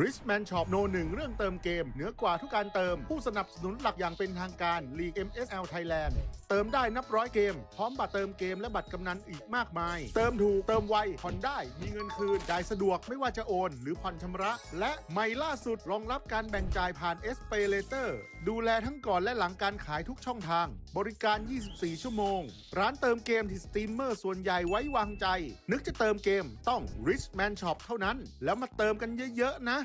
Richman Shop โนหนึ่งเรื่องเติมเกมเหนือกว่าทุกการเติมผู้สนับสนุนหลักอย่างเป็นทางการ League MSL Thailand เติมได้นับร้อยเกมพร้อมบัตรเติมเกมและบัตรกำนันอีกมากมายเติมถูกเติมไวผ่อนได้มีเงินคืนจ่ายสะดวกไม่ว่าจะโอนหรือผ่อนชำระและใหม่ล่าสุดรองรับการแบ่งจ่ายผ่าน SPay Later ดูแลทั้งก่อนและหลังการขายทุกช่องทางบริการ 24 ชั่วโมงร้านเติมเกมที่สตรีมเมอร์ส่วนใหญ่ไว้วางใจนึกจะเติมเกมต้อง Richman Shop เท่านั้นแล้วมาเติมกันเยอะๆนะ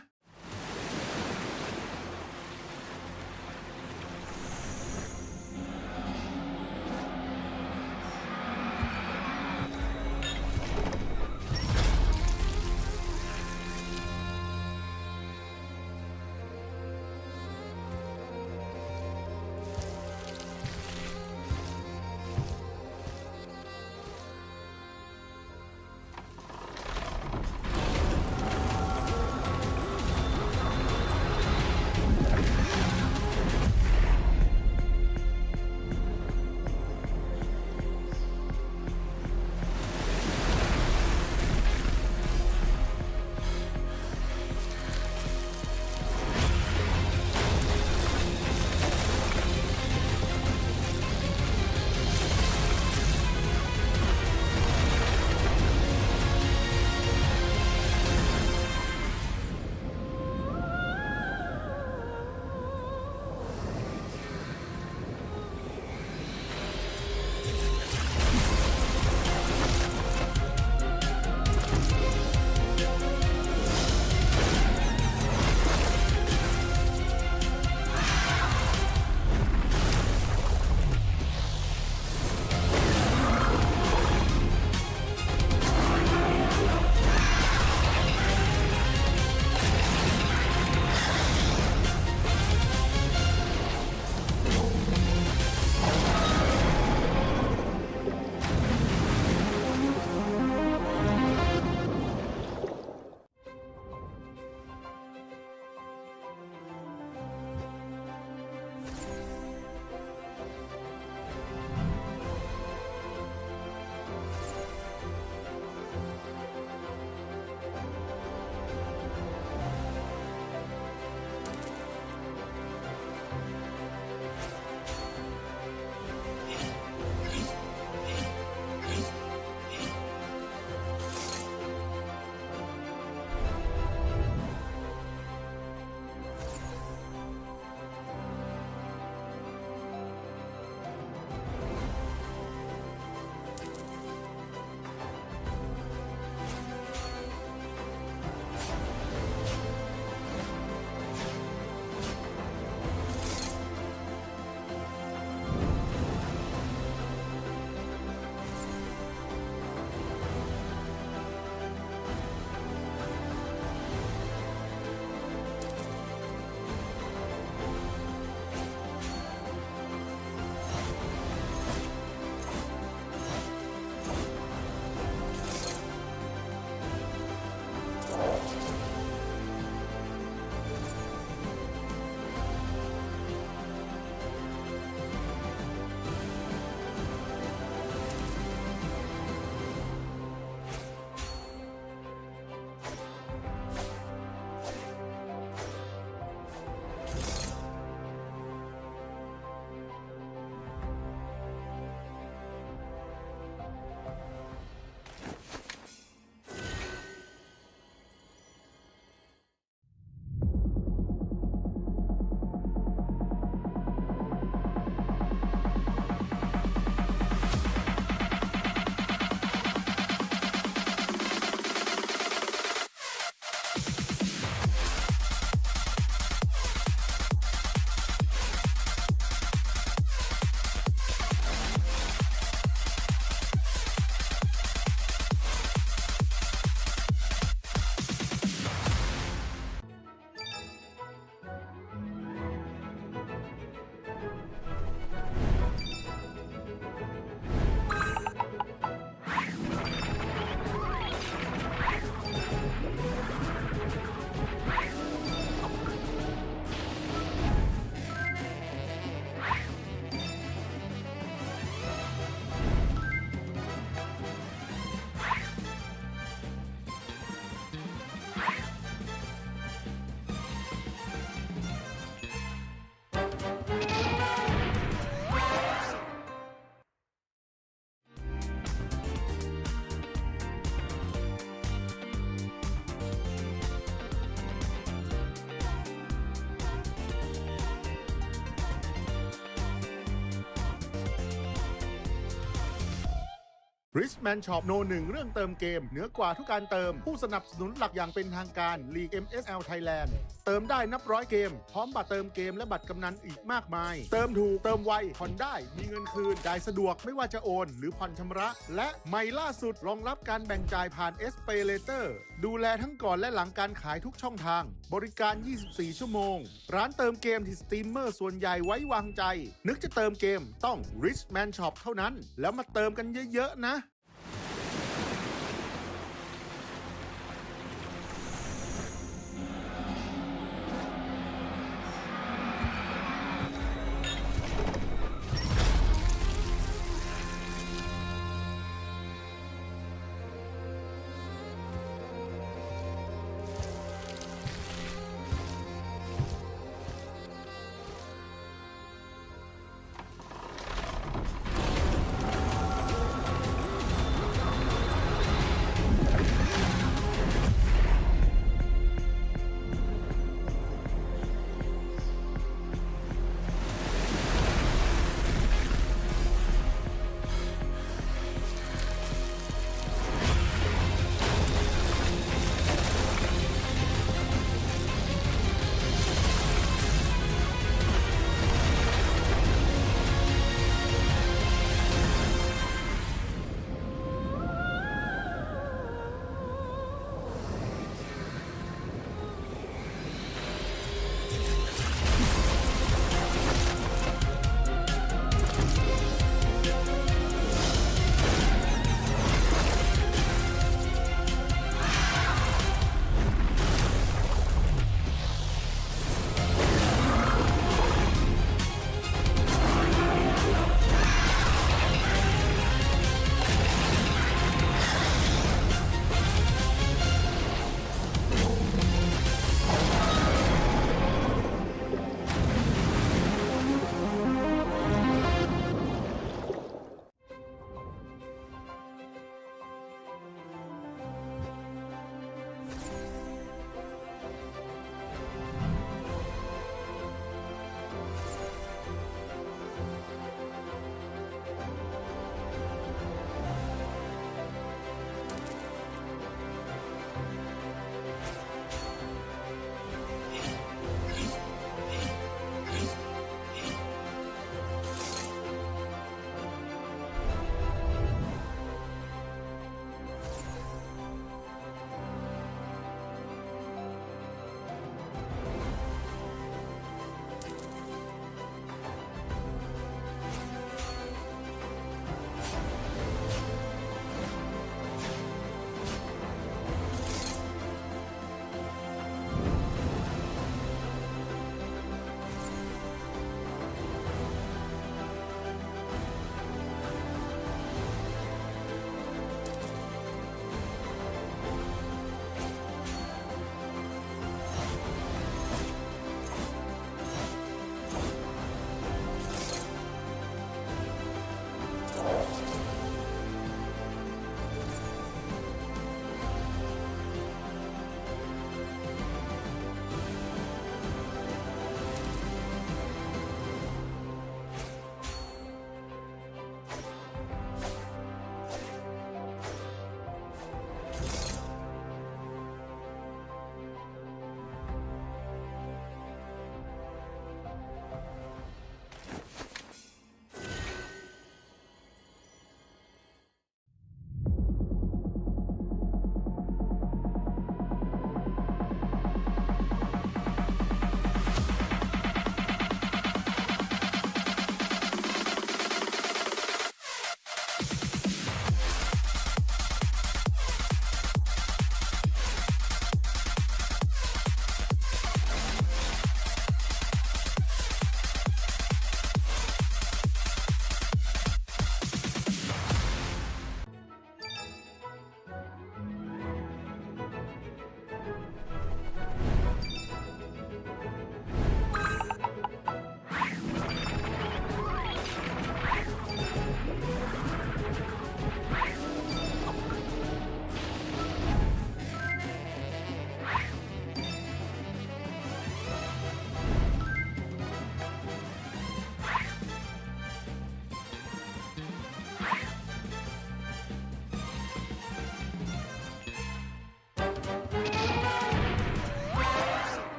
Richman Shop โนหนึ่งเรื่องเติมเกมเหนือกว่าทุกการเติมผู้สนับสนุนหลักอย่างเป็นทางการ League MSL Thailand เติมได้นับร้อยเกมพร้อมบัตรเติมเกมและบัตรกำนันอีกมากมายเติมถูกเติมไวผ่อนได้มีเงินคืนจ่ายสะดวกไม่ว่าจะโอนหรือผ่อนชำระและใหม่ล่าสุดรองรับการแบ่งจ่ายผ่าน SPayLater ดูแลทั้งก่อนและหลังการขายทุกช่องทางบริการ 24 ชั่วโมงร้านเติมเกมที่สตรีมเมอร์ส่วนใหญ่ไว้วางใจนึกจะเติมเกมต้อง Richman Shop เท่านั้นแล้วมาเติมกันเยอะๆนะ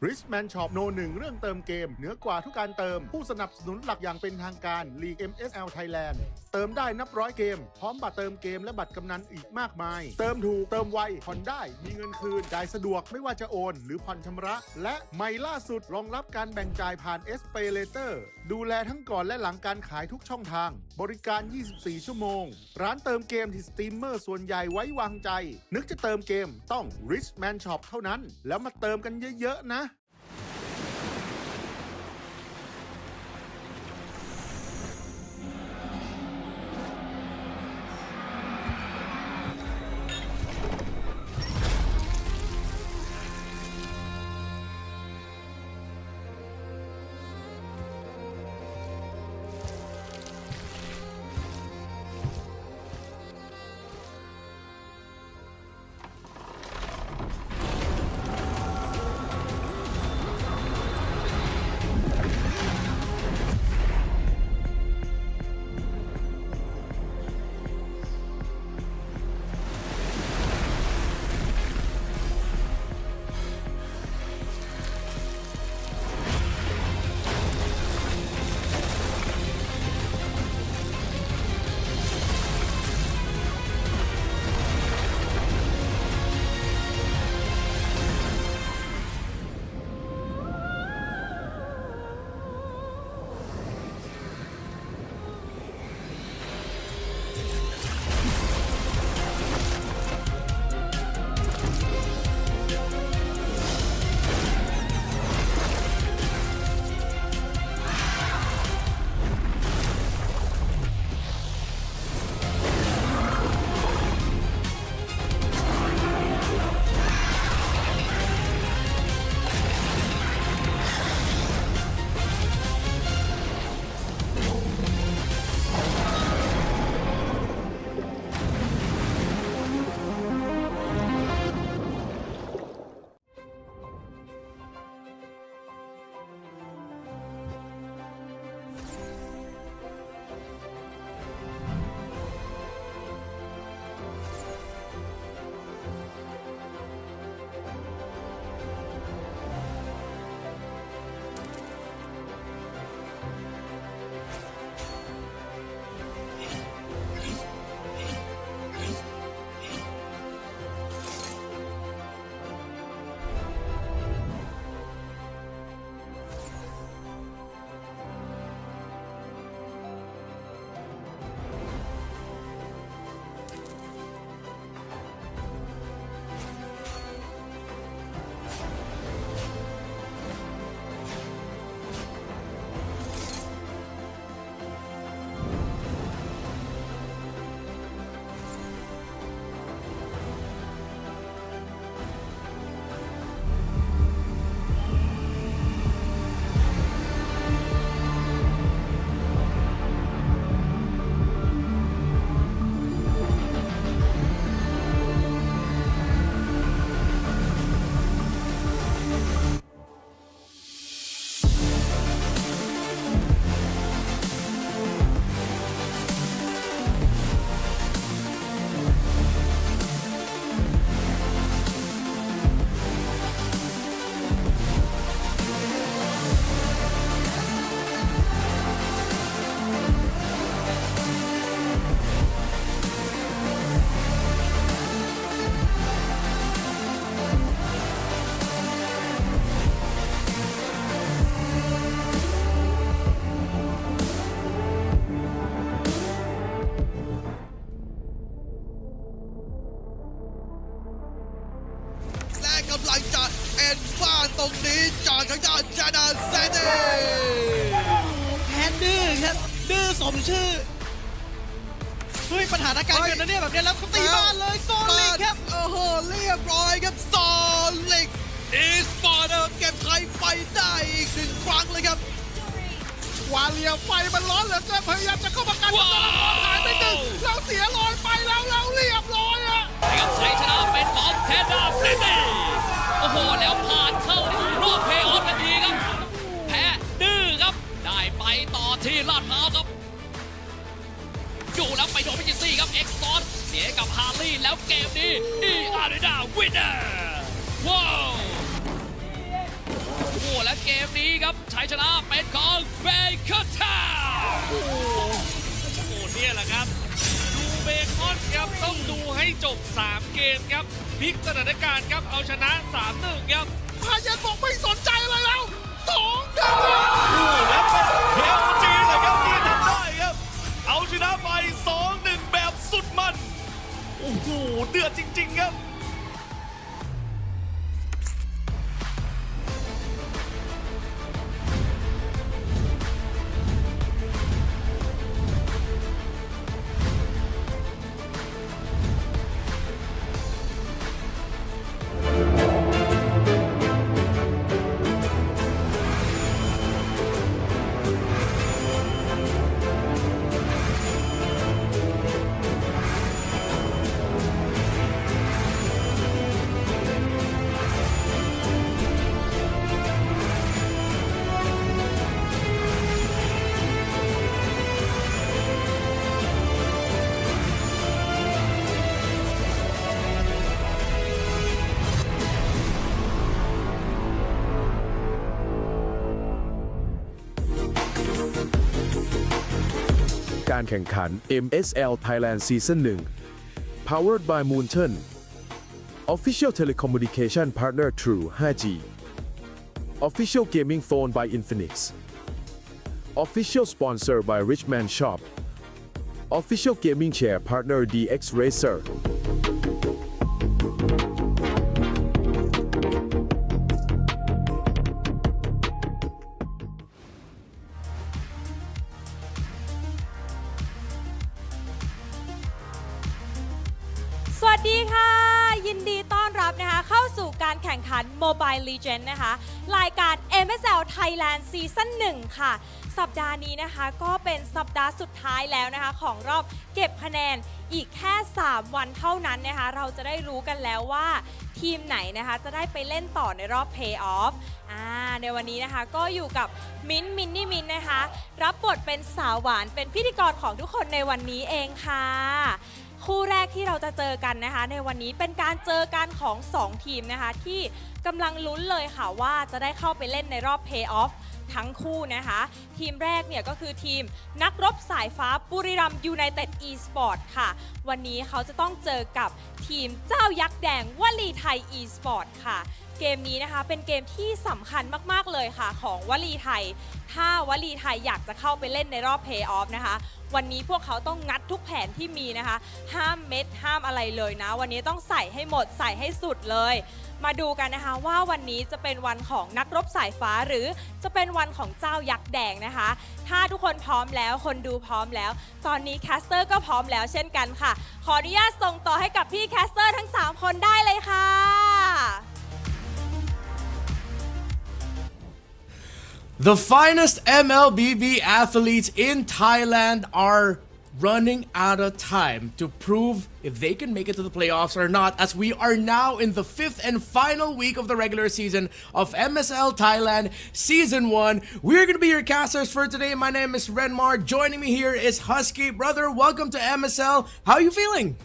Richman Shop No 1เรื่องเติมเกมเหนือกว่าทุกการเติมผู้สนับสนุนหลักอย่างเป็นทางการ League MSL Thailand เติมได้นับร้อยเกมพร้อมบัตรเติมเกมและบัตรกำนันอีกมากมายเติมถูกเติมไวผ่อนได้มีเงินคืนจ่ายสะดวกไม่ว่าจะโอนหรือผ่อนชำระและใหม่ล่าสุดรองรับการแบ่งจ่ายผ่าน SPayLater ดูแลทั้งก่อนและหลังการขายทุกช่องทางบริการ 24 ชั่วโมงร้านเติมเกมที่สตรีมเมอร์ส่วนใหญ่ไว้วางใจนึกจะเติมเกมต้อง Richman Shop เท่านั้นแล้วมาเติมกันเยอะๆนะกำลังจะเอ็นบ้านตรงนี้จากทางด้านชนะเซเน่แพ้ดื้อครับดื้อสมชื่อเฮ้ยปัญหาการเงินนะเนี่ยแบบนี้แล้วเขาตีบ้านเลยโซลิกครับโอ้โหเรียบร้อยครับโซลิกอีสปอร์ตเก็บไทยไปได้อีกหนึ่งครั้งเลยครับวาเลียไฟมันร้อนเหลือเกินพยายามจะเข้ามากันแต่หายไปหนึ่งเราเสียลอยไปแล้วเราเรียบร้อยอะกับชัยชนะเป็นของเทนดาซิตี้โอ้โหแล้วผ่านเข้ารอบเพลย์ออฟทันทีครับแพ้ดื้อครับได้ไปต่อที่ลาดพร้าวครับอยู่แล้วไปโดนพิจิซี่ครับเอ็กซ์ซอนเสียกับฮาร์ลี่แล้วเกมนี้อารีนาวินเนอร์ว้าว และเกมนี้ครับชัยชนะเป็นของเบเกอร์ทาวน์ โอ้เนี่ยแหละครับดูเบคอนครับต้องดูให้จบ3เกมครับพลิกสถานการณ์ครับเอาชนะ 3-1 ครับพายันบอกไม่สนใจอะไรแล้ว2-1แล้วเป็นเฮลจีเลยครับที่ทำได้ครับเอาชนะไป 2-1 แบบสุดมันโอ้โหเดือดจริงๆครับ การแข่งขัน MSL Thailand Season 1 Powered by Moonton Official Telecommunication Partner True 5G Official Gaming Phone by Infinix Official Sponsor by Richman Shop Official Gaming Chair Partner DX Racerสวัสดีค่ะ ยินดีต้อนรับนะคะเข้าสู่การแข่งขัน Mobile Legends นะคะรายการ MSL Thailand Season 1 ค่ะ สัปดาห์นี้นะคะก็เป็นสัปดาห์สุดท้ายแล้วนะคะของรอบเก็บคะแนนอีกแค่ 3 วันเท่านั้นนะคะเราจะได้รู้กันแล้วว่าทีมไหนนะคะจะได้ไปเล่นต่อในรอบ Playoff ในวันนี้นะคะก็อยู่กับมินนี่มินนะคะรับบทเป็นสาวหวานเป็นพิธีกรของทุกคนในวันนี้เองค่ะคู่แรกที่เราจะเจอกันนะคะในวันนี้เป็นการเจอกันของ2ทีมนะคะที่กำลังลุ้นเลยค่ะว่าจะได้เข้าไปเล่นในรอบ Playoff ทั้งคู่นะคะทีมแรกเนี่ยก็คือทีมนักรบสายฟ้าบุรีรัมย์ยูไนเต็ดอีสปอร์ตค่ะวันนี้เขาจะต้องเจอกับทีมเจ้ายักษ์แดงวลีไทยอีสปอร์ตค่ะเกมนี้นะคะเป็นเกมที่สำคัญมากๆเลยค่ะของวลีไทยถ้าวลีไทยอยากจะเข้าไปเล่นในรอบ Playoff นะคะวันนี้พวกเขาต้องงัดทุกแผนที่มีนะคะห้ามเม็ดห้ามอะไรเลยนะวันนี้ต้องใส่ให้หมดใส่ให้สุดเลยมาดูกันนะคะว่าวันนี้จะเป็นวันของนักรบสายฟ้าหรือจะเป็นวันของเจ้ายักษ์แดงนะคะถ้าทุกคนพร้อมแล้วคนดูพร้อมแล้วตอนนี้แคสเตอร์ก็พร้อมแล้วเช่นกันค่ะขออนุญาตส่งต่อให้กับพี่แคสเตอร์ทั้ง3คนได้เลยค่ะ The finest MLBB athletes in Thailand are running out of time to prove if they can make it to the playoffs or not, as we are now in the 5th and final week of the regular season of MSL Thailand Season 1. We're going to be your casters for today. My name is Renmar. Joining me here is Husky. Brother, welcome to MSL. How are you feeling?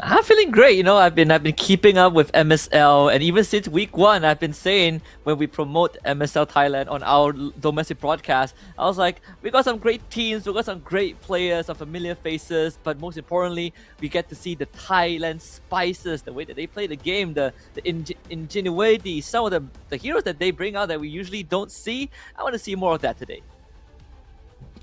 I'm feeling great. You know, I've been keeping up with MSL, and even since week 1, I've been saying when we promote MSL Thailand on our domestic broadcast, I was like, we got some great teams, we got some great players, some familiar faces, but most importantly, we get to see the Thailand spices, the way that they play the game, the ingenuity, some of the heroes that they bring out that we usually don't see. I want to see more of that today.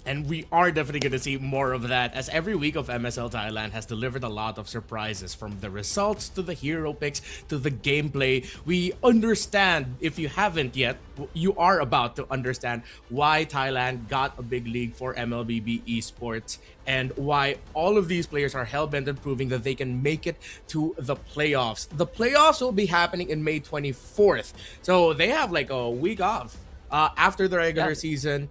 And we are definitely going to see more of that, as every week of MSL Thailand has delivered a lot of surprises, from the results to the hero picks to the gameplay. We understand, if you haven't yet, you are about to understand why Thailand got a big league for MLBB esports and why all of these players are hell-bent on proving that they can make it to the playoffs. The playoffs will be happening in May 24th, so they have like a week off after the regular season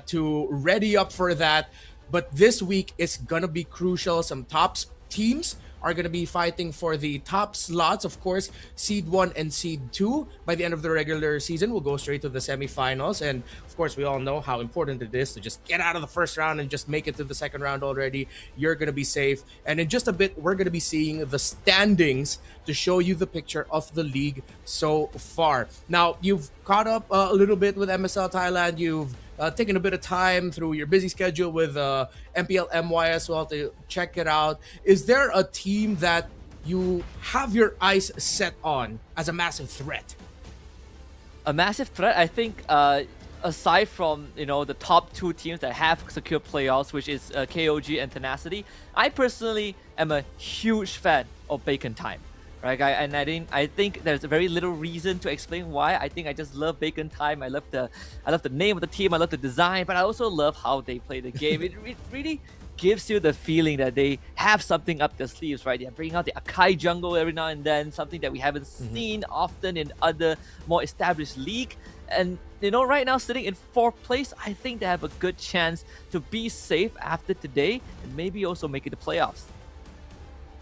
to ready up for that. But this week is gonna be crucial. Some top teams are going to be fighting for the top slots. Of course, Seed 1 and Seed 2 by the end of the regular season will go straight to the semifinals. And of course, we all know how important it is to just get out of the first round and just make it to the second round already. You're going to be safe. And in just a bit, we're going to be seeing the standings to show you the picture of the league so far. Now, you've caught up a little bit with MSL Thailand. You've taken a bit of time through your busy schedule with MPL MY as well to check it out. Is there a team that you have your eyes set on as a massive threat? A massive threat, I think, aside from the top two teams that have secured playoffs, which is KOG and Tenacity, I personally am a huge fan of Bacon Time. Right, I think there's very little reason to explain why. I think I just love Bacon Time. I love the name of the team. I love the design, but I also love how they play the game. It really gives you the feeling that they have something up their sleeves, right? They're bringing out the Akai jungle every now and then, something that we haven't seen often in other more established league. And right now sitting in 4th place, I think they have a good chance to be safe after today and maybe also make it to playoffs.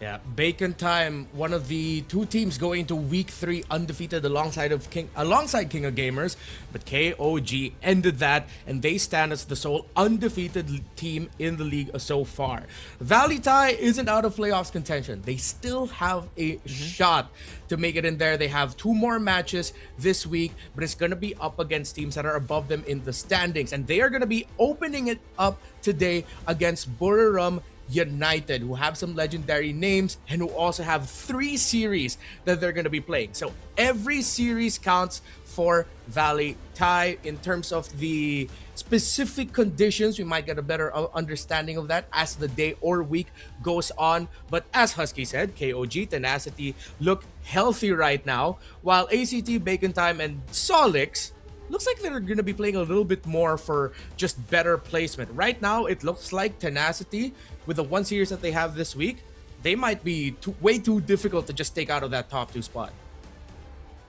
Yeah, Bacon Time, one of the two teams going to week 3 undefeated alongside King of Gamers, but KOG ended that and they stand as the sole undefeated team in the league so far. Valley Thai isn't out of playoffs contention. They still have a shot to make it in there. They have 2 more matches this week, but it's going to be up against teams that are above them in the standings, and they are going to be opening it up today against Buriram United, who have some legendary names and who also have 3 series that they're going to be playing. So every series counts for Valley Thai. In terms of the specific conditions, we might get a better understanding of that as the day or week goes on. But as Husky said, KOG, Tenacity look healthy right now, while ACT, Bacon Time, and Solix looks like they're going to be playing a little bit more for just better placement. Right now, it looks like Tenacity, with the 1 series that they have this week, they might be way too difficult to just take out of that top 2 spot.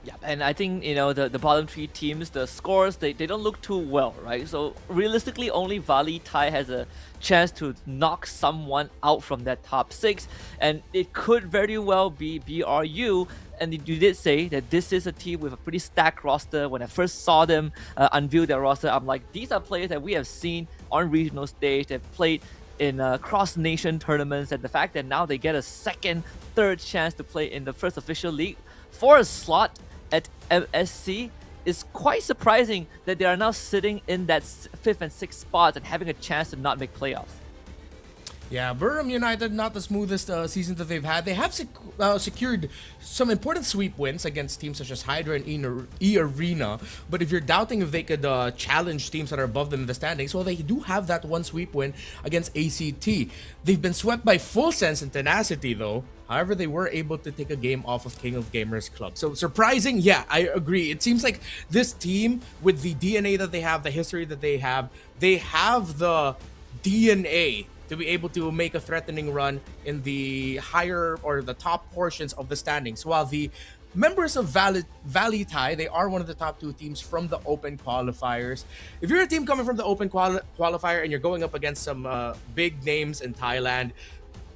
Yeah, and I think, the bottom 3 teams, the scores, they don't look too well, right? So realistically, only Valley Thai has a chance to knock someone out from that top 6, and it could very well be BRU. And you did say that this is a team with a pretty stacked roster. When I first saw them unveil their roster, I'm like, these are players that we have seen on regional stage, that played in cross-nation tournaments, and the fact that now they get a 2nd, 3rd chance to play in the first official league for a slot at MSC is quite surprising, that they are now sitting in that 5th and 6th spots and having a chance to not make playoffs. Yeah, Buriram United, not the smoothest season that they've had. They have secured some important sweep wins against teams such as Hydra and E-Arena. But if you're doubting if they could challenge teams that are above them in the standings, well, they do have that 1 sweep win against ACT. They've been swept by Full Sense and Tenacity, though. However, they were able to take a game off of King of Gamers Club. So surprising, yeah, I agree. It seems like this team, with the DNA that they have, the history that they have the DNA to be able to make a threatening run in the higher or the top portions of the standings. While the members of Valley Thai, they are one of the top 2 teams from the open qualifiers. If you're a team coming from the open qualifier and you're going up against some big names in Thailand,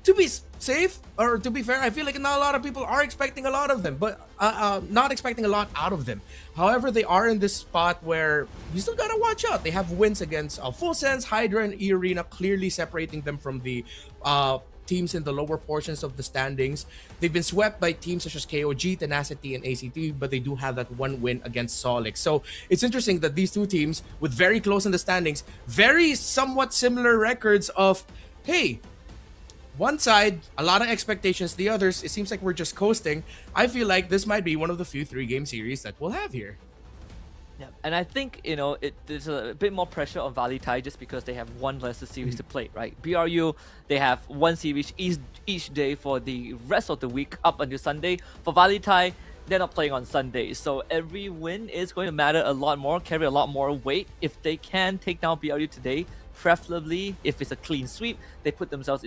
to be safe, or to be fair, I feel like not a lot of people are expecting a lot of them, but not expecting a lot out of them. However, they are in this spot where you still gotta watch out. They have wins against Full Sense, Hydra, and E-Arena, clearly separating them from the teams in the lower portions of the standings. They've been swept by teams such as KOG, Tenacity, and ACT, but they do have that 1 win against Solix. So it's interesting that these 2 teams, with very close in the standings, very somewhat similar records of, hey, one side, a lot of expectations. The others, it seems like we're just coasting. I feel like this might be one of the few 3-game series that we'll have here. Yeah, and I think, there's a bit more pressure on Valley Thai just because they have 1 lesser series to play, right? BRU, they have 1 series each day for the rest of the week up until Sunday. For Valley Thai, they're not playing on Sundays, so every win is going to matter a lot more, carry a lot more weight. If they can take down BRU today, preferably if it's a clean sweep, they put themselves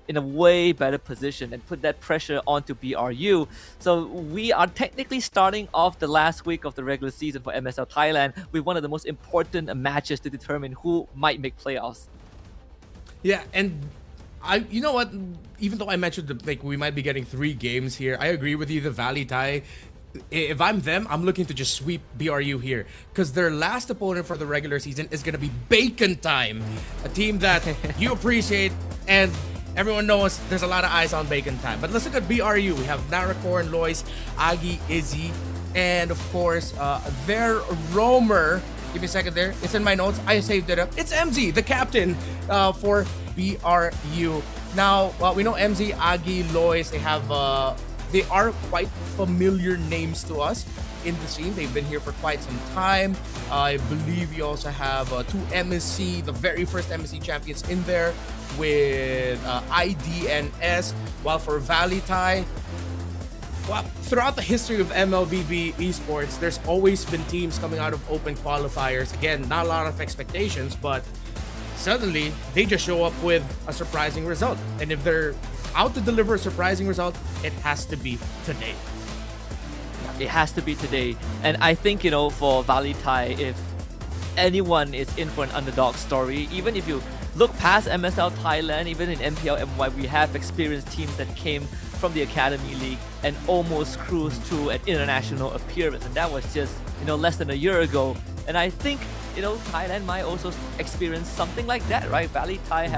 in a way better position and put that pressure onto BRU. So we are technically starting off the last week of the regular season for MSL Thailand with one of the most important matches to determine who might make playoffs. Yeah, and You know what? Even though I mentioned like we might be getting 3 games here, I agree with you. The Valley Tie, if I'm them, I'm looking to just sweep BRU here because their last opponent for the regular season is gonna be Bacon Time, a team that you appreciate and everyone knows there's a lot of eyes on Bacon Time. But let's look at BRU. We have Narakorn, Lois, Agi, Izzy, and of course their roamer. Give me a second there. It's in my notes. I saved it up. It's MZ, the captain for BRU. Now, we know MZ, Agi, Lois, they are quite familiar names to us in the scene. They've been here for quite some time. I believe you also have 2 MSC, the very first MSC champions in there with ID and S. While for Valley Tie, well, throughout the history of MLBB esports, there's always been teams coming out of open qualifiers. Again, not a lot of expectations, but suddenly they just show up with a surprising result. And if they're out to deliver a surprising result, it has to be today. It has to be today. And I think, for Valley Thai, if anyone is in for an underdog story, even if you look past MSL Thailand, even in MPL MY, we have experienced teams that came from the Academy League and almost cruised to an international appearance. And that was just, less than a year ago. And I think, Thailand might also experience something like that, right? Valley Thai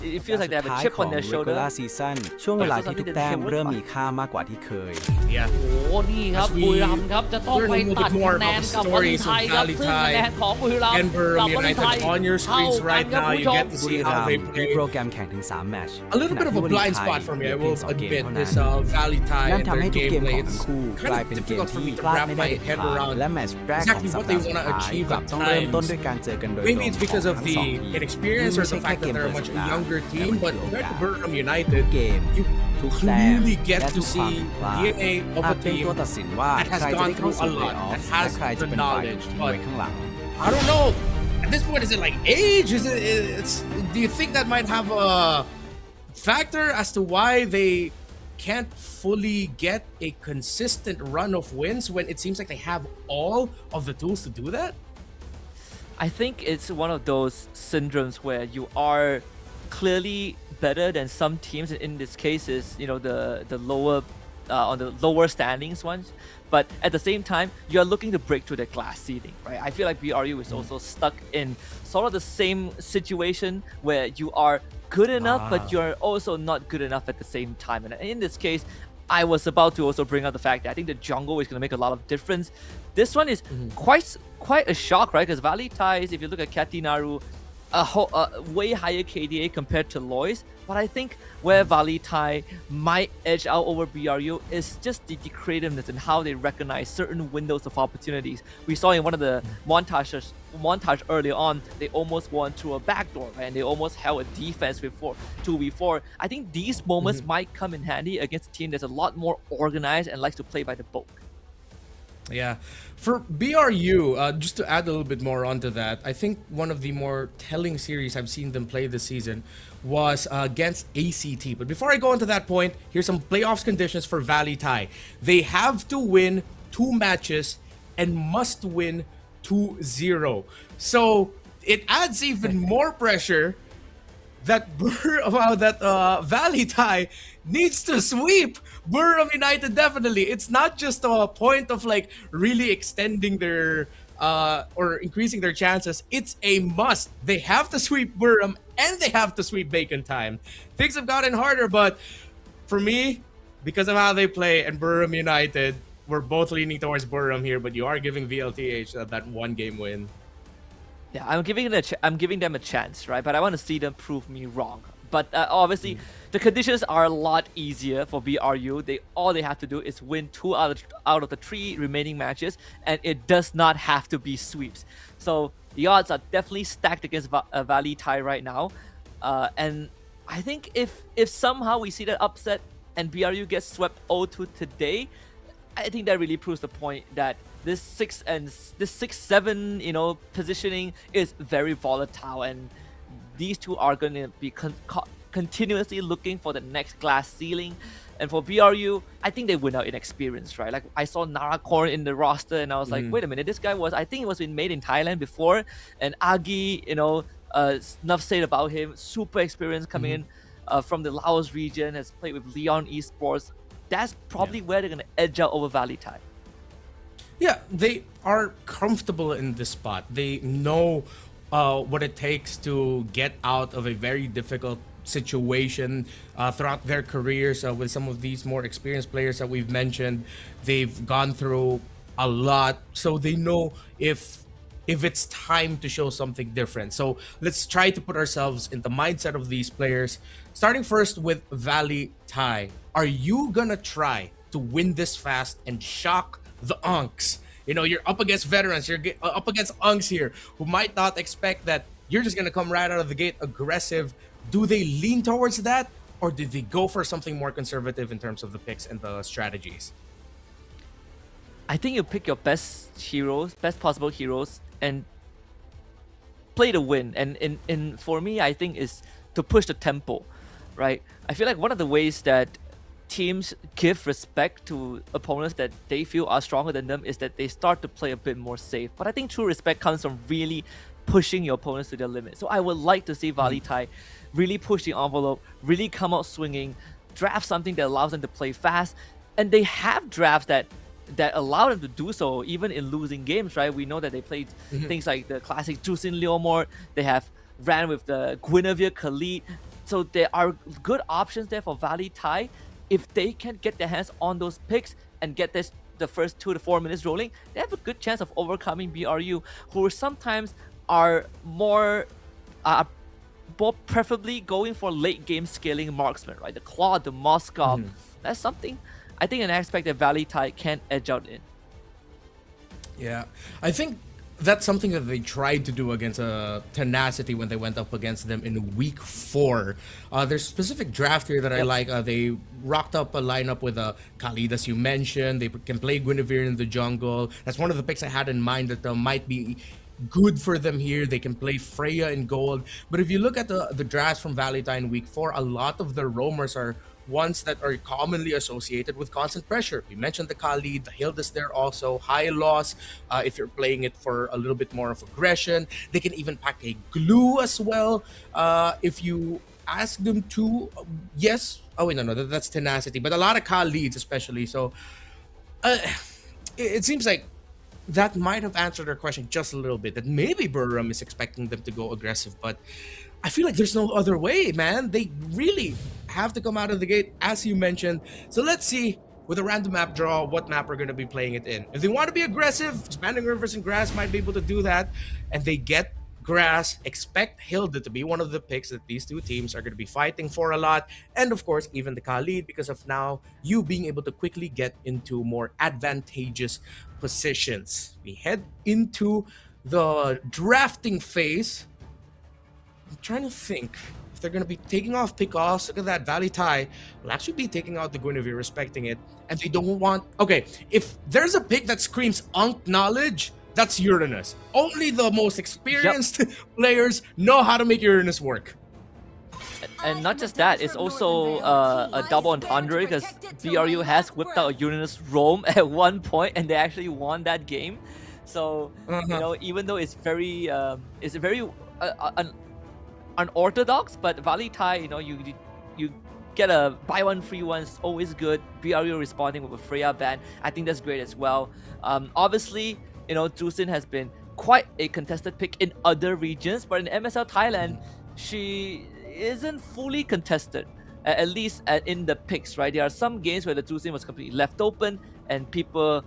it feels like they have a chip on their shoulder. regular season ช่วงเวลาที่ทุกแต้มเริ่มมีค่ามากกว่าที่เคย Yeah. โอ้นี่ครับ As we บุรีรัมย์ครับจะต้องไป learn a little ตัด bit more คะแนน about the กับวอลลี stories ไท of ยครับ Valley ซึ่งคะแนน Thai ของบุรีรัมย์ and กับวอล Burma ลีไทย United on your เท่า screens กัน right ครับ now. คุณ You ผู้ชม get to บุรี see รั how ม they ย์มี play. โปรแกรมแข่งถึง3แมตช์ A little bit of a blind spot for me, I will admit. This Valley Thai นั่น and ทำ their ให้ทุกเกมข gameplay. องทั้ง It's คู่ก kind ลาย of เป็นเกม difficult for ที่ me to พลาด wrap ไม่ได้ my เด็ด head ขาด around และแมตช์แรกของ exactly สัป what ดา they ห์สุด want to ท้าย achieve กลั at บต้องเริ่มต้น times. ด้วยการเจอกันโดยตรง Maybe it's ของ because of ทั้ง the สองทีม inexperience นี่ or ไม่ใช่ the แค่ fact เก that ม they're เปิ a ด much สนาม younger แต่ team, มัน but คือโอ compared กา to ส Burma ทุ United, กเกม you ทุกแต้ม clearly get และ to ทุกความ see ผิดพลาด DNA of อา a จเป็น team ตัวตัดสินว่า that ใคร has จะ gone ได้เข้า through สู่ a เพล lot, ย์ออฟ that และ has ใครจะ the เป็นฝ่ายถูก knowledge, ทิ้งไว้ but ข้างหลัง I don't know. At this point, is it like age? Do you think that might have a factor as to why they can't fully get a consistent run of wins when it seems like they have all of the tools to do that? I think it's one of those syndromes where you are clearly better than some teams. In this case, is the lower on the lower standings ones. But at the same time, you are looking to break through the glass ceiling, right? I feel like BRU is also stuck in sort of the same situation where you are good enough, but you're also not good enough at the same time. And in this case, I was about to also bring up the fact that I think the jungle is going to make a lot of difference. This one is quite a shock, right? Because Valley Ties, if you look at Katinaru, a way higher KDA compared to Lois. But I think where Valley Thai might edge out over BRU is just the creativeness and how they recognize certain windows of opportunities. We saw in one of the montage earlier on, they almost won through a backdoor, right? And they almost held a defense before 2v4. I think these moments might come in handy against a team that's a lot more organized and likes to play by the book. Yeah. For BRU, just to add a little bit more onto that, I think one of the more telling series I've seen them play this season was against ACT. But before I go into that point, here's some playoffs conditions for Valley Thai. They have to win 2 matches and must win 2-0. So it adds even more pressure that Valley Thai needs to sweep Burma United. Definitely, it's not just a point of like really extending their or increasing their chances. It's a must. They have to sweep Burma and they have to sweep Bacon Time. Things have gotten harder, but for me, because of how they play and Burma United, we're both leaning towards Burma here. But you are giving VLTH that 1-game win. Yeah, I'm giving them a chance, right? But I want to see them prove me wrong. But obviously, the conditions are a lot easier for BRU. All they have to do is win 2 out of the 3 remaining matches, and it does not have to be sweeps. So the odds are definitely stacked against Valley Thai right now. And I think if somehow we see that upset and BRU gets swept 0-2 today, I think that really proves the point that this 6-7 positioning is very volatile, and these two are going to be continuously looking for the next glass ceiling. And for BRU, I think they win out in experience, right? Like I saw Narakorn in the roster and I was like, wait a minute, this guy I think he was made in Thailand before. And Agi, enough said about him, super experienced coming in. from the Laos region, has played with Leon Esports. That's probably where they're going to edge out over VLTH. Yeah, they are comfortable in this spot. They know what it takes to get out of a very difficult situation throughout their careers with some of these more experienced players that we've mentioned. They've gone through a lot, so they know if it's time to show something different. So let's try to put ourselves in the mindset of these players. Starting first with VLTH. Are you gonna try to win this fast and shock the Unks? You know, you're up against veterans, you're up against Unks here who might not expect that you're just gonna come right out of the gate aggressive. Do they lean towards that, or did they go for something more conservative in terms of the picks and the strategies? I think you pick your best heroes, best possible heroes, and play to win. And for me, I think is to push the tempo, right? I feel like one of the ways that teams give respect to opponents that they feel are stronger than them is that they start to play a bit more safe. But I think true respect comes from really pushing your opponents to their limit. So I would like to see VLTH really push the envelope, really come out swinging, draft something that allows them to play fast. And they have drafts that allow them to do so even in losing games, right? We know that they played things like the classic Jusin Leomord. They have ran with the Guinevere Khalid. So there are good options there for VLTH. If they can get their hands on those picks and get the first 2 to 4 minutes rolling, they have a good chance of overcoming BRU, who sometimes are more preferably going for late game scaling marksman, right? The Claw, the Moskov. That's something I think an aspect that VLTH can edge out in. Yeah, I think that's something that they tried to do against Tenacity when they went up against them in week 4. There's a specific draft here that I like. They rocked up a lineup with Khalid, as you mentioned. They can play Guinevere in the jungle. That's one of the picks I had in mind that might be good for them here. They can play Freya in gold. But if you look at the drafts from VLTH in week 4, a lot of the roamers are ones that are commonly associated with constant pressure. We mentioned the Khalid, the Hilda's there also, high loss if you're playing it for a little bit more of aggression. They can even pack a glue as well if you ask them to. Yes. Oh, wait, no, that's Tenacity. But a lot of Khalids especially. So it seems like that might have answered our question just a little bit, that maybe Burram is expecting them to go aggressive, but I feel like there's no other way, man. They really have to come out of the gate, as you mentioned. So let's see, with a random map draw, what map we're going to be playing it in. If they want to be aggressive, Expanding Rivers and Grass might be able to do that, and they get Grass. Expect Hilda to be one of the picks that these two teams are going to be fighting for a lot, and of course, even the Khalid, because of now you being able to quickly get into more advantageous positions. We head into the drafting phase. I'm trying to think if they're going to be taking off pick-offs. Look at that. VLTH will actually be taking out the Guinevere, respecting it. And they don't want... Okay, if there's a pick that screams Unk knowledge, that's Uranus. Only the most experienced players know how to make Uranus work. And not just that, it's also a double entendre because BRU has whipped out a Uranus roam at one point and they actually won that game. So, you know, even though it's very unorthodox, but VLTH, you know, you get a buy one free one, is always good. BRU responding with a Freya ban, I think that's great as well. Obviously, you know, Jusin has been quite a contested pick in other regions, but in MSL Thailand, she isn't fully contested, at least in the picks, right? There are some games where the Jusin was completely left open and people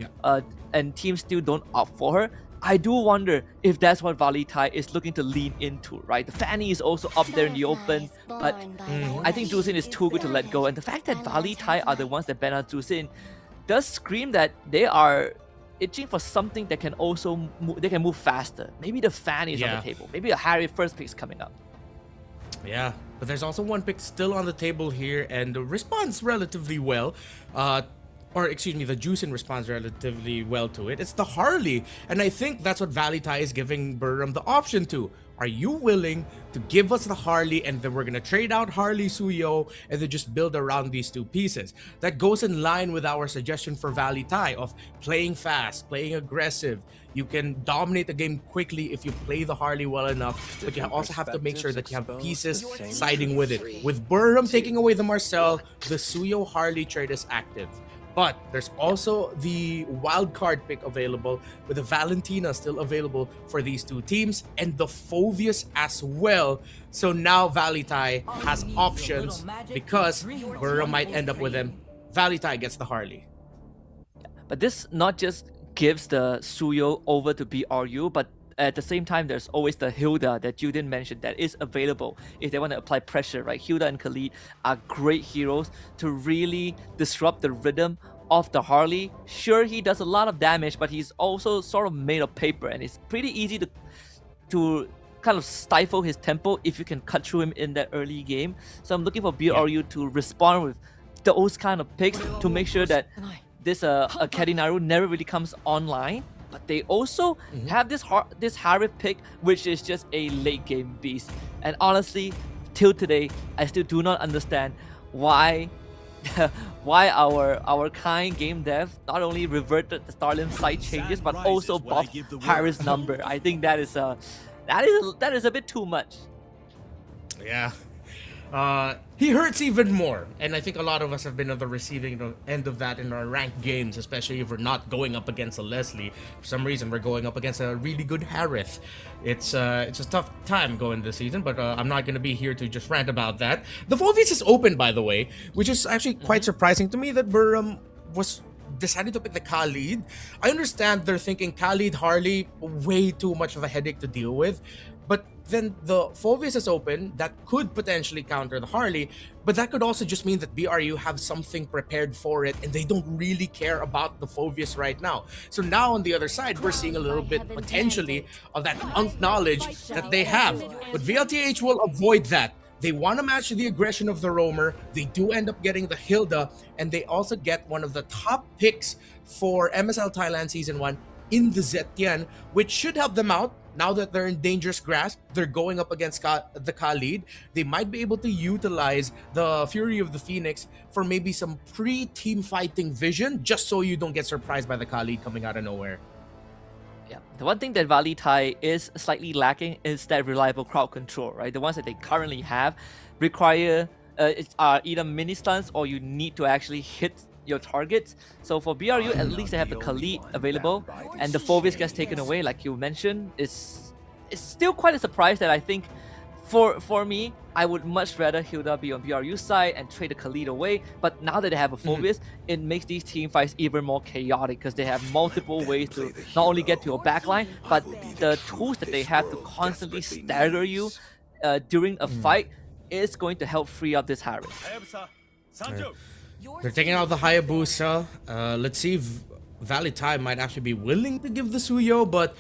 and teams still don't opt for her. I do wonder if that's what VLTH is looking to lean into, right? The Fanny is also up there in the open, but I think Jusin is too good to let go. And the fact that VLTH are the ones that ban out Jusin does scream that they are itching for something that can also they can move faster. Maybe the Fanny is on the table. Maybe a Harry first pick is coming up. Yeah, but there's also one pick still on the table here and responds relatively well. or excuse me, the Juicin responds relatively well to it. It's the Harley, and I think that's what VLTH is giving Burram the option to. Are you willing to give us the Harley, and then we're gonna trade out Harley Suyo and then just build around these two pieces? That goes in line with our suggestion for VLTH of playing fast, playing aggressive. You can dominate the game quickly if you play the Harley well enough, but you also have to make sure that you have pieces siding with it. With Burram taking away the Marcel, the Suyo Harley trade is active. But there's also the wildcard pick available, with the Valentina still available for these two teams, and the Phoveus as well. So now VLTH has options because Burram might end up with them. VLTH gets the Harley. But this not just gives the Suyo over to BRU, but at the same time, there's always the Hilda that you didn't mention that is available if they want to apply pressure, right? Hilda and Khalid are great heroes to really disrupt the rhythm of the Harley. Sure, he does a lot of damage, but he's also sort of made of paper, and it's pretty easy to kind of stifle his tempo if you can cut through him in that early game. So I'm looking for BRU to respond with those kind of picks to make sure that this Kadinaru never really comes online. But they also have this Harith pick, which is just a late game beast. And honestly, till today, I still do not understand why our kind game dev not only reverted the Starlim side changes, but also buffed Harith's number. I think that is a bit too much. Yeah. He hurts even more, and I think a lot of us have been on the receiving end of that in our ranked games, especially if we're not going up against a Leslie. For some reason, we're going up against a really good Harith. It's a tough time going this season, but I'm not going to be here to just rant about that. The Phoveus is open, by the way, which is actually quite surprising to me that Burram was decided to pick the Khalid. I understand they're thinking Khalid, Harley, way too much of a headache to deal with. But then the Phoveus is open, that could potentially counter the Harley, but that could also just mean that BRU have something prepared for it and they don't really care about the Phoveus right now. So now on the other side, we're seeing a little bit potentially of that knowledge that they have. But VLTH will avoid that. They want to match the aggression of the Roamer. They do end up getting the Hilda, and they also get one of the top picks for MSL Thailand Season 1 in the Zetian, which should help them out. Now that they're in dangerous grasp, they're going up against the Khalid. They might be able to utilize the Fury of the Phoenix for maybe some pre-team fighting vision, just so you don't get surprised by the Khalid coming out of nowhere. Yeah, the one thing that VLTH is slightly lacking is that reliable crowd control, right? The ones that they currently have require either mini stuns, or you need to actually hit your targets. So for BRU, at least they have the Khalid available, and the Phoveus gets taken away, like you mentioned. It's still quite a surprise that I think for me, I would much rather Hilda be on BRU's side and trade the Khalid away. But now that they have a Phoveus, it makes these team fights even more chaotic because they have multiple ways to not only get to your backline, but the tools that they have to constantly stagger you during a fight is going to help free up this Harith. They're taking out the Hayabusa. Let's see if VLTH might actually be willing to give the Suyo, but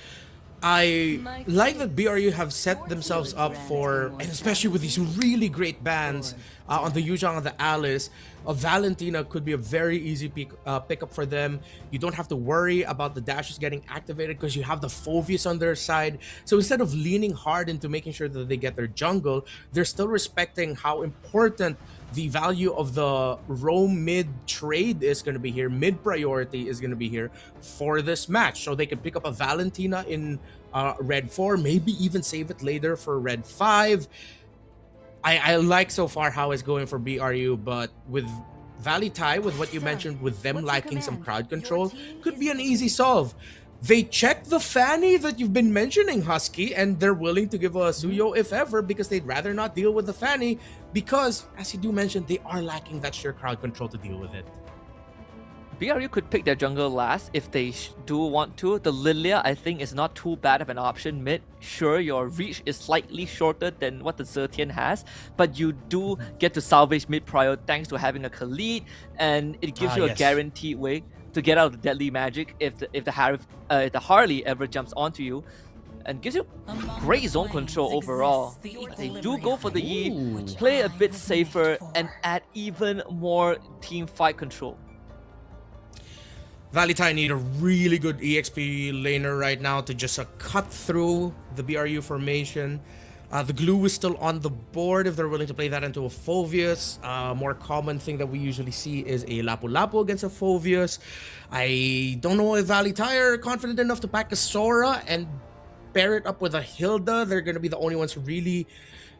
I like that BRU have set themselves up for, and especially with these really great bans on the Yuzhang and the Alice, Valentina could be a very easy pickup for them. You don't have to worry about the dashes getting activated because you have the Phoveus on their side. So instead of leaning hard into making sure that they get their jungle, they're still respecting how important the value of the roam mid trade is going to be here. Mid priority is going to be here for this match. So they can pick up a Valentina in Red 4, maybe even save it later for Red 5. I like so far how it's going for BRU, but with VLTH, with what you mentioned, with them lacking some crowd control, could be an easy solve. They check the Fanny that you've been mentioning, Husky, and they're willing to give a Suyo if ever, because they'd rather not deal with the Fanny, because, as you do mention, they are lacking that sheer crowd control to deal with it. BRU could pick their jungle last if they do want to. The Lilia, I think, is not too bad of an option mid. Sure, your reach is slightly shorter than what the Zetian has, but you do get to salvage mid prior thanks to having a Khalid, and it gives you a guaranteed way to get out of the deadly magic if the Harley ever jumps onto you, and gives you great zone control overall. They do go for the Yi, play a bit safer, and add even more team fight control. VLTH need a really good EXP laner right now to just cut through the BRU formation. The glue is still on the board if they're willing to play that into a Phoveus. More common thing that we usually see is a Lapu-Lapu against a Phoveus. I don't know if VLTH are confident enough to pack a Sora and pair it up with a Hilda. They're going to be the only ones really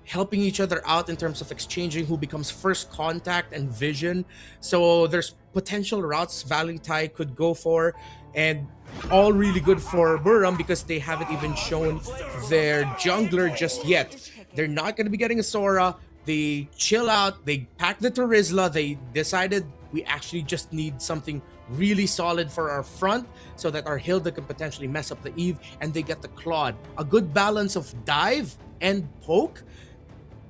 helping each other out in terms of exchanging who becomes first contact and vision. So there's potential routes VLTH could go for, and all really good for Burram because they haven't even shown their jungler just yet. They're not going to be getting a Sora. They chill out. They pack the Terizla. They decided we actually just need something really solid for our front so that our Hilda can potentially mess up the Eve, and they get the Claude. A good balance of dive and poke.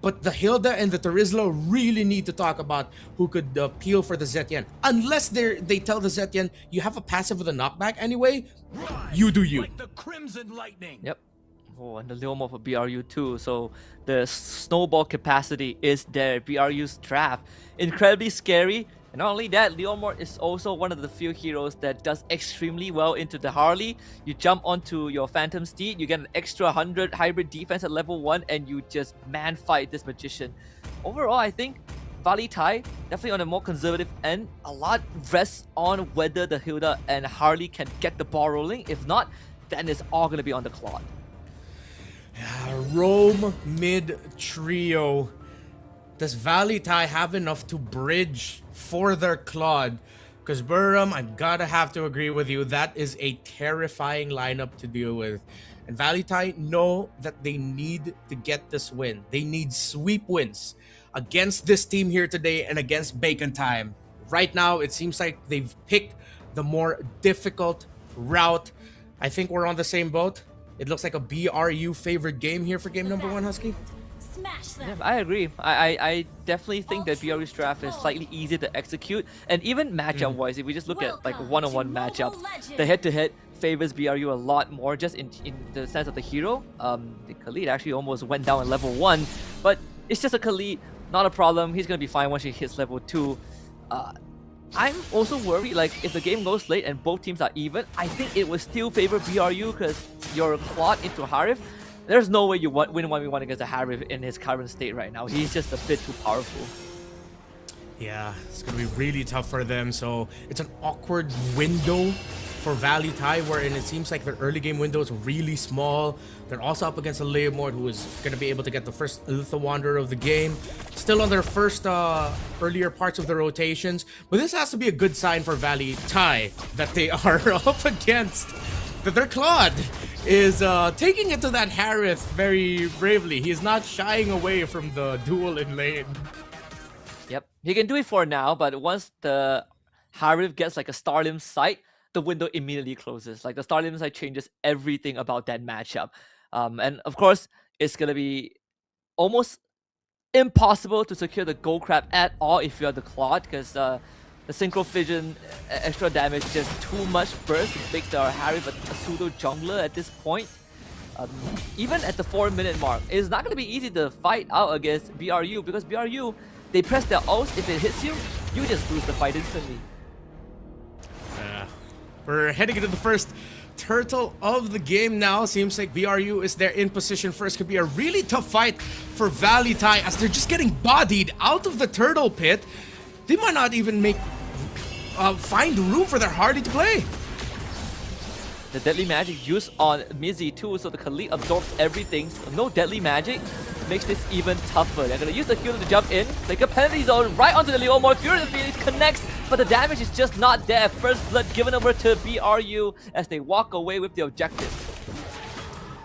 But the Hilda and the Terizla really need to talk about who could peel for the Zetian. Unless they tell the Zetian, you have a passive with a knockback anyway, you do you. Yep. Oh, and the Leomorph for BRU too. So the snowball capacity is there. BRU's trap. Incredibly scary. And not only that, Leomorph is also one of the few heroes that does extremely well into the Harley. You jump onto your Phantom Steed, you get an extra 100 hybrid defense at level 1, and you just man fight this Magician. Overall, I think VLTH, definitely on a more conservative end, a lot rests on whether the Hilda and Harley can get the ball rolling. If not, then it's all going to be on the Claude. Rome mid trio. Does VLTH have enough to bridge for their Claude? Because Burram, I gotta have to agree with you, that is a terrifying lineup to deal with. And VLTH know that they need to get this win. They need sweep wins against this team here today and against Bacon Time. Right now, it seems like they've picked the more difficult route. I think we're on the same boat. It looks like a BRU favorite game here for game number 1, Husky. Yeah, I agree. I definitely think that BRU's draft is slightly easier to execute, and even matchup wise, if we just look at like one-on-one matchups, the head-to-head favors BRU a lot more just in the sense of the hero. The Khalid actually almost went down at level 1, but it's just a Khalid, not a problem. He's gonna be fine once he hits level 2. I'm also worried, like, if the game goes late and both teams are even, I think it will still favor BRU because your Claude into Harif, there's no way you win 1v1 against a Harif in his current state right now. He's just a bit too powerful. Yeah, it's going to be really tough for them. So it's an awkward window for VLTH, wherein it seems like their early game window is really small. They're also up against a Leomord who is going to be able to get the first Litho Wanderer of the game. Still on their first earlier parts of the rotations. But this has to be a good sign for VLTH that they are up against. That their Claude is taking it to that Harith very bravely. He is not shying away from the duel in lane. Yep, he can do it for now, but once the Harith gets like a Starlim sight, the window immediately closes. Like the Starlim sight changes everything about that matchup. And of course, it's gonna be almost impossible to secure the Gold Crab at all if you're the Claude, because the Synchro Fission extra damage is just too much burst to make the Harry a pseudo jungler at this point. Even at the 4-minute mark, it's not going to be easy to fight out against BRU because BRU, they press their ults. If it hits you, you just lose the fight instantly. We're heading into the first turtle of the game now. Seems like BRU is there in position first. Could be a really tough fight for VLTH as they're just getting bodied out of the turtle pit. They might not even find room for their Hardy to play. The Deadly Magic used on Mizzy too, so the Khalid absorbs everything. So no Deadly Magic makes this even tougher. They're gonna use the healer to jump in, take a penalty zone right onto the Leomorph. Fury of the Phoenix connects, but the damage is just not there. First blood given over to BRU as they walk away with the objective.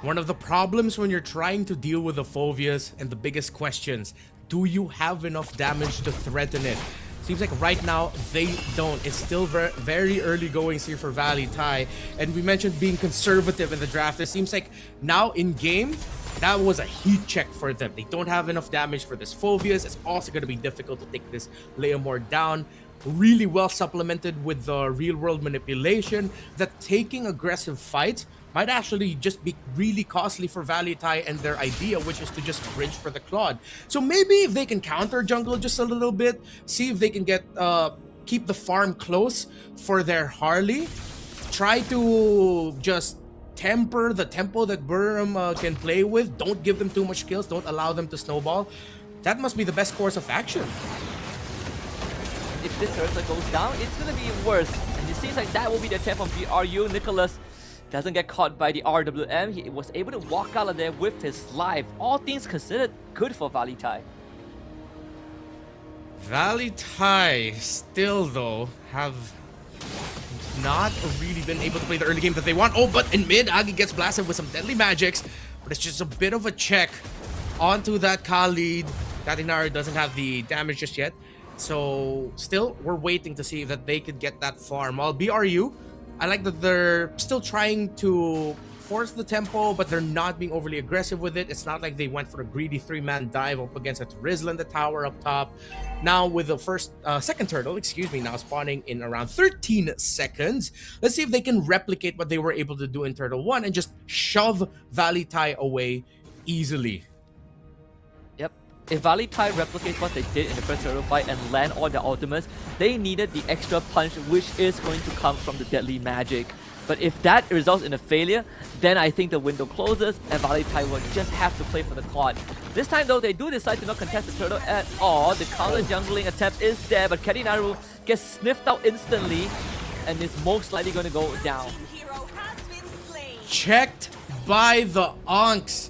One of the problems when you're trying to deal with the Phoveus and the biggest questions, do you have enough damage to threaten it? Seems like right now they don't. It's still very early goings here for VLTH, and we mentioned being conservative in the draft. It seems like now in game, that was a heat check for them. They don't have enough damage for this Phoveus. It's also going to be difficult to take this Leomord down. Really well supplemented with the real-world manipulation that taking aggressive fights might actually just be really costly for VLTH and their idea, which is to just bridge for the Claude. So maybe if they can counter jungle just a little bit, see if they can get keep the farm close for their Harley. Try to just temper the tempo that Burham can play with. Don't give them too much kills. Don't allow them to snowball. That must be the best course of action. If this Ursa goes down, it's gonna be worse. And it seems like that will be the attempt from BRU. Nicholas doesn't get caught by the RWM. He was able to walk out of there with his life. All things considered, good for VLTH. VLTH still, though, have not really been able to play the early game that they want. Oh, but in mid, Agi gets blasted with some deadly magics. But it's just a bit of a check onto that Khalid. Katinaru doesn't have the damage just yet. So still, we're waiting to see if that they could get that farm. While BRU, I like that they're still trying to force the tempo, but they're not being overly aggressive with it. It's not like they went for a greedy 3-man dive up against a Rizla in the tower up top. Now with the second turtle, now spawning in around 13 seconds. Let's see if they can replicate what they were able to do in Turtle 1 and just shove VLTH away easily. Yep. If VLTH replicates what they did in the first turtle fight and land all their ultimates, they needed the extra punch, which is going to come from the deadly magic. But if that results in a failure, then I think the window closes and VLTH will just have to play for the Claude. This time though, they do decide to not contest the turtle at all. The counter jungling attempt is there, but Katinaru gets sniffed out instantly and is most likely going to go down. Checked by the Onks.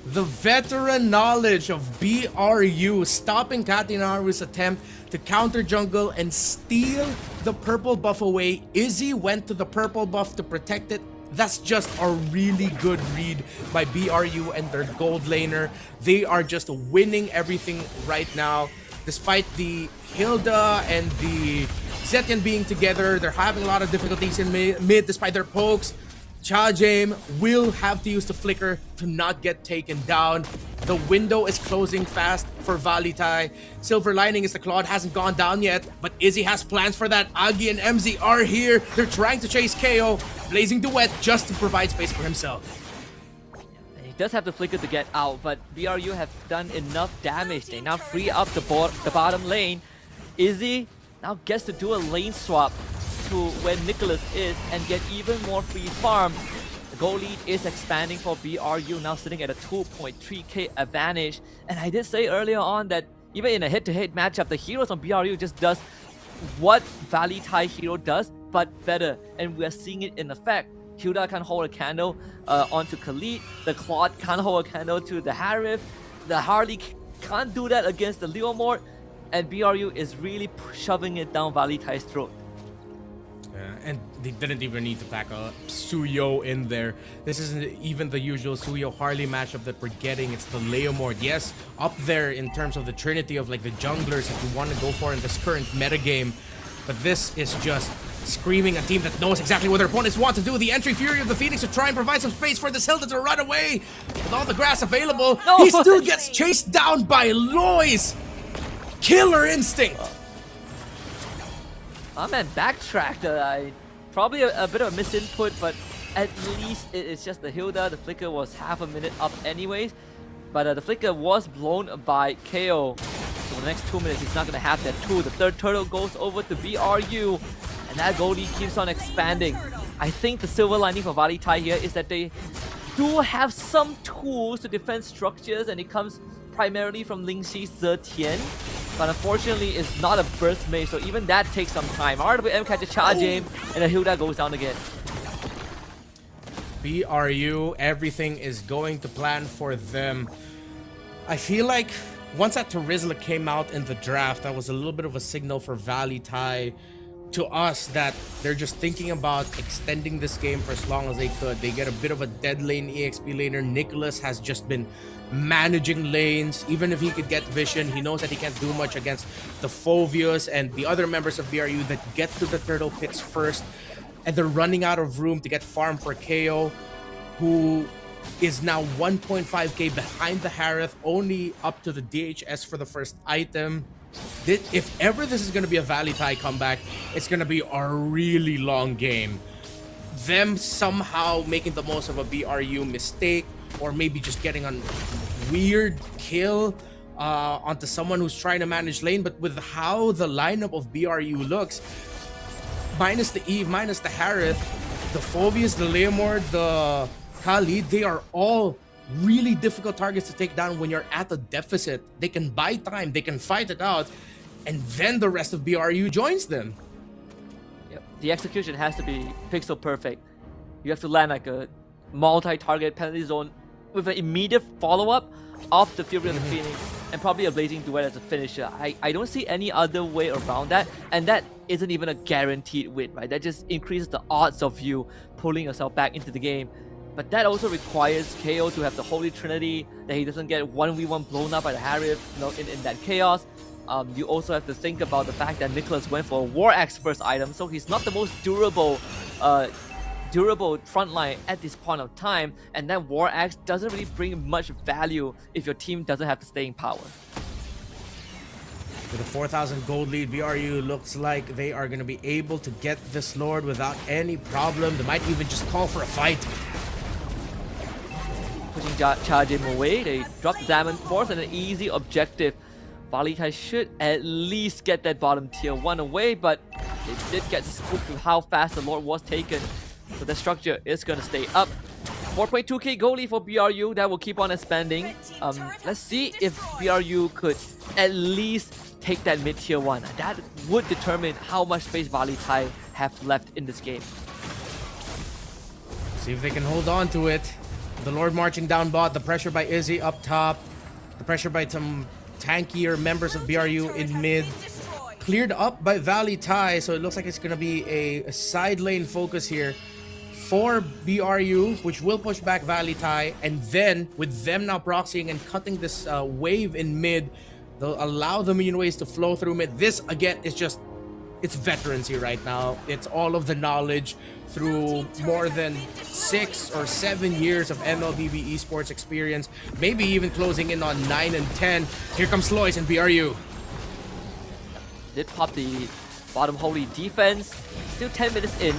The veteran knowledge of BRU stopping Katinaru's attempt to counter jungle and steal the purple buff away. Izzy went to the purple buff to protect it. That's just a really good read by BRU and their gold laner. They are just winning everything right now. Despite the Hilda and the Zetian being together, they're having a lot of difficulties in mid despite their pokes. Chajame will have to use the flicker to not get taken down. The window is closing fast for VLTH. Silver lining is the Claude hasn't gone down yet, but Izzy has plans for that. Agi and MZ are here. They're trying to chase KO. Blazing Duet just to provide space for himself. He does have the flicker to get out, but BRU have done enough damage. They now free up the bottom lane. Izzy now gets to do a lane swap to where Nicholas is and get even more free farm. The goal lead is expanding for BRU, now sitting at a 2.3k advantage. And I did say earlier on that even in a head-to-head matchup, the heroes on BRU just does what VLTH hero does, but better. And we are seeing it in effect. Hilda can't hold a candle onto Khalid. The Claude can't hold a candle to the Harith. The Harley can't do that against the Leomord. And BRU is really shoving it down VLTH's throat. And they didn't even need to pack a Suyo in there. This isn't even the usual Suyo Harley matchup that we're getting. It's the Leomord. Yes, up there in terms of the trinity of like the junglers that you want to go for in this current metagame. But this is just screaming a team that knows exactly what their opponents want to do. The entry fury of the Phoenix to try and provide some space for this Hilda to run away. With all the grass available, he still gets chased down by Lois. Killer instinct. My man backtracked. Probably a bit of a misinput, but at least it's just the Hilda. The flicker was half a minute up anyways. But the flicker was blown by KO. So for the next 2 minutes, he's not going to have that too. The third turtle goes over to BRU. And that goal lead keeps on expanding. I think the silver lining for VLTH here is that they do have some tools to defend structures. And it comes primarily from Lingxi's Zetian. But unfortunately, it's not a burst mage, so even that takes some time. RWM catches Chajame, and the Hilda goes down again. BRU, everything is going to plan for them. I feel like once that Rizla came out in the draft, that was a little bit of a signal for VLTH to us that they're just thinking about extending this game for as long as they could. They get a bit of a dead lane EXP laner. Nicholas has just been managing lanes. Even if he could get vision, he knows that he can't do much against the Phovius and the other members of BRU that get to the turtle pits first. And they're running out of room to get farm for KO, who is now 1.5k behind the Harith, only up to the DHS for the first item. If ever this is going to be a VLTH comeback, it's going to be a really long game. Them somehow making the most of a BRU mistake, or maybe just getting a weird kill onto someone who's trying to manage lane. But with how the lineup of BRU looks, minus the Eve, minus the Harith, the Phobias, the Leomord, the Khalid, they are all really difficult targets to take down when you're at a deficit. They can buy time, they can fight it out, and then the rest of BRU joins them. Yep. The execution has to be pixel perfect. You have to land like a multi-target penalty zone with an immediate follow-up of the Fury of the Phoenix and probably a Blazing Duet as a finisher. I don't see any other way around that, and that isn't even a guaranteed win, right? That just increases the odds of you pulling yourself back into the game. But that also requires KO to have the Holy Trinity, that he doesn't get 1v1 blown up by the Harith, you know, in that chaos. You also have to think about the fact that Nicholas went for a War Axe first item, so he's not the most durable frontline at this point of time, and that War Axe doesn't really bring much value if your team doesn't have the staying power. With a 4,000 gold lead, BRU looks like they are going to be able to get this Lord without any problem. They might even just call for a fight. Pushing charge him away, they drop the Diamond Force and an easy objective. VLTH should at least get that bottom tier 1 away, but they did get spooked with how fast the Lord was taken. So the structure is going to stay up. 4.2k gold lead for BRU, that will keep on expanding. Let's see if BRU could at least take that mid tier 1. That would determine how much space VLTH have left in this game. See if they can hold on to it. The Lord marching down bot, the pressure by Izzy up top, the pressure by some tankier members of BRU in mid. Cleared up by VLTH, so it looks like it's going to be a side lane focus here for BRU, which will push back VLTH, and then with them now proxying and cutting this wave in mid, they'll allow the minion waves to flow through mid. This, again, is just, it's veterancy right now. It's all of the knowledge through more than 6 or 7 years of MLBB esports experience, maybe even closing in on 9 and 10. Here comes Lois and BRU. Did pop the bottom holy defense, still 10 minutes in,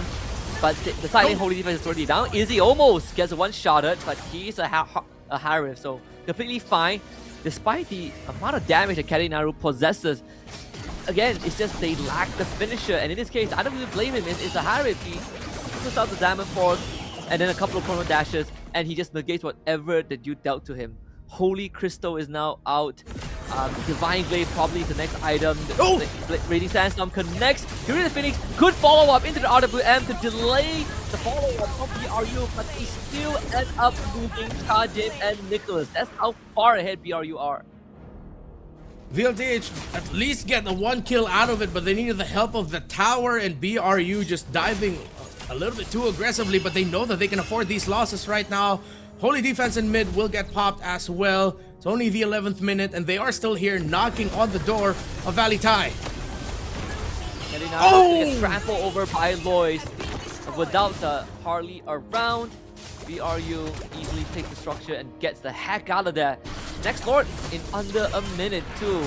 but the side lane holy defense is already down. Izzy almost gets one-shotted, but he's a Harith, so completely fine. Despite the amount of damage that Kalinaru possesses, again, it's just they lack the finisher, and in this case, I don't even blame him. It's a Harith. He puts out the Diamond Force, and then a couple of chrono dashes, and he just negates whatever that you dealt to him. Holy Crystal is now out. Divine Glaive probably is the next item. Raging Sandstorm connects. Fury of the Phoenix could follow up into the RWM to delay the follow-up from BRU, but they still end up losing Kajim and Nicholas. That's how far ahead BRU are. VLTH at least get the 1 kill out of it, but they needed the help of the tower, and BRU just diving a little bit too aggressively, but they know that they can afford these losses right now. Holy defense in mid will get popped as well. It's only the 11th minute, and they are still here knocking on the door of VLTH. Gets trampled over by Lois. Without the Harley around, BRU easily takes the structure and gets the heck out of there. Next Lord in under a minute too.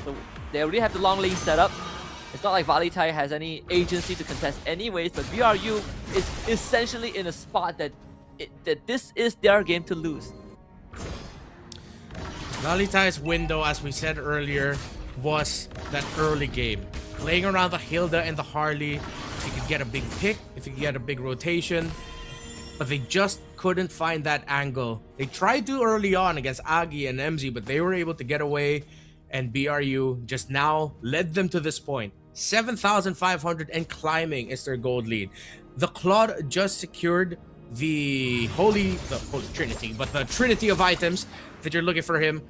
So they already have the long lane set up. It's not like VLTH has any agency to contest anyways, but BRU is essentially in a spot that this is their game to lose. VLTH's window, as we said earlier, was that early game. Playing around the Hilda and the Harley, if you could get a big pick, if you could get a big rotation, but they just couldn't find that angle. They tried to early on against Agi and MZ, but they were able to get away, and BRU just now led them to this point. 7,500 and climbing is their gold lead. The Claude just secured the Holy Trinity, but the Trinity of items that you're looking for him,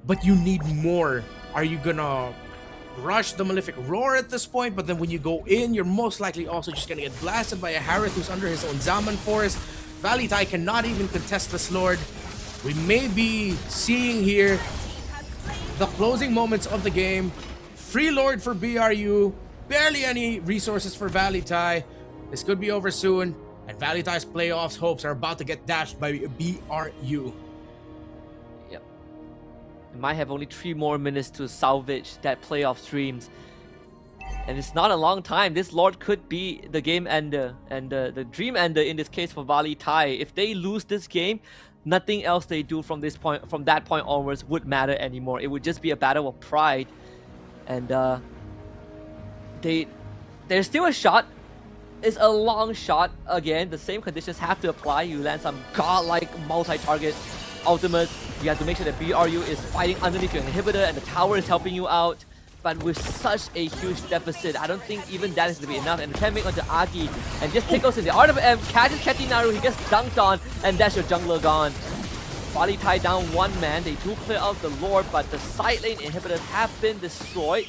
but you need more. Are you gonna rush the Malefic Roar at this point? But then when you go in, you're most likely also just gonna get blasted by a Harith who's under his own Zaman Forest. VLTH cannot even contest this Lord. We may be seeing here the closing moments of the game. Free Lord for BRU, barely any resources for VLTH. This could be over soon, and VLTH's playoffs hopes are about to get dashed by BRU. Yep. It might have only 3 more minutes to salvage that playoff streams. And it's not a long time. This Lord could be the game ender and the dream ender in this case for VLTH. If they lose this game, nothing else they do from that point onwards would matter anymore. It would just be a battle of pride, and there's still a shot. It's a long shot. Again, the same conditions have to apply. You land some godlike multi-target ultimates. You have to make sure that BRU is fighting underneath your inhibitor and the tower is helping you out. But with such a huge deficit, I don't think even that is going to be enough. And the 10 make onto Agi and just tickles in the art of M, catches Ketinaru, he gets dunked on, and that's your jungler gone. VLTH down one man. They do clear out the lord, but the side lane inhibitors have been destroyed.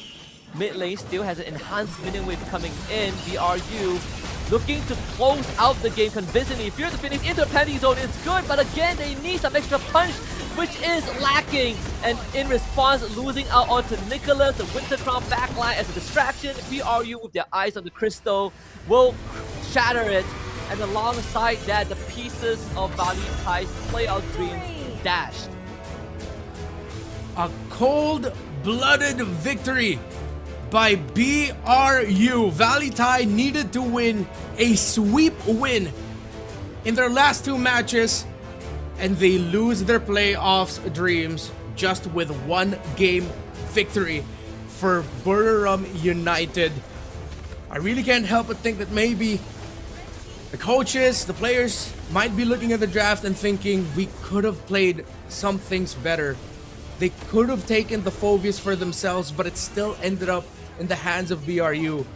Mid lane still has an enhanced minion wave coming in. BRU looking to close out the game convincingly. Fear the finish into the penalty zone is good, but again they need some extra punch, which is lacking. And in response, losing out onto Nicholas, the Winter Crown backline as a distraction. BRU with their eyes on the crystal will shatter it. And alongside that, the pieces of VLTH's playout dreams dashed. A cold-blooded victory by BRU. VLTH needed to win a sweep win in their last two matches, and they lose their playoffs dreams just with one game victory for Buriram United. I really can't help but think that maybe the coaches, the players might be looking at the draft and thinking we could have played some things better. They could have taken the Phobius for themselves, but it still ended up in the hands of BRU.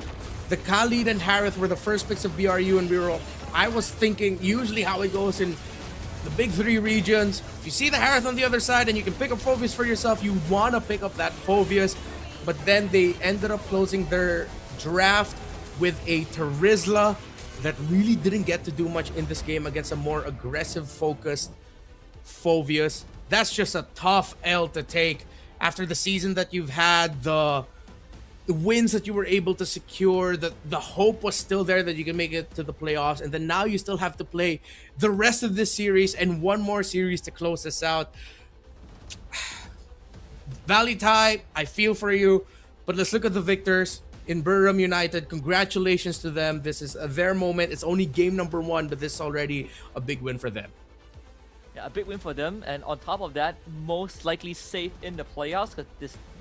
The Khalid and Harith were the first picks of BRU, and I was thinking usually how it goes in the big three regions. If you see the Harith on the other side and you can pick up Phobius for yourself, you want to pick up that Phobius. But then they ended up closing their draft with a Terizla that really didn't get to do much in this game against a more aggressive focused Phobius. That's just a tough L to take after the season that you've had, the wins that you were able to secure, the hope was still there that you can make it to the playoffs, and then now you still have to play the rest of this series and one more series to close this out. VLTH, I feel for you, but let's look at the victors in Buriram United. Congratulations to them. This is their moment. It's only game number 1, but this is already a big win for them. Yeah, a big win for them, and on top of that, most likely safe in the playoffs, because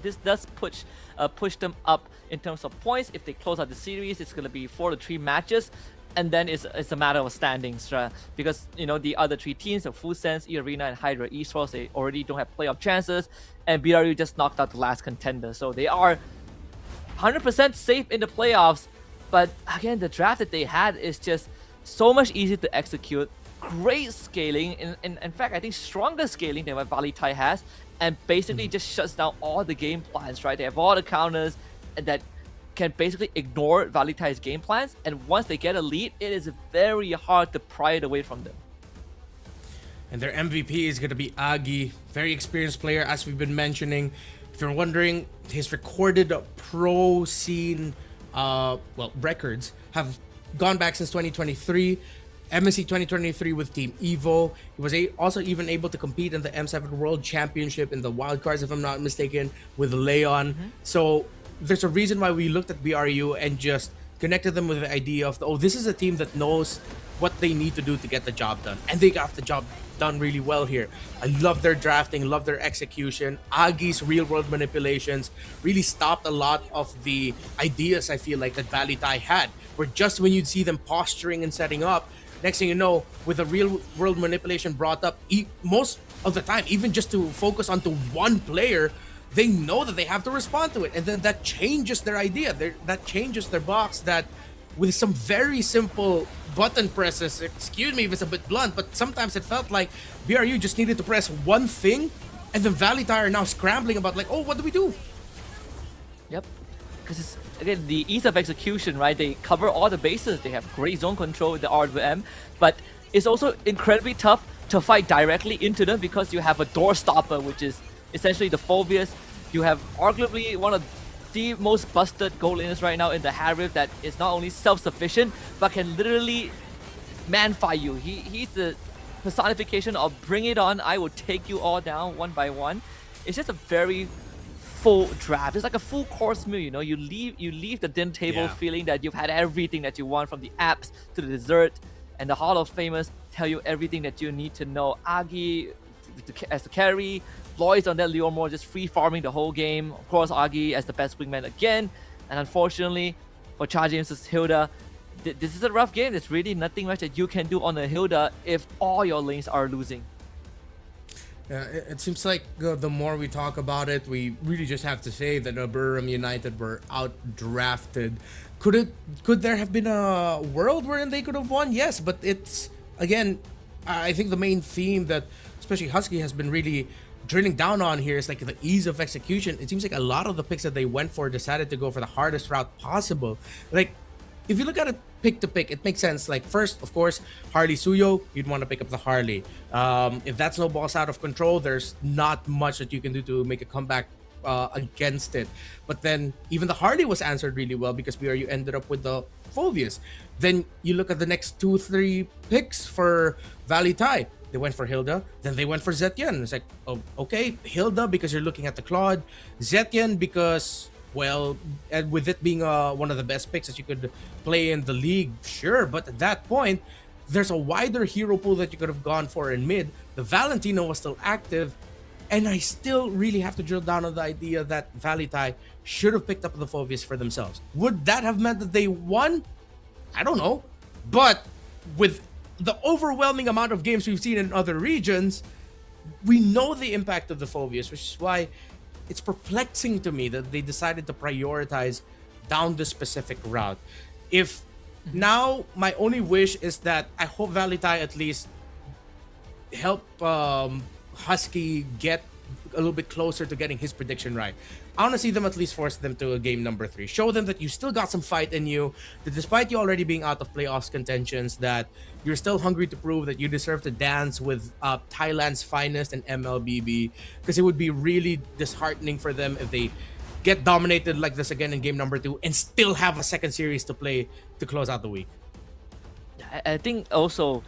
this does push them up in terms of points. If they close out the series, it's going to be 4-3 matches, and then it's a matter of standings, because you know the other 3 teams, the Full Sense, E-Arena, and Hydra Esports, they already don't have playoff chances, and BRU just knocked out the last contender, so they are 100% safe in the playoffs. But again, the draft that they had is just so much easier to execute. Great scaling, in fact, I think stronger scaling than what VLTH has, and basically just shuts down all the game plans, right? They have all the counters that can basically ignore VLTH's game plans, and once they get a lead, it is very hard to pry it away from them. And their MVP is going to be Agi, very experienced player, as we've been mentioning. If you're wondering, his recorded pro scene records have gone back since 2023. MSC 2023 with Team Evo. He was also even able to compete in the M7 World Championship in the wildcards, if I'm not mistaken, with Leon. So there's a reason why we looked at BRU and just connected them with the idea of, oh, this is a team that knows what they need to do to get the job done. And they got the job done really well here. I love their drafting, love their execution. Agi's real-world manipulations really stopped a lot of the ideas, I feel like, that VLTH had. Where just when you'd see them posturing and setting up, next thing you know, with a real-world manipulation brought up, most of the time, even just to focus onto one player, they know that they have to respond to it. And then that changes their idea. That changes their box, that with some very simple button presses, excuse me if it's a bit blunt, but sometimes it felt like BRU just needed to press one thing, and then VLTH are now scrambling about like, oh, what do we do? Yep, because it's, again, the ease of execution, right? They cover all the bases. They have great zone control with the RWM, but it's also incredibly tough to fight directly into them because you have a door stopper, which is essentially the Phobius. You have arguably one of the most busted goal laners right now in the Harith that is not only self-sufficient, but can literally man-fight you. He's the personification of bring it on, I will take you all down one by one. It's just a very full draft. It's like a full course meal, you know. You leave the dinner table feeling that you've had everything that you want, from the apps to the dessert, and the Hall of Famers tell you everything that you need to know. Agi as the carry, Lois on that Leomore just free farming the whole game. Of course, Agi as the best wingman again, and unfortunately for Char James's Hilda, this is a rough game. There's really nothing much that you can do on the Hilda if all your lanes are losing. Yeah, it seems like the more we talk about it, we really just have to say that Burram United were out-drafted. Could there have been a world wherein they could have won? Yes, but it's, again, I think the main theme that especially Husky has been really drilling down on here is like the ease of execution. It seems like a lot of the picks that they went for decided to go for the hardest route possible. Like, if you look at it pick to pick, it makes sense. Like, first, of course, Harley Suyo, you'd want to pick up the Harley. If that snowball's out of control, there's not much that you can do to make a comeback against it. But then even the Harley was answered really well because you ended up with the Phoveus. Then you look at the next 2-3 picks for Valley Tai. They went for Hilda, then they went for Zetian. It's like, oh, okay, Hilda because you're looking at the Claude, Zetian because, well, and with it being one of the best picks that you could play in the league, sure, but at that point, there's a wider hero pool that you could have gone for in mid. The Valentino was still active, and I still really have to drill down on the idea that Valley Tai should have picked up the Phoveus for themselves. Would that have meant that they won? I don't know. But with the overwhelming amount of games we've seen in other regions, we know the impact of the Phoveus, which is why it's perplexing to me that they decided to prioritize down this specific route. If now my only wish is that I hope Valley Tai at least help Husky get a little bit closer to getting his prediction right. I want to see them at least force them to a game number 3. Show them that you still got some fight in you, that despite you already being out of playoffs contentions, that you're still hungry to prove that you deserve to dance with Thailand's finest and MLBB, because it would be really disheartening for them if they get dominated like this again in game number 2 and still have a second series to play to close out the week. I think also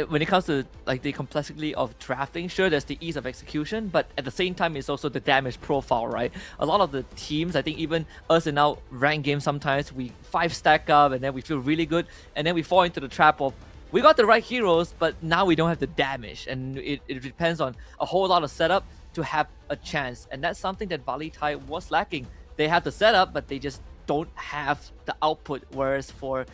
when it comes to like the complexity of drafting, sure, there's the ease of execution, but at the same time, it's also the damage profile, right? A lot of the teams, I think even us in our ranked games, sometimes we 5-stack up and then we feel really good, and then we fall into the trap of we got the right heroes, but now we don't have the damage, and it depends on a whole lot of setup to have a chance, and that's something that Valley Tai was lacking. They have the setup, but they just don't have the output, whereas for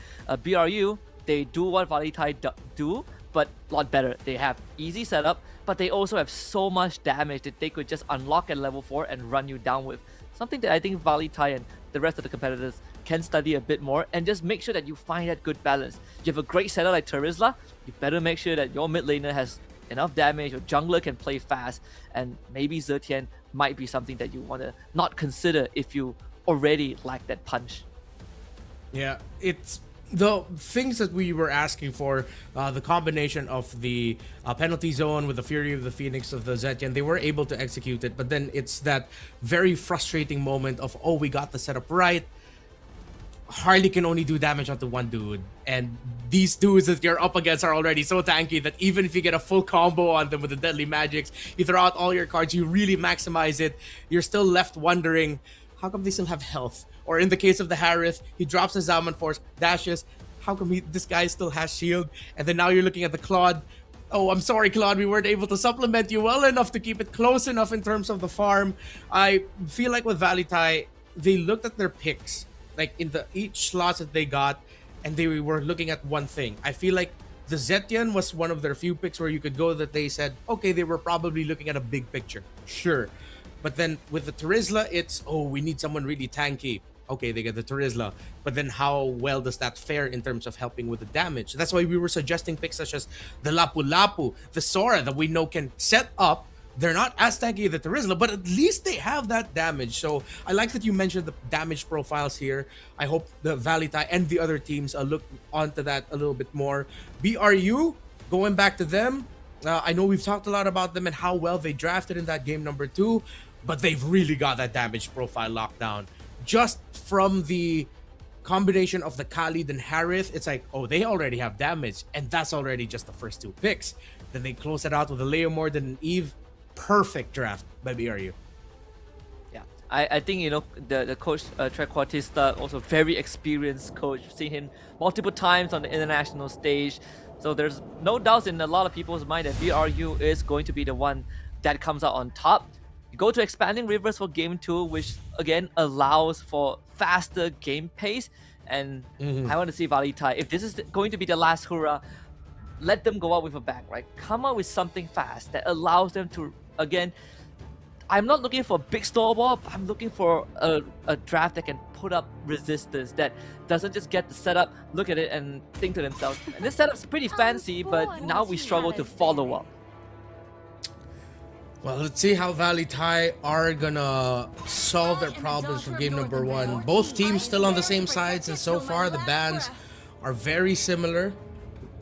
BRU, they do what Valley Tai do, but a lot better. They have easy setup, but they also have so much damage that they could just unlock at level 4 and run you down with. Something that I think Valley Tai and the rest of the competitors can study a bit more and just make sure that you find that good balance. You have a great setup like Terizla, you better make sure that your mid laner has enough damage, your jungler can play fast, and maybe Zetian might be something that you want to not consider if you already lack that punch. Yeah, it's the things that we were asking for, the combination of the penalty zone with the Fury of the Phoenix of the Zetian, they were able to execute it, but then it's that very frustrating moment of, oh, we got the setup right. Harley can only do damage onto one dude, and these dudes that you're up against are already so tanky that even if you get a full combo on them with the deadly magics, you throw out all your cards, you really maximize it, you're still left wondering, how come they still have health? Or in the case of the Harith, he drops his Zaman Force, dashes, how come this guy still has shield? And then now you're looking at the Claude. Oh, I'm sorry, Claude, we weren't able to supplement you well enough to keep it close enough in terms of the farm. I feel like with Valley Tai, they looked at their picks, like in each slots that they got, and they were looking at one thing. I feel like the Zetian was one of their few picks where you could go that they said, okay, they were probably looking at a big picture. Sure. But then with the Terizla, it's, oh, we need someone really tanky. Okay, they get the Terizla. But then how well does that fare in terms of helping with the damage? That's why we were suggesting picks such as the Lapu-Lapu, the Sora that we know can set up. They're not as tanky as the Terizla, but at least they have that damage. So I like that you mentioned the damage profiles here. I hope the Valley Tai and the other teams look onto that a little bit more. BRU, going back to them, I know we've talked a lot about them and how well they drafted in that game number 2, but they've really got that damage profile locked down. Just from the combination of the Khalid and Harith, it's like, oh, they already have damage, and that's already just the first 2 picks. Then they close it out with a Leomord and an Eve. Perfect draft by BRU. Yeah, I think, you know, the coach, Trequartista, also very experienced coach. Seen him multiple times on the international stage. So there's no doubts in a lot of people's mind that BRU is going to be the one that comes out on top. You go to Expanding Rivers for Game 2, which again allows for faster game pace. And I want to see VLTH. If this is going to be the last hurrah, let them go out with a bang, right? Come out with something fast that allows them to, again, I'm not looking for a big snowball, but I'm looking for a draft that can put up resistance, that doesn't just get the setup, look at it, and think to themselves, and this setup's pretty fancy, but now we struggle to follow up. Well, let's see how VLTH are gonna solve their problems from game number 1. Both teams still on the same sides, and so far the bans are very similar.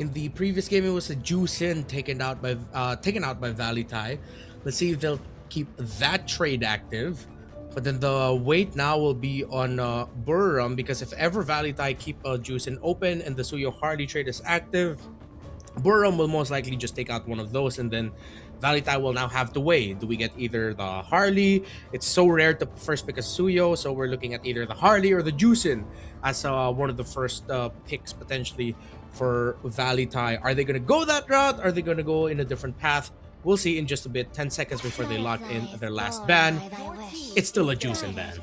In the previous game, it was a Juicin taken out by VLTH. Let's see if they'll keep that trade active. But then the wait now will be on Burram, because if ever VLTH keep Juicin open and the Suyo Harley trade is active, Burram will most likely just take out one of those, and then VLTH will now have to weigh. Do we get either the Harley? It's so rare to first pick a Suyo, so we're looking at either the Harley or the Juicin as one of the first picks potentially for VLTH. Are they going to go that route? Are they going to go in a different path? We'll see in just a bit. 10 seconds before they lock in their last ban. It's still a Juicin ban.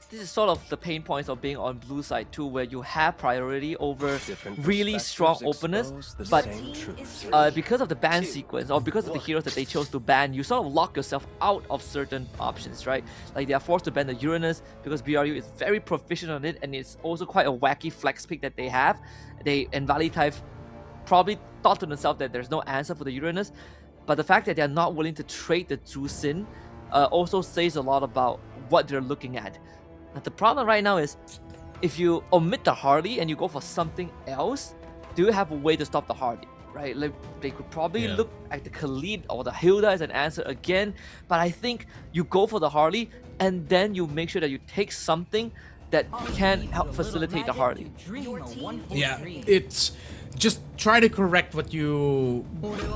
This is sort of the pain points of being on blue side too, where you have priority over really strong openers, but because of the ban sequence or because of the heroes that they chose to ban, you sort of lock yourself out of certain options, right? Like they are forced to ban the Uranus because BRU is very proficient on it, and it's also quite a wacky flex pick that they have. And VLTH probably thought to themselves that there's no answer for the Uranus, but the fact that they are not willing to trade the Juicin also says a lot about what they're looking at. But the problem right now is, if you omit the Harley and you go for something else, do you have a way to stop the Harley, right? Like they could probably look at the Khalid or the Hilda as an answer again, but I think you go for the Harley and then you make sure that you take something that can help facilitate the Harley. Yeah, it's just try to correct what you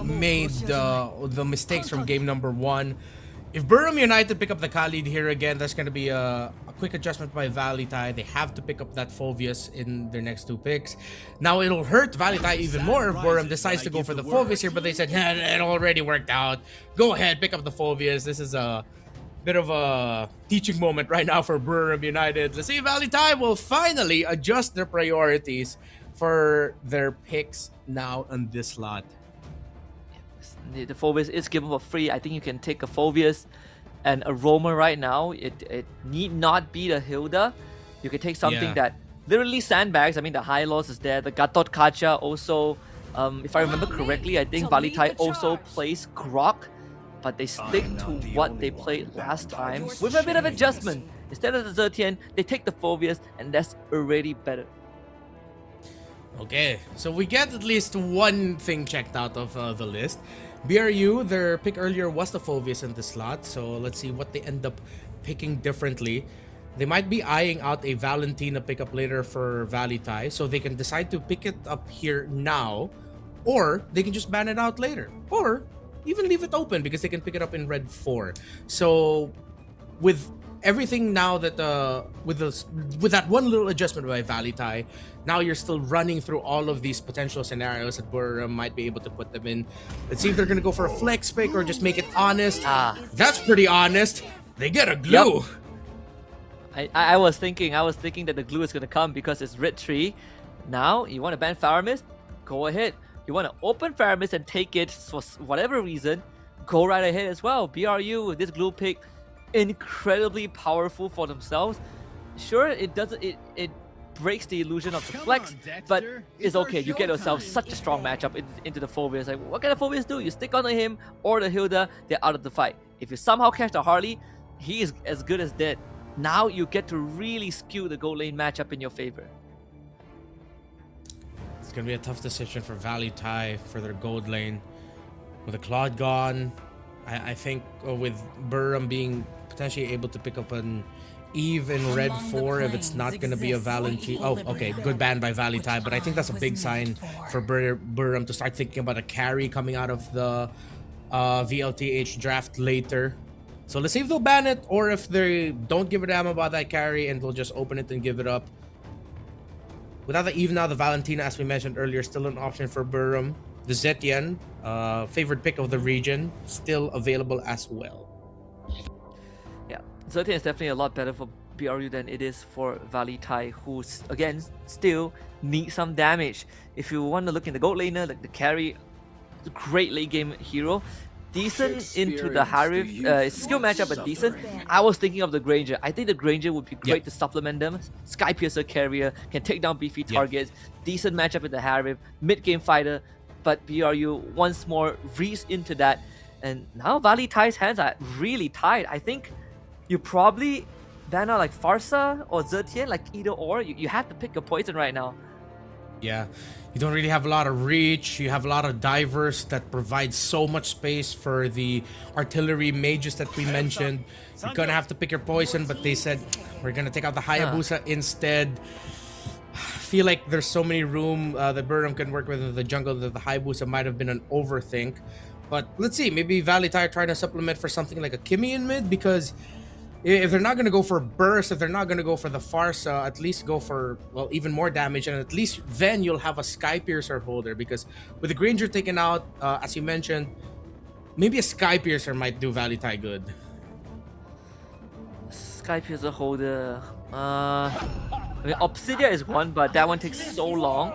made, the mistakes from game number 1. If Burram United pick up the Khalid here again, that's going to be a quick adjustment by VLTH. They have to pick up that Phoveus in their next 2 picks. Now, it'll hurt VLTH even more if Burram decides to go for the Phoveus here, but they said, yeah, it already worked out. Go ahead, pick up the Phoveus. This is a bit of a teaching moment right now for Burram United. Let's see if VLTH will finally adjust their priorities for their picks now on this slot. The Phoveus is given for free. I think you can take a Phoveus and a Roamer right now. It need not be the Hilda. You can take something that literally sandbags. I mean, the High Loss is there. The Gatot Kacha also, if I remember correctly, I think VLTH also plays Grok, but they stick to what they played last time with a bit of adjustment. Instead of the Zertian, they take the Phoveus, and that's already better. Okay, so we get at least one thing checked out of the list. BRU, their pick earlier was the Phoveus in the slot, so let's see what they end up picking differently. They might be eyeing out a Valentina pickup later for VLTH, so they can decide to pick it up here now, or they can just ban it out later, or even leave it open because they can pick it up in red 4. So with everything now that with that one little adjustment by VLTH, now you're still running through all of these potential scenarios that Burram might be able to put them in. Let's see if they're gonna go for a flex pick or just make it honest. That's pretty honest. They get a glue. Yep. I was thinking that the glue is gonna come because it's red 3. Now you want to ban Faramis? Go ahead. You want to open Faramis and take it for whatever reason? Go right ahead as well. BRU with this glue pick, incredibly powerful for themselves. Sure, it doesn't. It breaks the illusion of the flex, but it's okay. You get yourself such a strong matchup into the Phoveus. Like, what can the Phoveus do? You stick onto him or the Hilda, they're out of the fight. If you somehow catch the Harley, he is as good as dead. Now you get to really skew the gold lane matchup in your favor. It's gonna be a tough decision for VLTH for their gold lane. With the Claude gone, I think with Burram being potentially able to pick up an Eve in red 4 if it's not going to be a Valentina. Oh, okay, good ban by VLTH, but I think that's a big sign for Burram to start thinking about a carry coming out of the VLTH draft later. So let's see if they'll ban it or if they don't give a damn about that carry and they'll just open it and give it up. Without the Eve now, the Valentina, as we mentioned earlier, still an option for Burram. The Zetian, favorite pick of the region, still available as well. Yeah, Zetian is definitely a lot better for BRU than it is for VLTH, who again still need some damage. If you want to look in the gold laner, like the carry, great late game hero, decent into the Harif, skill matchup but decent. I was thinking of the Granger. I think the Granger would be great to supplement them. Sky Piercer carrier, can take down beefy targets, decent matchup with the Harif, mid game fighter, but BRU once more reads into that, and now VLTH's hands are really tied. I think you probably ban out like Farsa or Zetian, like either or. You have to pick a poison right now. Yeah, you don't really have a lot of reach. You have a lot of divers that provide so much space for the artillery mages that we mentioned. You're gonna have to pick your poison, but they said we're gonna take out the Hayabusa instead. I feel like there's so many room that Burram can work with in the jungle that the Hayabusa might have been an overthink. But let's see, maybe VLTH are trying to supplement for something like a Kimmy in mid, because if they're not going to go for burst, if they're not going to go for the Farsa, at least go for, well, even more damage, and at least then you'll have a Sky Piercer holder, because with the Granger taken out, as you mentioned, maybe a Sky Piercer might do VLTH good. Sky Piercer holder, I mean, Obsidia is one, but that one takes so long.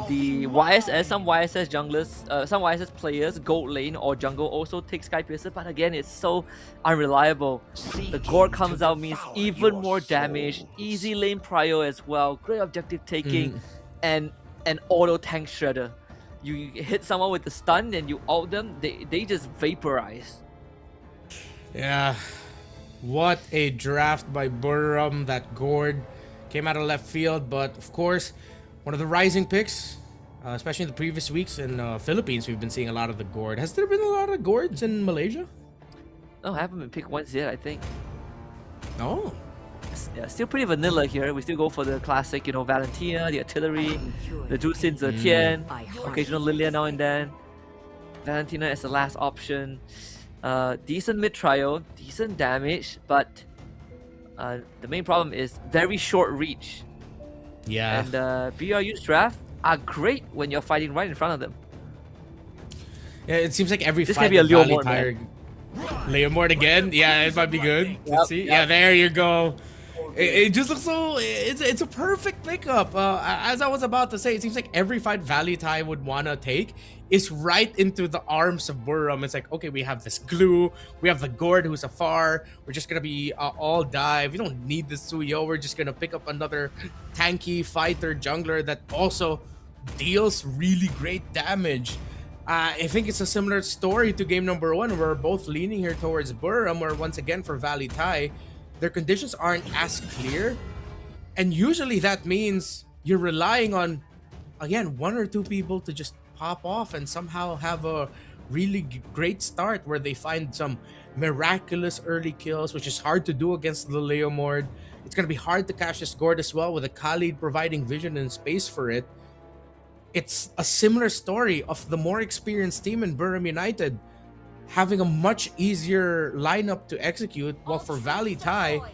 The YSS, some YSS junglers, some YSS players, gold lane or jungle also take Sky Piercer, but again, it's so unreliable. The gore comes out means even more damage, easy lane prio as well, great objective taking, and an auto tank shredder. You hit someone with the stun and you ult them, they just vaporize. Yeah, what a draft by Burram. That gourd came out of left field, but of course, one of the rising picks, especially in the previous weeks in Philippines, we've been seeing a lot of the gourd. Has there been a lot of gourds in Malaysia? No, I haven't been picked once yet, I think. Oh. Yeah, still pretty vanilla here. We still go for the classic, you know, Valentina, the artillery, the Dusin, Zetian, occasional Lilia now and then. Valentina as the last option. Decent mid trio, decent damage, but the main problem is very short reach. Yeah. And BRU's draft are great when you're fighting right in front of them. Yeah, it seems like every this fight can be a Valley Leomord, Tire... Leomord again? Yeah, it might be good. Let's see. Yep. Yeah, there you go. It just looks so... It's a perfect pickup. As I was about to say, it seems like every fight VLTH would want to take is right into the arms of Burram. It's like, okay, we have this glue, we have the gourd who's afar, we're just gonna be all dive. We don't need this Suyo, we're just gonna pick up another tanky fighter jungler that also deals really great damage. I think it's a similar story to game number 1. We're both leaning here towards Burram, where once again for VLTH, their conditions aren't as clear, and usually that means you're relying on, again, 1 or 2 people to just pop off and somehow have a really great start where they find some miraculous early kills, which is hard to do against the Leomord. It's going to be hard to catch this gourd as well, with a Khalid providing vision and space for it. It's a similar story of the more experienced team in Burram United having a much easier lineup to execute, while for VLTH,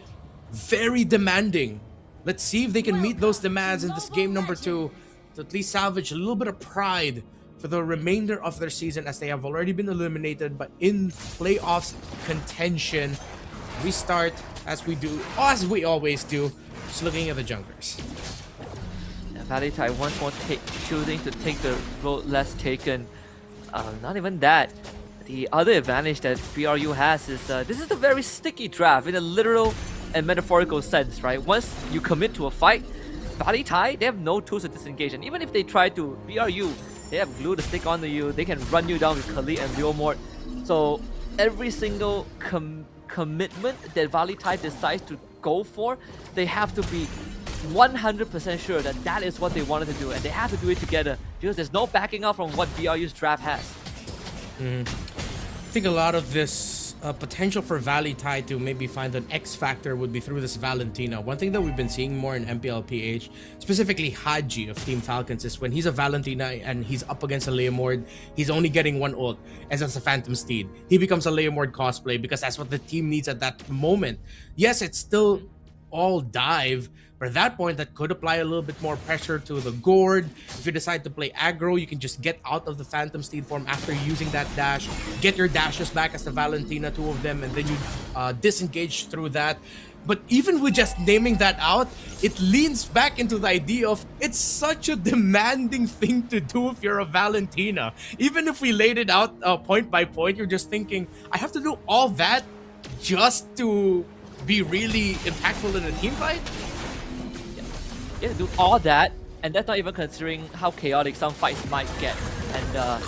very demanding. Let's see if they can meet those demands in this game number 2 to at least salvage a little bit of pride for the remainder of their season, as they have already been eliminated, but in playoffs contention. We start as we always do, just looking at the junglers. VLTH once more choosing to take the road less taken. Not even that. The other advantage that BRU has is this is a very sticky draft in a literal and metaphorical sense, right? Once you commit to a fight, VLTH, they have no tools to disengage, and even if they try to, BRU, they have glue to stick onto you, they can run you down with Khalid and Leomord. So every single commitment that VLTH decides to go for, they have to be 100% sure that that is what they wanted to do, and they have to do it together, because there's no backing up from what BRU's draft has. I think a lot of this potential for VLTH to maybe find an X factor would be through this Valentina. One thing that we've been seeing more in MPLPH, specifically Haji of Team Falcons, is when he's a Valentina and he's up against a Leomord, he's only getting one ult, as that's a Phantom Steed. He becomes a Leomord cosplay because that's what the team needs at that moment. Yes, it's still all dive, but at that point, that could apply a little bit more pressure to the Gourd. If you decide to play aggro, you can just get out of the Phantom Steed form after using that dash, get your dashes back as the Valentina, 2 of them, and then you disengage through that. But even with just naming that out, it leans back into the idea of it's such a demanding thing to do if you're a Valentina. Even if we laid it out point by point, you're just thinking, I have to do all that just to be really impactful in a team fight? Yeah, do all that, and that's not even considering how chaotic some fights might get. And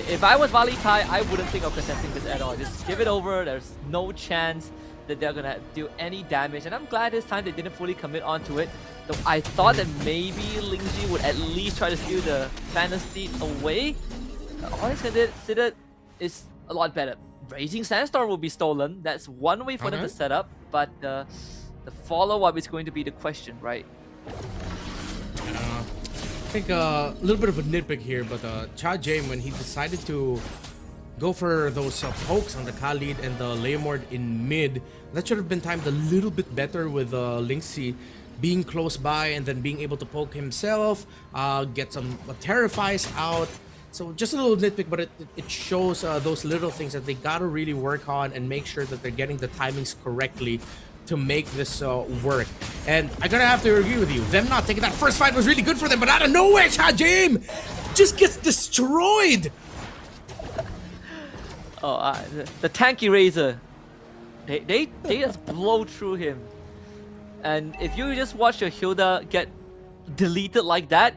if I was VLTH, I wouldn't think of contesting this at all. Just give it over. There's no chance that they're gonna do any damage, and I'm glad this time they didn't fully commit onto it. Though I thought that maybe Lingji would at least try to steal the Phantom Steed away. All he's considered is a lot better. Raising Sandstorm will be stolen. That's one way for them to set up, but the follow-up is going to be the question, right? I think a little bit of a nitpick here, but Cha James, when he decided to go for those pokes on the Khalid and the Leomord in mid, that should have been timed a little bit better with Lingxi being close by and then being able to poke himself, get some Terrifies out. So just a little nitpick, but it shows those little things that they gotta really work on and make sure that they're getting the timings correctly to make this work. And I gotta have to agree with you. Them not taking that first fight was really good for them, but out of nowhere, Chajim just gets destroyed. Oh, the tanky Razor. They just blow through him. And if you just watch your Hilda get deleted like that,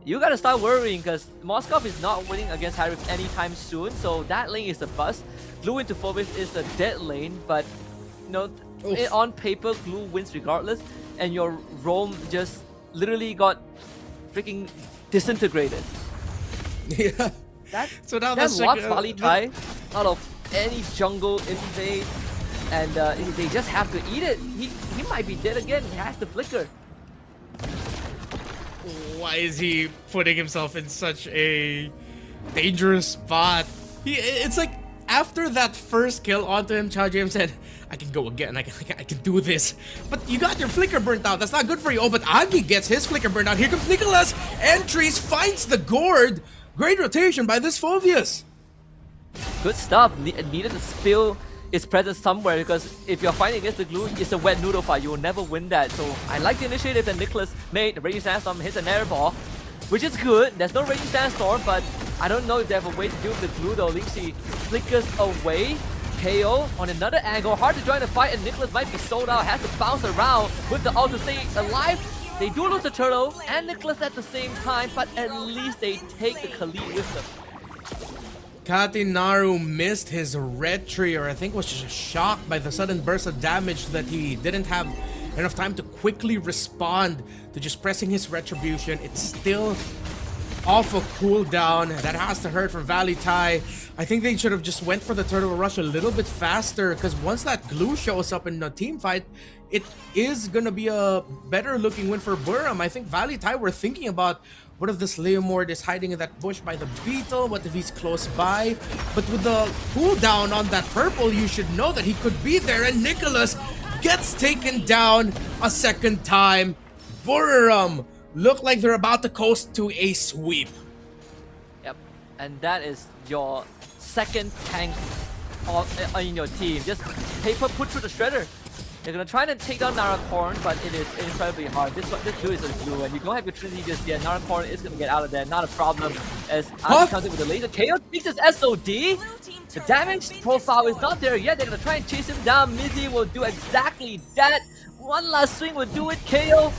you gotta start worrying, because Moskov is not winning against Harif anytime soon, so that lane is a bust. Glue into Phobos is a dead lane, but you know, on paper, Glue wins regardless, and your roam just literally got freaking disintegrated. Yeah. That now locks VLTH out of any jungle invade, and they just have to eat it. He might be dead again. He has to flicker. Why is he putting himself in such a dangerous spot? It's like after that first kill onto him, Cha James said, I can go again, I can do this. But you got your flicker burnt out, that's not good for you. Oh, but Agi gets his flicker burnt out. Here comes Nicholas, entries, finds the gourd. Great rotation by this Phobius. Good stuff. Needed to spill its presence somewhere, because if you're fighting against the glue, it's a wet noodle fight. You will never win that. So I like the initiative that Nicholas made. The Raging Sandstorm hits an air ball, which is good. There's no Raging Sandstorm, but I don't know if they have a way to deal with the glue though. Lingxi flickers away. KO on another angle. Hard to join the fight, and Nicholas might be sold out. Has to bounce around with the ult to stay alive. They do lose the turtle and Nicholas at the same time, but at least they take the Khalid with them. Katinaru missed his retry, or I think was just shocked by the sudden burst of damage that he didn't have enough time to quickly respond to just pressing his retribution. It's still off a cooldown. That has to hurt for VLTH. I think they should have just went for the turtle rush a little bit faster, because once that glue shows up in a team fight, it is gonna be a better looking win for Buram. I think VLTH were thinking about, what if this Leomord is hiding in that bush by the beetle? What if he's close by? But with the cooldown on that purple, you should know that he could be there, and Nicholas gets taken down a second time. Buram look like they're about to coast to a sweep. Yep, and that is your second tank in your team. Just paper put through the shredder. They're gonna try to take down Narakorn, but it is incredibly hard. This dude is a glue, and you don't have your Trinity just yet. Narakorn is gonna get out of there, not a problem. As Agi comes in with the laser, KO takes his SOD. The damage profile is not there yet. They're gonna try and chase him down. Mizzy will do exactly that. One last swing will do it. KO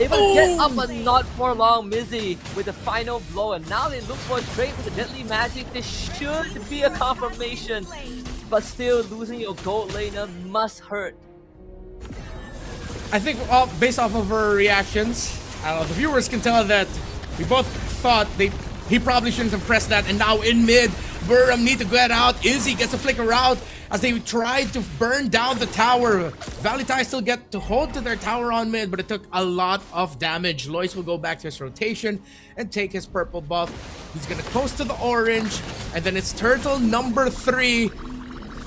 able to get up, but not for long. Mizzy with the final blow, and now they look for a trade with the deadly magic. This should be a confirmation, but still losing your gold laner must hurt. I think based off of our reactions, the viewers can tell that we both thought he probably shouldn't have pressed that, and now in mid, Buram need to get out. Izzy gets a flicker out as they tried to burn down the tower. VLTH still get to hold to their tower on mid, but it took a lot of damage. Lois will go back to his rotation and take his purple buff. He's gonna coast to the orange, and then it's turtle number 3.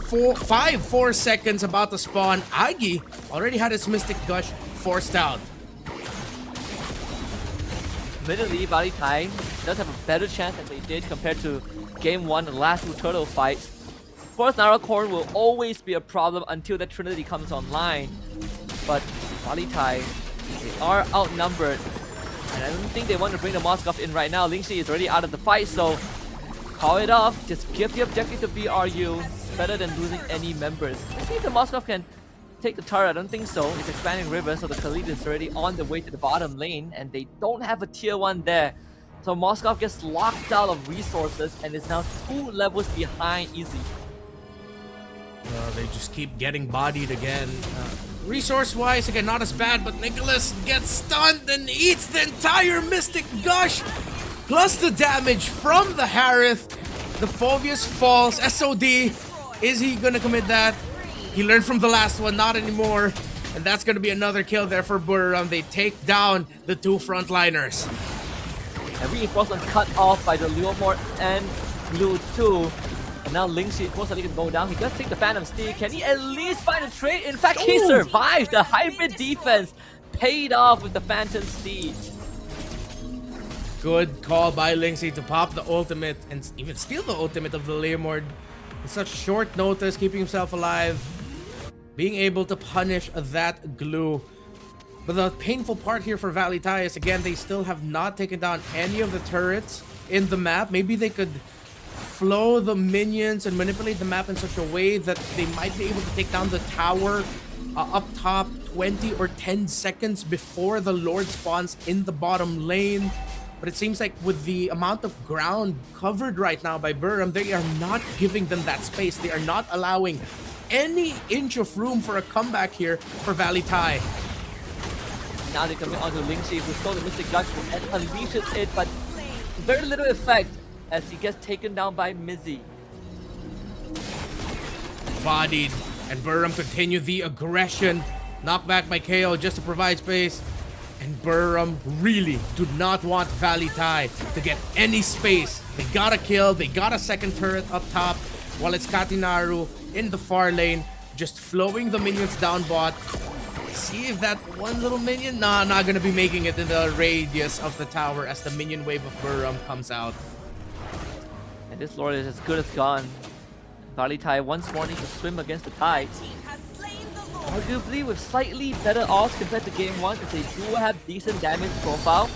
4 seconds about to spawn. Agi already had his Mystic Gush forced out. Admittedly, VLTH does have a better chance than they did compared to Game 1 and last 2 turtle fights. Of course, Narakorn will always be a problem until the Trinity comes online. But VLTH, they are outnumbered. And I don't think they want to bring the Moskov in right now. Lingxi is already out of the fight, so call it off. Just give the objective to BRU. It's better than losing any members. Let's see if the Moskov can take the turret. I don't think so. It's expanding river, so the Khalid is already on the way to the bottom lane, and they don't have a tier 1 there. So Moskov gets locked out of resources and is now 2 levels behind Easy. They just keep getting bodied again. Resource-wise, again, not as bad, but Nicholas gets stunned and eats the entire Mystic Gush, plus the damage from the Harith. The Phobius falls. SOD, is he gonna commit that? He learned from the last one, not anymore. And that's gonna be another kill there for Buriram. They take down the 2 frontliners. And reinforcement cut off by the Leomord and Blue 2. And now Lingxi most likely can go down. He does take the Phantom Steed. Can he at least find a trade? In fact, he survives. The hybrid defense paid off with the Phantom Steed. Good call by Lingxi to pop the ultimate and even steal the ultimate of the Leomord in such short notice, keeping himself alive, being able to punish that glue. But the painful part here for VLTH is, again, they still have not taken down any of the turrets in the map. Maybe they could flow the minions and manipulate the map in such a way that they might be able to take down the tower up top 20 or 10 seconds before the Lord spawns in the bottom lane. But it seems like with the amount of ground covered right now by Buriram, they are not giving them that space. They are not allowing any inch of room for a comeback here for VLTH. Now they're coming onto Lingxi, who stole the Mystic Gush and unleashes it, but very little effect as he gets taken down by Mizzy. Bodied, and Buriram continue the aggression. Knocked back by KO just to provide space. And Buriram really do not want VLTH to get any space. They got a kill, they got a second turret up top, while it's Katinaru in the far lane, just flowing the minions down bot. See if that one little minion, not gonna be making it in the radius of the tower as the minion wave of Buriram comes out. And this Lord is as good as gone. VLTH once more needs to swim against the tide. Arguably with slightly better odds compared to game 1, because they do have decent damage profile.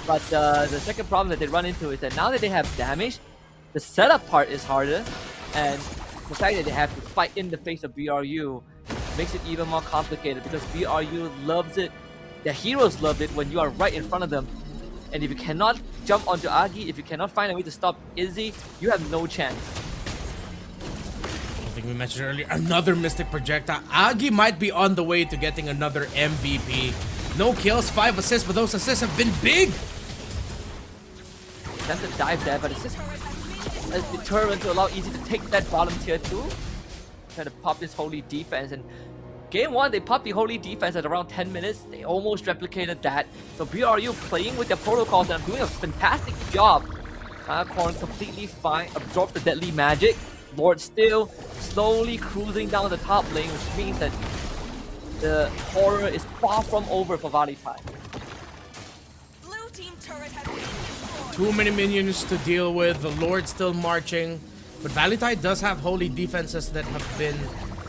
But the second problem that they run into is that now that they have damage, the setup part is harder, and the fact that they have to fight in the face of BRU makes it even more complicated, because BRU loves it, their heroes love it when you are right in front of them. And if you cannot jump onto Agi, if you cannot find a way to stop Izzy, you have no chance. I think we mentioned earlier, another Mystic Projectile. Agi might be on the way to getting another MVP. No kills, 5 assists, but those assists have been big. That's a dive there, but it's just a deterrent to allow Easy to take that bottom tier 2. Try to pop his holy defense, and game 1 they popped the holy defense at around 10 minutes. They almost replicated that. So BRU playing with their protocols and doing a fantastic job. Korn completely fine, absorbed the deadly magic. Lord still slowly cruising down the top lane, which means that the horror is far from over for VLTH. Too many minions to deal with, the Lord still marching. But VLTH does have holy defenses that have been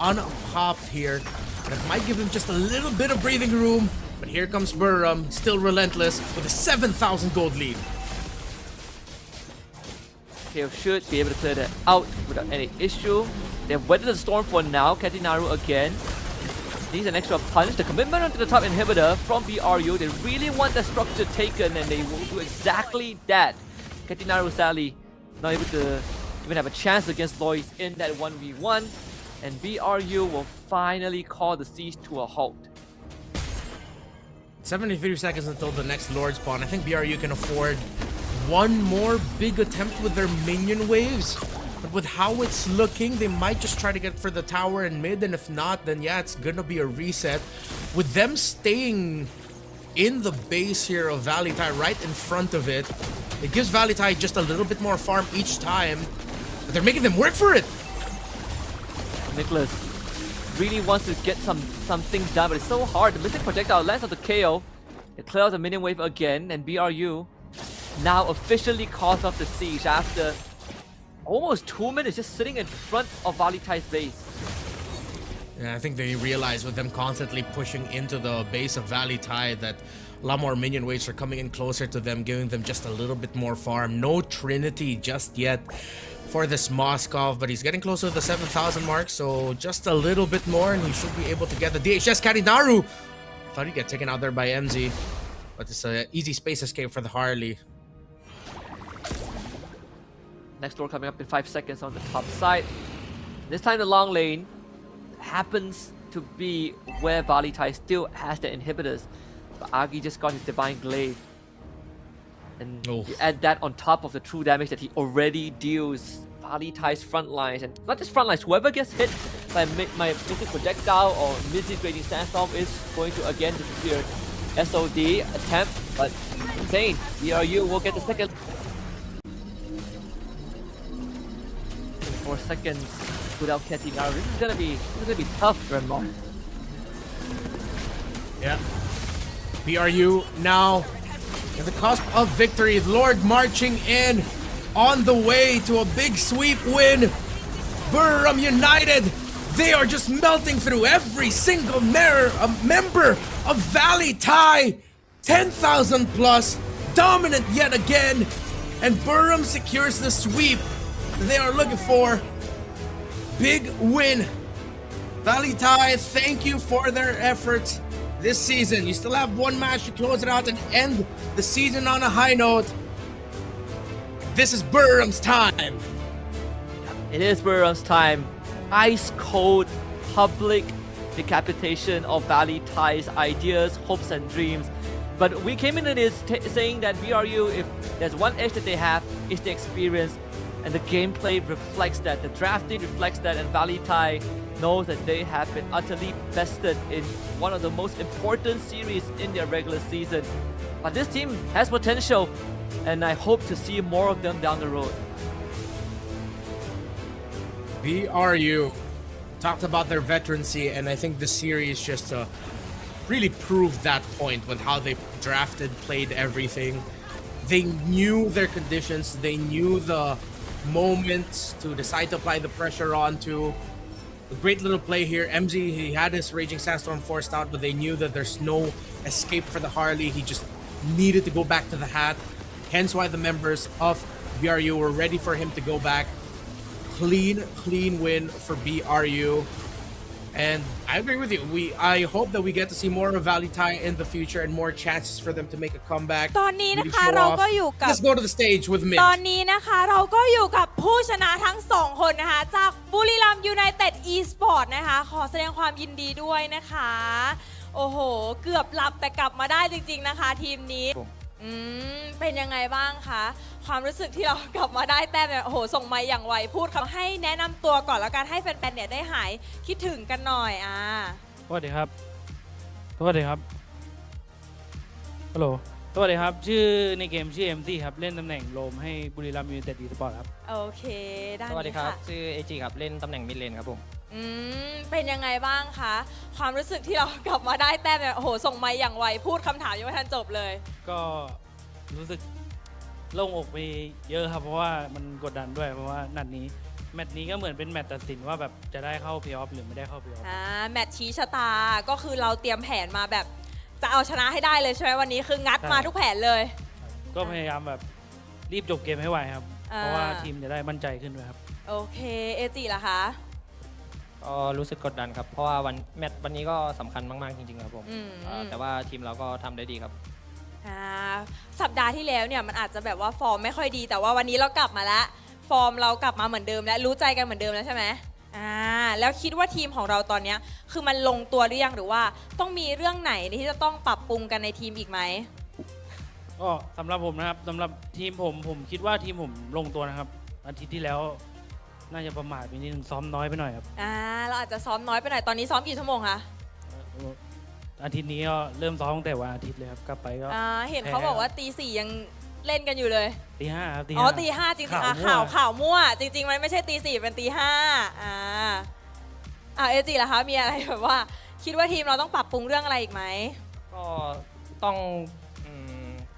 unpopped here. That might give him just a little bit of breathing room. But here comes Buriram, still relentless, with a 7,000 gold lead. KO should be able to clear that out without any issue. They've weathered the storm for now. Katinaru again needs an extra punch. The commitment onto the top inhibitor from BRU. They really want the structure taken, and they will do exactly that. Katinaru sadly not able to even have a chance against Lois in that 1v1. And BRU will finally call the siege to a halt. 73 seconds until the next Lord spawn. I think BRU can afford one more big attempt with their minion waves. But with how it's looking, they might just try to get for the tower and mid, and if not, then yeah, it's gonna be a reset. With them staying in the base here of VLTH right in front of it, it gives VLTH just a little bit more farm each time, but they're making them work for it. Nicholas really wants to get something done, but it's so hard. The missing projectile lands on the KO. It clears the minion wave again, and BRU now officially calls off the siege after almost 2 minutes just sitting in front of VLTH's base. Yeah, I think they realize with them constantly pushing into the base of VLTH that a lot more minion waves are coming in closer to them, giving them just a little bit more farm. No Trinity just yet for this Moskov, but he's getting closer to the 7,000 mark, so just a little bit more and he should be able to get the DHS Karinaru. Thought he'd get taken out there by MZ, but it's an easy space escape for the Harley. Next door coming up in 5 seconds on the top side. This time the long lane happens to be where VLTH still has the inhibitors, but Agi just got his Divine Glaive. And you add that on top of the true damage that he already deals VLTH's front lines, and not just front lines, whoever gets hit by my missing projectile or mid-grading sandstorm is going to again disappear. SOD attempt, but insane. BRU will get the second. 4 seconds without catching out. This is gonna be tough for him. Yeah. BRU now at the cusp of victory. Lord marching in on the way to a big sweep win. Buriram United, they are just melting through every single member of VLTH. 10,000 plus, dominant yet again, and Buriram secures the sweep they are looking for. Big win. VLTH, thank you for their efforts this season. You still have one match to close it out and end the season on a high note. This is Buriram's time. It is Buriram's time. Ice cold public decapitation of VLTH's ideas, hopes and dreams. But we came into this saying that BRU, if there's one edge that they have, is the experience. And the gameplay reflects that, the drafting reflects that, and VLTH knows that they have been utterly bested in one of the most important series in their regular season. But this team has potential, and I hope to see more of them down the road. BRU talked about their veterancy, and I think the series just really proved that point with how they drafted, played everything. They knew their conditions, they knew the moments to decide to apply the pressure onto. A great little play here. MZ, he had his Raging Sandstorm forced out, but they knew that there's no escape for the Harley. He just needed to go back to the hat. Hence why the members of BRU were ready for him to go back. Clean win for BRU. And I agree with you. I hope that we get to see more of VLTH in the future and more chances for them to make a comeback. ตอนนี้นะ really คะ show เรา off. ก็อยู่กับ Let's go to the stage with Mint. ตอนนี้นะคะเราก็อยู่กับผู้ชนะทั้ง2คนนะคะจากบุรีรัมย์ยูไนเต็ดอีสปอร์ตนะคะขอแสดงความยินดีด้วยนะคะโอ้โหเกือบหลับแต่กลับมาได้จริงๆนะคะทีมนี้เป็นยังไงบ้างคะความรู้สึกที่เรากลับมาได้แต้มเนี่ยโอ้โหส่งมาอย่างไวพูดคำให้แนะนำตัวก่อนแล้วกันให้แฟนๆเนี่ยได้หายคิดถึงกันหน่อยสวัสดีครับสวัสดีครับฮัลโหลสวัสดีครับชื่อในเกมชื่อ MC ครับเล่นตำแหน่งโลมให้บุรีรัมย์ยูไนเต็ดอีสปอร์ตครับโอเคด้านนี้ค่ะ สวัสดีครับชื่อ AG ครับเล่นตำแหน่งมิดเลนครับผมเป็นยังไงบ้างคะความรู้สึกที่เรากลับมาได้แต้มเนี่ยโอ้โหส่งมาอย่างไวพูดคำถามยังไม่ทันจบเลยก็รู้สึกโล่งอกไปเยอะครับเพราะว่ามันกดดันด้วยเพราะว่าแมตช์นี้ก็เหมือนเป็นแมตช์ตัดสินว่าแบบจะได้เข้าเพลย์ออฟหรือไม่ได้เข้าเพลย์ออฟแมตช์ชี้ชะตาก็คือเราเตรียมแผนมาแบบจะเอาชนะให้ได้เลยใช่ไหมวันนี้คืองัดมาทุกแผนเลยก็พยายามแบบรีบจบเกมให้ไวครับเพราะว่าทีมจะได้มั่นใจขึ้นด้วยครับโอเคเอจิล่ะคะก็รู้สึกกดดันครับเพราะว่าแมตช์วันนี้ก็สำคัญมากๆจริงๆครับผมแต่ว่าทีมเราก็ทำได้ดีครับสัปดาห์ที่แล้วเนี่ยมันอาจจะแบบว่าฟอร์มไม่ค่อยดีแต่ว่าวันนี้เรากลับมาแล้วฟอร์มเรากลับมาเหมือนเดิมและรู้ใจกันเหมือนเดิมแล้วใช่ไหมแล้วคิดว่าทีมของเราตอนนี้คือมันลงตัวหรือยังหรือว่าต้องมีเรื่องไหนที่จะต้องปรับปรุงกันในทีมอีกไหมก็สำหรับผมนะครับสำหรับทีมผมคิดว่าทีมผมลงตัวนะครับอาทิตย์ที่แล้ว น่าจะประมาทไปนิดนึงซ้อมน้อยไปหน่อยครับ เราอาจจะซ้อมน้อยไปหน่อยตอนนี้ซ้อมกี่ชั่วโมงคะ อาทิตย์นี้ก็เริ่มซ้อมตั้งแต่วันอาทิตย์เลยครับกลับไปก็ เห็นเขาบอกว่าตี 4ยังเล่นกันอยู่เลย ตี 5ครับตี อ๋อ 5 ตี 5จริงๆ ข่าวมั่ว ข่าวมั่วจริงๆมันไม่ใช่ตี 4เป็นตี 5เอจิล่ะคะมีอะไรแบบว่า คิดว่าทีมเราต้องปรับปรุงเรื่องอะไรอีกไหม ก็ต้อง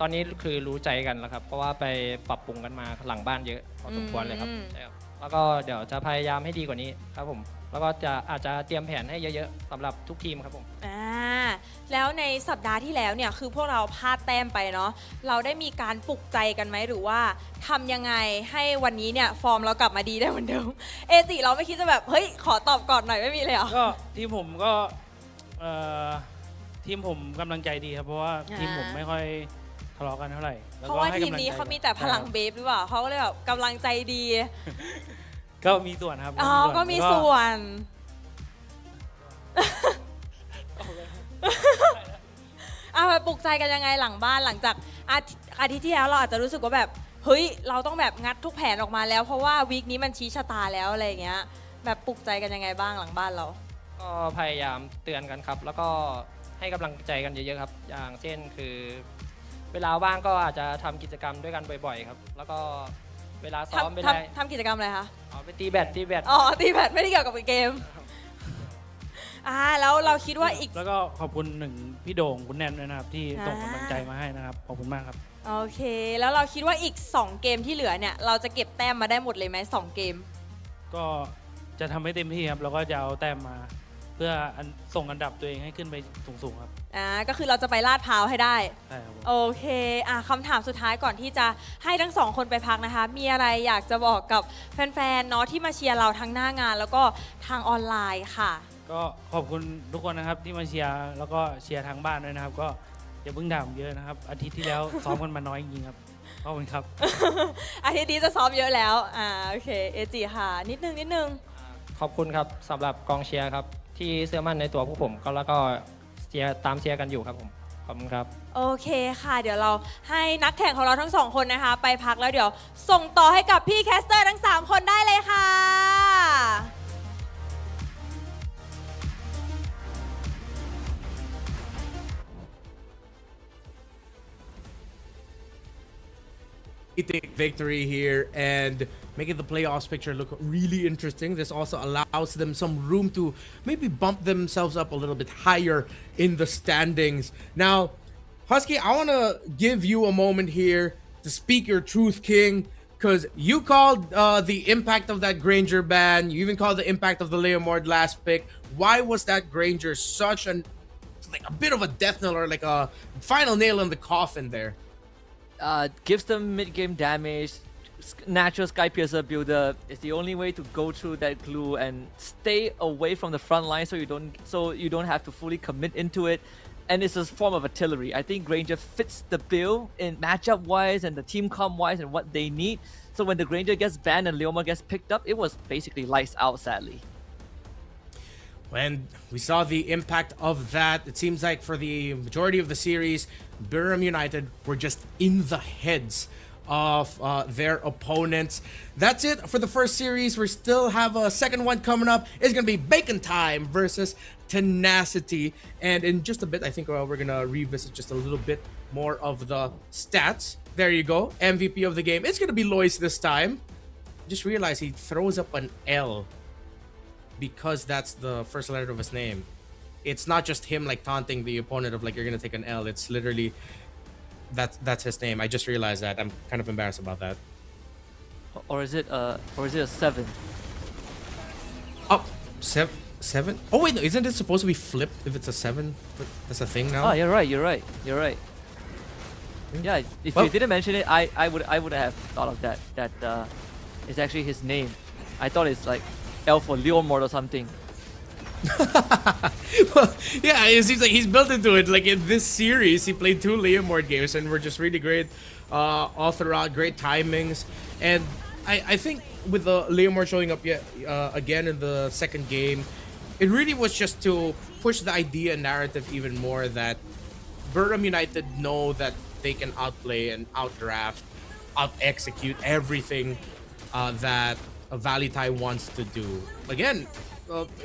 ตอนนี้คือรู้ใจกันแล้วครับ เพราะว่าไปปรับปรุงกันมาหลังบ้านเยอะพอสมควรเลยครับใช่ครับแล้วก็เดี๋ยวจะพยายามให้ดีกว่านี้ครับผมแล้วก็อาจจะเตรียมแผนให้เยอะๆสำหรับทุกทีมครับผม แล้วในสัปดาห์ที่แล้วเนี่ยคือพวกเราพลาดแต้มไปเนาะเราได้มีการปลุกใจกันไหมหรือว่าทำยังไงให้วันนี้เนี่ยฟอร์มเรากลับมาดีได้เหมือนเดิม เอจิเราไม่คิดจะแบบเฮ้ยขอตอบก่อนหน่อยไม่มีเลยเหรอ ก็ทีมผมก็ทีมผมกำลังใจดีครับเพราะว่าทีมผมไม่ค่อยทะเลาะกันเท่าไหร่แล้ เพ ก็ ราะว่า ให้ ทีม กำลัง นี้ ใจ เขามีแต่พลังเบฟหรือเปล่าเขาก็เลยแบบกำลังใจดี ก็มีส่วนครับ ก็มีส่วน ปลุกใจกันยังไงหลังบ้านหลังจากอาทิตย์ที่แล้วเราอาจจะรู้สึกว่าแบบเฮ้ยเราต้องแบบงัดทุกแผนออกมาแล้วเพราะว่าวีคนี้มันชี้ชะตาแล้วอะไรอย่างเงี้ยแบบปลุกใจกันยังไงบ้างหลังบ้านเรา ก็พยายามเตือนกันครับ แล้วก็ให้กำลังใจกันเยอะๆครับ อย่างเช่นคือ เวลาว่างก็อาจจะทำกิจกรรมด้วยกันบ่อยๆครับ แล้วก็เวลาซ้อมไม่ได้ ทำกิจกรรมอะไรคะ ไปตีแบด ตีแบดไม่ได้เกี่ยวกับเกมแล้วเราคิดว่าอีก แล้วก็ขอบคุณหนึ่งพี่โด่งคุณแนนด้วยนะครับที่ส่งกำลังใจมาให้นะครับขอบคุณมากครับ โอเคแล้วเราคิดว่าอีก2เกมที่เหลือเนี่ยเราจะเก็บแต้มมาได้หมดเลยไหม2เกม ก็จะทำให้เต็มที่ครับแล้วก็จะเอาแต้มมา เพื่อส่งอันดับตัวเองให้ขึ้นไปสูงๆครับ ก็คือเราจะไปลาดพร้าวให้ได้ ใช่ครับผม โอเคคำถามสุดท้ายก่อนที่จะให้ทั้งสองคนไปพักนะคะ มีอะไรอยากจะบอกกับแฟนๆเนาะที่มาเชียร์เราทั้งหน้างาน แล้วก็ทางออนไลน์ค่ะ ก็ขอบคุณทุกคนนะครับที่มาเชียร์แล้วก็เชียร์ทางบ้านด้วยนะครับ ก็อย่าเพิ่งด่าผมเยอะนะครับอาทิตย์ที่แล้วซ้อมกันมาน้อยจริงๆครับขอบคุณครับ อาทิตย์นี้จะซ้อมเยอะแล้วโอเคเอจิค่ะนิดนึง ขอบคุณครับสำหรับกองเชียร์ครับที่เชื่อมั่นในตัวพวกผมก็แล้วก็ตามเชียร์กันอยู่ครับผมขอบคุณครับ โอเคค่ะ เดี๋ยวเราให้นักแข่งของเราทั้งสองคนนะคะ ไปพักแล้วเดี๋ยวส่งต่อให้กับพี่แคสเตอร์ทั้ง3คนได้เลยค่ะ Victory here and making the playoffs picture look really interesting. This also allows them some room to maybe bump themselves up a little bit higher in the standings. Now, Husky, I want to give you a moment here to speak your truth, King, because you called the impact of that Granger ban. You even called the impact of the Leomord last pick. Why was that Granger such a bit of a death knell or like a final nail in the coffin there? Gives them mid-game damage. Natural Sky Piercer builder is the only way to go through that glue and stay away from the front line, so you don't have to fully commit into it. And it's a form of artillery. I think Granger fits the bill in matchup wise and the team comp wise and what they need. So when the Granger gets banned and Leoma gets picked up, it was basically lights out, sadly. When we saw the impact of that, it seems like for the majority of the series, Durham United were just in the heads of their opponents. That's it for the first series. We still have a second one coming up. It's going to be Bacon Time versus Tenacity. And in just a bit, I think we're going to revisit just a little bit more of the stats. There you go. MVP of the game. It's going to be Lois this time. Just realized he throws up an L because that's the first letter of his name. It's not just him like taunting the opponent of like you're gonna take an L. It's literally that's his name. I just realized that. I'm kind of embarrassed about that. Or is it a 7? Oh, seven? Oh wait, no, isn't it supposed to be flipped if it's a 7? That's a thing now. Oh, you're right. Yeah, if you didn't mention it, I would have thought of that. That is actually his name. I thought it's like L for Leomord or something. Well, yeah, it seems like he's built into it. Like in this series, he played 2 Leomord games and were just really great all throughout, great timings. And I think with the Leomord showing up yet again in the second game, it really was just to push the idea and narrative even more that Durham United know that they can outplay and outdraft, out-execute everything that VLTH wants to do. Again,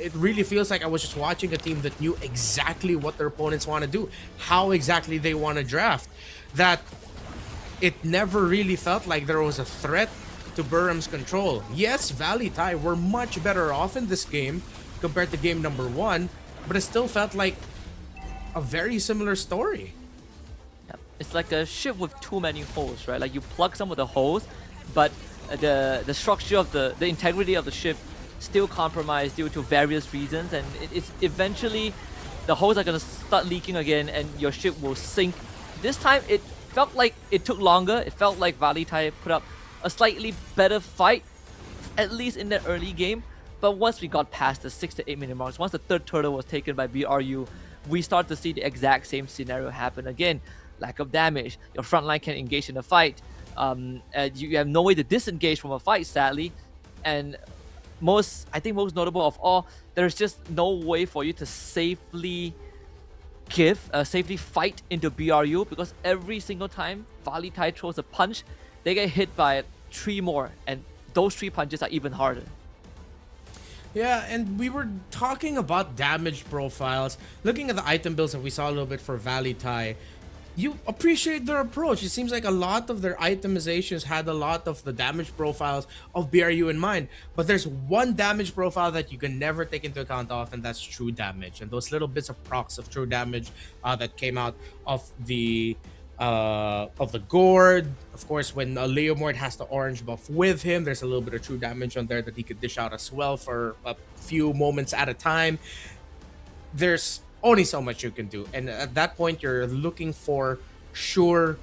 it really feels like I was just watching a team that knew exactly what their opponents want to do, how exactly they want to draft. That it never really felt like there was a threat to Burham's control. Yes, VLTH were much better off in this game compared to game number 1, but it still felt like a very similar story. It's like a ship with too many holes, right? Like you plug some of the holes, but the structure of the integrity of the ship still compromised due to various reasons, and it's eventually the holes are gonna start leaking again, and your ship will sink. This time it felt like it took longer. It felt like VLTH put up a slightly better fight, at least in the early game. But once we got past the 6 to 8 minute marks, once the third turtle was taken by BRU, we start to see the exact same scenario happen again. Lack of damage, your front line can engage in a fight. You have no way to disengage from a fight, sadly. And I think most notable of all, there's just no way for you to safely fight into BRU, because every single time VLTH throws a punch, they get hit by 3 more, and those 3 punches are even harder. Yeah, and we were talking about damage profiles. Looking at the item builds that we saw a little bit for VLTH, you appreciate their approach. It seems like a lot of their itemizations had a lot of the damage profiles of BRU in mind. But there's one damage profile that you can never take into account of, and that's true damage. And those little bits of procs of true damage that came out of the Gourd. Of course, when Leomord has the orange buff with him, there's a little bit of true damage on there that he could dish out as well for a few moments at a time. There's only so much you can do, and at that point you're looking for sure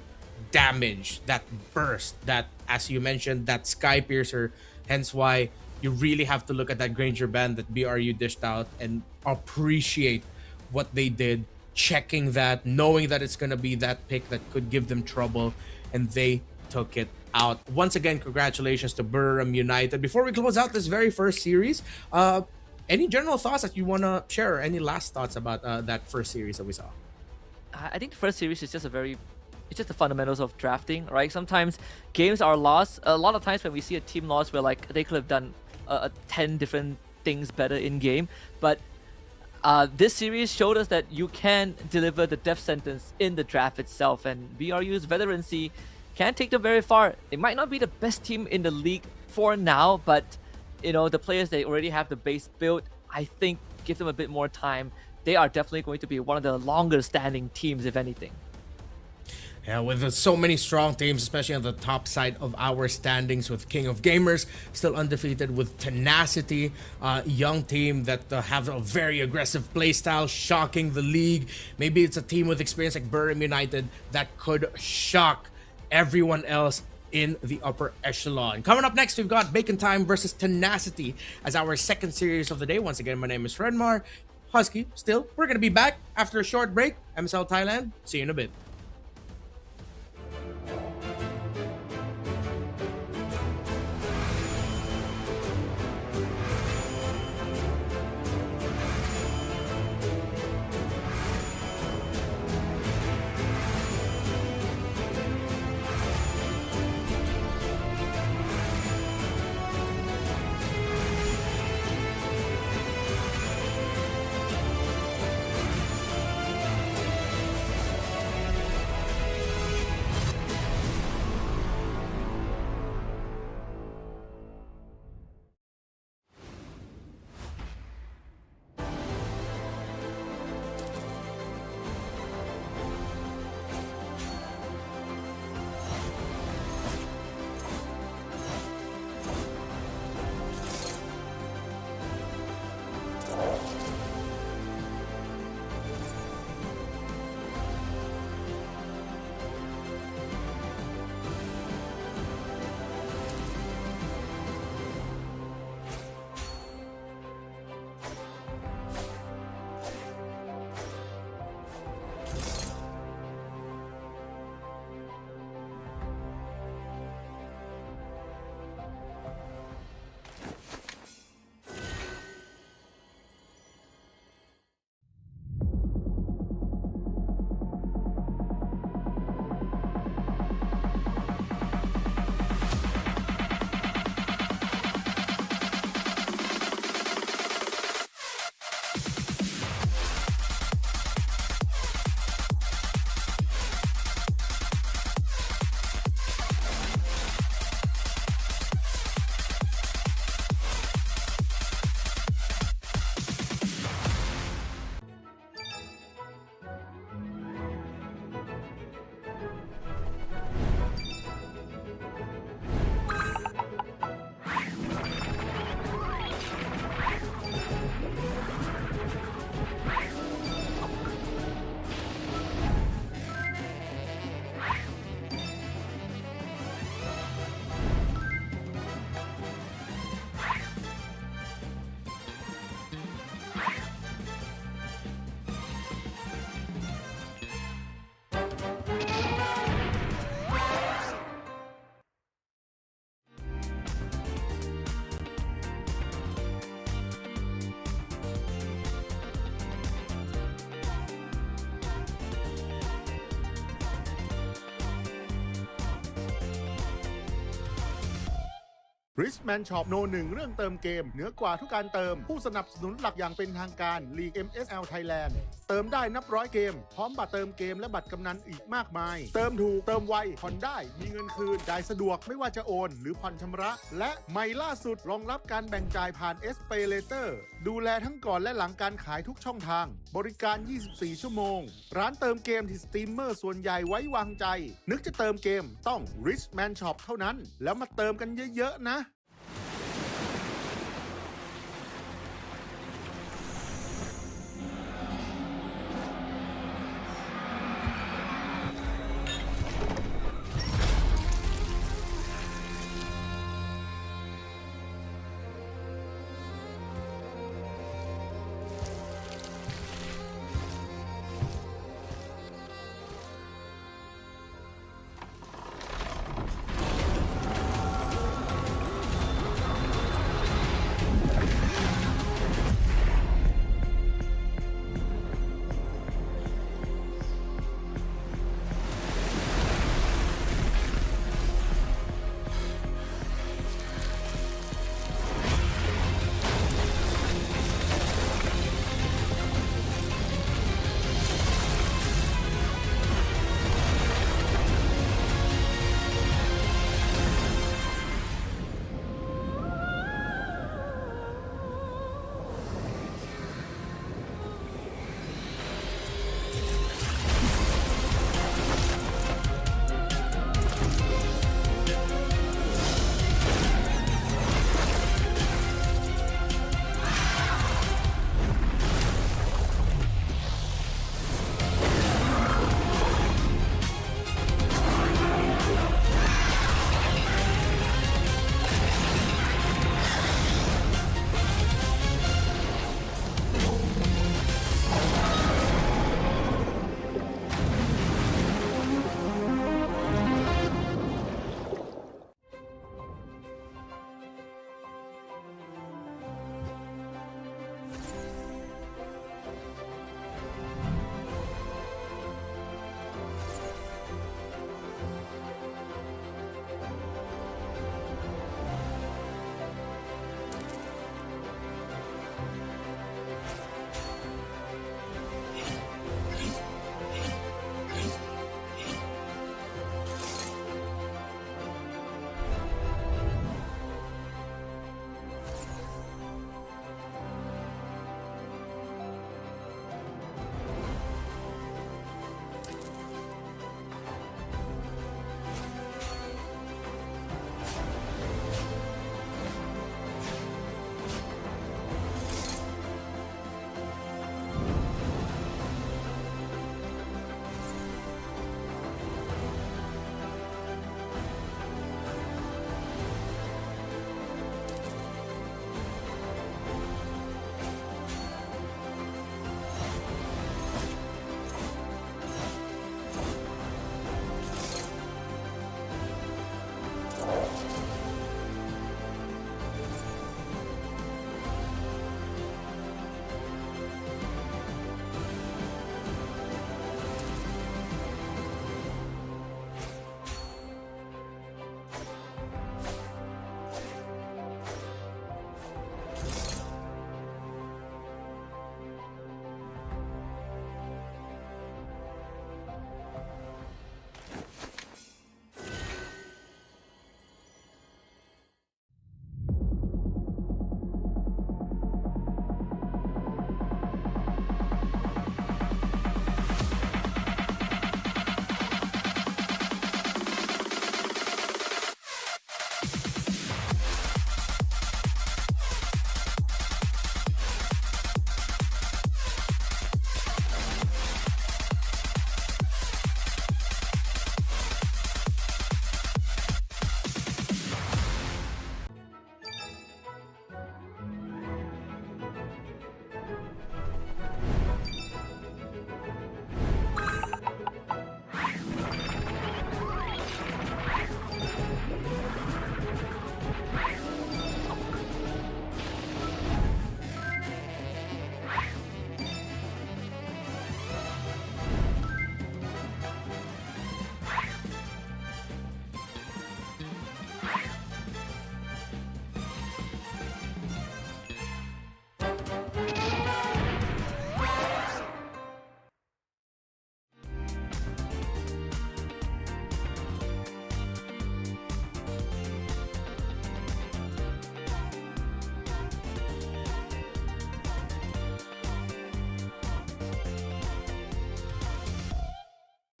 damage, that burst, that, as you mentioned, that Sky Piercer. Hence why you really have to look at that Granger band that BRU dished out and appreciate what they did, checking that, knowing that it's gonna be that pick that could give them trouble, and they took it out. Once again, congratulations to Burham United. Before we close out this very first series, any general thoughts that you want to share, or any last thoughts about that first series that we saw? I think the first series is just it's just the fundamentals of drafting, right? Sometimes games are lost. A lot of times when we see a team lost, where like they could have done 10 different things better in game, but this series showed us that you can deliver the death sentence in the draft itself, and BRU's veterancy can take them very far. It might not be the best team in the league for now, but you know, the players, they already have the base built. I think give them a bit more time, they are definitely going to be one of the longer standing teams, if anything. Yeah, with so many strong teams, especially on the top side of our standings, with King of Gamers still undefeated, with Tenacity, young team that have a very aggressive playstyle, shocking the league. Maybe it's a team with experience like Burham United that could shock everyone else in the upper echelon. Coming up next, we've got Bacon Time versus Tenacity as our second series of the day. Once again, my name is Redmar. Husky, still, we're going to be back after a short break. MSL Thailand, see you in a bit. Richman Shop โน1เรื่องเติมเกมเหนือกว่าทุกการเติมผู้สนับสนุนหลักอย่างเป็นทางการ League MSL Thailand เติมได้นับร้อยเกมพร้อมบัตรเติมเกมและบัตรกำนันอีกมากมายเติมถูกเติมไวผ่อนได้มีเงินคืนจ่ายสะดวกไม่ว่าจะโอนหรือผ่อนชำระและใหม่ล่าสุดรองรับการแบ่งจ่ายผ่าน SPay Later ดูแลทั้งก่อนและหลังการขายทุกช่องทางบริการ 24 ชั่วโมงร้านเติมเกมที่สตรีมเมอร์ส่วนใหญ่ไว้วางใจนึกจะเติมเกมต้อง Richman Shop เท่านั้นแล้วมาเติมกันเยอะๆนะ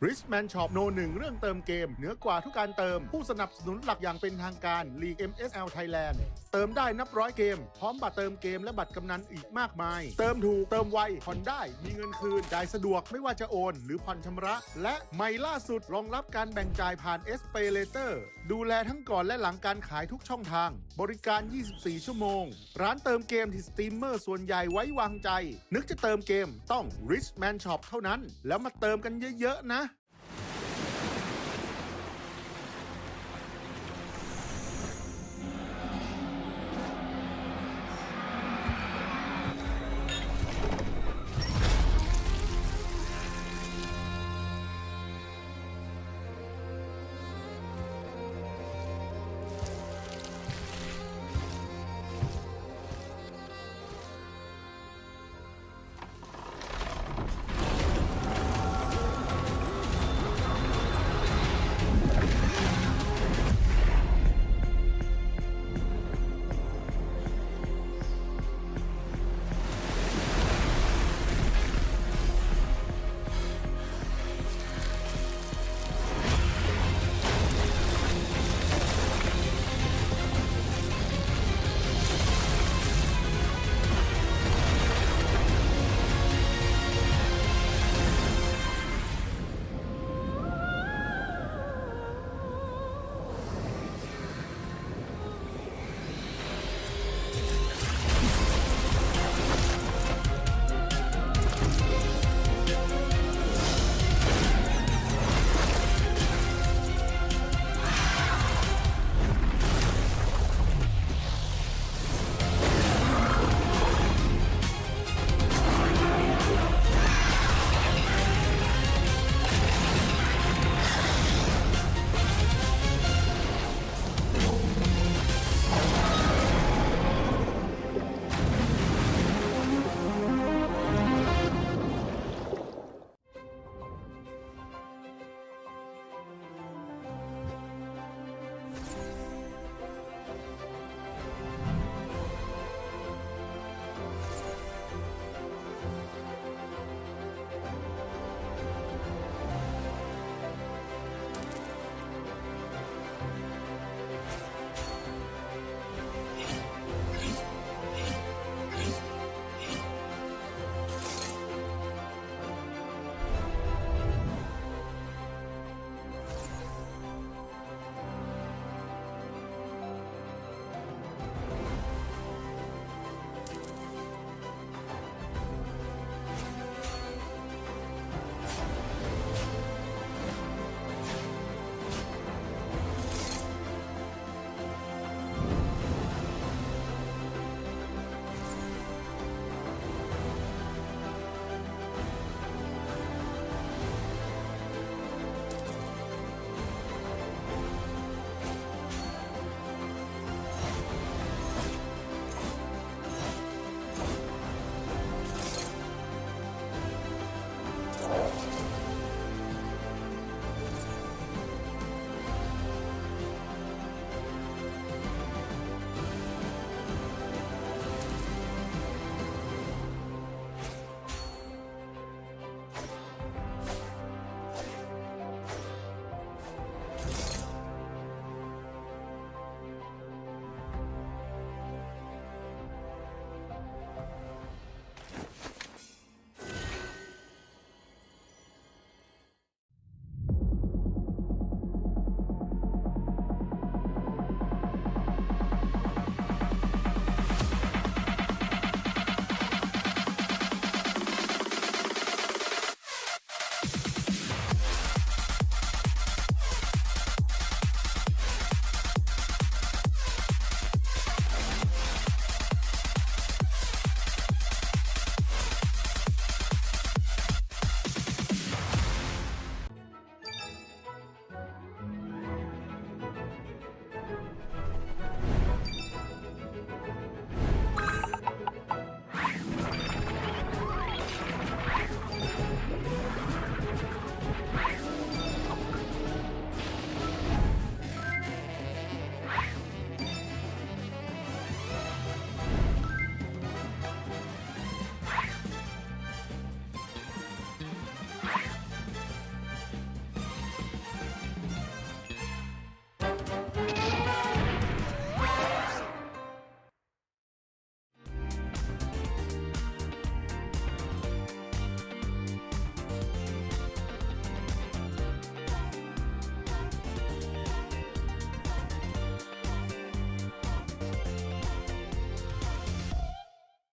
Richman Shop โนหนึ่งเรื่องเติมเกมเหนือกว่าทุกการเติมผู้สนับสนุนหลักอย่างเป็นทางการ League MSL Thailand เติมได้นับร้อยเกมพร้อมบัตรเติมเกมและบัตรกำนันอีกมากมาย เติมถูกเติมไวผ่อนได้มีเงินคืนจ่ายสะดวกไม่ว่าจะโอนหรือผ่อนชำระและใหม่ล่าสุดรองรับการแบ่งจ่ายผ่าน SPay Later ดูแลทั้งก่อนและหลังการขายทุกช่องทางบริการ 24 ชั่วโมงร้านเติมเกมที่สตรีมเมอร์ส่วนใหญ่ไว้วางใจนึกจะเติมเกมต้อง Richman Shop เท่านั้นแล้วมาเติมกันเยอะๆนะ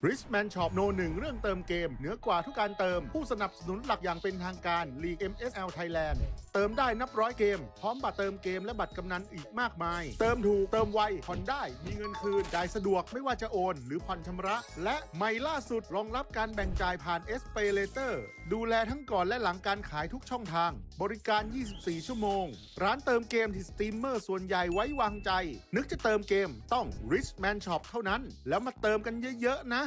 Richman Shop โนหนึ่งเรื่องเติมเกมเหนือกว่าทุกการเติมผู้สนับสนุนหลักอย่างเป็นทางการ League MSL Thailand เติมได้นับร้อยเกมพร้อมบัตรเติมเกมและบัตรกำนันอีกมากมาย เติมถูกเติมไวผ่อนได้มีเงินคืนจ่ายสะดวกไม่ว่าจะโอนหรือผ่อนชำระ และใหม่ล่าสุดรองรับการแบ่งจ่ายผ่าน SPay Later ดูแลทั้งก่อนและหลังการขายทุกช่องทางบริการ 24 ชั่วโมงร้านเติมเกมที่สตรีมเมอร์ส่วนใหญ่ไว้วางใจนึกจะเติมเกมต้อง Richman Shop เท่านั้นแล้วมาเติมกันเยอะๆนะ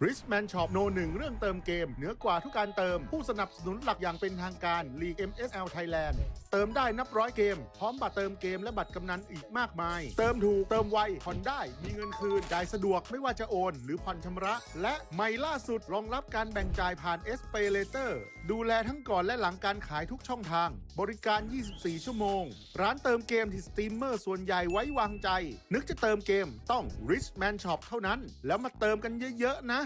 Richman Shop โนหนึ่งเรื่องเติมเกมเหนือกว่าทุกการเติมผู้สนับสนุนหลักอย่างเป็นทางการ League MSL Thailand เติมได้นับร้อยเกมพร้อมบัตรเติมเกมและบัตรกำนันอีกมากมายเติมถูกเติมไวผ่อนได้มีเงินคืนจ่ายสะดวกไม่ว่าจะโอนหรือผ่อนชำระและใหม่ล่าสุดรองรับการแบ่งจ่ายผ่าน SPayLater ดูแลทั้งก่อนและหลังการขายทุกช่องทางบริการ 24 ชั่วโมงร้านเติมเกมที่สตรีมเมอร์ส่วนใหญ่ไว้วางใจนึกจะเติมเกมต้อง Richman Shop เท่านั้นแล้วมาเติมกันเยอะๆนะ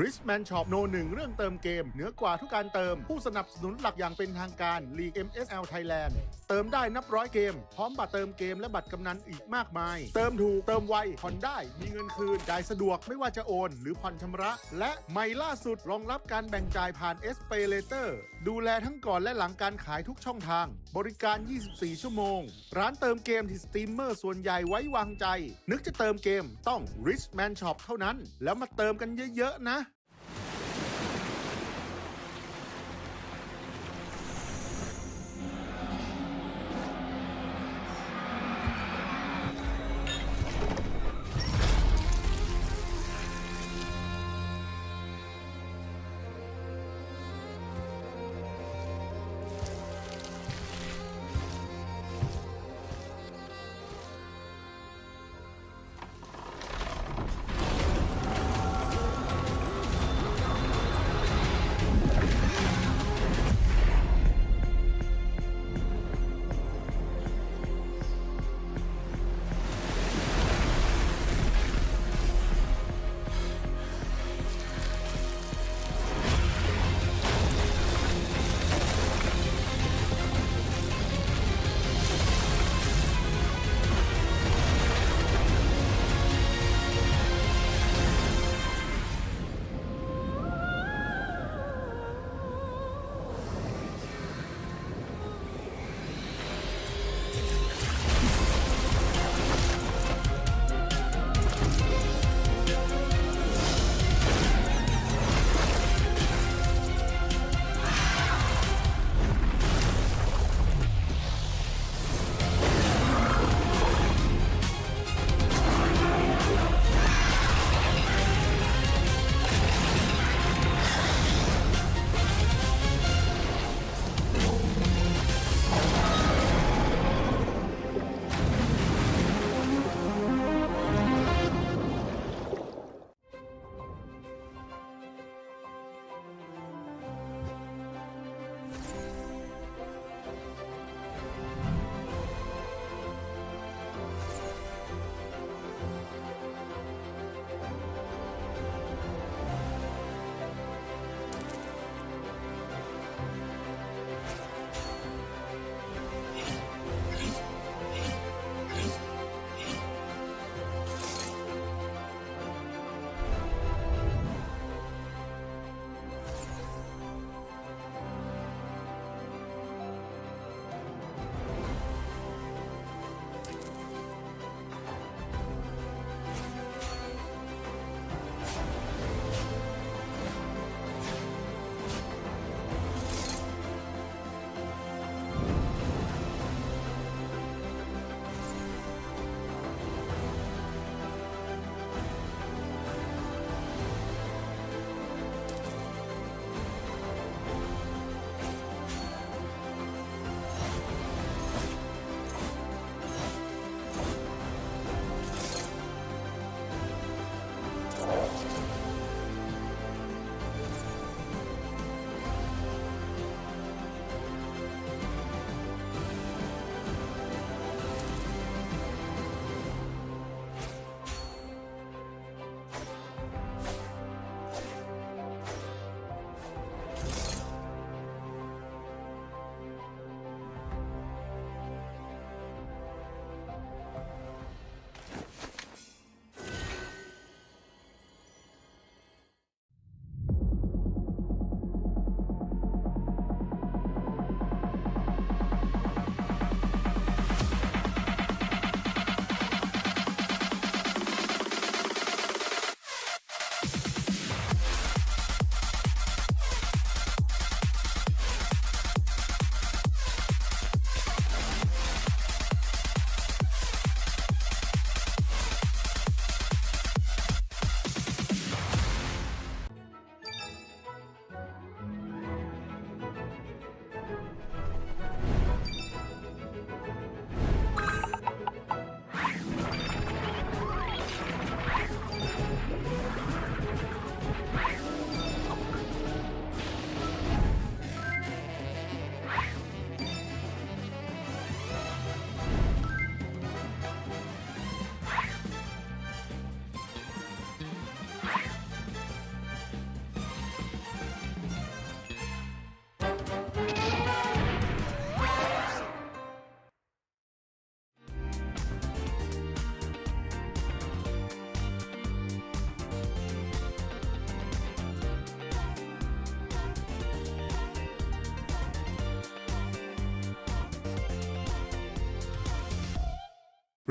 Richman Shop โนหนึ่งเรื่องเติมเกมเหนือกว่าทุกการเติมผู้สนับสนุนหลักอย่างเป็นทางการ League MSL Thailand เติมได้นับร้อยเกมพร้อมบัตรเติมเกมและบัตรกำนันอีกมากมายเติมถูกเติมไวผ่อนได้มีเงินคืนจ่ายสะดวกไม่ว่าจะโอนหรือผ่อนชำระและใหม่ล่าสุดรองรับการแบ่งจ่ายผ่าน SPayLater ดูแลทั้งก่อนและหลังการขายทุกช่องทางบริการ 24 ชั่วโมงร้านเติมเกมที่สตรีมเมอร์ส่วนใหญ่ไว้วางใจนึกจะเติมเกมต้อง Richman Shop เท่านั้นแล้วมาเติมกันเยอะๆนะ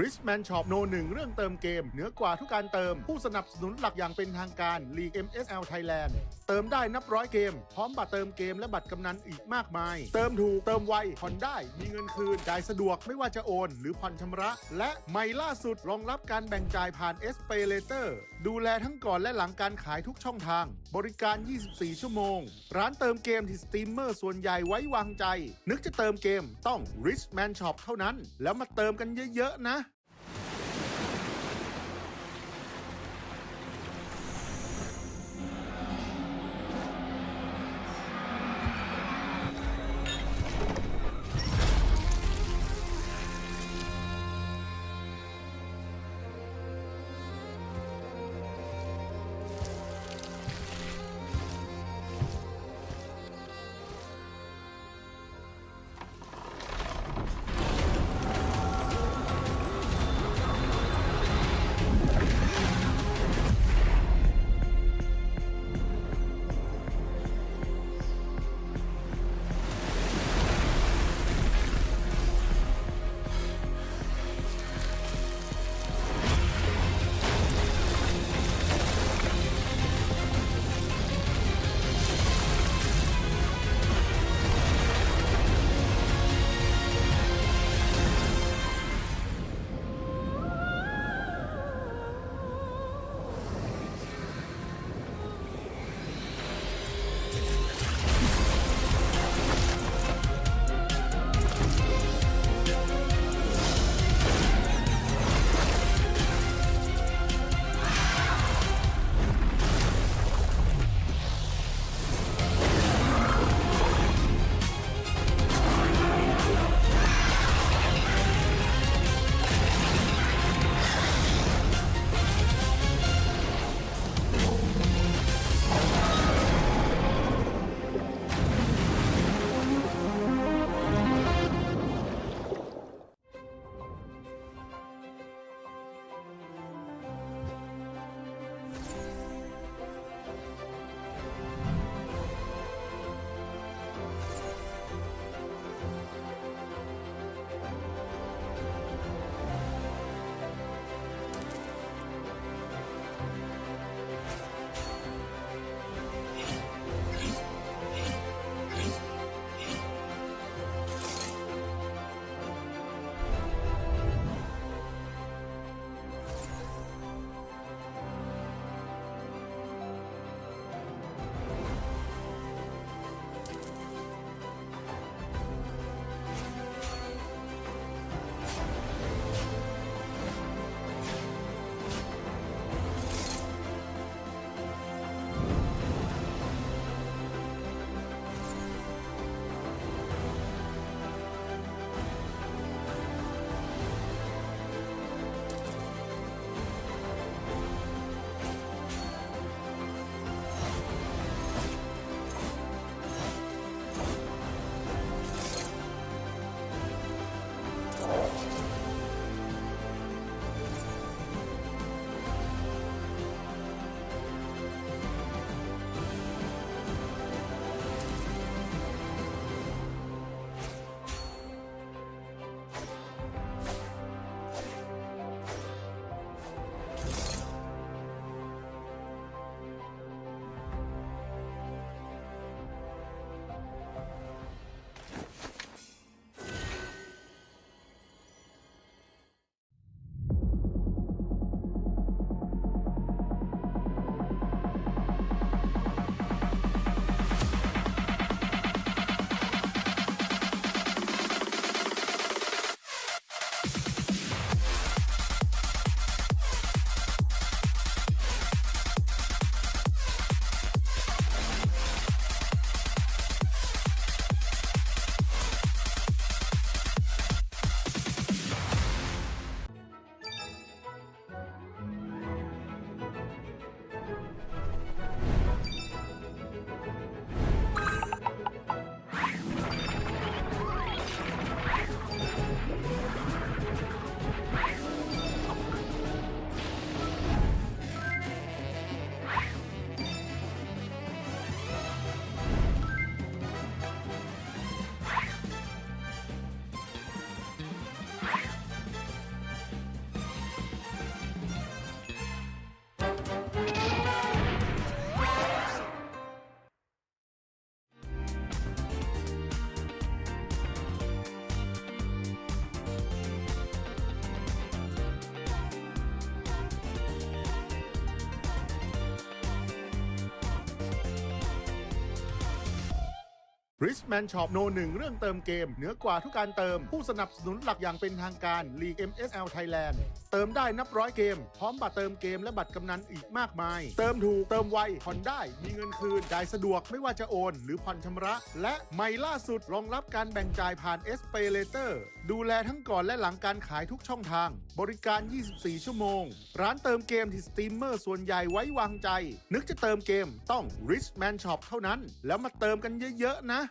Richman Shop No 1เรื่องเติมเกมเหนือกว่าทุกการเติมผู้สนับสนุนหลักอย่างเป็นทางการ League MSL Thailand เติมได้นับร้อยเกมพร้อมบัตรเติมเกมและบัตรกำนันอีกมากมายเติมถูกเติมไวผ่อนได้มีเงินคืนจ่ายสะดวกไม่ว่าจะโอนหรือผ่อนชำระและใหม่ล่าสุดรองรับการแบ่งจ่ายผ่าน SPayLater ดูแลทั้งก่อนและหลังการขายทุกช่องทางบริการ 24 ชั่วโมงร้านเติมเกมที่สตรีมเมอร์ส่วนใหญ่ไว้วางใจนึกจะเติมเกมต้อง Richman Shop เท่านั้นแล้วมาเติมกันเยอะๆนะ Richman Shop โนหนึ่งเรื่องเติมเกมเหนือกว่าทุกการเติมผู้สนับสนุนหลักอย่างเป็นทางการ League MSL Thailand เติมได้นับร้อยเกมพร้อมบัตรเติมเกมและบัตรกำนันอีกมากมายเติมถูกเติมไวผ่อนได้มีเงินคืนจ่ายสะดวกไม่ว่าจะโอนหรือผ่อนชำระและใหม่ล่าสุดรองรับการแบ่งจ่ายผ่าน SPay Later ดูแลทั้งก่อนและหลังการขายทุกช่องทางบริการ 24 ชั่วโมงร้านเติมเกมที่สตรีมเมอร์ส่วนใหญ่ไว้วางใจนึกจะเติมเกมต้อง Richman Shop เท่านั้นแล้วมาเติมกันเยอะๆนะ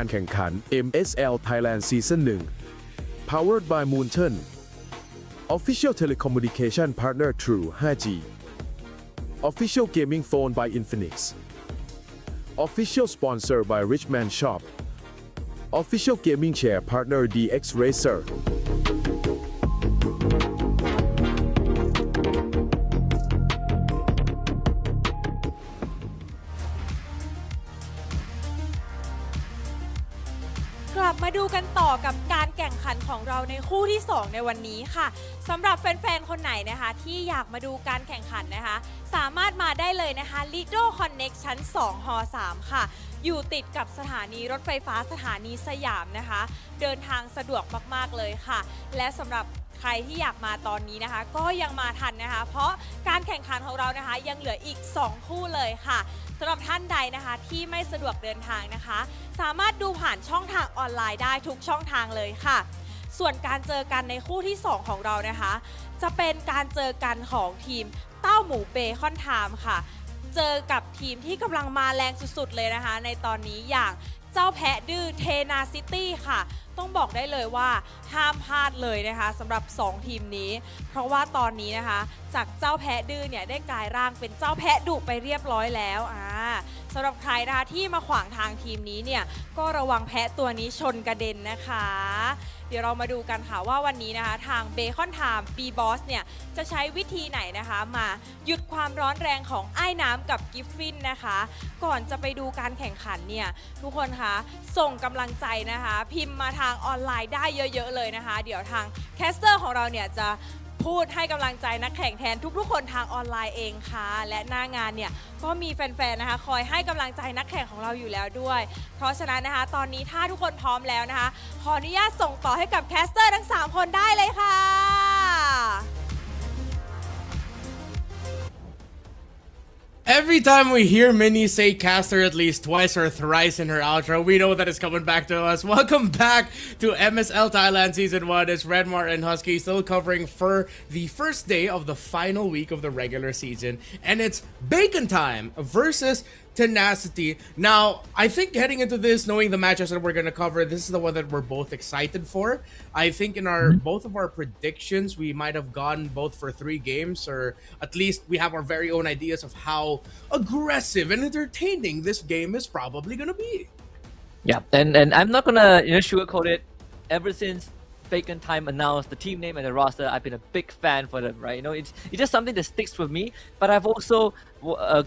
การแข่งขัน MSL Thailand Season 1 Powered by Moonton Official Telecommunication Partner True 5G Official Gaming Phone by Infinix Official Sponsor by Richman Shop Official Gaming Chair Partner DX Racerกลับมาดูกันต่อกับการแข่งขันของเราในคู่ที่ 2 ในวันนี้ค่ะสำหรับแฟนๆ คนไหนนะคะที่อยากมาดูการแข่งขันนะคะสามารถมาได้เลยนะคะ Lido Connect ชั้น 2 หอ 3 ค่ะอยู่ติดกับสถานีรถไฟฟ้าสถานีสยามนะคะเดินทางสะดวกมากๆเลยค่ะและสำหรับใครที่อยากมาตอนนี้นะคะก็ยังมาทันนะคะเพราะการแข่งขันของเรานะคะยังเหลืออีก2คู่เลยค่ะสำหรับท่านใดนะคะที่ไม่สะดวกเดินทางนะคะสามารถดูผ่านช่องทางออนไลน์ได้ทุกช่องทางเลยค่ะส่วนการเจอกันในคู่ที่ 2 ของเรานะคะจะเป็นการเจอกันของทีมเต้าหมูเบคอนไทม์ค่ะเจอกับทีมที่กำลังมาแรงสุดๆเลยนะคะในตอนนี้อย่างเจ้าแพะดื้อเทนาซิตี้ค่ะต้องบอกได้เลยว่าห้ามพลาดเลยนะคะสำหรับ2ทีมนี้เพราะว่าตอนนี้นะคะจากเจ้าแพะดื้อเนี่ยได้กลายร่างเป็นเจ้าแพะดุไปเรียบร้อยแล้วสำหรับใครนะคะที่มาขวางทางทีมนี้เนี่ยก็ระวังแพะตัวนี้ชนกระเด็นนะคะเดี๋ยวเรามาดูกันค่ะว่าวันนี้นะคะทางเบคอนไทม์ปีบอสเนี่ยจะใช้วิธีไหนนะคะมาหยุดความร้อนแรงของไอ้น้ำกับกิฟฟินนะคะก่อนจะไปดูการแข่งขันเนี่ยทุกคนคะส่งกำลังใจนะคะพิมพ์มาทางออนไลน์ได้เยอะๆเลยนะคะเดี๋ยวทางแคสเตอร์ของเราเนี่ยจะพูดให้กำลังใจนักแข่งแทนทุกๆคนทางออนไลน์เองค่ะและหน้างานเนี่ยก็มีแฟนๆนะคะคอยให้กำลังใจนักแข่งของเราอยู่แล้วด้วยเพราะฉะนั้นนะคะตอนนี้ถ้าทุกคนพร้อมแล้วนะคะขออนุญาตส่งต่อให้กับแคสเตอร์ทั้ง3คนได้เลยค่ะ Every every time we hear Minnie say caster at least twice or thrice in her outro, we know that it's coming back to us. Welcome back to MSL Thailand Season 1. It's Redmar and Husky still covering for the first day of the final week of the regular season. And it's Bacon Time versus Tenacity. Now, I think heading into this, knowing the matches that we're going to cover, this is the one that we're both excited for. I think in our both of our predictions, we might have gone both for 3 games, or at least we have our very own ideas of how aggressive and entertaining this game is probably going to be. Yeah, and I'm not gonna sugarcoat it. Ever since Bacon Time announced the team name and the roster, I've been a big fan for them, right? It's just something that sticks with me. But I've also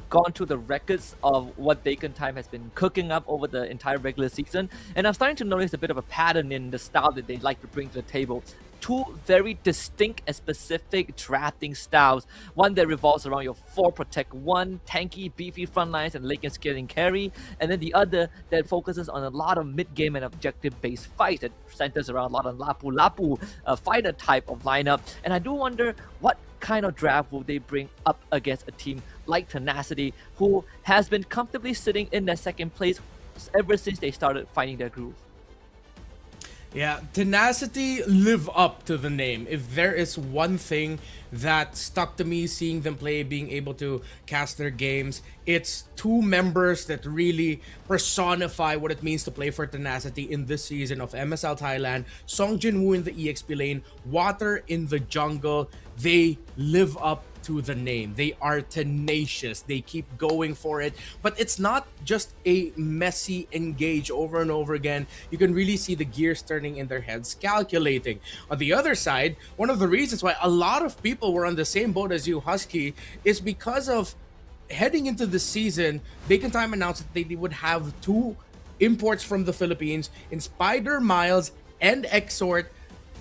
gone through the records of what Bacon Time has been cooking up over the entire regular season, and I'm starting to notice a bit of a pattern in the style that they like to bring to the table. 2 very distinct and specific drafting styles. One that revolves around your 4 protect 1, tanky, beefy front lines and late game scaling carry, and then the other that focuses on a lot of mid-game and objective-based fights that centers around a lot of Lapu fighter type of lineup. And I do wonder what kind of draft will they bring up against a team like Tenacity, who has been comfortably sitting in their 2nd place ever since they started finding their groove. Yeah, Tenacity live up to the name. If there is one thing that stuck to me seeing them play, being able to cast their games, it's 2 members that really personify what it means to play for Tenacity in this season of MSL Thailand. Song Jinwoo in the EXP lane, Water in the jungle. They live up to the name. They are tenacious. They keep going for it. But it's not just a messy engage over and over again. You can really see the gears turning in their heads, calculating. On the other side, one of the reasons why a lot of people were on the same boat as you, Husky, is because of heading into the season, Bacon Time announced that they would have 2 imports from the Philippines in Spider, Miles, and Exort,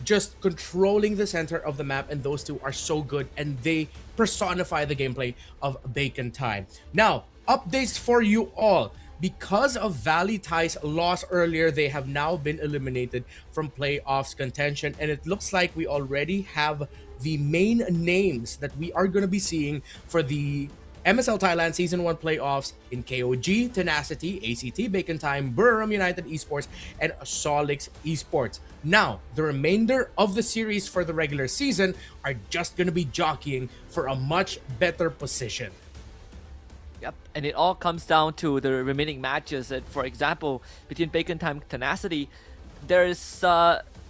just controlling the center of the map, and those 2 are so good and they personify the gameplay of Bacon Time. Now, updates for you all. Because of Valley Thai's loss earlier, they have now been eliminated from playoffs contention, and it looks like we already have the main names that we are going to be seeing for the MSL Thailand Season 1 playoffs in KOG, Tenacity, ACT, Bacon Time, Burram United Esports, and Solix Esports. Now, the remainder of the series for the regular season are just going to be jockeying for a much better position. Yep, and it all comes down to the remaining matches. That, for example, between Bacon Time and Tenacity, there's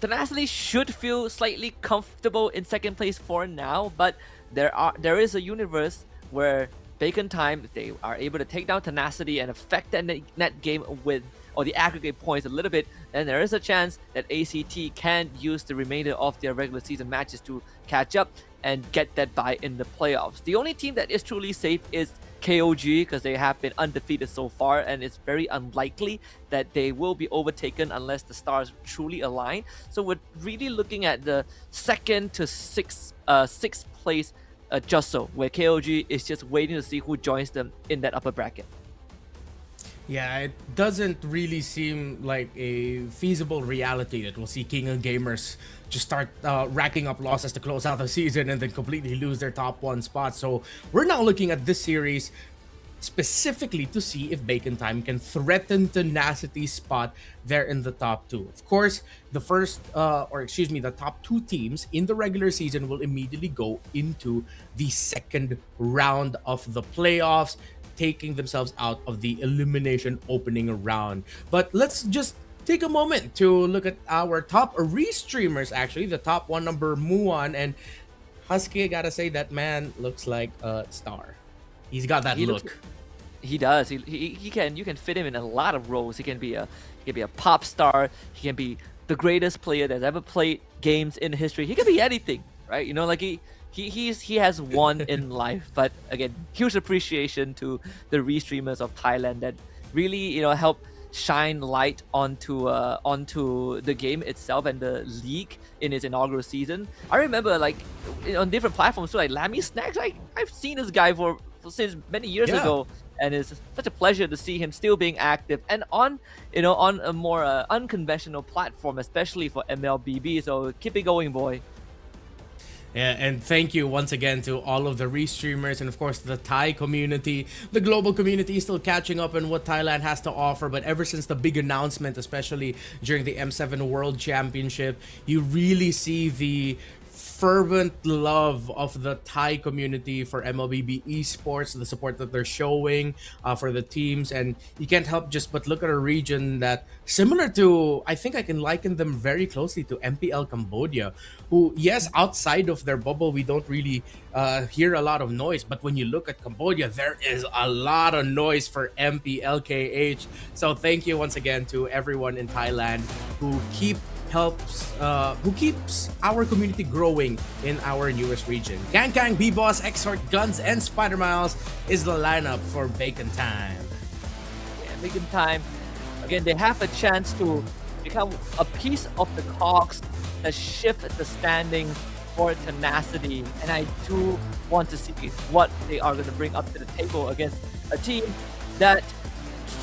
Tenacity should feel slightly comfortable in 2nd place for now, but there is a universe where Bacon Time, they are able to take down Tenacity and affect that net game with, or the aggregate points a little bit, then there is a chance that ACT can use the remainder of their regular season matches to catch up and get that bye in the playoffs. The only team that is truly safe is KOG, because they have been undefeated so far, and it's very unlikely that they will be overtaken unless the stars truly align. So we're really looking at the 2nd to 6th place just so, where KOG is just waiting to see who joins them in that upper bracket. Yeah, it doesn't really seem like a feasible reality that we'll see King of Gamers just start racking up losses to close out the season and then completely lose their top 1 spot. So we're now looking at this series specifically to see if Bacon Time can threaten Tenacity's spot there in the top 2. Of course, the the top 2 teams in the regular season will immediately go into the 2nd round of the playoffs, taking themselves out of the elimination opening round. But let's just take a moment to look at our top restreamers. Actually, the top 1, number Muan, and Husky, I gotta say, that man looks like a star. He's got that look. He does. He can. You can fit him in a lot of roles. He can be a pop star. He can be the greatest player that's ever played games in history. He can be anything, right? He has won in life. But again, huge appreciation to the restreamers of Thailand that really help shine light onto the game itself and the league in its inaugural season. I remember on different platforms too, like Lammy Snacks. I've seen this guy since many years ago, and it's such a pleasure to see him still being active and on a more unconventional platform, especially for MLBB. So keep it going, boy. Yeah, and thank you once again to all of the restreamers and of course the Thai community. The global community is still catching up on what Thailand has to offer, but ever since the big announcement, especially during the M7 World Championship, you really see the fervent love of the Thai community for MLBB esports, the support that they're showing for the teams, and you can't help just but look at a region that similar to, I think I can liken them very closely to MPL Cambodia, who, yes, outside of their bubble we don't really hear a lot of noise, but when you look at Cambodia, there is a lot of noise for MPLKH. So thank you once again to everyone in Thailand who keeps our community growing in our newest region. Gang Gang, B-Boss, Exhort, Guns, and Spider Miles is the lineup for Bacon Time. Yeah, Bacon Time. Again, they have a chance to become a piece of the cogs that shift the standing for Tenacity, and I do want to see what they are going to bring up to the table against a team that,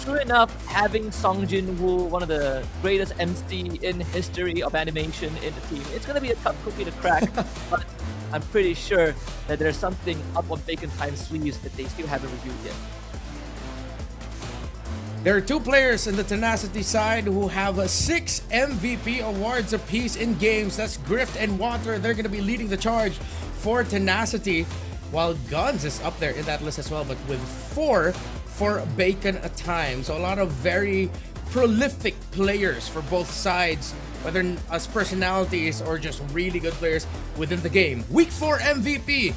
true enough, having Song Jin-woo, one of the greatest MC in history of animation in the team, it's going to be a tough cookie to crack, but I'm pretty sure that there's something up on Bacon Time's sleeves that they still haven't reviewed yet. There are two players in the Tenacity side who have 6 MVP awards apiece in games. That's Grift and Water. They're going to be leading the charge for Tenacity, while Guns is up there in that list as well, but with 4 for Bacon Time. So a lot of very prolific players for both sides, whether as personalities or just really good players within the game. Week 4 MVP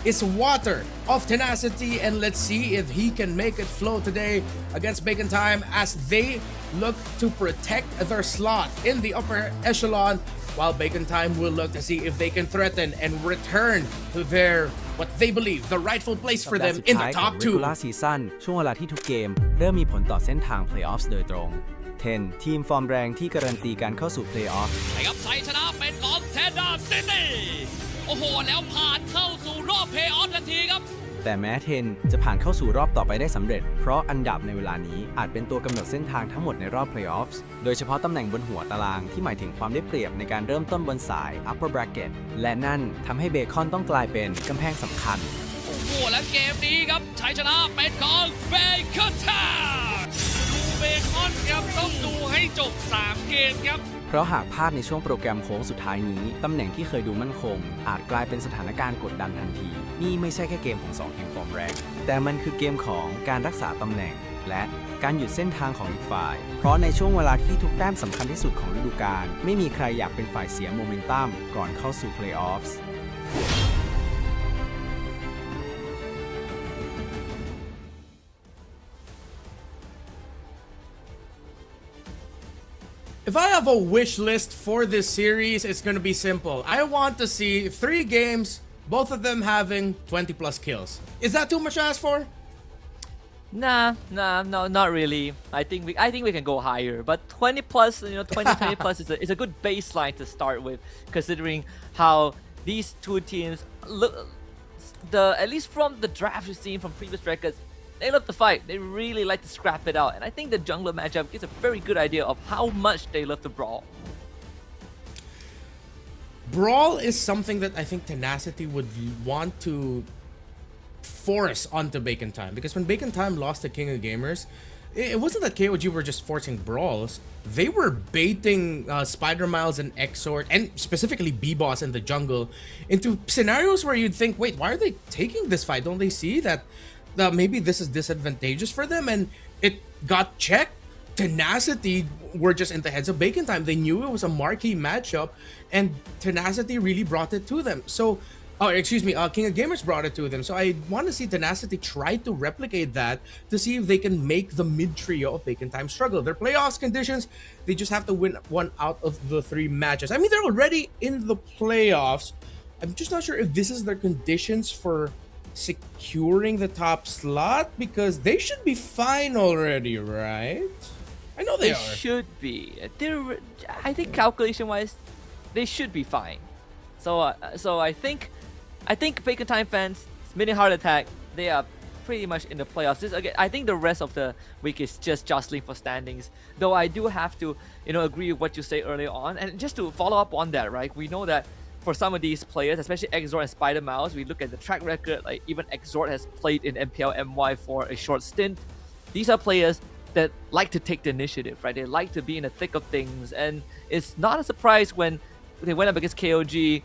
is Water of Tenacity, and let's see if he can make it flow today against Bacon Time as they look to protect their slot in the upper echelon, while Bacon Time will look to see if they can threaten and return to their, what they believe, the rightful place for them in the top 2. Regular Season ช่วงเวลาที่ทุกเกมเริ่มมีผลต่อเส้นทาง Playoffs โดยตรง 10 ทีมฟอร์มแรงที่การันตีการเข้าสู่ Playoff นะครับชัยชนะเป็นของเทนดาซิตี้โอ้โหแล้วผ่านเข้าสู่รอบเพลย์ออฟทันทีครับ แต่แม้10จะผ่านเข้าสู่รอบต่อไปได้สำเร็จเพราะอันดับในเวลานี้อาจเป็นตัวกำหนดเส้นทางทั้งหมดในรอบ Playoffs โดยเฉพาะตำแหน่งบนหัวตารางที่หมายถึงความได้เปรียบในการเริ่มต้นบนสาย Upper Bracket และนั่นทำให้เบคอนต้องกลายเป็นกำแพงสำคัญโอ้โหและเกมนี้ครับชัยชนะเป็นของเบคอนทาวน์ดูเบคอนครับต้องดูให้จบ3เกมครับเพราะหากพลาดในช่วงโปรแกรมโค้งสุดท้ายนี้ตำแหน่งที่เคยดูมั่นคงอาจกลายเป็นสถานการณ์กดดันทันทีนี่ไม่ใช่แค่เกมของ2ทีมฟอร์มแรงแต่มันคือเกมของการรักษาตำแหน่งและการหยุดเส้นทางของอีกฝ่ายเพราะในช่วงเวลาที่ทุกแต้มสำคัญที่สุดของฤดูกาลไม่มีใครอยากเป็นฝ่ายเสียโมเมนตัมก่อนเข้าสู่ Playoffs If I have a wish list for this series, it's going to be simple. I want to see 3 games, both of them having 20 plus kills. Is that too much to ask for? Nah, no, not really. I think we can go higher, but 20 plus, 20 plus is a good baseline to start with, considering how these two teams look. At least from the draft we've seen from previous records, they love to fight. They really like to scrap it out, and I think the jungler matchup gives a very good idea of how much they love to brawl. Brawl is something that I think Tenacity would want to force onto Bacon Time, because when Bacon Time lost to King of Gamers, it wasn't that KOG were just forcing brawls. They were baiting Spider Miles and Exhort, and specifically B-Boss in the jungle, into scenarios where you'd think, wait, why are they taking this fight? Don't they see that maybe this is disadvantageous for them? And it got checked. Tenacity were just in the heads of Bacon Time. They knew it was a marquee matchup, and Tenacity really brought it to them. So, King of Gamers brought it to them. So I want to see Tenacity try to replicate that to see if they can make the mid trio of Bacon Time struggle. Their playoffs conditions, they just have to win 1 out of the 3 matches. I mean, they're already in the playoffs. I'm just not sure if this is their conditions for securing the top slot, because they should be fine already, right? I know they are. Should be. I think calculation-wise, they should be fine. So I think Bacon Time fans, Mini Heart Attack, they are pretty much in the playoffs. Again, I think the rest of the week is just jostling for standings. Though I do have to, agree with what you say earlier on, and just to follow up on that, right? We know that for some of these players, especially Exort and Spider Mouse, we look at the track record, like even Exort has played in MPL MY for a short stint. These are players that like to take the initiative, right? They like to be in the thick of things, and it's not a surprise when they went up against KOG.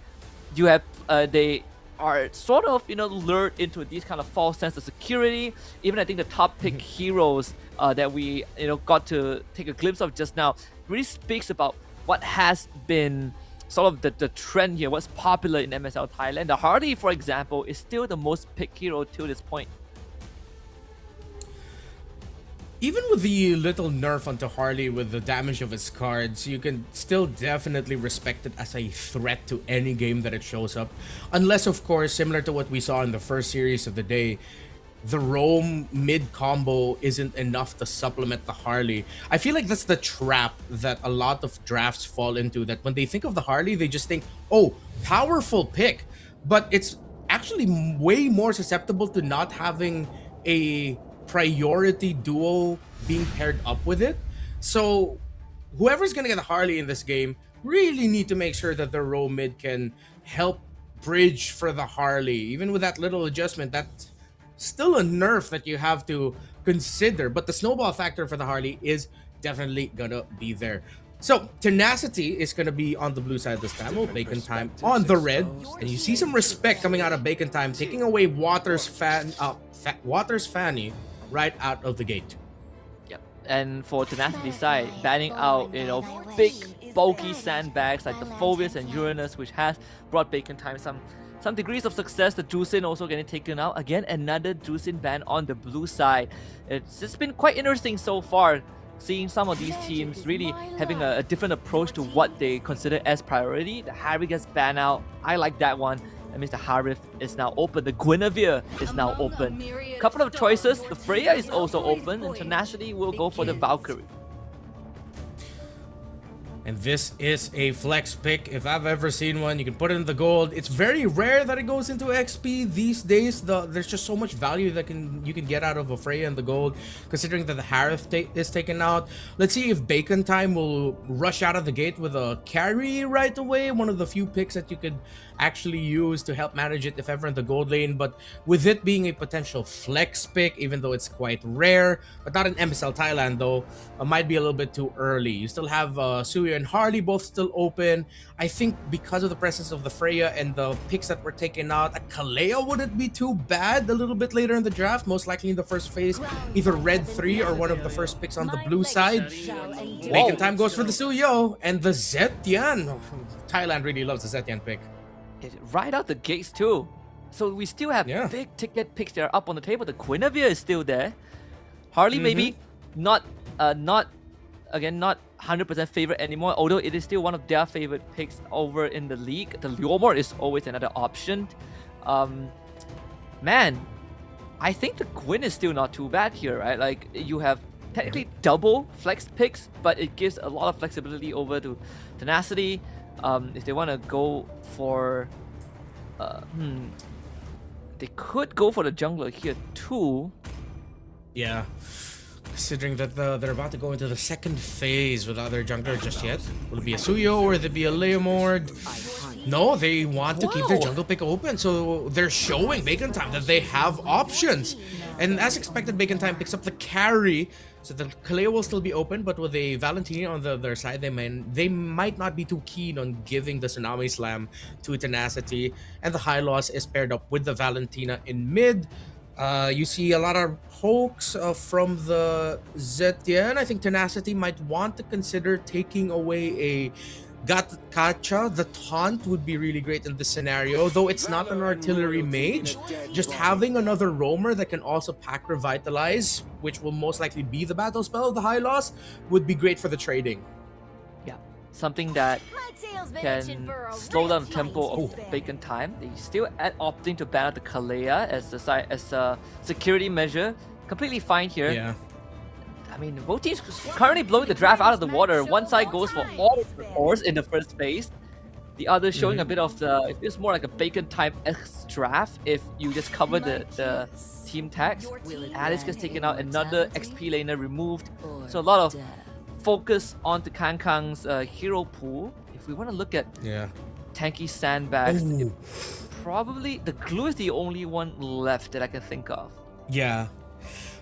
You have they are sort of lured into these kind of false sense of security. Even I think the top pick heroes that we got to take a glimpse of just now really speaks about what has been sort of the trend here, what's popular in MSL Thailand. The Harley, for example, is still the most picked hero to this point. Even with the little nerf onto Harley with the damage of his cards, you can still definitely respect it as a threat to any game that it shows up. Unless, of course, similar to what we saw in the first series of the day, the roam mid combo isn't enough to supplement the Harley. I feel like that's the trap that a lot of drafts fall into, that when they think of the Harley, they just think, oh, powerful pick. But it's actually way more susceptible to not having a priority duo being paired up with it. So whoever's gonna get the Harley in this game really need to make sure that the roam mid can help bridge for the Harley. Even with that little adjustment, that's still a nerf that you have to consider, but the snowball factor for the Harley is definitely gonna be there. So Tenacity is gonna be on the blue side this time, while Bacon Time on the red, and you see some respect coming out of Bacon Time, taking away Water's Fanny right out of the gate. Yep. And for Tenacity side, banning out big bulky sandbags like the Phobius and Uranus, which has brought Bacon Time some degrees of success. The Juicin also getting taken out. Again, another Juicin ban on the blue side. It's just been quite interesting so far, seeing some of these teams really having a different approach to what they consider as priority. The Harry gets banned out. I like that one. That means the Harith is now open. The Guinevere is now open. Couple of choices. The Freya is also open, and Tenacity will go for the Valkyrie. And this is a flex pick. If I've ever seen one, you can put it in the gold. It's very rare that it goes into XP these days. There's just so much value that you can get out of a Freya in the gold, considering that the Harith is taken out. Let's see if Bacon Time will rush out of the gate with a carry right away. One of the few picks that you could actually use to help manage it if ever in the gold lane. But with it being a potential flex pick, even though it's quite rare, but not in MSL Thailand though, might be a little bit too early. You still have Suyo and Harley both still open. I think because of the presence of the Freya and the picks that were taken out, a Kalea wouldn't be too bad a little bit later in the draft, most likely in the first phase, either red 3 or one of the first picks on the blue side. Bacon Time goes for the Suyo and the Zetian. Thailand really loves the Zetian pick. Right out the gates too. So we still have big ticket picks that are up on the table. The Guinevere is still there. Harley maybe not 100% favorite anymore, although it is still one of their favorite picks over in the league. The Leomord is always another option. Man, I think the Gwyn is still not too bad here, right? Like, you have technically double flex picks, but it gives a lot of flexibility over to Tenacity. If they want to go for they could go for the jungler here too. Yeah, considering that they're about to go into the second phase without their jungler just yet. Will it be a Suyo or will it be a Leomord? No, they want to keep their jungle pick open, so they're showing Bacon Time that they have options. And as expected, Bacon Time picks up the carry, so the Kaleo will still be open, but with a Valentina on the other side, they might not be too keen on giving the Tsunami Slam to Tenacity. And the High Loss is paired up with the Valentina in mid. You see a lot of pokes from the Zetian. I think Tenacity might want to consider taking away a Gatkacha. The taunt would be really great in this scenario, though it's not an artillery mage. Just having another roamer that can also pack revitalize, which will most likely be the battle spell of the High Loss, would be great for the trading. Yeah, something that can slow down the tempo of Bacon Time. They still opting to ban out the Kalea as a security measure. Completely fine here. Yeah. I mean, both teams currently blowing the draft out of the water. One side goes for all of the cores in the first phase. The other showing a bit of it feels more like a Bacon Time-esque draft if you just cover the team tags. Alice gets taken out, another XP laner removed. So a lot of focus onto Kangkang's hero pool. If we want to look at tanky sandbags. Probably the glue is the only one left that I can think of. Yeah.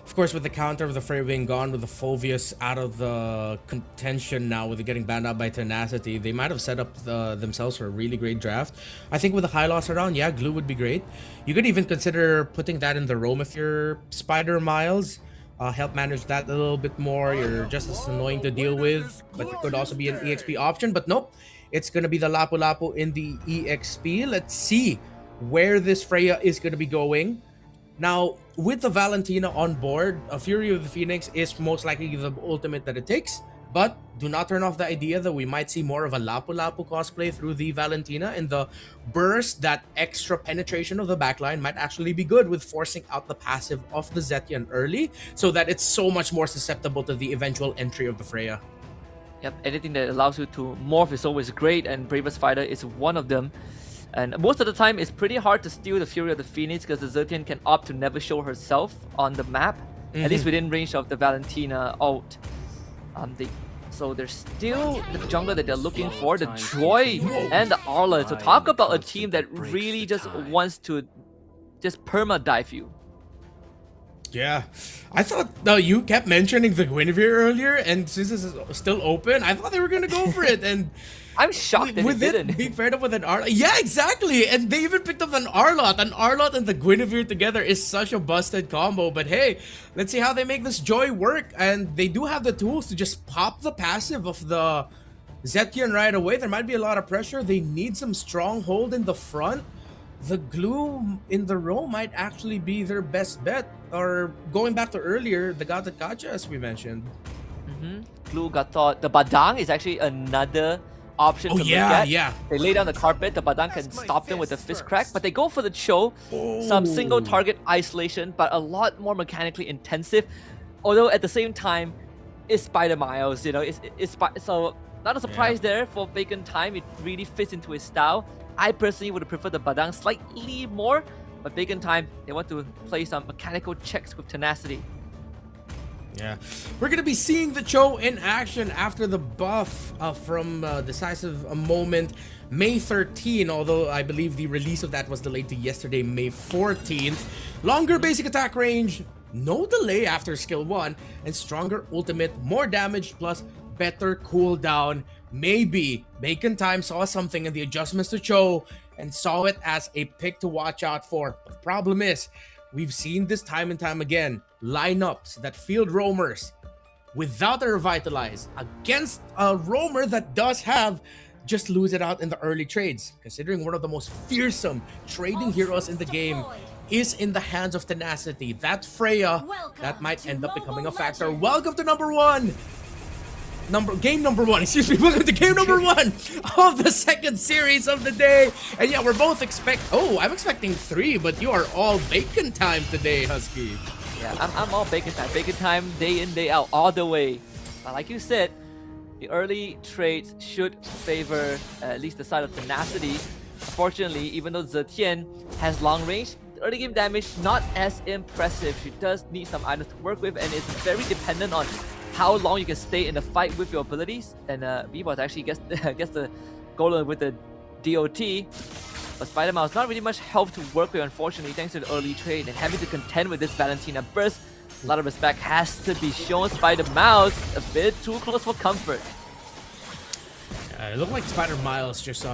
Of course, with the counter of the Frey being gone, with the Phovius out of the contention now, with it getting banned out by Tenacity, they might have set up themselves for a really great draft. I think with the high loss around, yeah, glue would be great. You could even consider putting that in the roam if you're Spider Miles. Help manage that a little bit more. You're just as annoying to deal with, but it could also be an EXP option. But nope, it's going to be the Lapu-Lapu in the EXP. Let's see where this Freya is going to be going. Now, with the Valentina on board, a Fury of the Phoenix is most likely the ultimate that it takes. But do not turn off the idea that we might see more of a Lapu-Lapu cosplay through the Valentina, and the burst, that extra penetration of the backline might actually be good with forcing out the passive of the Zetian early, so that it's so much more susceptible to the eventual entry of the Freya. Yep, anything that allows you to morph is always great, and Bravest Fighter is one of them. And most of the time, it's pretty hard to steal the Fury of the Phoenix because the Zetian can opt to never show herself on the map, at least within range of the Valentina ult. So there's still the jungler that they're looking for, the Joy and the Arla. So talk about a team that really just wants to just perma-dive you. Yeah, I thought you kept mentioning the Guinevere earlier, and since this is still open, I thought they were gonna go for it. And I'm shocked that with they it didn't. being paired up with an Arlot. Yeah, exactly. And they even picked up an Arlot. An Arlot and the Guinevere together is such a busted combo. But hey, let's see how they make this Joy work. And they do have the tools to just pop the passive of the Zetian right away. There might be a lot of pressure. They need some stronghold in the front. The glue in the row might actually be their best bet. Or going back to earlier, the Gata Kacha, as we mentioned. Glue got thought. The Badang is actually another option to look at. They lay down the carpet, the Badang can stop them with the fist crack, but they go for the Cho. Some single target isolation, but a lot more mechanically intensive. Although at the same time, it's Spider Miles, you know, so not a surprise there for Bacon Time. It really fits into his style. I personally would have preferred the Badang slightly more, but Bacon Time, they want to play some mechanical checks with tenacity. Yeah, we're going to be seeing the Cho in action after the buff from Decisive Moment May 13, although I believe the release of that was delayed to yesterday, May 14th. Longer basic attack range, no delay after skill 1, and stronger ultimate, more damage plus better cooldown. Maybe Bacon Time saw something in the adjustments to Cho and saw it as a pick to watch out for. But the problem is, we've seen this time and time again, lineups that field roamers without a revitalize against a roamer that does have, just lose it out in the early trades. Considering one of the most fearsome trading heroes in the game is in the hands of Tenacity, that Freya, that might end up becoming a factor. Welcome to game number one, excuse me. Welcome to game number 1 of the second series of the day. And yeah, we're both I'm expecting 3, but you are all Bacon Time today, Husky. Yeah, I'm all Bacon Time. Bacon Time, day in, day out, all the way. But like you said, the early trades should favor at least the side of Tenacity. Unfortunately, even though Zetian has long range, the early game damage not as impressive. She does need some items to work with, and it's very dependent on how long you can stay in the fight with your abilities. And V-Boss actually gets the goal with the DOT. But Spider-Mouse not really much help to work with, unfortunately, thanks to the early trade. And having to contend with this Valentina burst, a lot of respect has to be shown. Spider-Mouse a bit too close for comfort. It looked like Spider Miles just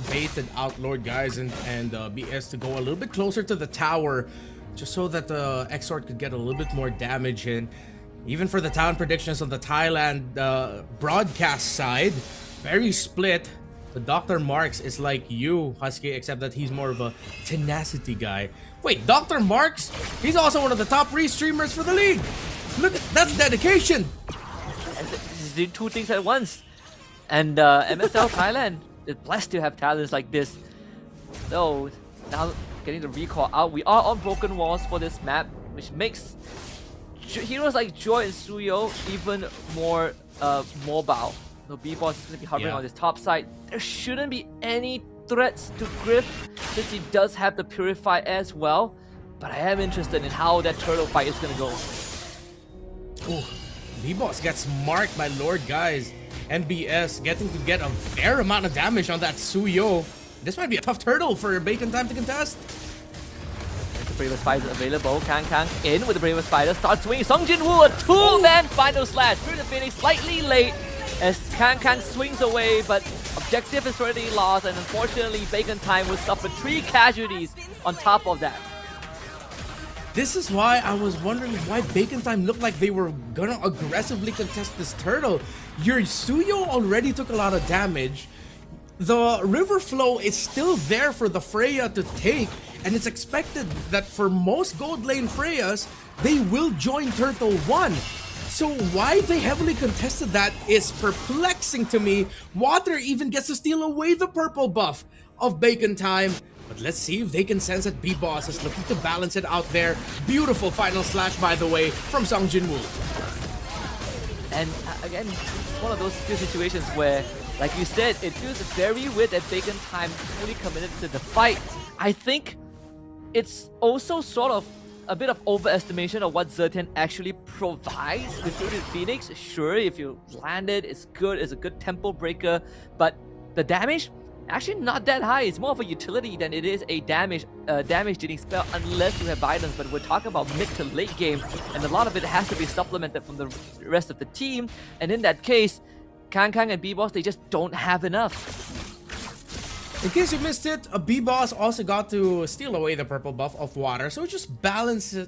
baited out Lord Guys and BS to go a little bit closer to the tower, just so that the Exort could get a little bit more damage in. Even for the town predictions on the Thailand broadcast side, very split. The Dr. Marks is like you, Husky, except that he's more of a tenacity guy. Wait, Dr. Marks? He's also one of the top streamers for the league. Look, that's dedication. And he's doing 2 things at once. And MSL Thailand is blessed to have talents like this. So now getting the recall out, we are on broken walls for this map, which makes heroes like Joy and Suyo even more mobile. So B-Boss is going to be hovering on this top side. There shouldn't be any threats to Griff since he does have the Purify as well. But I am interested in how that turtle fight is going to go. Ooh, B-Boss gets marked by Lord Guys. MBS getting to get a fair amount of damage on that Suyo. This might be a tough turtle for Bacon Time to contest. The Bravest Spider available. Kang in with the Bravest Spider. Starts swinging. Song Jin-woo, a two-man final slash through the Phoenix, slightly late as Kang swings away, but objective is already lost, and unfortunately, Bacon Time will suffer 3 casualties on top of that. This is why I was wondering why Bacon Time looked like they were gonna aggressively contest this turtle. Your Suyo already took a lot of damage. The river flow is still there for the Freya to take, and it's expected that for most gold lane Freyas, they will join Turtle 1. So why they heavily contested that is perplexing to me. Water even gets to steal away the purple buff of Bacon Time. But let's see if they can sense that B-Boss is looking to balance it out there. Beautiful final slash, by the way, from Song Jin-woo. And again, it's one of those few situations where, like you said, it feels very weird that Bacon Time fully committed to the fight. I think it's also sort of a bit of overestimation of what Zertian actually provides with Phoenix. Sure, if you land it, it's good, it's a good tempo breaker, but the damage, actually not that high. It's more of a utility than it is a damage dealing spell unless you have violence, but we're talking about mid to late game, and a lot of it has to be supplemented from the rest of the team, and in that case, Kang and B-Boss, they just don't have enough. In case you missed it, a B-Boss also got to steal away the purple buff of Water, so it just balances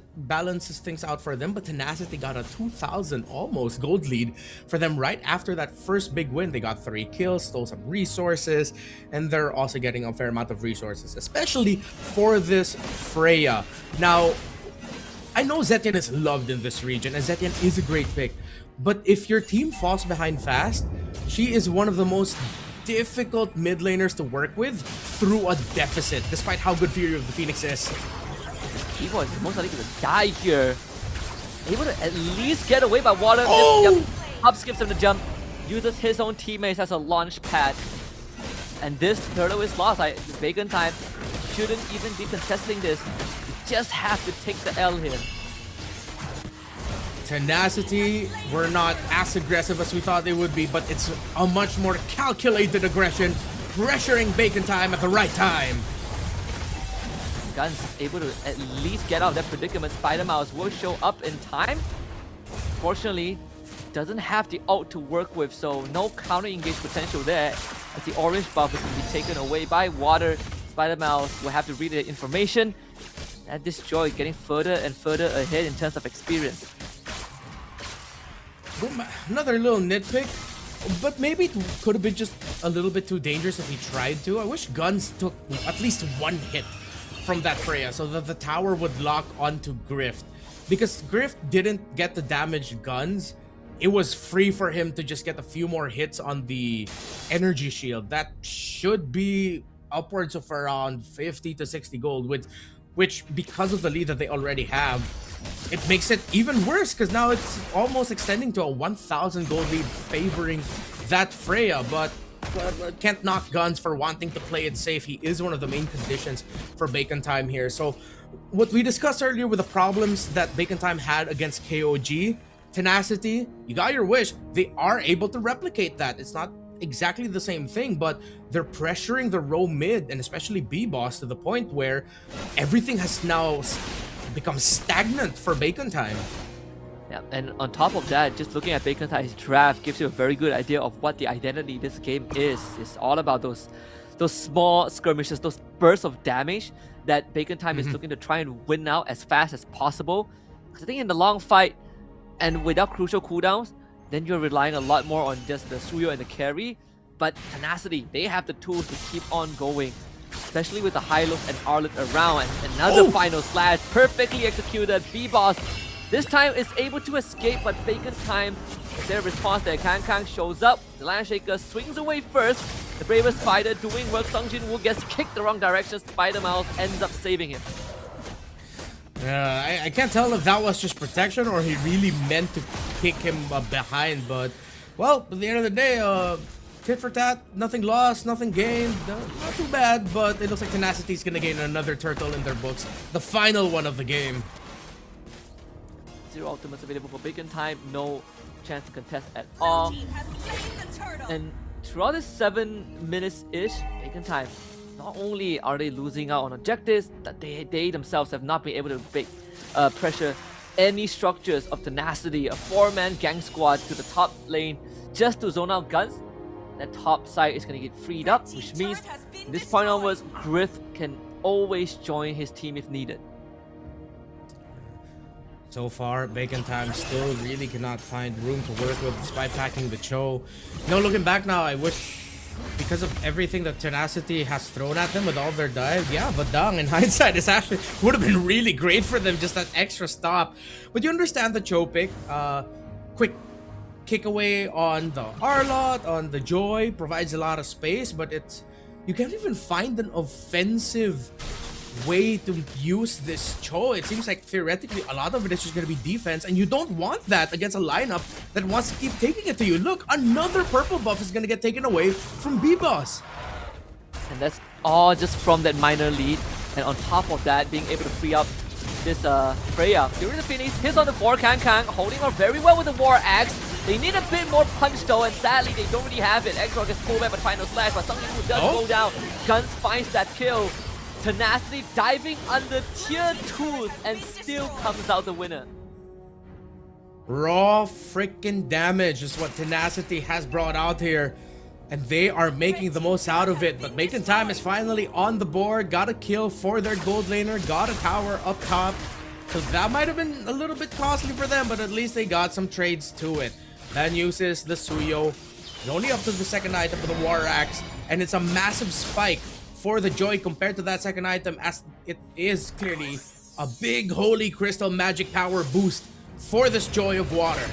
things out for them. But Tenacity got a 2,000 almost gold lead for them right after that first big win. They got 3 kills, stole some resources, and they're also getting a fair amount of resources, especially for this Freya. Now, I know Zetian is loved in this region, and Zetian is a great pick, but if your team falls behind fast, she is one of the most difficult mid laners to work with through a deficit, despite how good Fury of the Phoenix is. B-Boy is most likely to die here. Able to at least get away by Water. Oh! Up skips him to jump, uses his own teammates as a launch pad. And this turtle is lost. Bacon Time shouldn't even be contesting this. You just have to take the L here. Tenacity were not as aggressive as we thought they would be, but it's a much more calculated aggression, pressuring Bacon Time at the right time. Guns able to at least get out of that predicament. Spider Mouse will show up in time. Fortunately, doesn't have the ult to work with, so no counter engage potential there, as the orange buff is going to be taken away by Water. Spider Mouse will have to read the information, and this Joy getting further and further ahead in terms of experience. Another little nitpick, but maybe it could have been just a little bit too dangerous if he tried to. I wish Guns took at least 1 hit from that Freya so that the tower would lock onto Grift. Because Grift didn't get the damage Guns, it was free for him to just get a few more hits on the energy shield. That should be upwards of around 50 to 60 gold, which because of the lead that they already have, it makes it even worse because now it's almost extending to a 1,000 gold lead favoring that Freya, but can't knock Guns for wanting to play it safe. He is one of the main conditions for Bacon Time here. So what we discussed earlier with the problems that Bacon Time had against KOG, Tenacity, you got your wish. They are able to replicate that. It's not exactly the same thing, but they're pressuring the row mid and especially B-Boss to the point where everything has now become stagnant for Bacon Time. Yeah, and on top of that, just looking at Bacon Time's draft gives you a very good idea of what the identity of this game is. It's all about those small skirmishes, those bursts of damage that Bacon Time is looking to try and win out as fast as possible. Because I think in the long fight and without crucial cooldowns, then you're relying a lot more on just the Suyo and the carry. But Tenacity, they have the tools to keep on going, especially with the Hylos and Arlet around. And another final slash, perfectly executed. B-Boss this time is able to escape, but Bacon Time, their response there. Kang shows up, the Land Shaker swings away first. The Bravest Spider doing work. Song Jin-woo gets kicked the wrong direction. Spider Mouse ends up saving him. I can't tell if that was just protection or he really meant to kick him behind, but well, at the end of the day, tit for tat, nothing lost, nothing gained, not too bad, but it looks like Tenacity is gonna gain another turtle in their books, the final one of the game. 0 ultimates available for Bacon Time, no chance to contest at all. And throughout this 7 minutes-ish, Bacon Time not only are they losing out on objectives, that they themselves have not been able to pressure any structures of tenacity, a 4-man gang squad to the top lane just to zone out guns. That top side is going to get freed up, which means from this point onwards, Griff can always join his team if needed. So far, Bacon Time still really cannot find room to work with despite packing the Cho. Looking back now, I wish, because of everything that Tenacity has thrown at them with all their dive, yeah, Vadang in hindsight is actually would have been really great for them, just that extra stop. But you understand the Cho pick. Quick kick away on the Arlot, on the Joy, provides a lot of space, but you can't even find an offensive way to use this Cho. It seems like theoretically a lot of it is just going to be defense, and you don't want that against a lineup that wants to keep taking it to you. Look, another purple buff is going to get taken away from B-Boss. And that's all just from that minor lead. And on top of that, being able to free up this Freya. Fury the Phoenix hits on the 4 Kang, holding on very well with the War Axe. They need a bit more punch though, and sadly they don't really have it. Exor gets pulled back by Final Slash, but something who does go down. Guns finds that kill. Tenacity diving under tier 2s and still comes out the winner. Raw freaking damage is what Tenacity has brought out here, and they are making the most out of it. But Bacon Time is finally on the board, got a kill for their gold laner, got a tower up top. So that might have been a little bit costly for them, but at least they got some trades to it. Then uses the Suyo, only up to the second item for the War Axe, and it's a massive spike for the Joy compared to that second item, as it is clearly a big Holy Crystal magic power boost for this Joy of Water.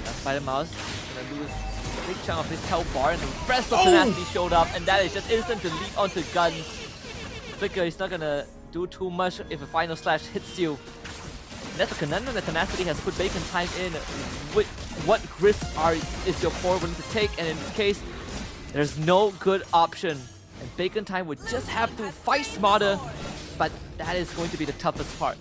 That Spider Mouse gonna lose a big chunk of his health bar, and the rest of Tenacity showed up, and that is just instant delete onto guns. Flicker is not gonna do too much if a Final Slash hits you. And that's a conundrum that Tenacity has put Bacon Time in. What risks is your core willing to take, and in this case, there's no good option, and Bacon Time would just have to fight smarter, but that is going to be the toughest part.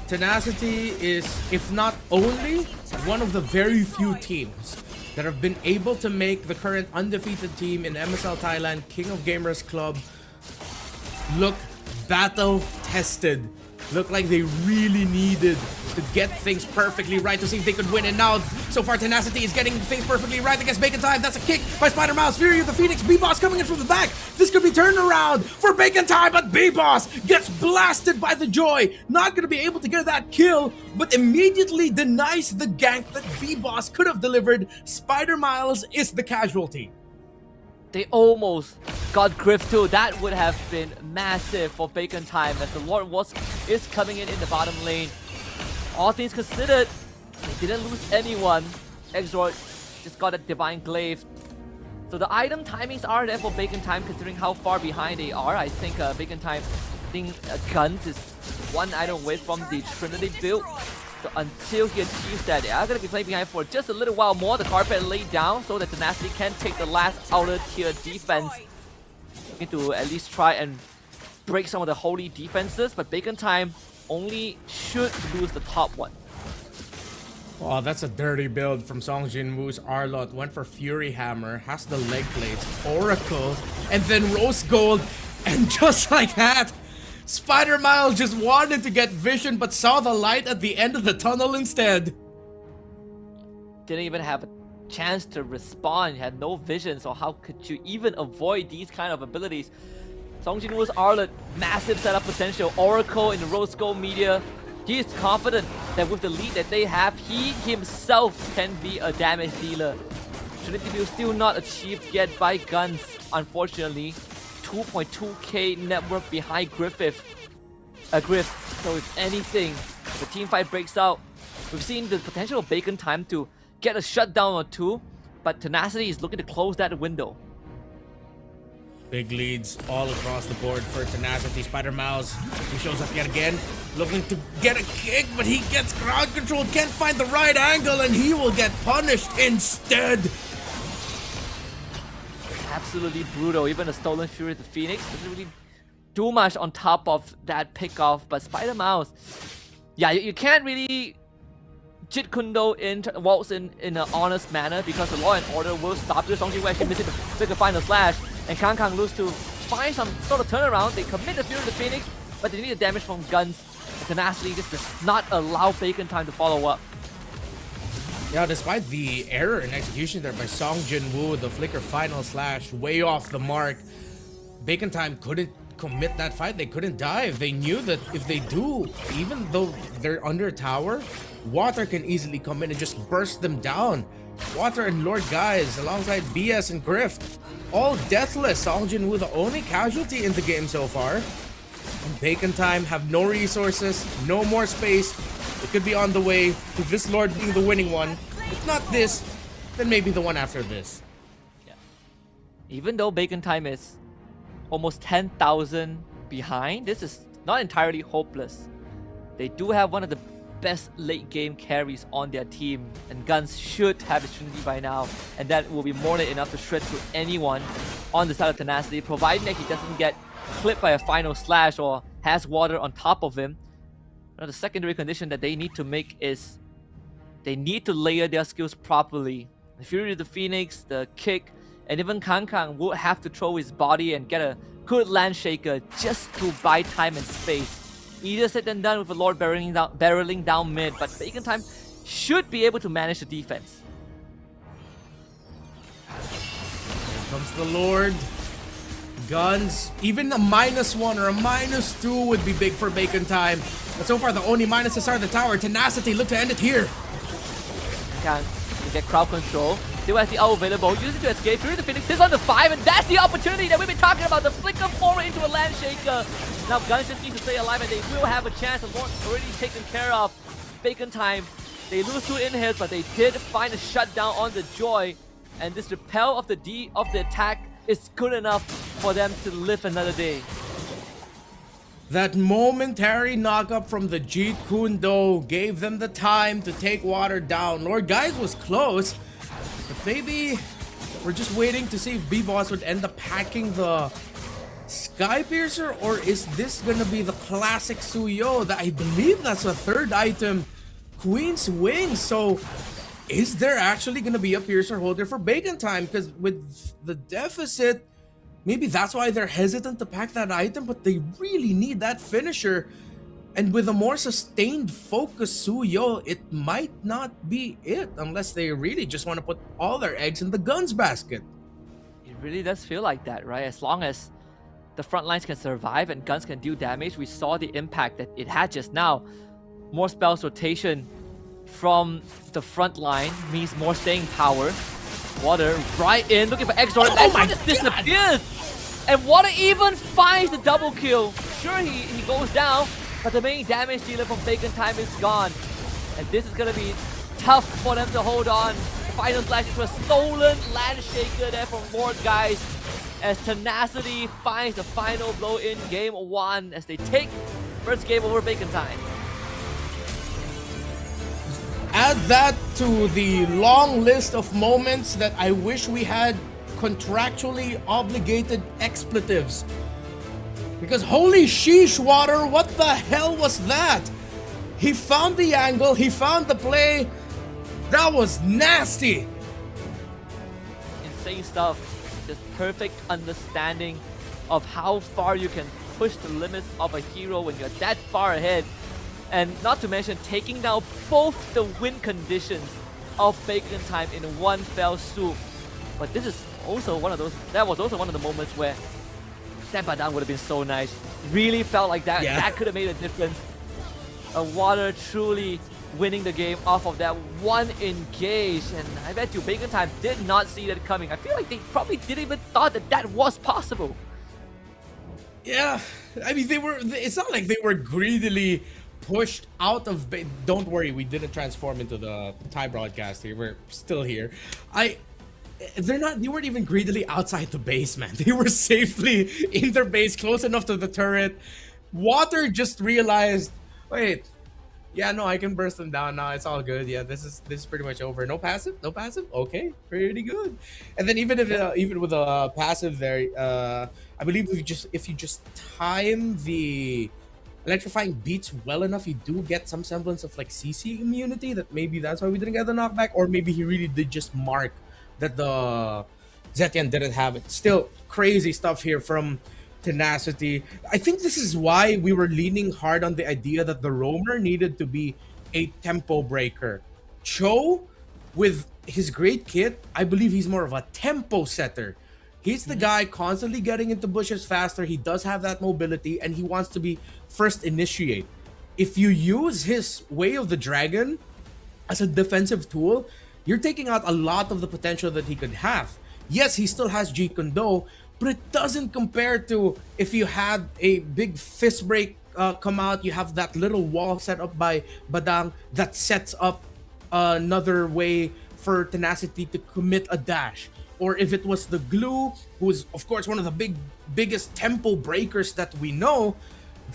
Tenacity is, if not only, one of the very few teams that have been able to make the current undefeated team in MSL Thailand King of Gamers Club look battle-tested. Look like they really needed to get things perfectly right to see if they could win. And now, so far, Tenacity is getting things perfectly right against Bacon Time. That's a kick by Spider Mouse. Fury of the Phoenix. B-Boss coming in from the back. This could be turned around for Bacon Time, but B-Boss gets blasted by the Joy. Not going to be able to get that kill, but immediately denies the gank that B-Boss could have delivered. Spider Miles is the casualty. They almost got Griff too. That would have been massive for Bacon Time, as the Lord is coming in the bottom lane. All things considered, they didn't lose anyone. Exor just got a Divine Glaive. So the item timings are there for Bacon Time, considering how far behind they are. I think Bacon Time, Guns is one item away from the Trinity build. So until he achieves that, they are going to be playing behind for just a little while more. The carpet laid down so that Tenacity can take the last outer tier defense. Looking to at least try and break some of the holy defenses, but Bacon Time only should lose the top one. Oh, that's a dirty build from Song Jinwoo's Arlot. Went for Fury Hammer, has the leg plates, Oracle, and then Rose Gold. And just like that, Spider Miles just wanted to get vision, but saw the light at the end of the tunnel instead. Didn't even have a chance to respond. You had no vision, so how could you even avoid these kind of abilities? Song Jinwoo's Arlot, massive setup potential. Oracle in the Rose Gold media. He is confident that with the lead that they have, he himself can be a damage dealer. Trinity build still not achieved yet by Guns, unfortunately. 2.2k network behind Griff. So if anything, if the team fight breaks out, we've seen the potential of Bacon Time to get a shutdown or two, but Tenacity is looking to close that window. Big leads all across the board for Tenacity. Spider Mouse, he shows up yet again, looking to get a kick, but he gets crowd control, can't find the right angle, and he will get punished instead. Absolutely brutal. Even a Stolen Fury of the Phoenix doesn't really do much on top of that pickoff, but Spider Mouse, yeah, you can't really Jit Kundo waltz in an honest manner because the Law and Order will stop this. Songjin will actually miss it to find the slash, and Kang lose to find some sort of turnaround. They commit the Fury to Phoenix, but they need the damage from guns. Tenacity just does not allow Bacon Time to follow up. Yeah, despite the error in execution there by Song Jin-woo, the flicker final slash way off the mark, Bacon Time couldn't commit that fight. They couldn't dive. They knew that if they do, even though they're under tower, Water can easily come in and just burst them down. Water and Lord Guys alongside BS and Grift, all deathless. Song Jin-woo the only casualty in the game so far. And Bacon Time have no resources, no more space. It could be on the way to this Lord being the winning one. If not this, then maybe the one after this. Yeah. Even though Bacon Time is almost 10,000 behind, this is not entirely hopeless. They do have one of the best late game carries on their team, and Guns should have his Trinity by now, and that will be more than enough to shred through anyone on the side of Tenacity, providing that he doesn't get clipped by a final slash or has Water on top of him. Now, the secondary condition that they need to make is they need to layer their skills properly. The Fury of the Phoenix, the kick, and even Kang will have to throw his body and get a good land shaker just to buy time and space. Easier said than done with the Lord barreling down mid, but Bacon Time should be able to manage the defense. Here comes the Lord. Guns, even a -1 or a -2 would be big for Bacon Time. But so far, the only minuses are the tower. Tenacity look to end it here. Kang to get crowd control. Still has the ult available, using to escape through the Phoenix. Is on the 5, and that's the opportunity that we've been talking about. The flicker forward into a land shaker. Now Guns just need to stay alive, and they will have a chance. The Lord already taken care of. Bacon Time, they lose 2 in-hits, but they did find a shutdown on the Joy, and this repel of the attack is good enough for them to live another day. That momentary knockup from the Jeet Kune Do gave them the time to take Water down. Lord Guys was close, but maybe we're just waiting to see if B-Boss would end up hacking the Sky Piercer, or is this gonna be the classic Suyo? That I believe that's a 3rd item, Queen's Wings. So is there actually gonna be a Piercer holder for Bacon Time? Because with the deficit, maybe that's why they're hesitant to pack that item, but they really need that finisher. And with a more sustained focus Suyo, it might not be it, unless they really just want to put all their eggs in the Guns basket. It really does feel like that, right? As long as the front lines can survive and Guns can deal damage, we saw the impact that it had just now. More spells rotation from the front line means more staying power. Water right in, looking for X-Zone, and X-Zone just disappears! And Water even finds the double kill. Sure, he goes down, but the main damage dealer from Bacon Time is gone. And this is gonna be tough for them to hold on. The final slash into a stolen land shaker there from Lord Guys, as Tenacity finds the final blow in game 1 as they take first game over Bacon Time. Add that to the long list of moments that I wish we had contractually obligated expletives. Because holy sheesh, Water, what the hell was that? He found the angle, he found the play. That was nasty. Insane stuff. Just perfect understanding of how far you can push the limits of a hero when you're that far ahead. And not to mention taking down both the win conditions of Bacon Time in one fell swoop. But this is also one of those, that was also one of the moments where Stampa down would have been so nice. Really felt like that, that could have made a difference. Water truly winning the game off of that one engage, and I bet you Bacon Time did not see that coming. I feel like they probably didn't even thought that that was possible. Yeah, I mean, it's not like they were greedily pushed out of don't worry, we didn't transform into the Thai broadcast here. We're still here. They weren't even greedily outside the base, man. They were safely in their base, close enough to the turret. Water just realized, wait, yeah, no, I can burst them down now. It's all good. Yeah, this is pretty much over. No passive, no passive. Okay, pretty good. And then even with a passive there, I believe if you just time the electrifying beats well enough, you do get some semblance of like CC immunity. That maybe that's why we didn't get the knockback, or maybe he really did just mark that the Zetian didn't have it. Still crazy stuff here from Tenacity. I think this is why we were leaning hard on the idea that the roamer needed to be a tempo breaker. Cho, with his great kit, I believe he's more of a tempo setter. He's the guy constantly getting into bushes faster. He does have that mobility, and he wants to be first initiate. If you use his Way of the Dragon as a defensive tool, you're taking out a lot of the potential that he could have. Yes, he still has Jeet Kune Do, but it doesn't compare to if you had a big fist break come out, you have that little wall set up by Badang that sets up another way for Tenacity to commit a dash. Or if it was the Glue, who is of course one of the biggest tempo breakers that we know,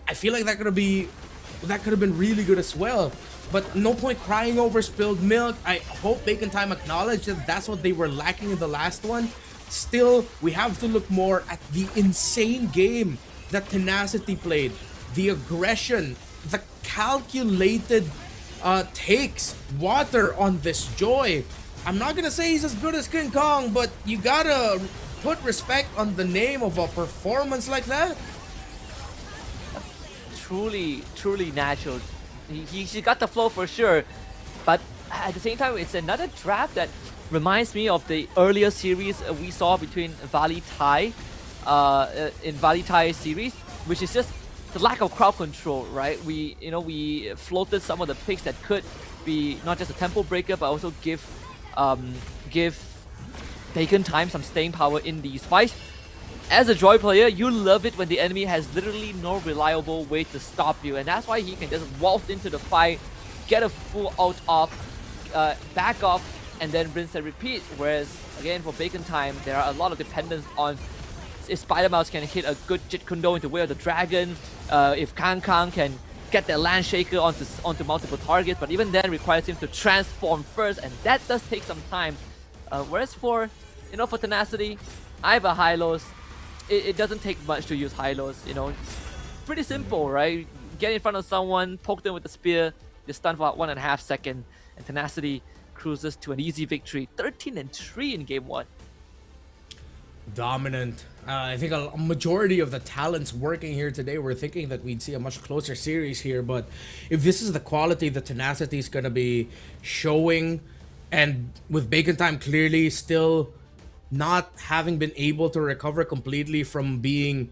I feel like that could have been really good as well. But no point crying over spilled milk. I hope Bacon Time acknowledged that that's what they were lacking in the last one. Still, we have to look more at the insane game that Tenacity played. The aggression, the calculated takes, water on this Joy. I'm not gonna say he's as good as King Kong, but you gotta put respect on the name of a performance like that. Truly natural. He got the flow for sure, but at the same time, it's another draft that reminds me of the earlier series we saw between VLTH in VLTH series, which is just the lack of crowd control, right? We floated some of the picks that could be not just a tempo breaker, but also give Bacon Time some staying power in these fights. As a Joy player, you love it when the enemy has literally no reliable way to stop you, and that's why he can just waltz into the fight, get a full out off, back off, and then rinse and repeat. Whereas, again, for Bacon Time, there are a lot of dependence on if Spider Mouse can hit a good Jeet Kune Do into Way of the Dragon, if Kang can get that Land Shaker onto multiple targets, but even then requires him to transform first, and that does take some time. Whereas for Tenacity, I have a high-lows. It doesn't take much to use high-lows, Pretty simple, right? Get in front of someone, poke them with the spear, you stun for about 1.5 seconds, and Tenacity cruises to an easy victory. 13-3 in game 1. Dominant. I think a majority of the talents working here today were thinking that we'd see a much closer series here, but if this is the quality that Tenacity is going to be showing, and with Bacon Time clearly still not having been able to recover completely from being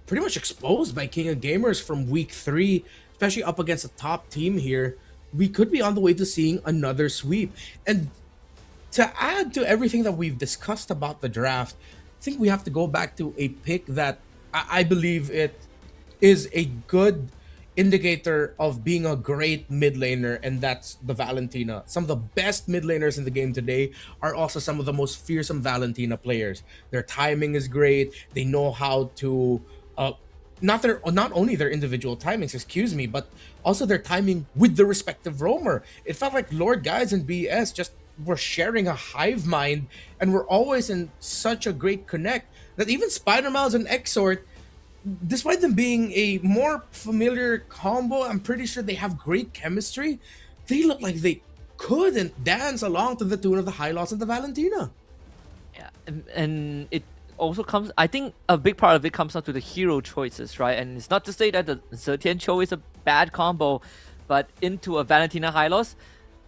pretty much exposed by King of Gamers from week 3, especially up against a top team here, we could be on the way to seeing another sweep. And to add to everything that we've discussed about the draft, I think we have to go back to a pick that I believe it is a good indicator of being a great mid laner, and that's the Valentina. Some of the best mid laners in the game today are also some of the most fearsome Valentina players. Their timing is great. They know how to not only their individual timings, but also their timing with the respective roamer. It felt like Lord Guides and BS just were sharing a hive mind, and we're always in such a great connect that even Spider Mouse and Exort, despite them being a more familiar combo, I'm pretty sure they have great chemistry. They look like they couldn't dance along to the tune of the high loss of the Valentina. Yeah, and it also comes, I think a big part of it comes down to the hero choices, right? And it's not to say that the Zetian Cho is a bad combo, but into a Valentina high loss,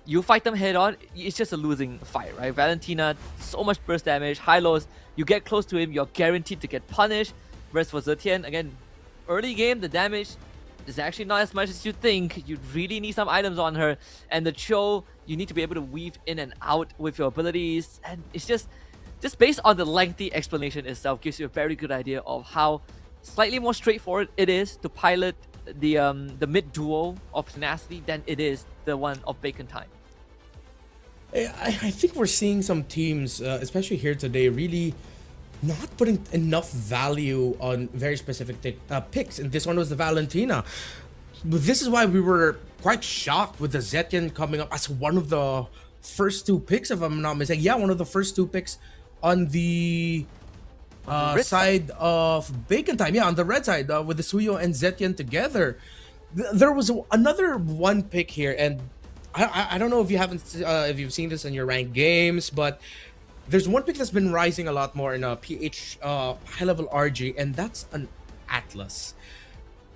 you fight them head on, it's just a losing fight, right? Valentina, so much burst damage, high lows, you get close to him, you're guaranteed to get punished. Whereas for Zetian, again, early game, the damage is actually not as much as you think. You really need some items on her. And the Cho, you need to be able to weave in and out with your abilities. And it's just based on the lengthy explanation itself, gives you a very good idea of how slightly more straightforward it is to pilot the mid duo of Tenacity than it is the one of Bacon Time. I think we're seeing some teams, especially here today, really not putting enough value on very specific picks, and this one was the Valentina. But this is why we were quite shocked with the Zetian coming up as one of the first 2 picks, if I'm not mistaken. Yeah, one of the first 2 picks on the red side of Bacon Time. Yeah, on the red side with the Suyo and Zetian together. There was another one pick here, and I don't know if you've seen this in your ranked games, but there's one pick that's been rising a lot more in a PH high level RG, and that's an Atlas.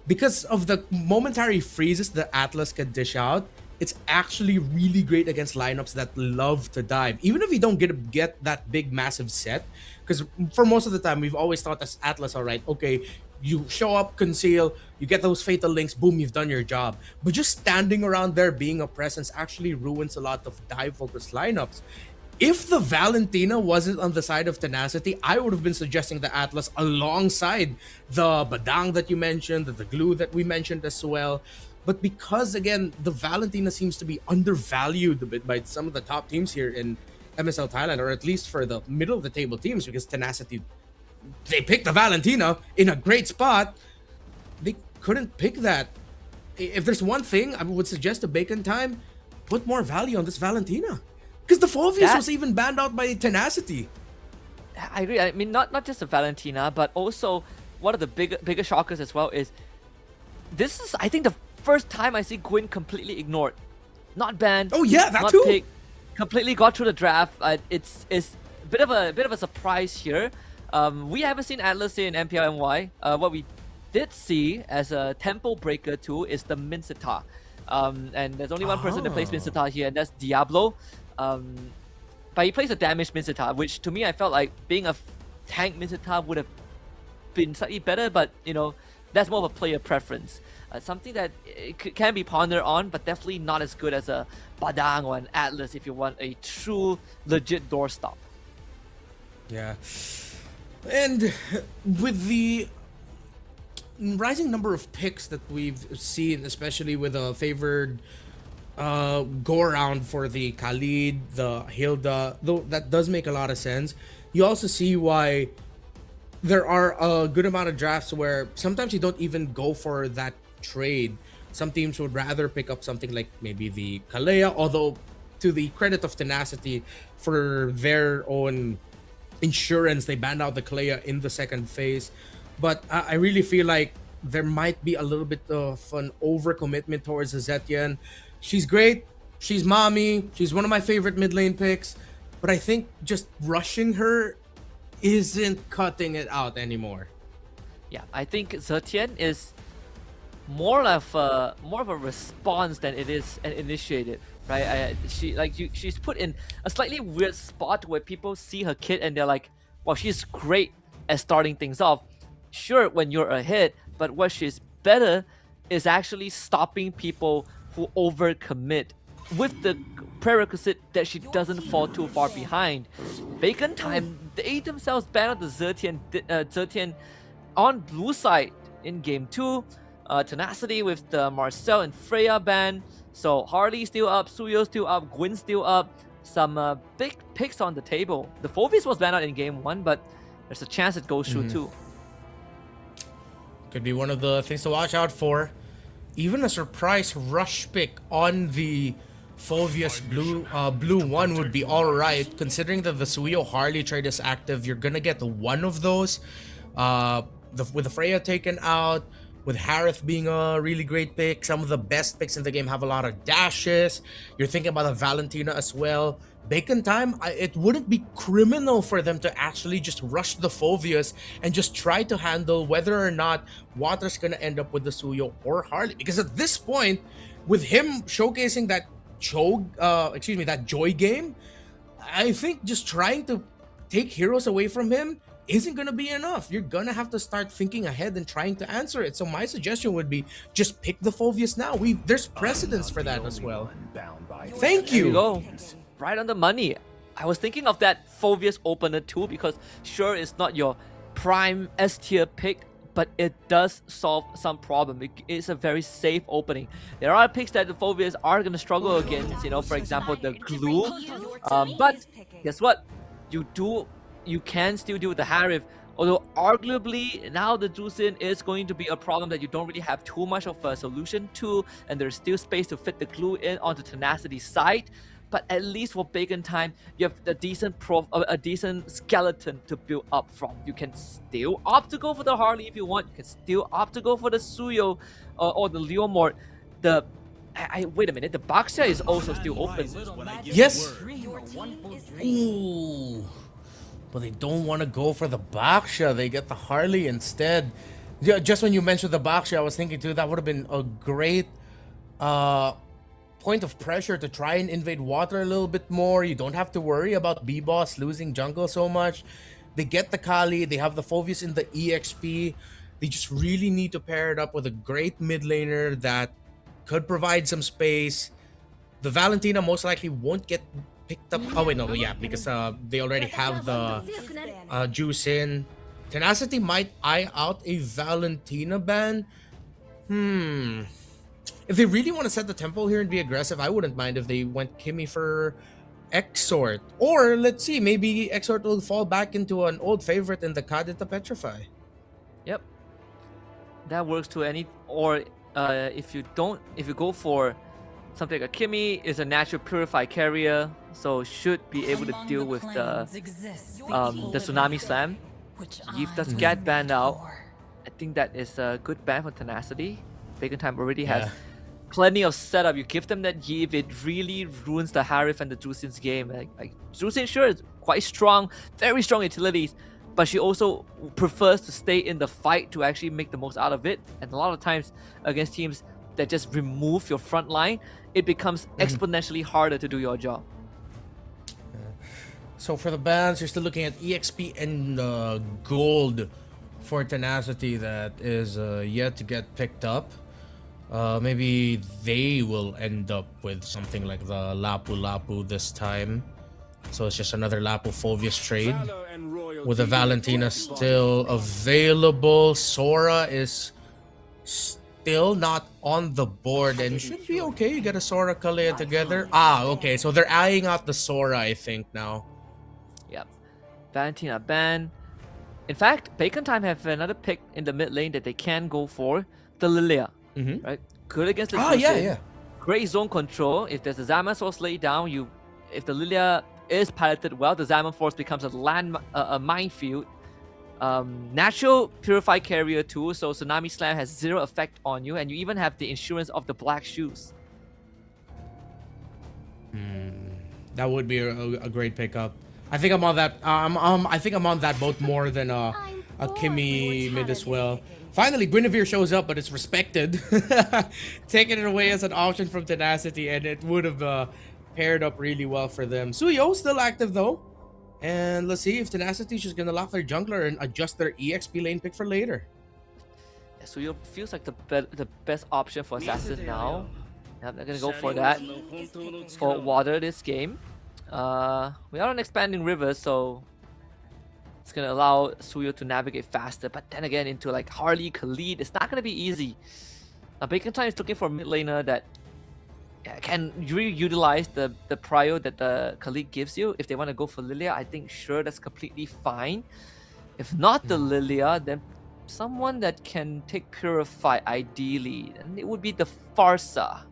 Because of the momentary freezes the Atlas can dish out, it's actually really great against lineups that love to dive. Even if you don't get that big massive set, because for most of the time we've always thought as Atlas, all right, okay, you show up, conceal, you get those fatal links, boom, you've done your job. But just standing around there being a presence actually ruins a lot of dive focused lineups. If the Valentina wasn't on the side of Tenacity, I would have been suggesting the Atlas alongside the Badang that you mentioned, the Glue that we mentioned as well. But because, again, the Valentina seems to be undervalued a bit by some of the top teams here in MSL Thailand, or at least for the middle of the table teams, because Tenacity, they picked the Valentina in a great spot. They couldn't pick that. If there's one thing I would suggest to Bacon Time, put more value on this Valentina. Because the Phoveus was even banned out by Tenacity. I agree. I mean, not just the Valentina, but also one of the bigger shockers as well is this is, I think, the first time I see Gwyn completely ignored, not banned. Oh yeah, that not too. Picked, completely got through the draft. It's a bit of a surprise here. We haven't seen Atlas in MPL NY. What we did see as a tempo breaker too is the Minsita. And there's only one person that plays Minsita here, and that's Diablo. But he plays a damaged Minsita, which to me I felt like being a tank Minsita would have been slightly better, but you know, that's more of a player preference. Something that can be pondered on, but definitely not as good as a Badang or an Atlas if you want a true, legit doorstop. Yeah. And with the rising number of picks that we've seen, especially with a favored go around for the Khalid, the Hilda, though that does make a lot of sense. You also see why there are a good amount of drafts where sometimes you don't even go for that trade. Some teams would rather pick up something like maybe the Kalea, although to the credit of Tenacity, for their own insurance, they banned out the Kalea in the second phase. But I really feel like there might be a little bit of an overcommitment towards the Zetian. She's great. She's mommy. She's one of my favorite mid lane picks. But I think just rushing her isn't cutting it out anymore. Yeah, I think Zetian is more of a response than it is an initiative, right? She's put in a slightly weird spot where people see her kit and they're like, "Well, she's great at starting things off." Sure, when you're ahead, but what she's better is actually stopping people who overcommit with the prerequisite that she doesn't fall too far behind. Bacon Time, they themselves banned the Zetian on blue side in game 2. Tenacity with the Marcel and Freya ban. So Harley still up, Suyo still up, Gwyn still up. Some big picks on the table. The Phoveus was banned out in game 1, but there's a chance it goes through too. Could be one of the things to watch out for. Even a surprise rush pick on the Phoveus blue 1 would be alright, considering that the Suyo Harley trade is active. You're gonna get one of those. With the Freya taken out, with Harith being a really great pick, some of the best picks in the game have a lot of dashes. You're thinking about a Valentina as well. Bacon Time, it wouldn't be criminal for them to actually just rush the Phoveus and just try to handle whether or not Water's gonna end up with the Suyo or Harley. Because at this point, with him showcasing that Joy game, I think just trying to take heroes away from him isn't gonna be enough. You're gonna have to start thinking ahead and trying to answer it. So my suggestion would be just pick the Phoveus now. There's precedence for that as well. Thank you. There you go. Right on the money. I was thinking of that Phoveus opener too, because sure, it's not your prime S tier pick, but it does solve some problem. It's a very safe opening. There are picks that the Phoveus are going to struggle against, for example, the Glue. But guess what? You can still do the Harith. Although arguably now the Drusin is going to be a problem that you don't really have too much of a solution to, and there's still space to fit the Glue in onto Tenacity's side. but at least for Bacon Time, you have a decent skeleton to build up from. You can still opt to go for the Harley if you want. You can still opt to go for the Suyo or the Leomord. Wait a minute, the Baxia is also still open. Yes. Ooh. But they don't want to go for the Baxia. They get the Harley instead. Yeah, just when you mentioned the Baxia, I was thinking too, that would have been a great point of pressure to try and invade water a little bit more. You don't have to worry about B-Boss losing jungle so much. They get the Kali, they have the Phoveus in the EXP. They just really need to pair it up with a great mid laner that could provide some space. The Valentina most likely won't get picked up. Oh wait, no, yeah, because they already have the Juice in. Tenacity might eye out a Valentina ban. If they really want to set the tempo here and be aggressive, I wouldn't mind if they went Kimmy for Exort. Or let's see, maybe Exort will fall back into an old favorite in the Kadita Petrify. Yep, that works to any. Or if you go for something like a Kimmy, is a natural Purify carrier, so should be able to deal with the Tsunami Slam. If the Scat banned out, I think that is a good ban for Tenacity. Bacon Time already has plenty of setup. You give them that Yi, if it really ruins the Harif and the Drusin's game. Like Drusin, sure, is quite strong, very strong utilities, but she also prefers to stay in the fight to actually make the most out of it. And a lot of times against teams that just remove your front line, it becomes exponentially harder to do your job. So for the bans, you're still looking at EXP and gold for Tenacity that is yet to get picked up. Maybe they will end up with something like the Lapu Lapu this time. So it's just another Lapu Phoveus trade. With the Valentina still available, Sora is still not on the board and should be okay. You get a Sora Kalea together. Okay, so they're eyeing out the Sora, I think, now. Yep. Valentina ban. In fact, Bacon Time have another pick in the mid lane that they can go for. The Lilia. Right? Good against the yeah. Great zone control. If there's a Zaman Force laid down, if the Lilia is piloted well, the Zaman Force becomes a minefield. Natural Purify carrier too, so Tsunami Slam has 0 effect on you, and you even have the insurance of the black shoes. That would be a great pickup. I think I'm on that. I think I'm on that boat more than a Kimmy mid as well. Finally, Guinevere shows up, but it's respected. Taking it away as an option from Tenacity, and it would have paired up really well for them. Suyo still active though. And let's see if Tenacity is just gonna lock their jungler and adjust their EXP lane pick for later. Yeah, Suyo feels like the best option for Assassin now. I'm not gonna go for that for water this game. We are on expanding river, so it's gonna allow Suyo to navigate faster. But then again, into like Harley, Khalid, it's not gonna be easy. Bacon Time is looking for a mid laner that can really utilize the prio that the Khalid gives you. If they want to go for Lilia, I think sure that's completely fine. If not the Lilia, then someone that can take Purify ideally, and it would be the Farsa.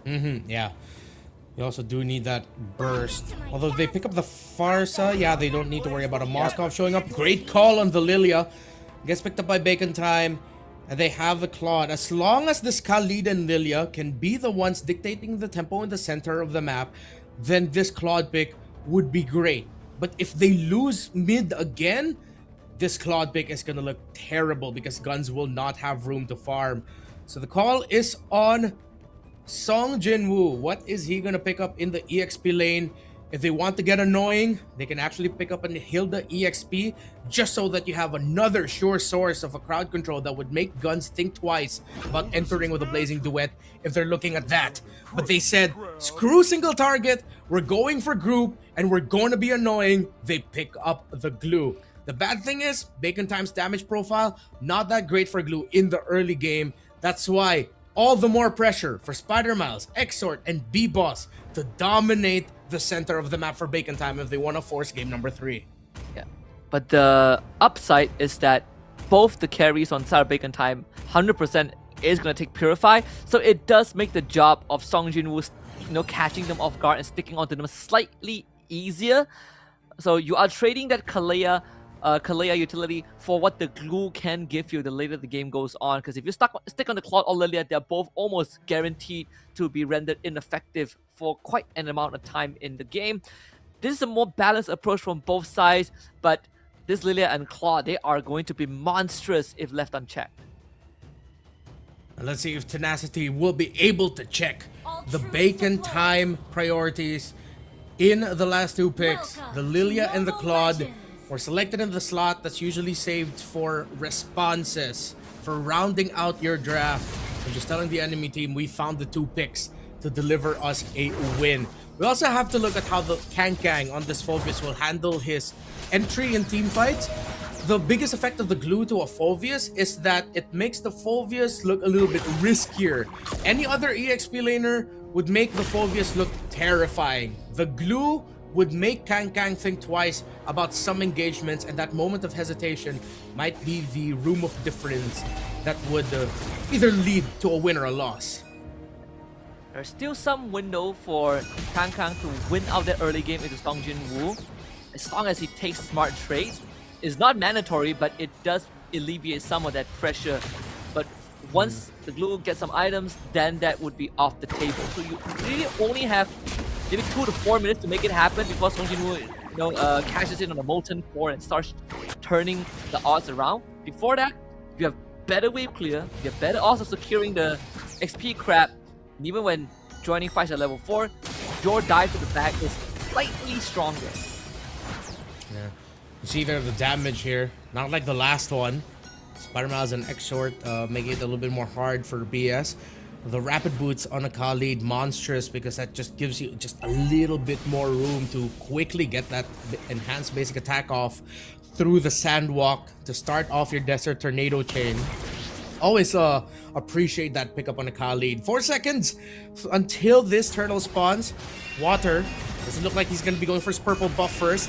Yeah. You also do need that burst. Although if they pick up the Farsa, yeah, they don't need to worry about a Moskov showing up. Great call on the Lilia. Gets picked up by Bacon Time. And they have the Claude. As long as this Khalid and Lilia can be the ones dictating the tempo in the center of the map, then this Claude pick would be great. But if they lose mid again, this Claude pick is gonna look terrible because Guns will not have room to farm. So the call is on Song Jinwoo. What is he gonna pick up in the EXP lane? If they want to get annoying, they can actually pick up a Hilda EXP just so that you have another sure source of a crowd control that would make Guns think twice about entering with a Blazing Duet if they're looking at that. But they said, screw single target, we're going for group, and we're going to be annoying. They pick up the glue. The bad thing is, Bacon Time's damage profile, not that great for glue in the early game. That's why all the more pressure for Spider Miles, Exort, and B-Boss to dominate the center of the map for Bacon Time if they want to force game number 3. Yeah, but the upside is that both the carries on side of Bacon Time 100% is going to take Purify, so it does make the job of Song Jinwoo catching them off guard and sticking onto them slightly easier. So you are trading that Kalea utility for what the glue can give you the later the game goes on. Because if you stick on the Claude or Lilia, they're both almost guaranteed to be rendered ineffective for quite an amount of time in the game. This is a more balanced approach from both sides, but this Lilia and Claude, they are going to be monstrous if left unchecked. And let's see if Tenacity will be able to check the bacon time priorities in the last two picks. The Lilia and the Claude were selected in the slot that's usually saved for responses, for rounding out your draft. And just telling the enemy team, we found the two picks to deliver us a win. We also have to look at how the Kankang on this Phoveus will handle his entry in team fights. The biggest effect of the glue to a Phoveus is that it makes the Phoveus look a little bit riskier. Any other EXP laner would make the Phoveus look terrifying. The glue would make Kankang think twice about some engagements, and that moment of hesitation might be the room of difference that would either lead to a win or a loss. There's still some window for Kankang to win out that early game into Song Jin-woo, as long as he takes smart trades. It's not mandatory, but it does alleviate some of that pressure. But once the glue gets some items, then that would be off the table. So you really only have maybe 2 to 4 minutes to make it happen before Song Jin-woo cashes in on a Molten Core and starts turning the odds around. Before that, you have better wave clear, you have better odds of securing the XP crab. And even when joining fights at level 4, your dive to the back is slightly stronger. Yeah. You see there the damage here, not like the last one. Spider-Man has an X-Short, making it a little bit more hard for BS. The rapid boots on a Khalid, monstrous, because that just gives you just a little bit more room to quickly get that enhanced basic attack off through the Sandwalk to start off your Desert Tornado chain. Always appreciate that pickup on a Khalid. 4 seconds until this turtle spawns. Water, doesn't look like he's going to be going for his purple buff first.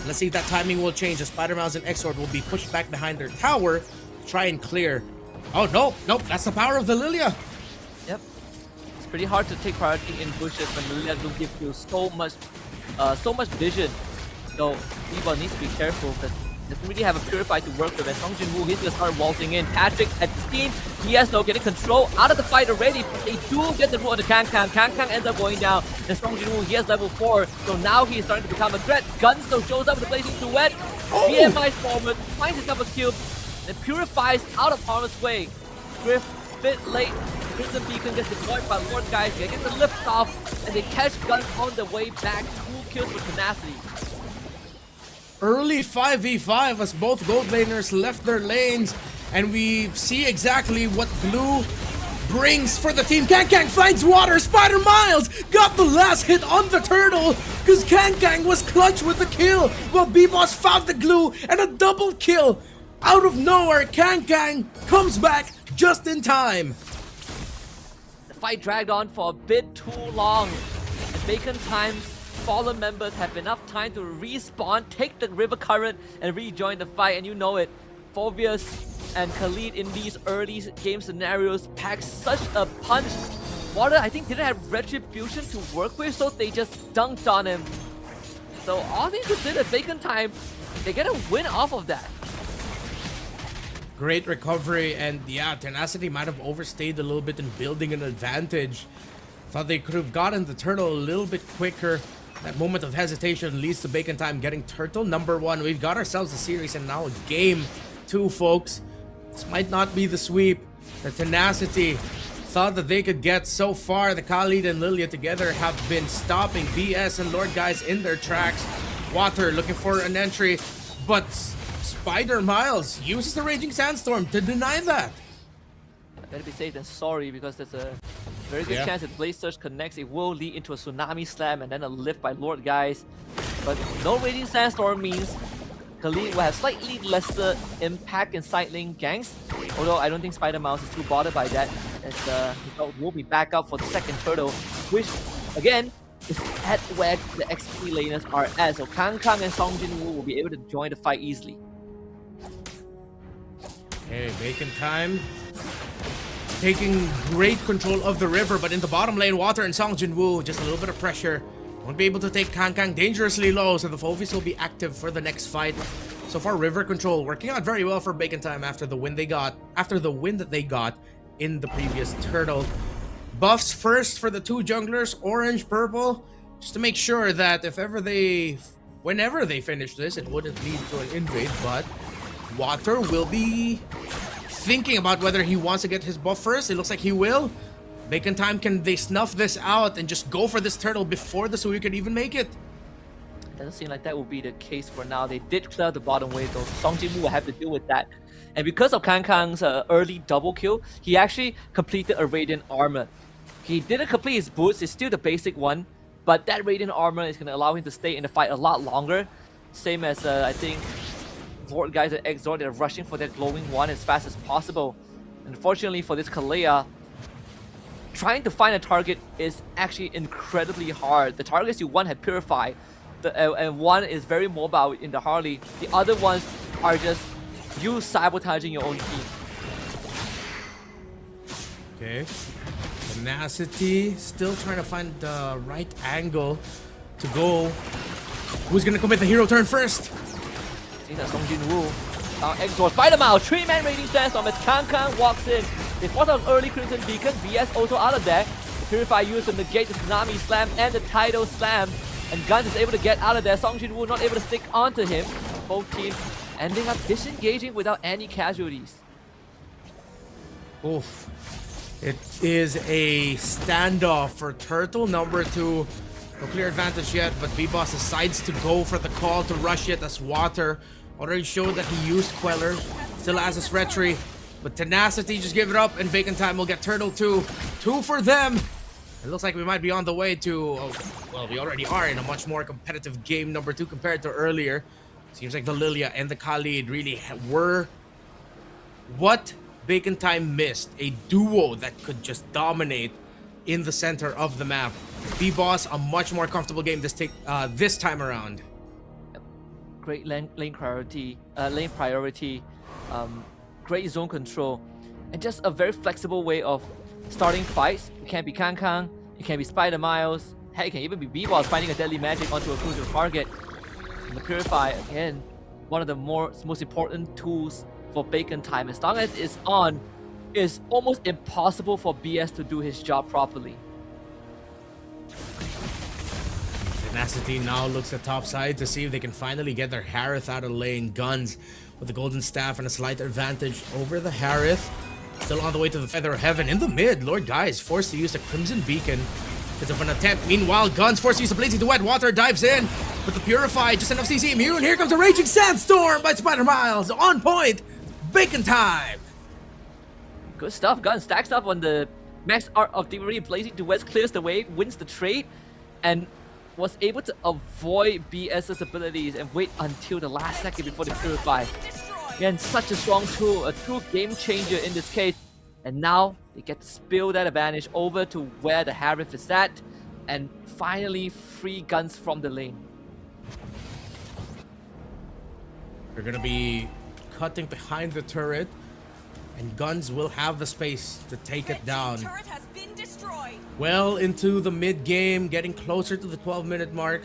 Let's see if that timing will change. The Spider-Mouse and X-Sword will be pushed back behind their tower to try and clear. Oh, nope, that's the power of the Lilia. Yep. It's pretty hard to take priority in bushes when Lilia will give you so much vision. So people needs to be careful because doesn't really have a Purify to work with. And Song Jin-woo, he's gonna start waltzing in. Patrick at the team, he has no getting control out of the fight already, but they do get the root on the Kankang. Kankang ends up going down. And Song Jin-woo, he has level 4, so now he's starting to become a threat. Gunsto shows up with the Blazing Duet. BMI forward, finds himself a cube, and Purifies out of harm's way. Griff, bit late. Crimson Beacon gets deployed by Lord Guys. They get the lift off, and they catch Guns on the way back. 2 kills with Tenacity. Early 5v5 as both gold laners left their lanes, and we see exactly what glue brings for the team. Kankang finds water. Spider Miles got the last hit on the turtle because Kankang was clutch with the kill, while B-Boss found the glue and a double kill. Out of nowhere, Kankang comes back just in time. The fight dragged on for a bit too long. And Bacon Time's fallen members have enough time to respawn, take the river current, and rejoin the fight. And you know it, Phoveus and Khalid in these early game scenarios pack such a punch. Water, I think, didn't have retribution to work with, so they just dunked on him. So all things considered, Bacon Time, they get a win off of that. Great recovery, and yeah, Tenacity might have overstayed a little bit in building an advantage. Thought they could have gotten the turtle a little bit quicker. That moment of hesitation leads to Bacon Time getting turtle number 1. We've got ourselves a series and now a game 2, folks. This might not be the sweep. The Tenacity thought that they could get so far. The Khalid and Lilia together have been stopping BS and Lord Guys in their tracks. Water looking for an entry, but Spider Miles uses the Raging Sandstorm to deny that. Better be safe than sorry, because there's a very good chance if Blaze Surge connects, it will lead into a Tsunami Slam and then a lift by Lord Guys. But no Raging Sandstorm means Khalid will have slightly lesser impact in side lane ganks. Although I don't think Spider Mouse is too bothered by that, as he will be back up for the second turtle, which again is at where the XP laners are at. So Kankang and Song Jin-woo will be able to join the fight easily. Okay, Bacon Time taking great control of the river, but in the bottom lane, Water and Song Jinwoo, just a little bit of pressure. Won't be able to take Kang dangerously low, so the Fofies will be active for the next fight. So far, river control working out very well for Bacon Time after the win that they got in the previous turtle. Buffs first for the two junglers, orange, purple, just to make sure that whenever they finish this, it wouldn't lead to an invade, but Water will be thinking about whether he wants to get his buff first. It looks like he will. Bacon Time, can they snuff this out and just go for this turtle before the Sui could even make it? Doesn't seem like that will be the case for now. They did clear the bottom wave, though. Song Jinwoo will have to deal with that. And because of Kang's early double kill, he actually completed a Radiant Armor. He didn't complete his boots, it's still the basic one, but that Radiant Armor is going to allow him to stay in the fight a lot longer. Same as, I think, Lord guys at Exort, they're rushing for that glowing one as fast as possible. Unfortunately for this Kalea, trying to find a target is actually incredibly hard. The targets you want have Purify, and one is very mobile in the Harley. The other ones are just you sabotaging your own team. Okay. Tenacity still trying to find the right angle to go. Who's gonna commit the hero turn first? See that Song Jinwoo. Now Exort, Spider-Man, 3-man raiding sandstorm as Kang walks in. They fought an early Crimson Beacon, BS also out of there. The Purify used to negate the Tsunami Slam and the Tidal Slam. And Guns is able to get out of there. Song Jinwoo not able to stick onto him. Both teams ending up disengaging without any casualties. Oof. It is a standoff for Turtle number 2. No clear advantage yet, but B-Boss decides to go for the call to rush it as Water already showed that he used Queller. Still has his retry, but Tenacity just give it up and Bacon Time will get Turtle 2. 2 for them. It looks like we might be on the way to, well, we already are in a much more competitive game number 2 compared to earlier. Seems like the Lilia and the Khalid really were what Bacon Time missed. A duo that could just dominate in the center of the map. B-Boss, a much more comfortable game this time around. Great lane priority, great zone control, and just a very flexible way of starting fights. It can be Kang, it can be Spider Miles, heck, it can even be B-Boss finding a deadly magic onto a crucial target. And the Purify, again, one of the most important tools for Bacon Time. As long as it's on, it's almost impossible for BS to do his job properly. Tenacity now looks at top side to see if they can finally get their Harith out of lane. Guns with the golden staff and a slight advantage over the Harith. Still on the way to the Feather of Heaven. In the mid, Lord Guy is forced to use the Crimson Beacon because of an attempt. Meanwhile, Guns forced to use the Blazing Duet. Water dives in with the Purify. Just enough CC immune. Here comes a Raging Sandstorm by Spider Miles. On point. Bacon Time. Good stuff. Gun stacks up on the max art of Thievery. Blazing Duet clears the way, wins the trade, and was able to avoid BS's abilities and wait until the last second before the Purify. Again, such a strong tool, a true game changer in this case. And now they get to spill that advantage over to where the Harith is at and finally free Guns from the lane. They're gonna be cutting behind the turret, and Guns will have the space to take it down. Well into the mid game, getting closer to the 12-minute mark.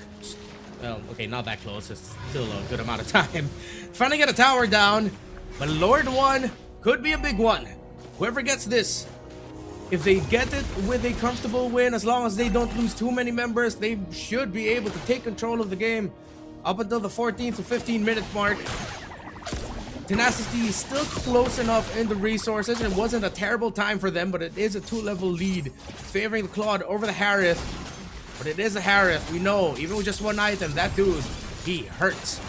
Well, okay, not that close. It's still a good amount of time. Trying to get a tower down, but Lord 1 could be a big one. Whoever gets this, if they get it with a comfortable win, as long as they don't lose too many members, they should be able to take control of the game up until the 14 to 15-minute mark. Tenacity is still close enough in the resources. It wasn't a terrible time for them, but it is a 2-level lead favoring the Claude over the Harith. But it is a Harith. We know, even with just one item, that dude, he hurts.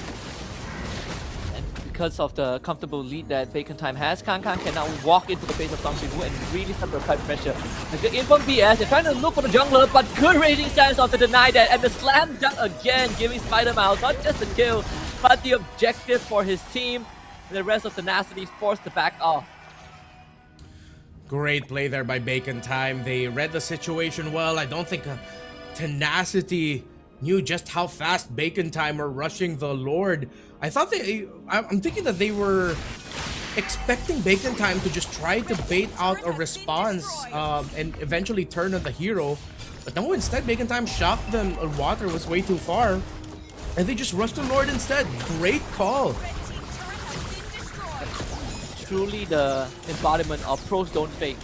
And because of the comfortable lead that Bacon Time has, Kang can now walk into the face of Song Jinwoo and really start to apply pressure. A good in from BS, they're trying to look for the jungler, but good raiding stance off to deny that, and the slam dunk again, giving Spider Mouse not just the kill, but the objective for his team. The rest of Tenacity forced to back off. Great play there by Bacon Time. They read the situation well. I don't think Tenacity knew just how fast Bacon Time were rushing the Lord. I'm thinking that they were expecting Bacon Time to just try to bait out a response and eventually turn on the hero. But no, instead, Bacon Time shocked them. Water was way too far. And they just rushed the Lord instead. Great call. Truly the embodiment of pros don't fake.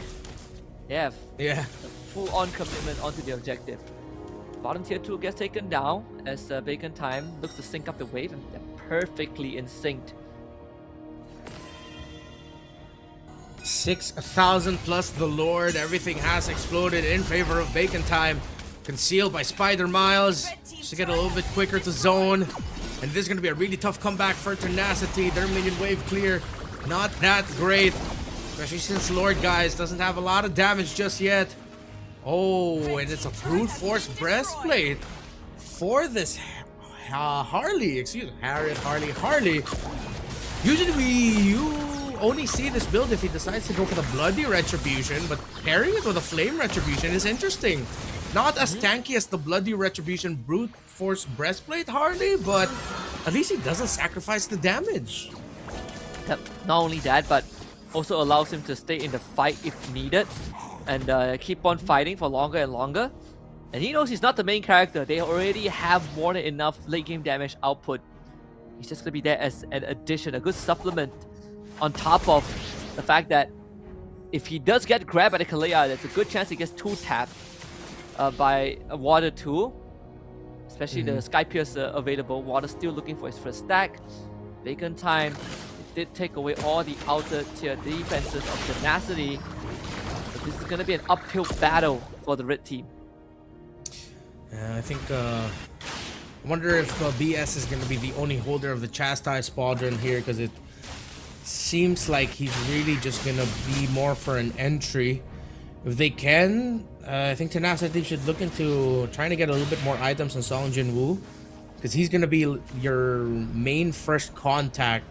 They have Yeah. full-on commitment onto the objective. Bottom tier 2 gets taken down as Bacon Time looks to sync up the wave, and they're perfectly in sync. 6,000 plus the Lord. Everything has exploded in favor of Bacon Time. Concealed by Spider Miles. Just to get a little bit quicker to zone. And this is going to be a really tough comeback for Tenacity. Their minion wave clear. Not that great. Especially since Lord, guys, doesn't have a lot of damage just yet. Oh, and it's a brute force breastplate for this Harley. Excuse me, Harley. Usually you only see this build if he decides to go for the bloody retribution, but pairing it with a flame retribution is interesting. Not as tanky as the bloody retribution brute force breastplate Harley, but at least he doesn't sacrifice the damage. Yep. Not only that, but also allows him to stay in the fight if needed and keep on fighting for longer and longer. And he knows he's not the main character. They already have more than enough late game damage output. He's just gonna be there as an addition, a good supplement on top of the fact that if he does get grabbed by the Kalea, there's a good chance he gets 2-tapped by a Water 2. Especially the Sky Piercer available. Water still looking for his first stack. Bacon Time did take away all the outer tier defenses of Tenacity. But this is going to be an uphill battle for the red team. I think, I wonder if BS is going to be the only holder of the Chastise Pauldron here, because it seems like he's really just going to be more for an entry. If they can, I think Tenacity should look into trying to get a little bit more items on Song Jin-woo, because he's going to be your main first contact.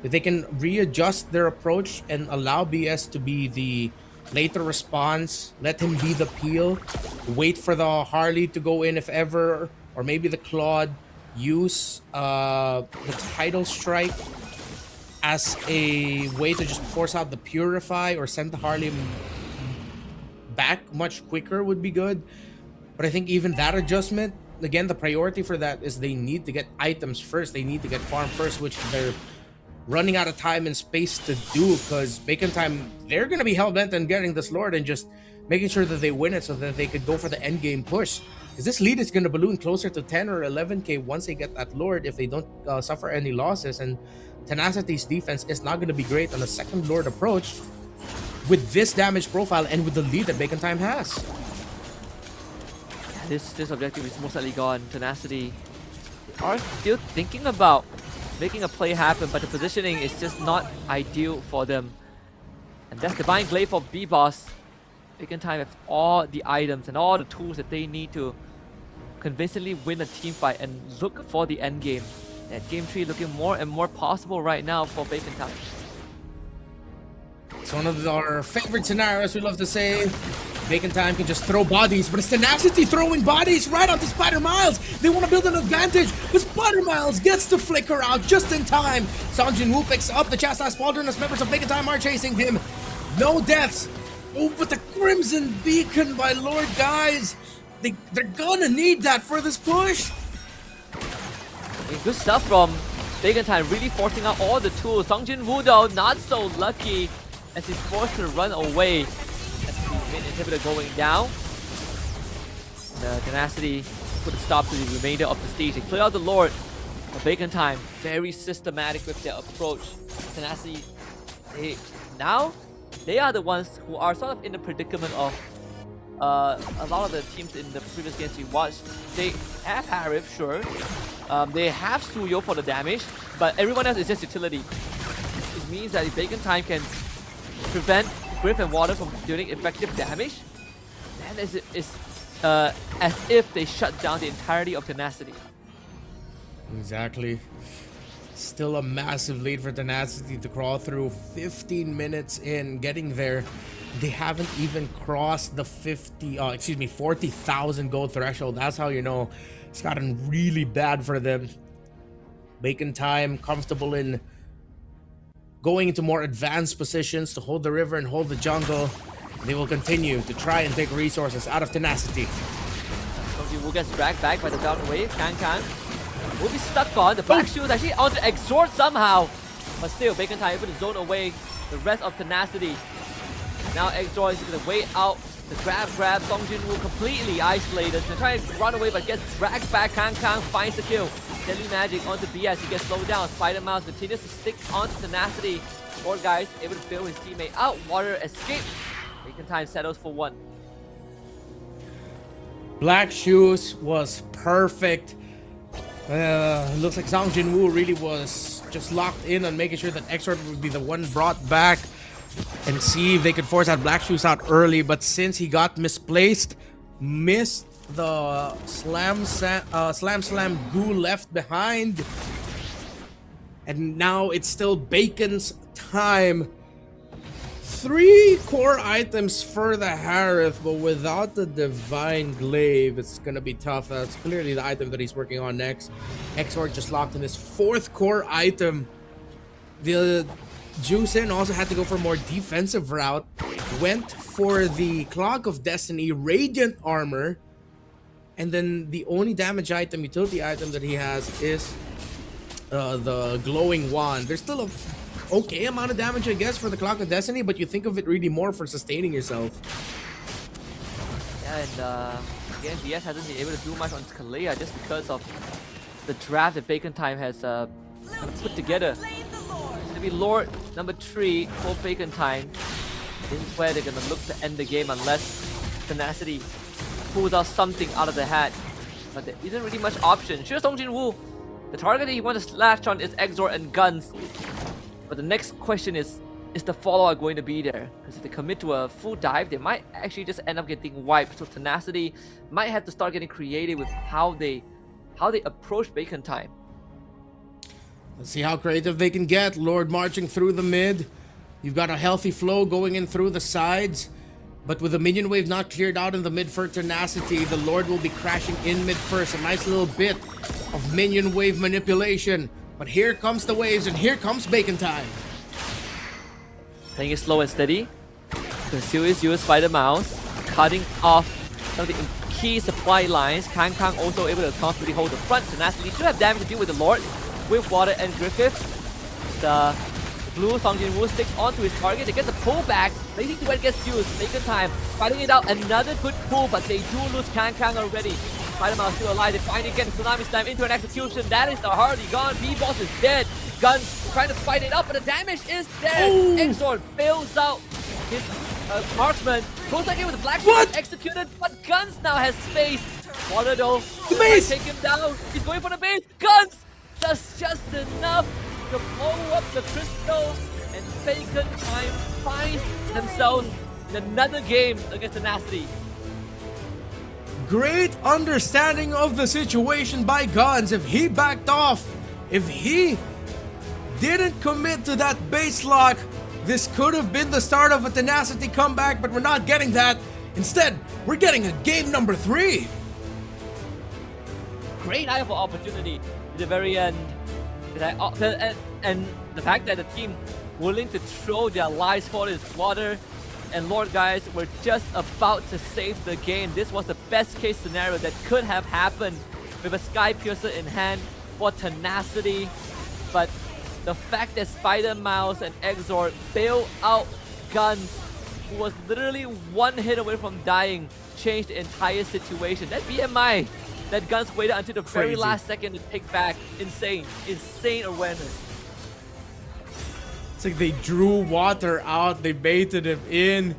If they can readjust their approach and allow BS to be the later response, let him be the peel, wait for the Harley to go in if ever, or maybe the Claude, use the Tidal Strike as a way to just force out the Purify or send the Harley back much quicker would be good. But I think even that adjustment, again, the priority for that is they need to get items first. They need to get farm first, which they're running out of time and space to do, because Bacon Time, they're going to be hell-bent on getting this Lord and just making sure that they win it so that they could go for the end game push. Because this lead is going to balloon closer to 10 or 11k once they get that Lord if they don't suffer any losses. And Tenacity's defense is not going to be great on the second Lord approach with this damage profile and with the lead that Bacon Time has. This objective is most likely gone. Tenacity are still thinking about making a play happen, but the positioning is just not ideal for them. And that's Divine Glaive for B-Boss. Bacon Time have all the items and all the tools that they need to convincingly win a team fight and look for the end game. That game tree looking more and more possible right now for Bacon Time. It's one of our favorite scenarios we love to say. Bacon Time can just throw bodies, but it's Tenacity throwing bodies right onto Spider Miles. They want to build an advantage, but Spider Miles gets to flicker out just in time. Song Jin-woo picks up the Chastise Pauldron as members of Bacon Time are chasing him. No deaths. Oh, but the Crimson Beacon by Lord, guys. They're gonna need that for this push. Good stuff from Bacon Time, really forcing out all the tools. Song Jin-woo though, not so lucky as he's forced to run away. As the main inhibitor going down. The Tenacity put a stop to the remainder of the stage. They clear out the Lord. But Bacon Time, very systematic with their approach. Tenacity, they are the ones who are sort of in the predicament of a lot of the teams in the previous games we watched. They have Harif, sure. They have Suyo for the damage, but everyone else is just utility. It means that if Bacon Time can prevent Griff and Water from dealing effective damage, then it's as if they shut down the entirety of Tenacity. Exactly. Still a massive lead for Tenacity to crawl through. 15 minutes in, getting there. They haven't even crossed the 40,000 gold threshold. That's how you know it's gotten really bad for them. Bacon Time comfortable in going into more advanced positions to hold the river and hold the jungle. They will continue to try and take resources out of Tenacity. He will get dragged back by the down wave. Can will be stuck on. The Black Shoes actually onto Exhort somehow. But still, Bacon Time able to zone away the rest of Tenacity. Now Exhort is going to wait out the grab. Song Jin-woo completely isolated. They're trying to run away but gets dragged back. Kang finds the kill. Deadly Magic onto BS. He gets slowed down. Spider-Mouse continues to stick onto Tenacity. Lord Guys able to bail his teammate out. Water escape. Bacon Time settles for 1. Black Shoes was perfect. Looks like Song Jin-woo really was just locked in on making sure that Exort would be the one brought back and see if they could force that Black Shoes out early. But since he got misplaced, missed the slam goo left behind, and now it's still Bacon's time. 3 core items for the Harith, but without the Divine Glaive, it's gonna be tough. That's clearly the item that he's working on next. Exort just locked in his 4th core item. The Juicin also had to go for a more defensive route. Went for the Clock of Destiny Radiant Armor. And then the only damage item, utility item that he has is the Glowing Wand. There's still a okay amount of damage, I guess, for the Clock of Destiny, but you think of it really more for sustaining yourself. Yeah, and again, BS hasn't been able to do much on Kalea just because of the draft that Bacon Time has kind of put together. It's gonna be Lord number 3 for Bacon Time. This is where they're gonna look to end the game unless Tenacity pulls out something out of the hat. But there isn't really much option. Sure, Song Jin-woo, the target that he wants to slash on is Exort and Guns. But the next question is the follow-up going to be there? Because if they commit to a full dive, they might actually just end up getting wiped. So Tenacity might have to start getting creative with how they approach Bacon Time. Let's see how creative they can get. Lord marching through the mid. You've got a healthy flow going in through the sides. But with the minion wave not cleared out in the mid for Tenacity, the Lord will be crashing in mid first. A nice little bit of minion wave manipulation. But here comes the waves, and here comes Bacon Time. Playing it slow and steady. Conceal is used by the mouse, cutting off some of the key supply lines. Kang also able to constantly hold the front. Tenacity should have damage to deal with the Lord with Water and Griffith. The blue Song Jin-woo sticks onto his target. They get the pullback. Lazy Duet gets used. Bacon Time fighting it out. Another good pull, but they do lose Kang already. Spider-Man still alive. They finally get the Tsunami Slam into an execution. That is the Hardy gone. B-Boss is dead. Guns trying to fight it up, but the damage is there. Exort bails out his marksman. Goes again with the Black Shield executed, but Guns now has space. Water though, base. Take him down. He's going for the base. Guns does just enough to blow up the crystals, and Bacon Time finds themselves in another game against Tenacity. Great understanding of the situation by Guns. If he backed off, if he didn't commit to that base lock, this could have been the start of a Tenacity comeback, but we're not getting that. Instead, we're getting a game number 3. Great eye for opportunity at the very end. And the fact that the team willing to throw their lives for this Water and Lord Guys were just about to save the game. This was the best case scenario that could have happened with a Sky Piercer in hand for Tenacity. But the fact that Spider-Mouse and Exort bail out Guns, who was literally one hit away from dying, changed the entire situation. That BMI that Guns waited until the very last second to take back. Insane awareness. It's like they drew Water out, they baited him in,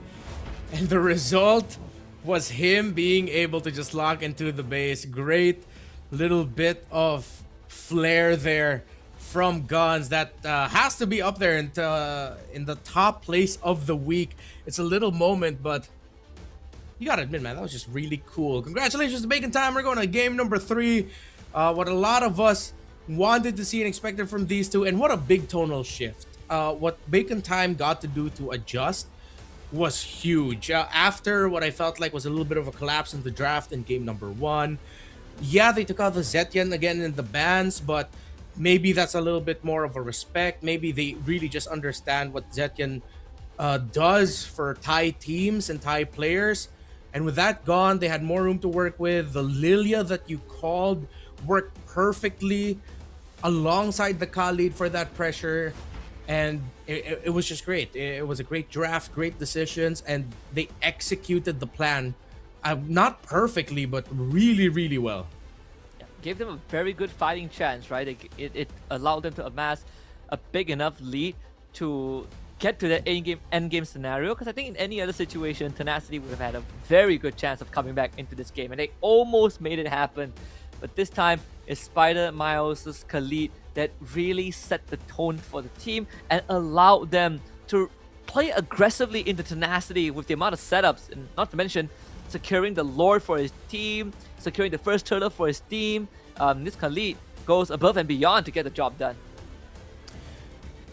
and the result was him being able to just lock into the base. Great little bit of flair there from Guns that has to be up there in the top place of the week. It's a little moment, but you gotta admit, man, that was just really cool. Congratulations to Bacon Time. We're going to game number 3. What a lot of us wanted to see and expected from these two, and what a big tonal shift. What Bacon Time got to do to adjust was huge. After what I felt like was a little bit of a collapse in the draft in game number 1. Yeah, they took out the Zetian again in the bans, but maybe that's a little bit more of a respect. Maybe they really just understand what Zetyan does for Thai teams and Thai players. And with that gone, they had more room to work with. The Lilia that you called worked perfectly alongside the Khalid for that pressure. And it was just great. It was a great draft, great decisions, and they executed the plan. Not perfectly, but really, really well. Gave them a very good fighting chance, right? It allowed them to amass a big enough lead to get to that end game scenario, because I think in any other situation, Tenacity would have had a very good chance of coming back into this game, and they almost made it happen. But this time, it's Spider, Miles, Khalid that really set the tone for the team and allowed them to play aggressively into Tenacity with the amount of setups, and not to mention securing the Lord for his team, securing the first turtle for his team. This Khalid goes above and beyond to get the job done.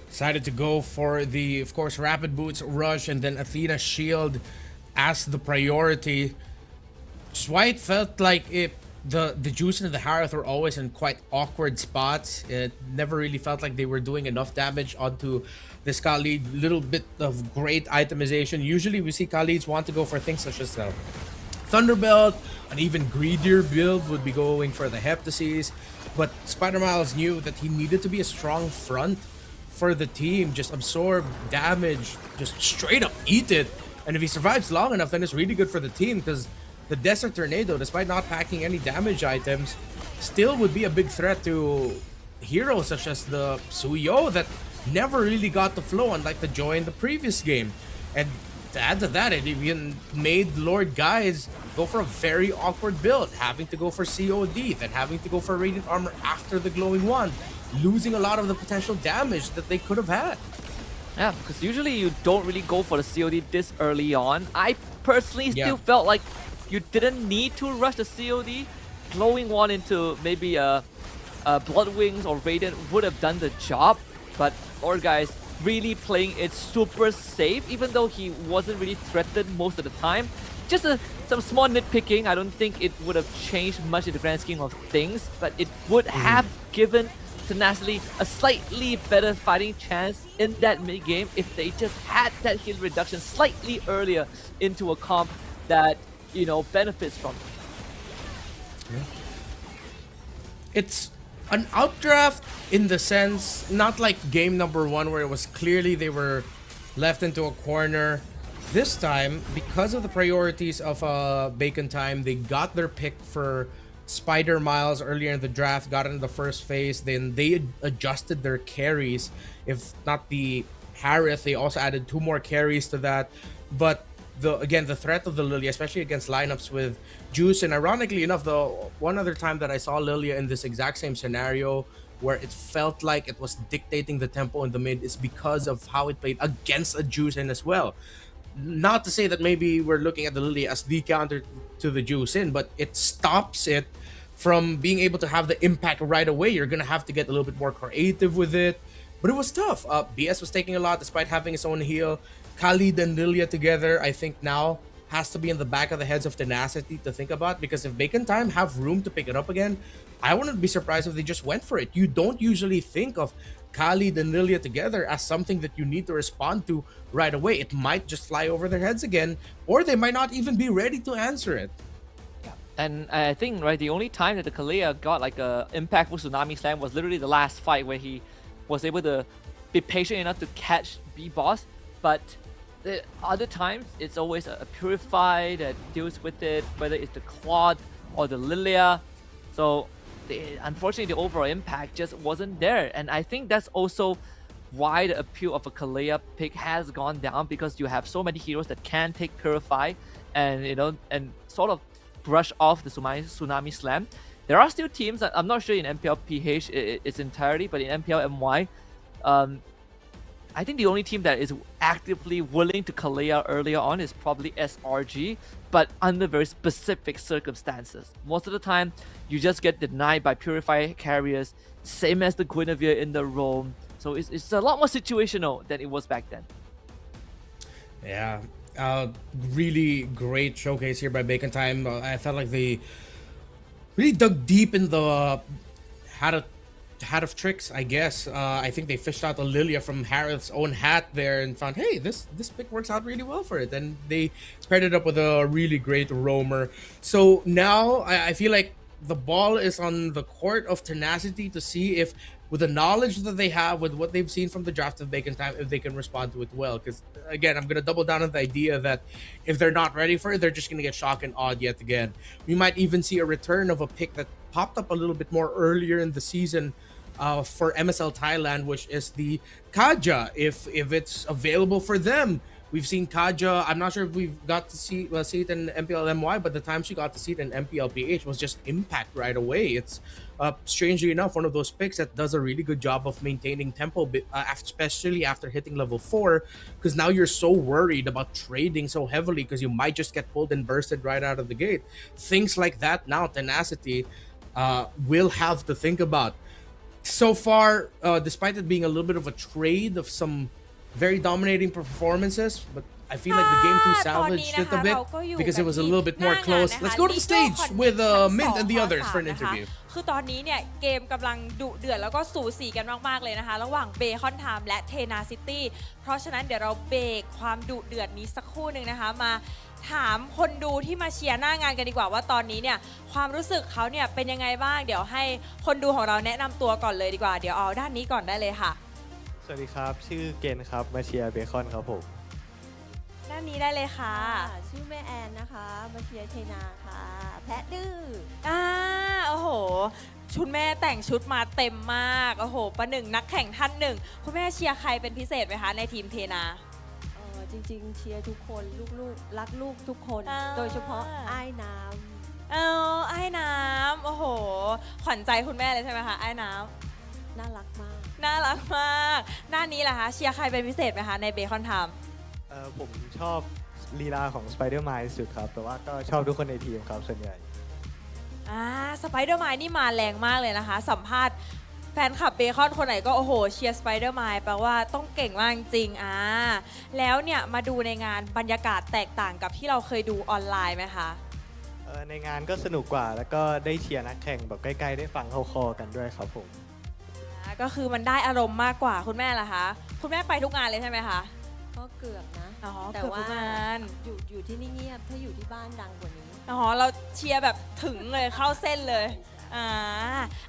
Decided to go for the, of course, Rapid Boots Rush and then Athena Shield as the priority. Just why it felt like the Juice and the Harith were always in quite awkward spots. It never really felt like they were doing enough damage onto this Khalid. Little bit of great itemization. Usually we see Khalids want to go for things such as Thunderbelt, an even greedier build would be going for the Heptases. But Spider Miles knew that he needed to be a strong front for the team. Just absorb damage, just straight up eat it. And if he survives long enough, then it's really good for the team, because the Desert Tornado, despite not packing any damage items, still would be a big threat to heroes such as the Suyo that never really got the flow, unlike the Joy in the previous game. And to add to that, it even made Lord Guys go for a very awkward build, having to go for COD, then having to go for Radiant Armor after the Glowing Wand, losing a lot of the potential damage that they could have had. Yeah, because usually you don't really go for the COD this early on. I personally still felt like you didn't need to rush the COD. Glowing Wand into maybe Blood Wings or Radiant would have done the job, but Lord Guys really playing it super safe, even though he wasn't really threatened most of the time. Just some small nitpicking. I don't think it would have changed much in the grand scheme of things, but it would have given Tenacity a slightly better fighting chance in that mid game if they just had that heal reduction slightly earlier into a comp that, you know, benefits from it. It's an outdraft in the sense, not like game number 1 where it was clearly they were left into a corner. This time, because of the priorities of Bacon Time, they got their pick for Spider Miles earlier in the draft, got in the first phase, then they adjusted their carries. If not the Harith, they also added 2 more carries to that. But the threat of the Lilia, especially against lineups with Juice, and ironically enough, the one other time that I saw Lilia in this exact same scenario where it felt like it was dictating the tempo in the mid is because of how it played against a Juice in as well. Not to say that maybe we're looking at the Lilia as the counter to the Juice in, but it stops it from being able to have the impact right away. You're gonna have to get a little bit more creative with it. But it was tough. BS was taking a lot despite having his own heal. Khalid and Lilia together, I think now has to be in the back of the heads of Tenacity to think about, because if Bacon Time have room to pick it up again, I wouldn't be surprised if they just went for it. You don't usually think of Khalid and Lilia together as something that you need to respond to right away. It might just fly over their heads again, or they might not even be ready to answer it. And I think, right, the only time that the Kalia got like a impactful Tsunami Slam was literally the last fight where he was able to be patient enough to catch B-Boss. But the other times, it's always a Purify that deals with it, whether it's the Claude or the Lilia. So unfortunately, the overall impact just wasn't there. And I think that's also why the appeal of a Kalia pick has gone down, because you have so many heroes that can take Purify and, you know, and sort of brush off the Tsunami Slam. There are still teams, I'm not sure in MPL PH its entirety, but in MPL MY, I think the only team that is actively willing to Kalia earlier on is probably SRG, but under very specific circumstances. Most of the time, you just get denied by Purify carriers, same as the Guinevere in the roam. So it's a lot more situational than it was back then. Yeah. Really great showcase here by Bacon Time. I felt like they really dug deep in the how to hat of tricks, I guess. I think they fished out a Lilia from Harith's own hat there and found, hey, this pick works out really well for it. And they paired it up with a really great roamer. So now I feel like the ball is on the court of Tenacity to see if, with the knowledge that they have, with what they've seen from the draft of Bacon Time, if they can respond to it well. Because, again, I'm going to double down on the idea that if they're not ready for it, they're just going to get shocked and awed yet again. We might even see a return of a pick that popped up a little bit more earlier in the season for MSL Thailand, which is the Kaja, if it's available for them. We've seen Kaja. I'm not sure if we've got to see it in MPL-MY, but the time she got to see it in MPL-PH was just impact right away. It's strangely enough one of those picks that does a really good job of maintaining tempo, especially after hitting level 4, because now you're so worried about trading so heavily because you might just get pulled and bursted right out of the gate. Things like that now Tenacity will have to think about. So far, despite it being a little bit of a trade of some very dominating performances, but I feel like the game too salvaged it a bit because it was a little bit more close. Let's go to the stage with Mint and the others for an interview. คือตอนนี้เนี่ยเกมกำลังดุเดือดแล้วก็สูสีกันมากๆเลยนะคะระหว่างเบคอนไทม์และเทนาซิตี้เพราะฉะนั้นเดี๋ยวเราเบรกความดุเดือดนี้สักครู่หนึ่งนะคะมาถามคนดูที่มาเชียร์หน้างานกันดีกว่าว่าตอนนี้เนี่ยความรู้สึกเขาเนี่ยเป็นยังไงบ้างเดี๋ยวให้คนดูของเราแนะนำตัวก่อนเลยดีกว่าเดี๋ยวเอาด้านนี้ก่อนได้เลยค่ะสวัสดีครับชื่อเกณฑ์ครับมาเชียร์เบคอนครับผมด้านนี้ได้เลยค่ะชื่อแม่แอนนะคะมาเชียร์เทนาค่ะแพะดื้อโอ้โหชุดแม่แต่งชุดมาเต็มมากโอ้โหประหนึ่งนักแข่งท่านหนึ่งคุณแม่เชียร์ใครเป็นพิเศษไหมคะในทีมเทนาจริงๆเชียร์ทุกคนลูกๆรักลูกทุกคนโดยเฉพาะไอ้น้ำไอ้น้ำโอ้โหขวัญใจคุณแม่เลยใช่ไหมคะไอ้น้ำน่ารักมากน่ารักมากด้านนี้ล่ะคะเชียร์ใครเป็นพิเศษไหมคะในเบคอนไทม์ผมชอบลีลาของสไปเดอร์แมนสุดครับแต่ว่าก็ชอบทุกคนในทีมครับส่วนใหญ่สไปเดอร์แมนนี่มาแรงมากเลยนะคะสัมภาษณ์แฟนคลับเบคอนคนไหนก็โอ้โหเชียร์สไปเดอร์แมนแปลว่าต้องเก่งมากจริงแล้วเนี่ยมาดูในงานบรรยากาศแตกต่างกับที่เราเคยดูออนไลน์ไหมคะในงานก็สนุกกว่าแล้วก็ได้เชียร์นักแข่งแบบใกล้ๆได้ฟังคอกันด้วยครับผมก็คือมันได้อารมณ์มากกว่าคุณแม่ล่ะคะคุณแม่ไปทุกงานเลยใช่ไหมคะก็เกือบนะแต่ว่าอยู่ที่นี่เงียบถ้าอยู่ที่บ้านดังกว่านี้เราเชียร์แบบถึงเลยเข้าเส้นเลย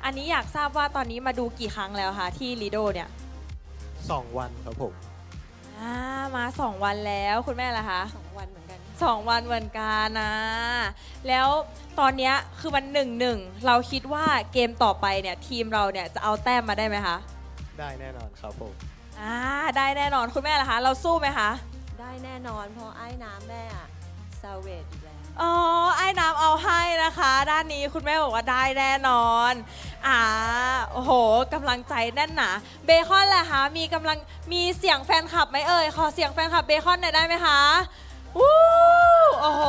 อันนี้อยากทราบว่าตอนนี้มาดูกี่ครั้งแล้วคะที่ลีโดเนี่ย2 วันครับผมมา2 วันแล้วคุณแม่ล่ะคะ2 วันเหมือนกัน2 วันเหมือนกันนะแล้วตอนนี้คือมัน1-1เราคิดว่าเกมต่อไปเนี่ยทีมเราเนี่ยจะเอาแต้มมาได้ไหมคะได้แน่นอนครับผมได้แน่นอนคุณแม่ล่ะคะเราสู้ไหมคะได้แน่นอนเพราะไอ้น้ำแม่ซาเวตอีกแล้วไอ้น้ำเอาให้นะคะด้านนี้คุณแม่บอกว่าได้แน่นอนโอ้โหกำลังใจแน่นหนาเบคอนล่ะคะมีเสียงแฟนคลับไหมเอ่ยขอเสียงแฟนคลับเบคอนหน่อยได้ไหมคะโอ้โห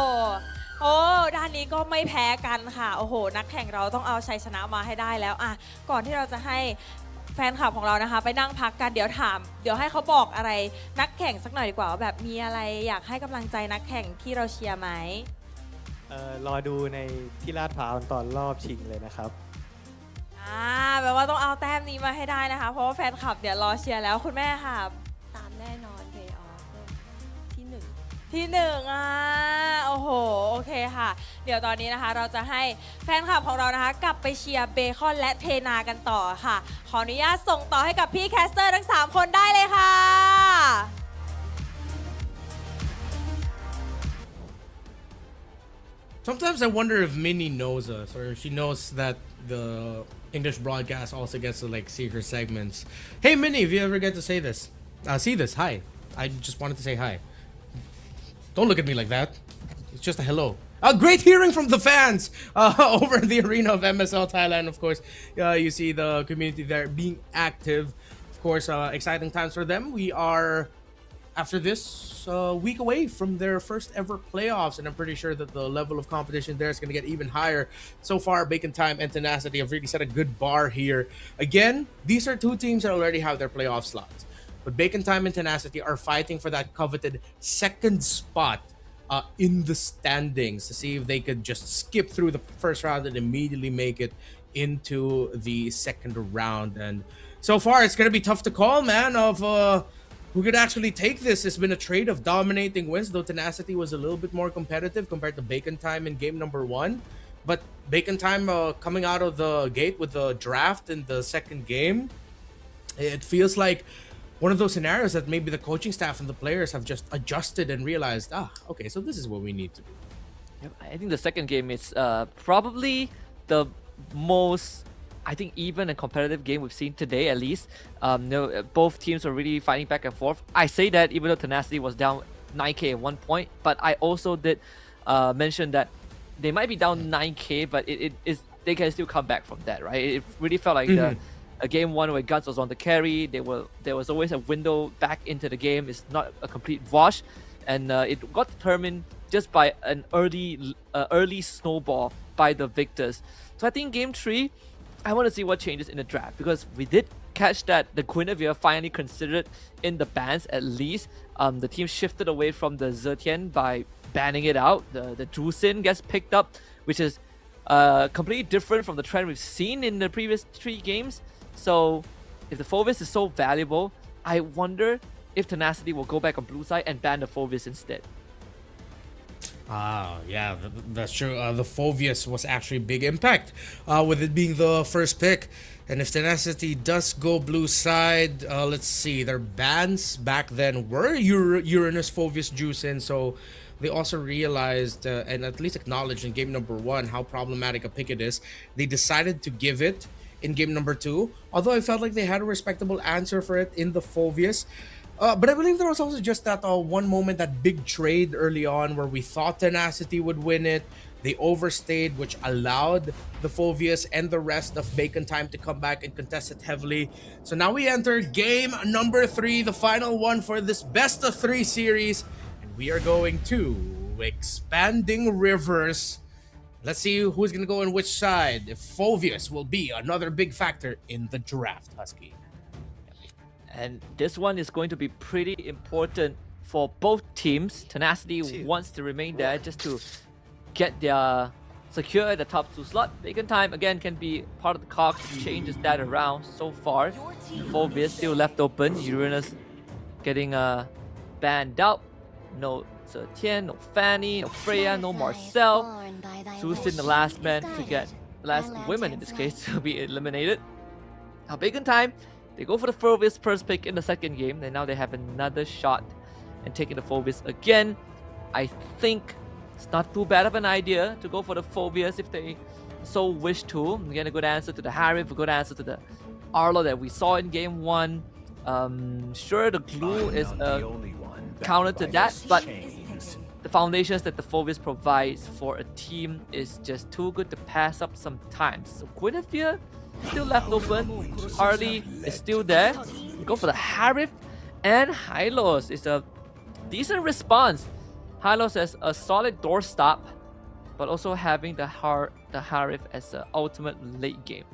ด้านนี้ก็ไม่แพ้กันค่ะโอ้โหนักแข่งเราต้องเอาชัยชนะมาให้ได้แล้วก่อนที่เราจะให้แฟนคลับของเรานะคะไปนั่งพักกันเดี๋ยวให้เขาบอกอะไรนักแข่งสักหน่อยดีกว่าว่าแบบมีอะไรอยากให้กำลังใจนักแข่งที่เราเชียร์ไหมรอดูในที่ลาดพร้าวตอนรอบชิงเลยนะครับแปลว่าต้องเอาแต้มนี้มาให้ได้นะคะเพราะว่าแฟนคลับเดี๋ยวรอเชียร์แล้วคุณแม่ค่ะตามแน่นอนเพย์ออฟที่1โอ้โหโอเคค่ะเดี๋ยวตอนนี้นะคะเราจะให้แฟนคลับของเรานะคะกลับไปเชียร์เบคอนและเทนากันต่อค่ะขออนุญาตส่งต่อให้กับพี่แคสเตอร์ทั้ง3 คนได้เลยค่ะ Sometimes I wonder if Minnie knows us, or if she knows that the English broadcast also gets to like see her segments. Hey Minnie, if you ever get to see this, hi. I just wanted to say hi. Don't look at me like that. It's just a hello. Great hearing from the fans over in the arena of MSL Thailand. Of course, you see the community there being active. Of course, exciting times for them. We are, after this, week away from their first ever playoffs, and I'm pretty sure that the level of competition there is going to get even higher. So far, Bacon Time and Tenacity have really set a good bar here. Again, these are two teams that already have their playoff slots. But Bacon Time and Tenacity are fighting for that coveted second spot in the standings to see if they could just skip through the first round and immediately make it into the second round. And so far, it's going to be tough to call, man, of who could actually take this. It's been a trade of dominating wins, though Tenacity was a little bit more competitive compared to Bacon Time in game number 1. But Bacon Time coming out of the gate with the draft in the second game, it feels like one of those scenarios that maybe the coaching staff and the players have just adjusted and realized, okay, so this is what we need to do. Yep, I think the second game is probably the most, I think, even and competitive game we've seen today, at least. Both teams are really fighting back and forth. I say that even though Tenacity was down 9k at one point, but I also did mention that they might be down 9k, but it is they can still come back from that, right? It really felt like a game 1 where Guns was on the carry. There was always a window back into the game. It's not a complete wash, and it got determined just by an early snowball by the victors. So I think game 3, I want to see what changes in the draft, because we did catch that the Guinevere finally considered in the bans at least. The team shifted away from the Zetian by banning it out. The Drusin gets picked up, which is completely different from the trend we've seen in the previous 3 games. So if the Phovis is so valuable, I wonder if Tenacity will go back on blue side and ban the Phovis instead. Yeah, that's true. The Phovius was actually a big impact with it being the first pick. And if Tenacity does go blue side, let's see, their bans back then were Uranus, Phovius, Juicin. So they also realized and at least acknowledged in game number 1 how problematic a pick it is. They decided to give it in game number 2, although I felt like they had a respectable answer for it in the Phovius. But I believe there was also just that one moment, that big trade early on where we thought Tenacity would win it. They overstayed, which allowed the Phovius and the rest of Bacon Time to come back and contest it heavily. So now we enter game number 3, the final one for this best of 3 series. And we are going to Expanding Rivers. Let's see who's going to go on which side. If Phovius will be another big factor in the draft, Husky. And this one is going to be pretty important for both teams. Tenacity wants to remain there just to get their secure the top 2 slot. Bacon Time again can be part of the cogs to changes that around so far. Phobius still left open. Uranus getting banned out. No Zetian, no Fanny, no Freya, no Marcel. Susin, the last man to get, the last women in this case, to be eliminated. Now Bacon Time, they go for the Phobius first pick in the second game, and now they have another shot and taking the Phobius again. I think it's not too bad of an idea to go for the Phobius if they so wish to. Again, a good answer to the Harif, a good answer to the Arlo that we saw in game 1. Sure, the glue is a counter to that, but the foundations that the Phobius provides for a team is just too good to pass up sometimes. So Guinevere still left open. Harley is still there. We go for the Harif, and Hylos is a decent response. Hylos has a solid doorstop, but also having the Harif as an ultimate late game.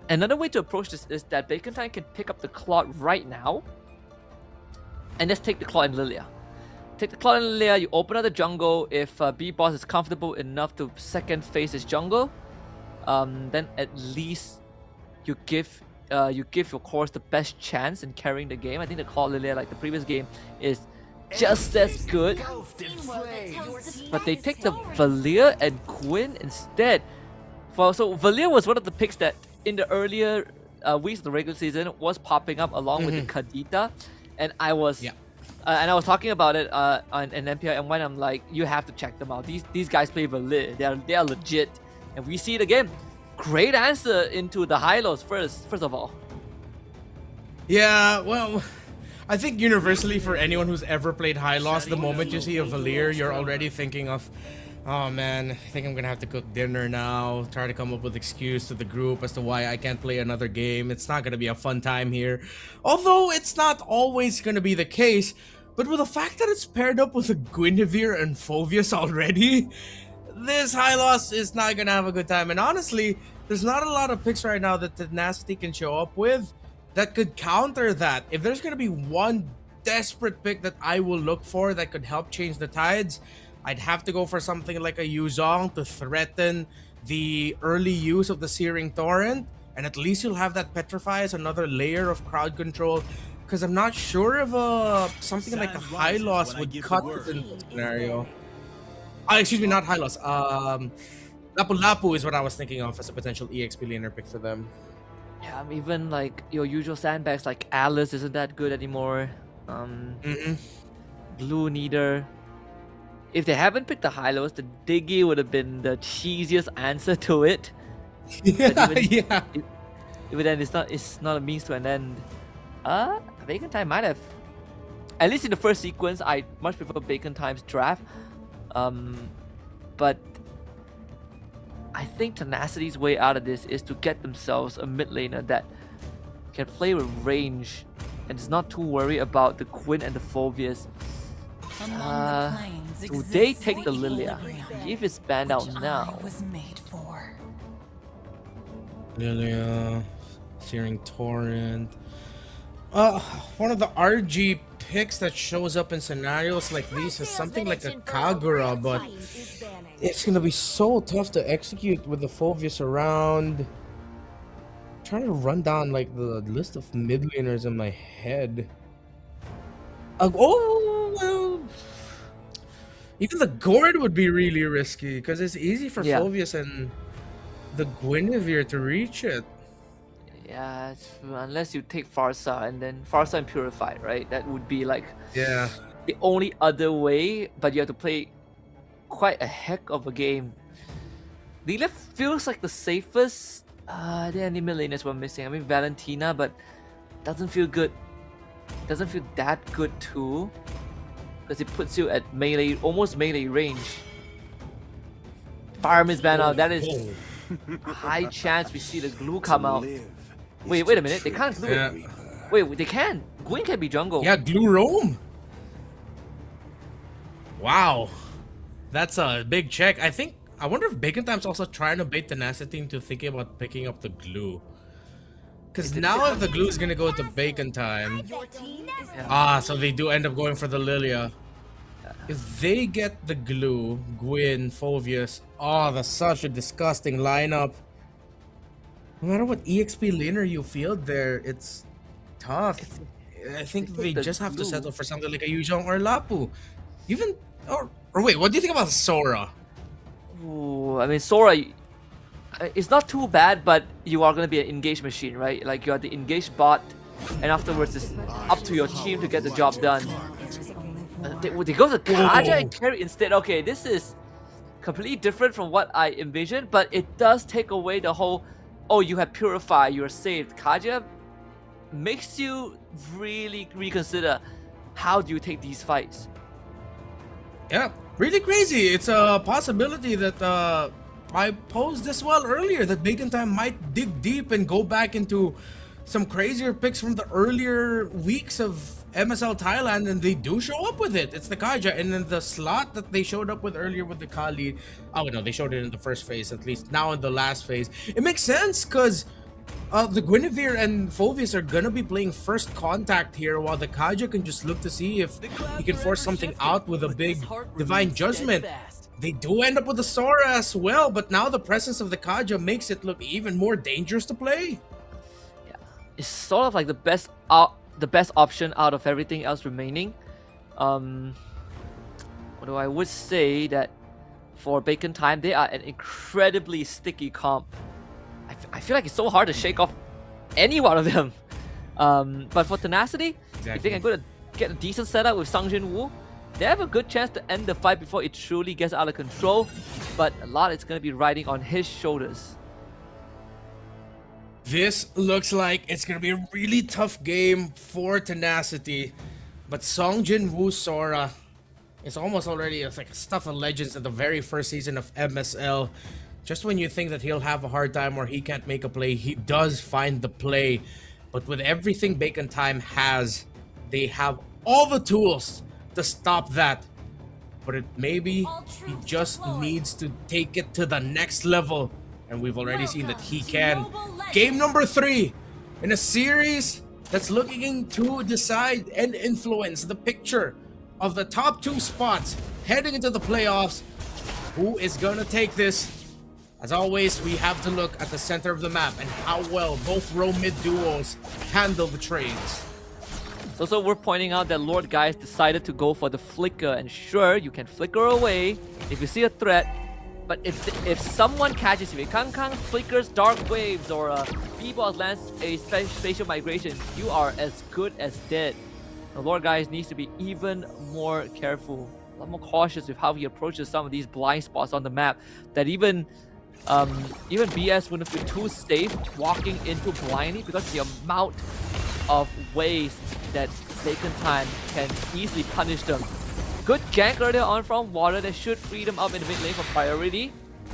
Another way to approach this is that Bacon Time can pick up the Claude right now and just take the Claude and Lilia. Take the Claude and Lilia, you open up the jungle. If B-Boss is comfortable enough to second phase his jungle, then at least you give your cores the best chance in carrying the game. I think the Claude Lilia, like the previous game, is just as good. But they picked the Valir and Gwyn instead. So Valir was one of the picks that in the earlier weeks of the regular season was popping up along with the Kadita, and I was talking about it on NPI, and when I'm like, you have to check them out. These guys play Valir. They are legit, and we see it again. Great answer into the Hylos first of all. Yeah, well, I think universally for anyone who's ever played Hylos, the moment you see a Valir, you're already thinking of, oh man, I think I'm gonna have to cook dinner now, try to come up with excuse to the group as to why I can't play another game. It's not gonna be a fun time here. Although it's not always gonna be the case, but with the fact that it's paired up with a Guinevere and Phobius already, this Hylos is not gonna have a good time. And honestly, there's not a lot of picks right now that Tenacity can show up with that could counter that. If there's gonna be one desperate pick that I will look for that could help change the tides, I'd have to go for something like a Yuzong to threaten the early use of the Searing Torrent, and at least you'll have that Petrify as another layer of crowd control. Because I'm not sure if something like a High Loss would cut it in this scenario. Excuse me, not High Loss. Lapu is what I was thinking of as a potential EXP laner pick for them. Yeah, even like your usual sandbags like Alice isn't that good anymore. Glue neither. If they haven't picked the Hylos, the Diggy would have been the cheesiest answer to it. Yeah. Even then, it's not a means to an end. Bacon Time might have, at least in the first sequence, I much prefer Bacon Time's draft. But I think Tenacity's way out of this is to get themselves a mid laner that can play with range and is not too worried about the Quinn and the Phobius. Do they take the Lilia? If it's banned out now. Lilia, Searing Torrent. One of the RG picks that shows up in scenarios like these is something like a Kagura, but it's gonna be so tough to execute with the Phobius around. I'm trying to run down like the list of mid laners in my head. Even the Gourd would be really risky because it's easy for Phobius and the Guinevere to reach it. Yeah, unless you take Farsa and then Farsa and Purify, right? That would be like the only other way, but you have to play quite a heck of a game. Lilia feels like the safest. There are any mid laners we're missing. I mean Valentina, but doesn't feel good. Doesn't feel that good too, because it puts you at melee, almost melee range. Fireman's ban out. That is a high chance we see the glue come out. Wait a minute. They can't glue it. Wait, they can. Gwyn can be jungle. Yeah, glue roam. Wow, that's a big check. I wonder if Bacon Time's also trying to bait Tenacity into thinking about picking up the glue. Because now if the glue is gonna go to Bacon Time, so they do end up going for the Lilia. If they get the glue, Gwyn, Phobius, that's such a disgusting lineup. No matter what EXP laner you field there, it's tough. I think they just have to settle for something like a Yuzhong or Lapu. Even, or wait, what do you think about Sora? Ooh, I mean Sora, it's not too bad, but you are going to be an engaged machine, right? Like you are the engaged bot, and afterwards it's up to your team to get the job done. They go to Kaja and carry instead. Okay, this is completely different from what I envisioned, but it does take away the whole, you have Purify, you're saved. Kaja makes you really reconsider how do you take these fights. Yeah, really crazy. It's a possibility that I posed this well earlier, that Bacon Time might dig deep and go back into some crazier picks from the earlier weeks of MSL Thailand, and they do show up with it. It's the Kaja, and then the slot that they showed up with earlier with the Kali. Oh no, they showed it in the first phase, at least. Now in the last phase, it makes sense because the Guinevere and Phobius are gonna be playing first contact here, while the Kaja can just look to see if he can force something out with a big Divine Judgment. They do end up with the Sora as well, but now the presence of the Kaja makes it look even more dangerous to play. Yeah, it's sort of like the best option out of everything else remaining. Although I would say that for Bacon Time, they are an incredibly sticky comp. I feel like it's so hard to shake off any one of them. But for Tenacity, if they can go to get a decent setup with Sang Jin Woo, they have a good chance to end the fight before it truly gets out of control. But a lot is going to be riding on his shoulders. This looks like it's going to be a really tough game for Tenacity. But Song Jin Woo Sora is almost already like a stuff of legends in the very first season of MSL. Just when you think that he'll have a hard time or he can't make a play, he does find the play. But with everything Bacon Time has, they have all the tools to stop that. But maybe he just needs to take it to the next level. And we've already seen that he can. Game number 3 in a series that's looking to decide and influence the picture of the top 2 spots heading into the playoffs. Who is gonna take this? As always, we have to look at the center of the map and how well both row mid duos handle the trades. So we're pointing out that Lord Guys decided to go for the flicker, and sure, you can flicker away if you see a threat, but if someone catches you, if Kang flickers dark waves or B-Boss lands a spatial migration, you are as good as dead. The Lord Guys needs to be even more careful, a lot more cautious with how he approaches some of these blind spots on the map that even BS wouldn't feel too safe walking into blindly because the amount of ways that Bacon Time can easily punish them. Good gank earlier on from Water that should free them up in the mid lane for priority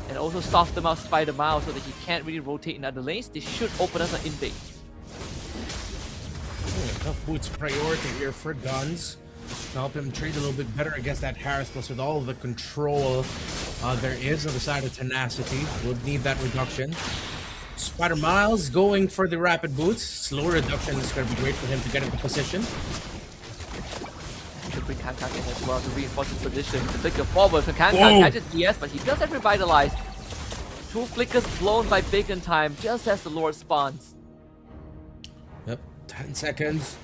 and also soft them out Spider Mile so that he can't really rotate in other lanes. This should open us an invade. Tough Boots priority here for Guns. Help him trade a little bit better against that Harris plus with all the control there is on the side of Tenacity. We'll need that reduction. Spider Miles going for the rapid boots. Slow reduction is going to be great for him to get into position. Should bring Kang in as well to reinforce his position. The flicker forward for Kang catches DS, but he does have revitalized. 2 flickers blown by Bacon Time just as the Lord spawns. Yep, 10 seconds.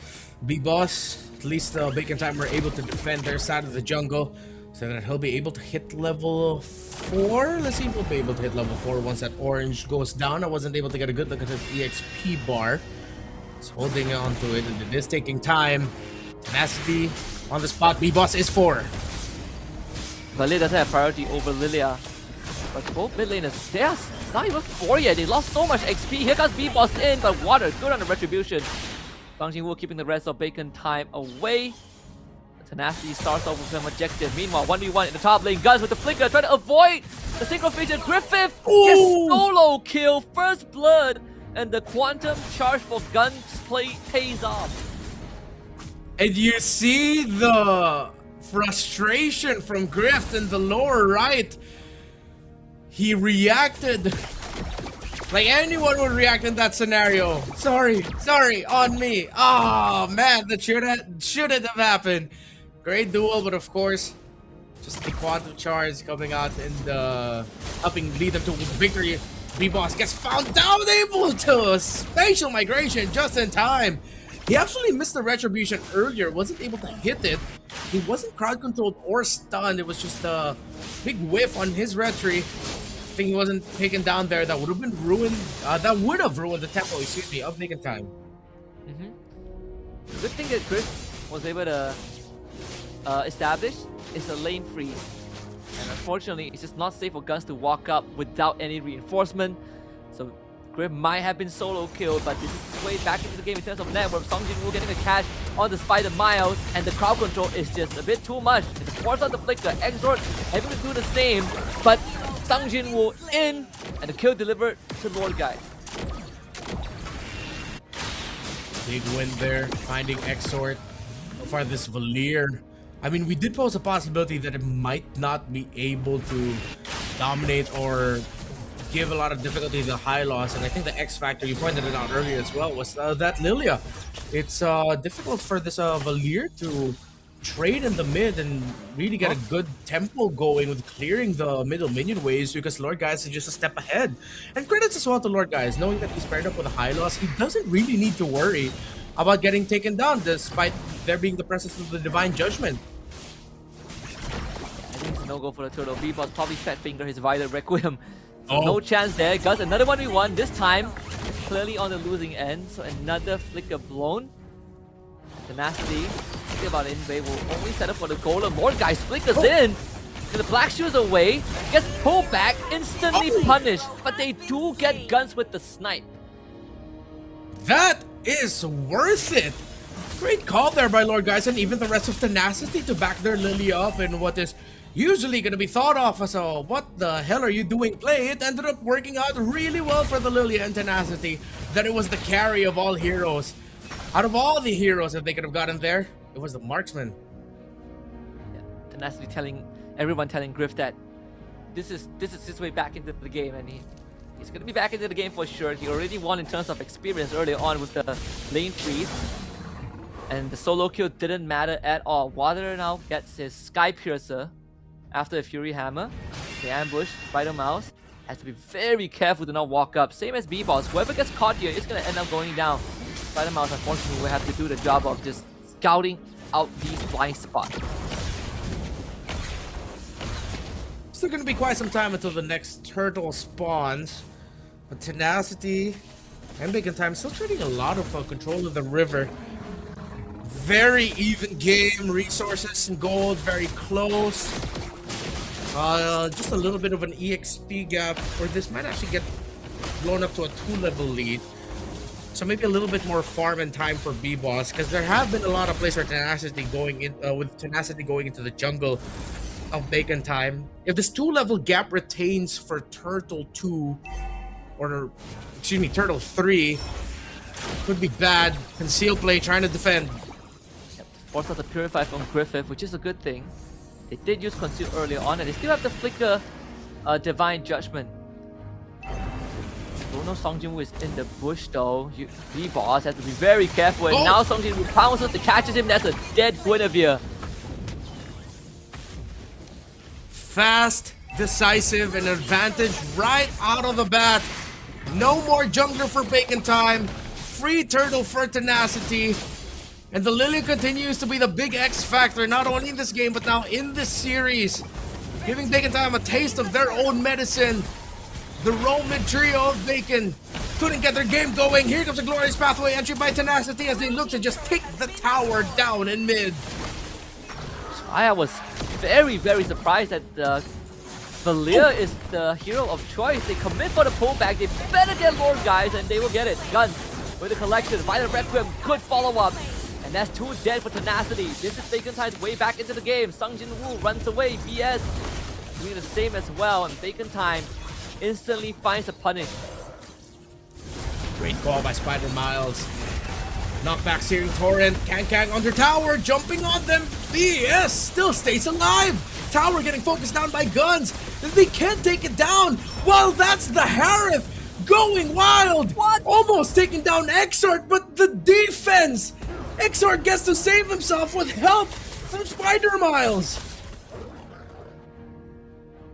B-Boss, at least Bacon Time were able to defend their side of the jungle so that he'll be able to hit level 4. Let's see if we'll be able to hit level 4 once that orange goes down. I wasn't able to get a good look at his EXP bar. It's holding on to it and it is taking time. Tenacity on the spot. B-Boss is 4. Valia doesn't have priority over Lilia. But both mid laners, they're not even 4 yet. They lost so much XP. Here comes B-Boss in, but Water good on the retribution. Bang Jingwoo keeping the rest of Bacon Time away. Tenacity starts off with an objective. Meanwhile, 1v1 in the top lane. Guns with the flicker, trying to avoid the single feature. Griffith gets solo kill, first blood, and the quantum charge for Guns pays off. And you see the frustration from Griff in the lower right. He reacted like anyone would react in that scenario. Sorry, on me. Oh man, that shouldn't have happened. Great duel, but of course, just the quantum charge coming out and helping lead them to victory. B-Boss gets found down, able to spatial migration just in time. He actually missed the retribution earlier, wasn't able to hit it. He wasn't crowd controlled or stunned. It was just a big whiff on his retry. I think he wasn't taken down there. That would have been ruined. That would have ruined the tempo, excuse me, of Bacon Time. The good thing that Chris was able to establish is a lane freeze. And unfortunately, it's just not safe for Guns to walk up without any reinforcement. So Griff might have been solo killed, but this is way back into the game in terms of network. Song Jin-woo getting a catch on the Spider Miles, and the crowd control is just a bit too much. It forces out the flicker. Exort having to do the same, but Sung Jin-woo in, and the kill delivered to Lord Guy. Big win there, finding Exort. So far this Valir, I mean, we did pose a possibility that it might not be able to dominate or give a lot of difficulty to the high loss, and I think the X factor, you pointed it out earlier as well, was that Lilia. It's difficult for this Valir to trade in the mid and really get a good tempo going with clearing the middle minion waves because Lord Guys is just a step ahead. And credits as well to Lord Guys, knowing that he's paired up with a high loss, he doesn't really need to worry about getting taken down despite there being the presence of the Divine Judgment. I think it's no go for the turtle. B-Boss probably fat finger his Violet Requiem. So no chance there. Guts another 1v1, this time clearly on the losing end. So another flicker blown. Tenacity, think about it, they will only set up for the golem. Lord Guys flickers in. And the black shoes away, gets pulled back, instantly punished. But they do get Guns with the snipe. That is worth it. Great call there by Lord Guys and even the rest of Tenacity to back their Lily up in what is usually going to be thought of as a what the hell are you doing play. It ended up working out really well for the Lilia and Tenacity, that it was the carry of all heroes. Out of all the heroes that they could have gotten there, it was the marksman. Yeah, Tenacity everyone telling Griff that this is his way back into the game, and he's gonna be back into the game for sure. He already won in terms of experience early on with the lane freeze. And the solo kill didn't matter at all. Water now gets his Sky Piercer after a Fury Hammer. They ambush Spider Mouse. has to be very careful to not walk up. Same as B-Boss. Whoever gets caught here is going to end up going down. Spider-Mouse, unfortunately, will have to do the job of just scouting out these blind spots. Still gonna be quite some time until the next turtle spawns. But Tenacity and Bacon Time still trading a lot of control of the river. Very even game, resources and gold very close. Just a little bit of an EXP gap, or this might actually get blown up to a 2-level lead. So maybe a little bit more farm and time for B-Boss, because there have been a lot of plays where Tenacity going in with Tenacity going into the jungle of Bacon Time. If this 2-level gap retains for Turtle 2, or excuse me, Turtle 3, could be bad. Conceal play, trying to defend. Force out the Purify from Griffith, which is a good thing. They did use Conceal earlier on, and they still have the Flicker Divine Judgment. Don't know Song Jin-woo is in the bush though. B-Boss has to be very careful, and now Song Jin-woo pounces to catches him. That's a dead Guinevere. Fast, decisive, and advantage right out of the bat. No more jungler for Bacon Time. Free Turtle for Tenacity. And the Lily continues to be the big X factor, not only in this game, but now in this series. Giving Bacon Time a taste of their own medicine. The Roman trio of Bacon couldn't get their game going. Here comes a glorious pathway entry by Tenacity as they look to just take the tower down in mid. I was very, very surprised that Valir is the hero of choice. They commit for the pullback. They better get Lord, guys, and they will get it. Guns with the collection. Violent Requiem, good follow-up. And that's 2 dead for Tenacity. This is Bacon Time's way back into the game. Sung Jin-woo runs away. BS doing the same as well. And Bacon Time instantly finds a punish. Great call by Spider Miles. Knockback Searing Torrent. Kang under tower. Jumping on them. BS still stays alive. Tower getting focused down by Guns. They can't take it down. Well, that's the Harith going wild. What? Almost taking down Exort, but the defense. Exort gets to save himself with help from Spider Miles.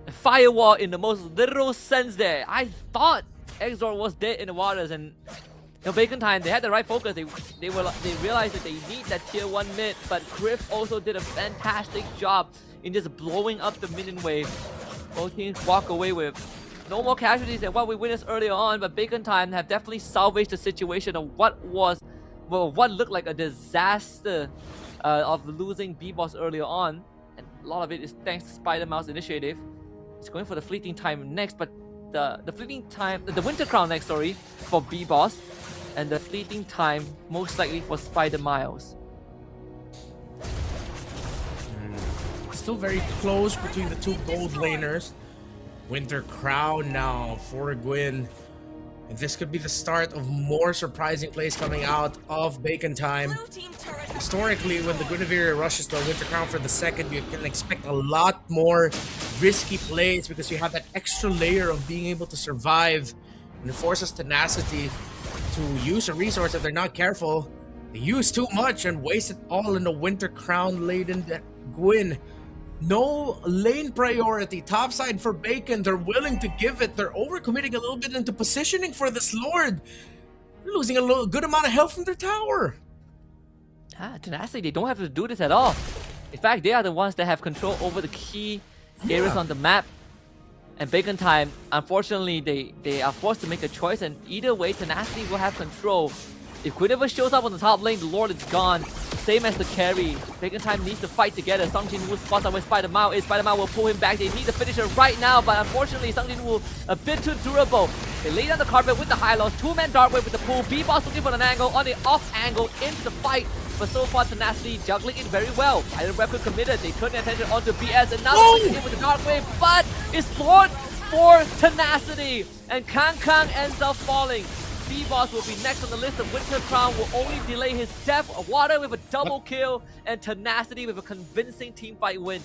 A firewall in the most literal sense there. I thought Exort was dead in the waters, and Bacon Time, they had the right focus. They realized that they need that tier 1 mid, but Griff also did a fantastic job in just blowing up the minion wave. Both teams walk away with no more casualties than what we witnessed earlier on, but Bacon Time have definitely salvaged the situation of what looked like a disaster of losing B-Boss earlier on. And a lot of it is thanks to Spider-Mouse initiative. It's going for the Fleeting Time next, but the Fleeting Time, the Winter Crown next, sorry, for B-Boss, and the Fleeting Time most likely for Spider-Miles. Still very close between the 2 gold laners. Winter Crown now for Gwyn. And this could be the start of more surprising plays coming out of Bacon Time. Historically, when the Guinevere rushes to a Winter Crown for the second, you can expect a lot more risky plays because you have that extra layer of being able to survive. And it forces Tenacity to use a resource if they're not careful. They use too much and waste it all in the Winter Crown laden Gwyn. No lane priority, topside for Bacon. They're willing to give it. They're overcommitting a little bit into positioning for this Lord. They're losing a good amount of health from their tower. Tenacity, they don't have to do this at all. In fact, they are the ones that have control over the key areas on the map. And Bacon Time, unfortunately, they are forced to make a choice, and either way, Tenacity will have control. If Guinevere shows up on the top lane, the Lord is gone. Same as the carry. Bacon Time needs to fight together. Sung Jin-woo spots out where Spider-Mao is. Spider-Mao will pull him back. They need the finisher right now, but unfortunately, Sung Jin-woo a bit too durable. They lay down the carpet with the high loss. 2-man Dark Wave with the pull. B-Boss looking for an angle on the off angle into the fight. But so far, Tenacity juggling it very well. Iron Weapon committed. They turn their attention onto BS, and now they're in with the Dark Wave, but it's blocked for Tenacity. And Kang ends up falling. B-Boss will be next on the list of Winter Crown, will only delay his death. Water with a double kill, and Tenacity with a convincing teamfight win.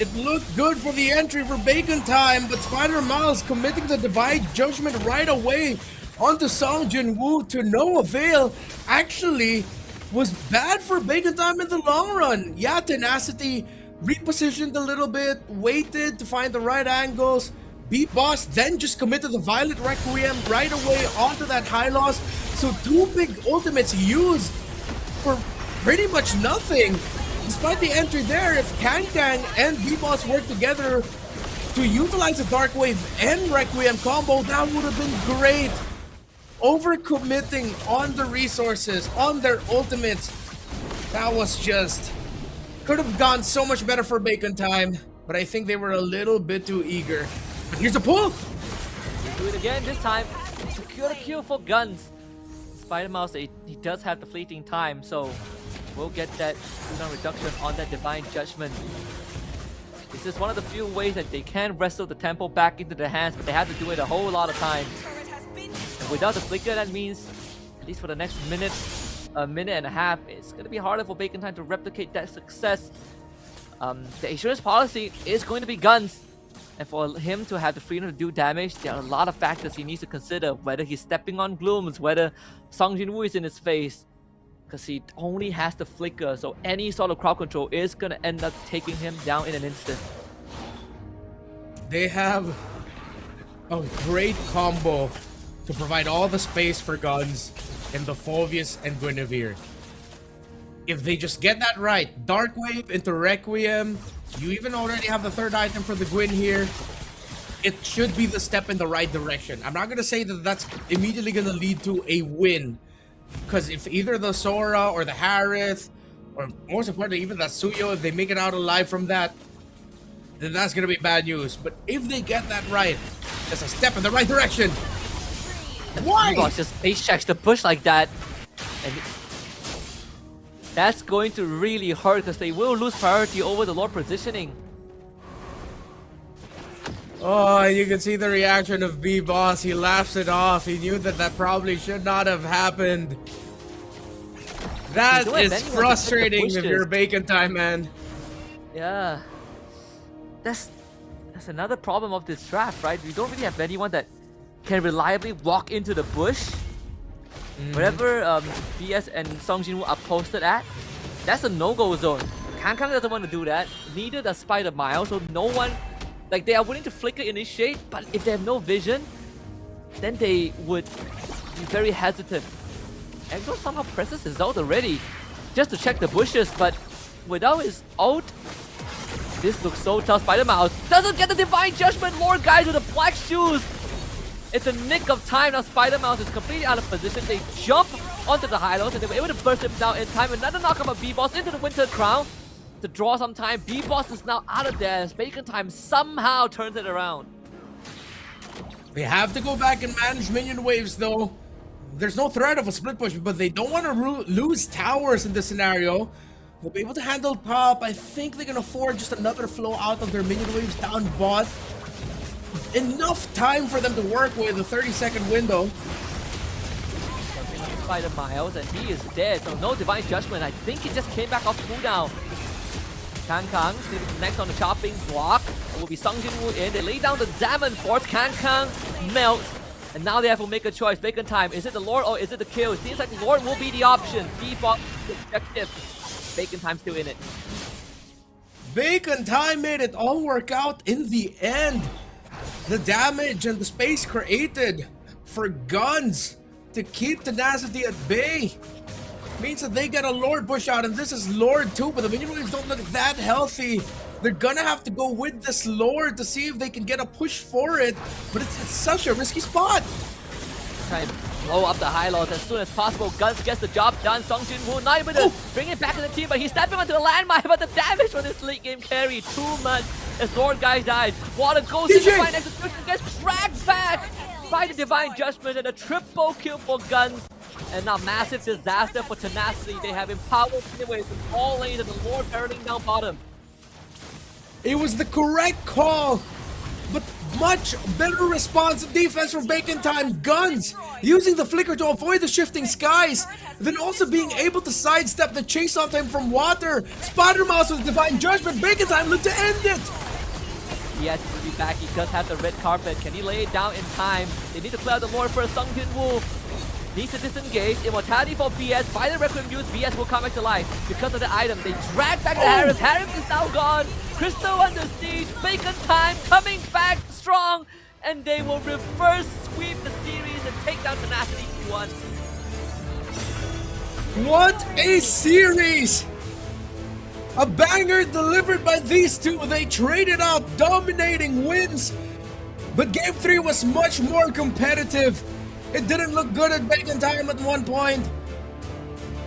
It looked good for the entry for Bacon Time, but Spider Miles committing the Divine Judgment right away onto Song Jin-woo to no avail. Actually was bad for Bacon Time in the long run. Yeah, Tenacity repositioned a little bit, waited to find the right angles, Beat Boss then just committed the Violet Requiem right away onto that high loss. So 2 big ultimates used for pretty much nothing. Despite the entry there, if Kang and Beat Boss work together to utilize the Dark Wave and Requiem combo, that would have been great. Overcommitting on the resources, on their ultimates, that was just... could have gone so much better for Bacon Time, but I think they were a little bit too eager. But here's a pull! They do it again this time. Secure the kill for Guns. Spider-Mouse, he does have the fleeting time, so we'll get that cooldown reduction on that Divine Judgment. This is one of the few ways that they can wrestle the tempo back into their hands, but they have to do it a whole lot of times. And without the flicker, that means, at least for the next minute and a half, it's going to be harder for Bacon Time to replicate that success. The insurance policy is going to be Guns. And for him to have the freedom to do damage, there are a lot of factors he needs to consider. Whether he's stepping on glooms, whether Song Jin-woo is in his face. Because he only has the flicker, so any sort of crowd control is going to end up taking him down in an instant. They have a great combo to provide all the space for Guns in the Phoveus and Guinevere. If they just get that right, Dark Wave into Requiem, you even already have the 3rd item for the Gwyn here. It should be the step in the right direction. I'm not going to say that that's immediately going to lead to a win. Because if either the Sora or the Harith, or most importantly, even that Suyo, if they make it out alive from that, then that's going to be bad news. But if they get that right, it's a step in the right direction. Why? Boss just face checks the push like that. And that's going to really hurt because they will lose priority over the Lord positioning. Oh, you can see the reaction of B-Boss. He laughs it off. He knew that that probably should not have happened. That is frustrating if you're Bacon Time, man. Yeah. That's another problem of this draft, right? We don't really have anyone that can reliably walk into the bush. Wherever BS and Song Jin-woo are posted at, that's a no-go zone. Kang doesn't want to do that. Neither does Spider-Miles, so no one... Like, they are willing to flicker initiate, but if they have no vision, then they would be very hesitant. Exo somehow presses his ult already, just to check the bushes, but without his ult, this looks so tough. Spider-Mouse doesn't get the Divine Judgment. More guys with the black shoes. It's a nick of time now. Spider-Mouse is completely out of position. They jump onto the high lows and they were able to burst him down in time. Another knock of B-Boss into the Winter Crown to draw some time. B-Boss is now out of there. Bacon Time somehow turns it around. They have to go back and manage minion waves though. There's no threat of a split push, but they don't want to lose towers in this scenario. They'll be able to handle top. I think they can afford just another flow out of their minion waves down bot. Enough time for them to work with a 30-second window. Spider-Miles, and he is dead, so no Divine Judgment. I think he just came back off cooldown. Kang next on the chopping block. It will be Song Jin-woo in. They lay down the Diamond Force. Kang melts. And now they have to make a choice. Bacon Time. Is it the Lord or is it the kill? It seems like the Lord will be the option. Default objective. Bacon Time still in it. Bacon Time made it all work out in the end. The damage and the space created for Guns to keep Tenacity at bay means that they get a Lord push out, and this is Lord too, but the minion waves don't look that healthy. They're gonna have to go with this Lord to see if they can get a push for it, but it's such a risky spot. Try and blow up the high lows as soon as possible. Guns gets the job done. Song Jin-woo not able to bring it back to the team, but he's stepping onto the landmine, but the damage for this late game carry too much as Lord guy dies. Water goes in, Divine Execution gets dragged back by the Divine Judgment, and a triple kill for Guns. And now massive disaster for Tenacity. They have empowered anyways with all lanes and the Lord barreling down bottom. It was the correct call, but much better response and defense from Bacon Time. Guns using the flicker to avoid the shifting skies, then also being able to sidestep the chase on time from Water. Spider-Mouse with Divine Judgment. Bacon Time look to end it. Yes, he'll be back. He does have the red carpet. Can he lay it down in time? They need to clear the Lord first. Song Jin-woo needs to disengage. Immortality for BS. By the Requiem use, BS will come back to life because of the item. They drag back the Harris. Harris is now gone. Crystal under siege. Bacon Time coming back strong, and they will reverse sweep the series and take down Tenacity 1. What a series! A banger delivered by these two. They traded out dominating wins, but Game 3 was much more competitive. It didn't look good at Bacon Time at one point.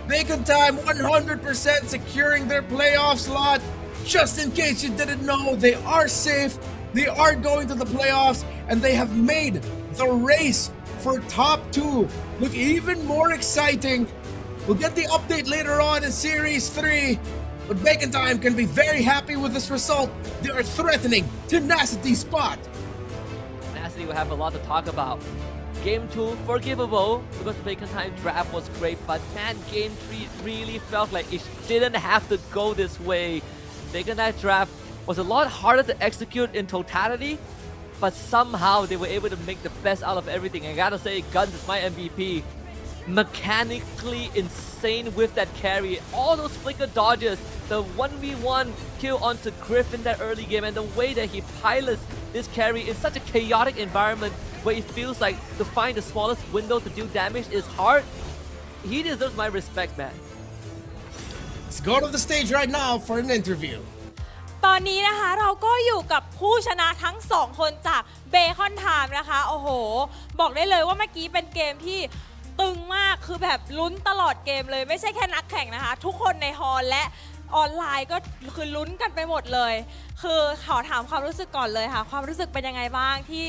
Bacon Time 100% securing their playoff slot. Just in case you didn't know, they are safe. They are going to the playoffs, and they have made the race for top 2 look even more exciting. We'll get the update later on in Series 3, but Bacon Time can be very happy with this result. They are threatening Tenacity's spot. Tenacity will have a lot to talk about. Game 2, forgivable, because the Bacon Time draft was great, but man, Game 3 really felt like it didn't have to go this way. Bacon Time draft was a lot harder to execute in totality, but somehow they were able to make the best out of everything. I gotta say, Guns is my MVP. Mechanically insane with that carry. All those flicker dodges, the 1v1 kill onto Griff in that early game, and the way that he pilots this carry in such a chaotic environment where it feels like to find the smallest window to do damage is hard. He deserves my respect, man. Let's go to the stage right now for an interview. ตอนนี้นะคะเราก็อยู่กับผู้ชนะทั้ง2คนจากเบคอนไทม์นะคะโอ้โหบอกได้เลยว่าเมื่อกี้เป็นเกมที่ตึงมากคือแบบลุ้นตลอดเกมเลยไม่ใช่แค่นักแข่งนะคะทุกคนในฮอลและออนไลน์ก็คือลุ้นกันไปหมดเลยคือขอถามความรู้สึกก่อนเลยค่ะความรู้สึกเป็นยังไงบ้างที่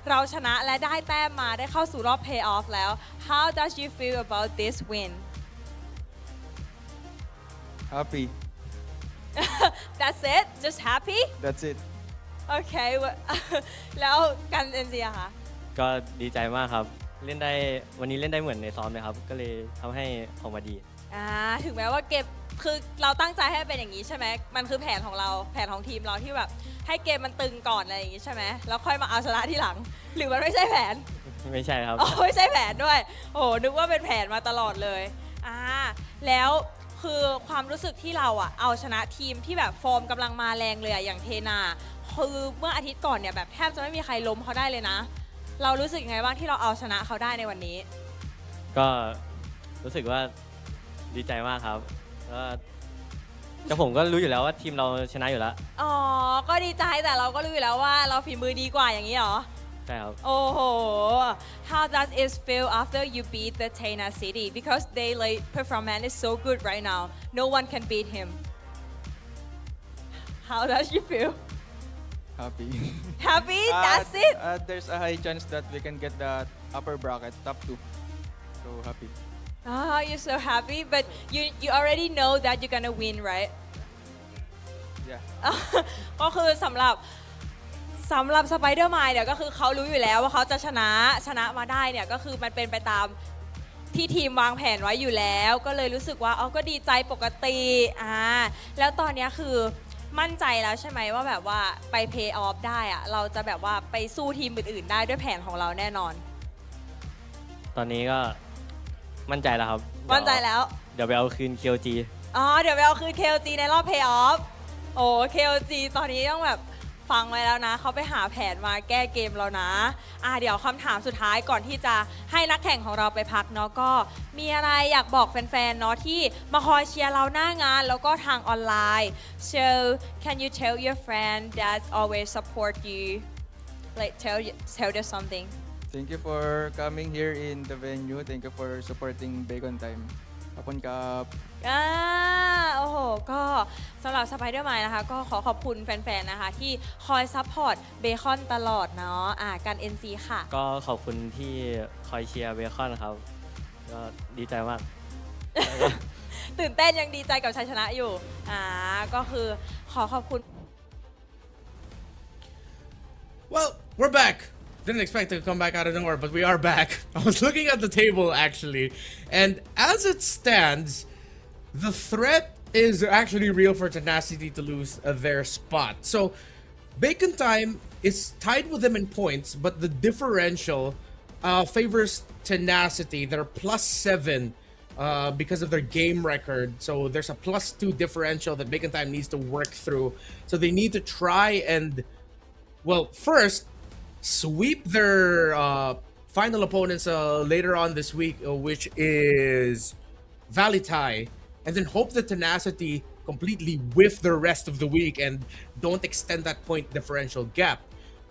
เราชนะและได้แต้มมาได้เข้าสู่รอบ Playoff แล้ว How does you feel about this win Happy. That's it just happy That's it. Okay แล้วกันเอ็นซีอะคะ ก็ดีใจมากครับเล่นได้วันนี้เล่นได้เหมือนในซ้อมเลยครับก็เลยทำให้ออกมาดี ถึงแม้ว่าเกมคือเราตั้งใจให้เป็นอย่างนี้ใช่ไหมมันคือแผนของเราแผนของทีมเราที่แบบให้เกมมันตึงก่อนอะไรอย่างนี้ใช่ไหมแล้วค่อยมาเอาชนะที่หลังหรือมันไม่ใช่แผน ไม่ใช่ครับ ไม่ใช่แผนด้วยโอ้โหนึกว่าเป็นแผนมาตลอดเลยแล้วคือความรู้สึกที่เราเอาชนะทีมที่แบบฟอร์มกำลังมาแรงเลยอย่างเทนาคือเมื่ออาทิตย์ก่อนเนี่ยแบบแทบจะไม่มีใครล้มเขาได้เลยนะเรารู้สึกยังไงบ้างที่เราเอาชนะเขาได้ในวันนี้ ก็รู้สึกว่าดีใจมากครับแต่ผมก็รู้อยู่แล้วว่าทีมเราชนะอยู่แล้วอ๋อก็ดีใจแต่เราก็รู้อยู่แล้วว่าเราฝีมือดีกว่าอย่างนี้เหรอใช่ครับโอ้โห How does it feel after you beat the Tena City because they like performance is so good right now no one can beat him How does you feel Happy. Happy that's it There's a high chance that we can get the upper bracket top 2. So happy. Oh you're so happy but you already know that you're gonna win right Yeah. ก็คือสำหรับสไปเดอร์มายเนี่ยก็คือเขารู้อยู่แล้วว่าเขาจะชนะมาได้เนี่ยก็คือมันเป็นไปตามที่ทีมวางแผนไว้อยู่แล้วก็เลยรู้สึกว่าก็ดีใจปกติแล้วตอนนี้คือมั่นใจแล้วใช่ไหมว่าแบบว่าไปเพย์ออฟได้เราจะแบบว่าไปสู้ทีมอื่นๆได้ด้วยแผนของเราแน่นอนตอนนี้ก็มั่นใจแล้วครับมั่นใจแล้วเดี๋ยวไปเอาคืน KLG เดี๋ยวไปเอาคืน KLG ในรอบเพย์ออฟโอ้ KLG ตอนนี้ต้องแบบฟังไว้แล้วนะเขาไปหาแผนมาแก้เกมแล้วนะเดี๋ยวคำถามสุดท้ายก่อนที่จะให้นักแข่งของเราไปพักเนาะก็มีอะไรอยากบอกแฟนๆเนาะที่มาคอยเชียร์เราหน้างานแล้วก็ทางออนไลน์ so can you tell your friend that always support you like tell them something Thank you for coming here in the venue. Thank you for supporting Bacon Time. ขอบคุณครับโอ้โหก็สำหรับสไปเดอร์มายนะคะก็ขอบคุณแฟนๆนะคะที่คอยซัพพอร์ตเบคอนตลอดเนาะการ NC ค่ะก็ขอบคุณที่คอยเชียร์เบคอนครับก็ดีใจมาก ตื่นเต้นยังดีใจกับชัยชนะอยู่ก็คือขอบคุณ Well, we're back. Didn't expect to come back out of nowhere, but we are back. I was looking at the table actually, and as it stands, the threat is actually real for Tenacity to lose their spot. So, Bacon Time is tied with them in points, but the differential favors Tenacity. They're +7 because of their game record. So there's a +2 differential that Bacon Time needs to work through. So they need to try and, well, first, sweep their final opponents later on this week, which is VLTH, and then hope that Tenacity completely whiff the rest of the week and don't extend that point differential gap.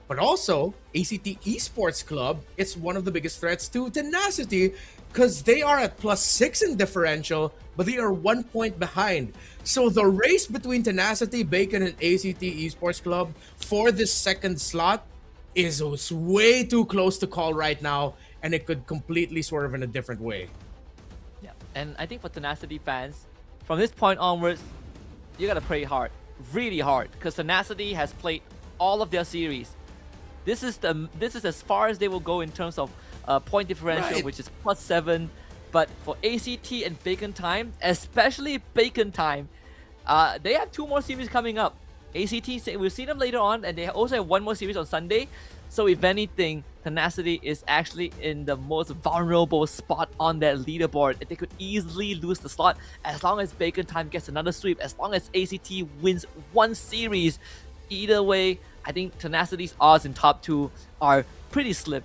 But also, ACT Esports Club, it's one of the biggest threats to Tenacity because they are at +6 in differential, but they are 1 point behind. So the race between Tenacity, Bacon, and ACT Esports Club for this second slot is way too close to call right now, and it could completely swerve in a different way. Yeah, and I think for Tenacity fans, from this point onwards, you gotta pray hard, really hard, because Tenacity has played all of their series. This is as far as they will go in terms of point differential, which is +7. But for ACT and Bacon Time, especially Bacon Time, they have 2 more series coming up. ACT, we'll see them later on, and they also have 1 more series on Sunday. So if anything, Tenacity is actually in the most vulnerable spot on that leaderboard. They could easily lose the slot as long as Bacon Time gets another sweep, as long as ACT wins 1 series. Either way, I think Tenacity's odds in top 2 are pretty slim.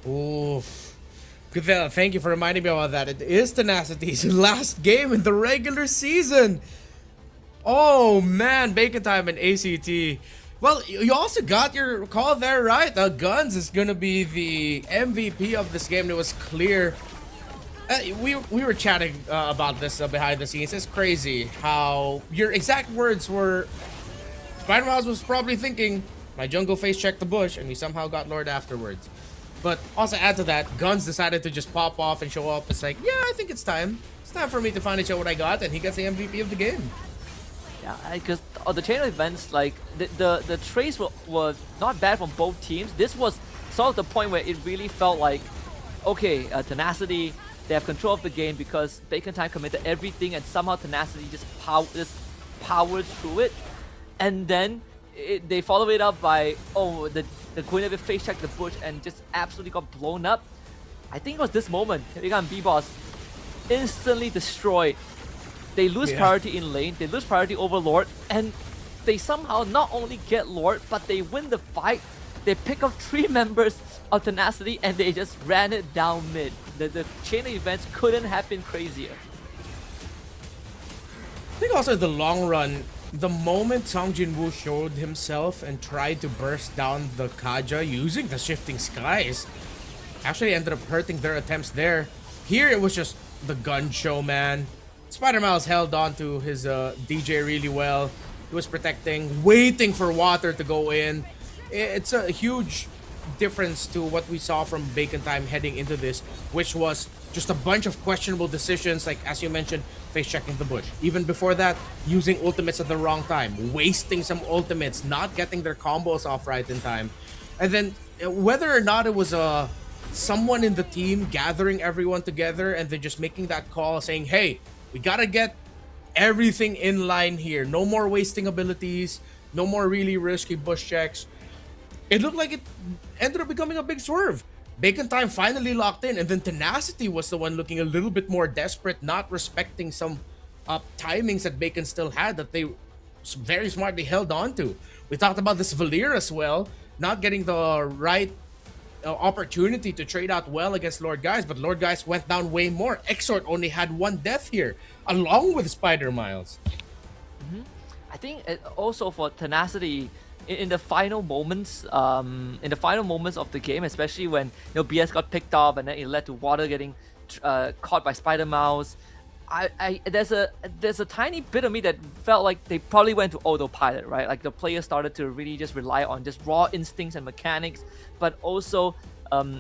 Oof. Good. Thank you for reminding me about that. It is Tenacity's last game in the regular season. Oh man, Bacon Time and ACT. Well, you also got your call there right. Guns is gonna be the MVP of this game. It was clear. We were chatting about this behind the scenes. It's crazy how your exact words were. Spider-Man was probably thinking, my jungle face checked the bush, and we somehow got Lord afterwards. But also add to that, Guns decided to just pop off and show up. It's like, yeah, I think it's time. It's time for me to finally show what I got, and he gets the MVP of the game. Yeah, because the chain of events, like the trades were not bad from both teams. This was sort of the point where it really felt like, okay, Tenacity, they have control of the game because Bacon Time committed everything, and somehow Tenacity just powered through it. And then they followed it up by, oh, the Guinevere face checked the bush and just absolutely got blown up. I think it was this moment, Vegan B-Boss instantly destroyed. They lose priority in lane, they lose priority over Lord, and they somehow not only get Lord, but they win the fight. They pick up 3 members of Tenacity and they just ran it down mid. The chain of events couldn't have been crazier. I think also in the long run, the moment Song Jin-woo showed himself and tried to burst down the Kaja using the shifting skies, actually ended up hurting their attempts there. Here it was just the gun show, man. Spider-Miles held on to his DJ really well. He was protecting, waiting for water to go in. It's a huge difference to what we saw from Bacon Time heading into this, which was just a bunch of questionable decisions, like as you mentioned, face checking the bush. Even before that, using ultimates at the wrong time, wasting some ultimates, not getting their combos off right in time. And then whether or not it was someone in the team gathering everyone together and then just making that call saying, hey, we gotta get everything in line here. No more wasting abilities, no more really risky bush checks. It looked like it ended up becoming a big swerve. Bacon Time finally locked in, and then Tenacity was the one looking a little bit more desperate, not respecting some timings that Bacon still had that they very smartly held on to. We talked about this Valir as well, not getting the right opportunity to trade out well against Lord Guys, but Lord Guys went down way more. Exort only had 1 death here, along with Spider-Miles. I think also for Tenacity, in the final moments, of the game, especially when BS got picked up and then it led to Water getting caught by Spider-Mouse. There's a tiny bit of me that felt like they probably went to autopilot, right? Like the players started to really just rely on just raw instincts and mechanics, but also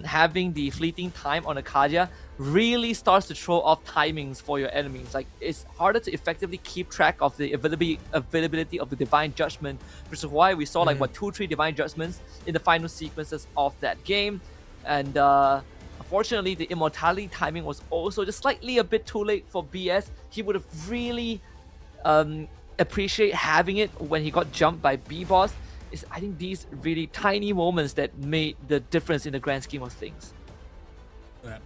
having the fleeting time on a Kaja really starts to throw off timings for your enemies. Like it's harder to effectively keep track of the availability of the Divine Judgment, which is why we saw like 2-3 Divine Judgments in the final sequences of that game. And unfortunately, the Immortality timing was also just slightly a bit too late for BS. He would have really appreciate having it when he got jumped by B-Boss. I think these really tiny moments that made the difference in the grand scheme of things.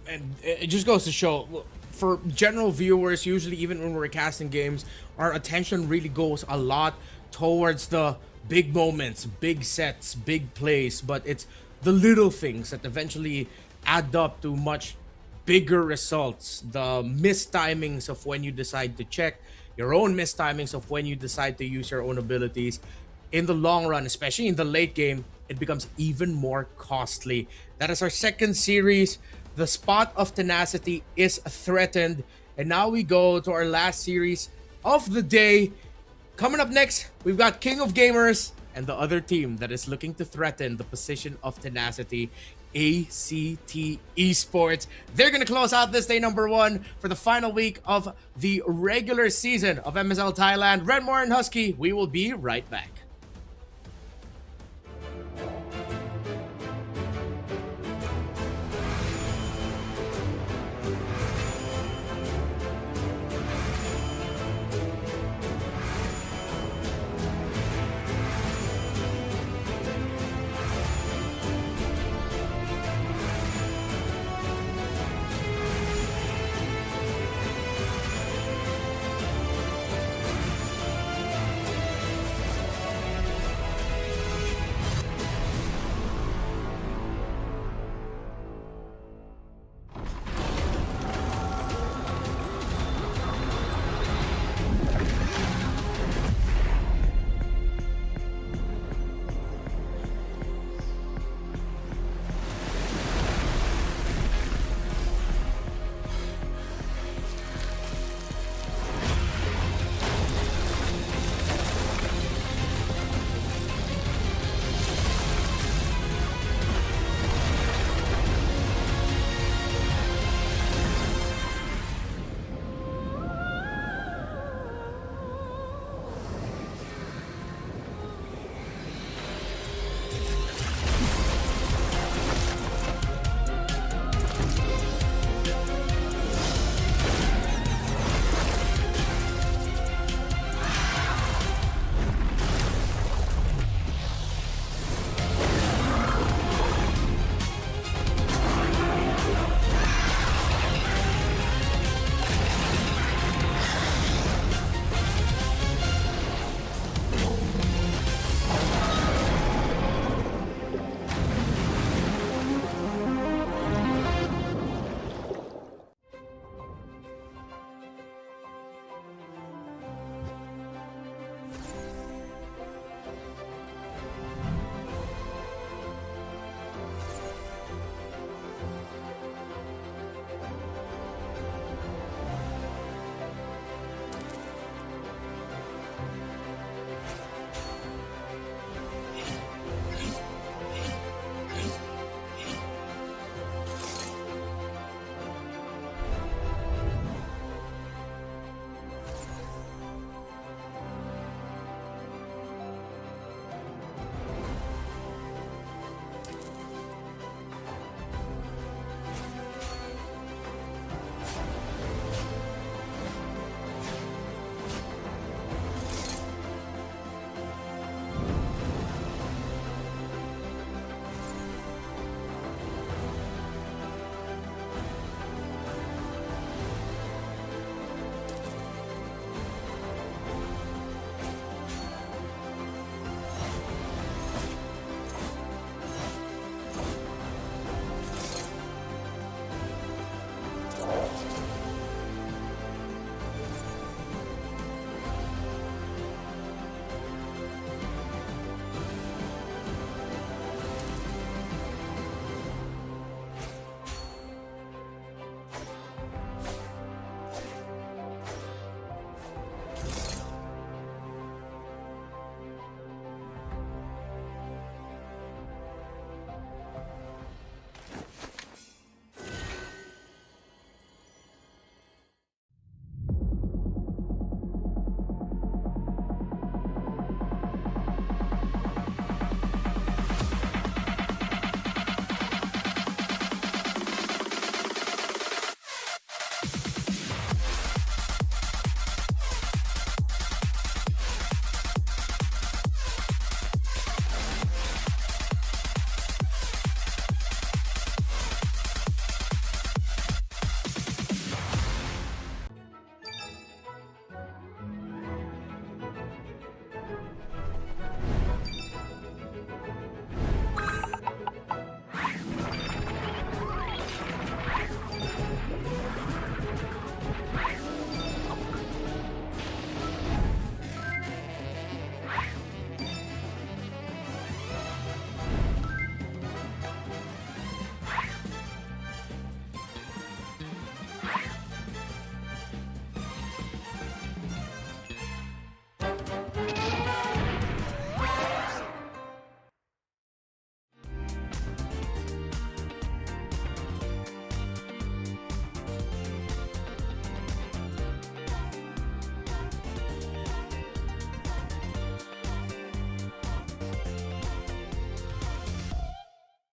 And it just goes to show, for general viewers, usually even when we're casting games, our attention really goes a lot towards the big moments, big sets, big plays, but it's the little things that eventually add up to much bigger results. The missed timings of when you decide to check, your own missed timings of when you decide to use your own abilities. In the long run, especially in the late game, it becomes even more costly. That is our second series. The spot of tenacity is threatened. And now we go to our last series of the day. Coming up next, we've got King of Gamers and the other team that is looking to threaten the position of tenacity, ACT Esports. They're going to close out this day number 1 for the final week of the regular season of MSL Thailand. Redmore and Husky, we will be right back.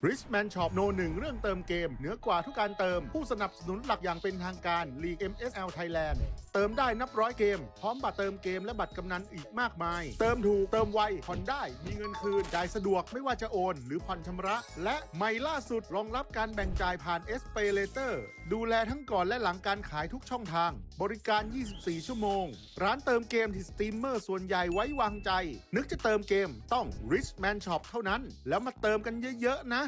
Richman Shop โน1เรื่องเติมเกมเหนือกว่าทุกการเติมผู้สนับสนุนหลักอย่างเป็นทางการ League MSL Thailand เติมได้นับร้อยเกมพร้อมบัตรเติมเกมและบัตรกำนันอีกมากมายเติมถูกเติมไวผ่อนได้มีเงินคืนจ่ายสะดวกไม่ว่าจะโอนหรือผ่อนชำระและใหม่ล่าสุดรองรับการแบ่งจ่ายผ่าน SPay Later ดูแลทั้งก่อนและหลังการขายทุกช่องทางบริการ 24 ชั่วโมงร้านเติมเกมที่สตรีมเมอร์ส่วนใหญ่ไว้วางใจนึกจะเติมเกมต้อง Richman Shop เท่านั้นแล้วมาเติมกันเยอะๆนะ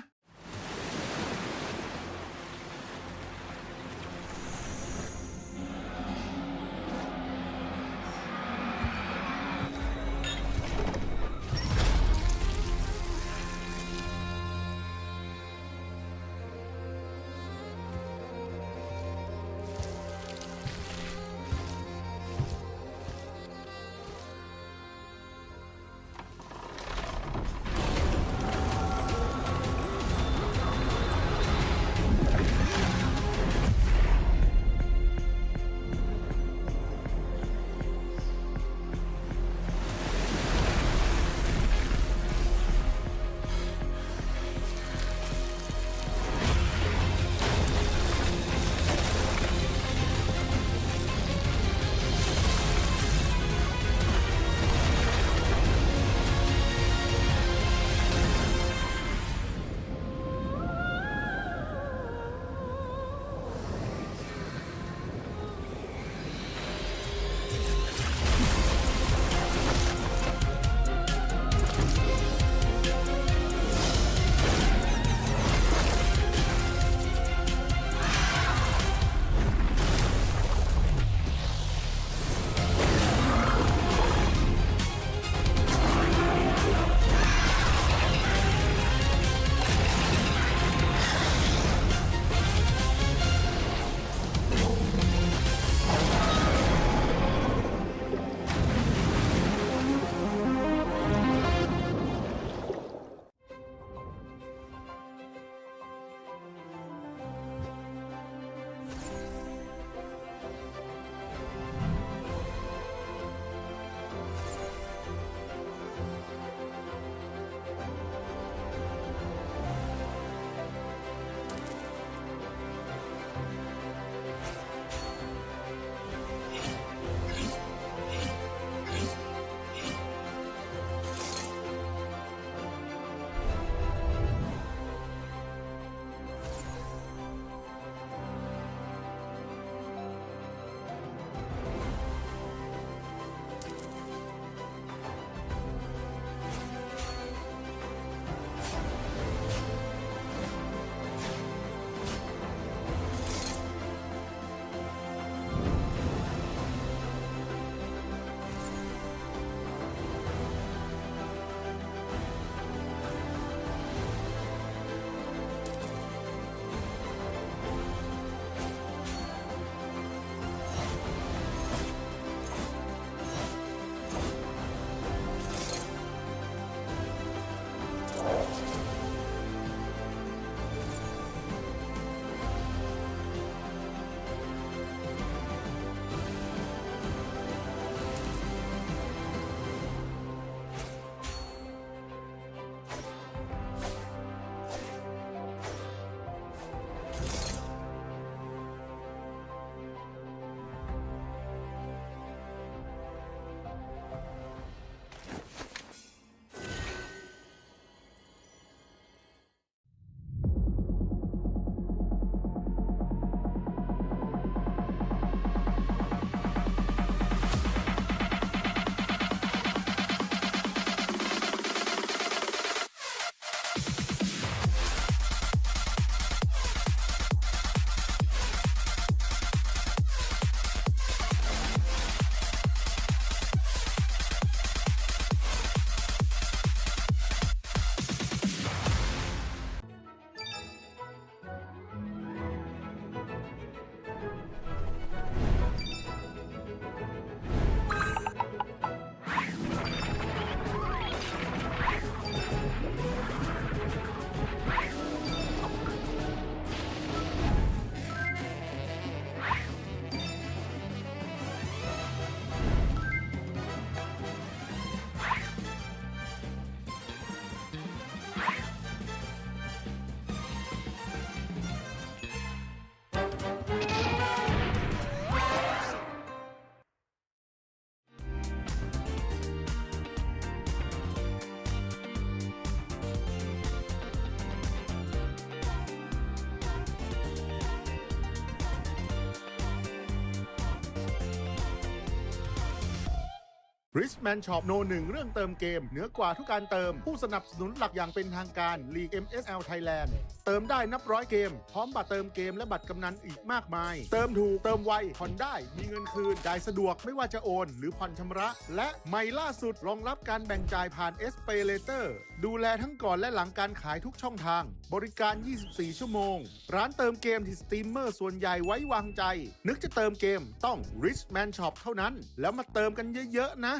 Richman Shop โน1เรื่องเติมเกมเหนือกว่าทุกการเติมผู้สนับสนุนหลักอย่างเป็นทางการ League MSL Thailand เติมได้นับร้อยเกมพร้อมบัตรเติมเกมและบัตรกำนันอีกมากมายเติมถูกเติมไวผ่อนได้มีเงินคืนจ่ายสะดวกไม่ว่าจะโอนหรือผ่อนชำระและใหม่ล่าสุดรองรับการแบ่งจ่ายผ่าน SPay Later ดูแลทั้งก่อนและหลังการขายทุกช่องทางบริการ 24 ชั่วโมงร้านเติมเกมที่สตรีมเมอร์ส่วนใหญ่ไว้วางใจนึกจะเติมเกมต้อง Richman Shop เท่านั้นแล้วมาเติมกันเยอะๆนะ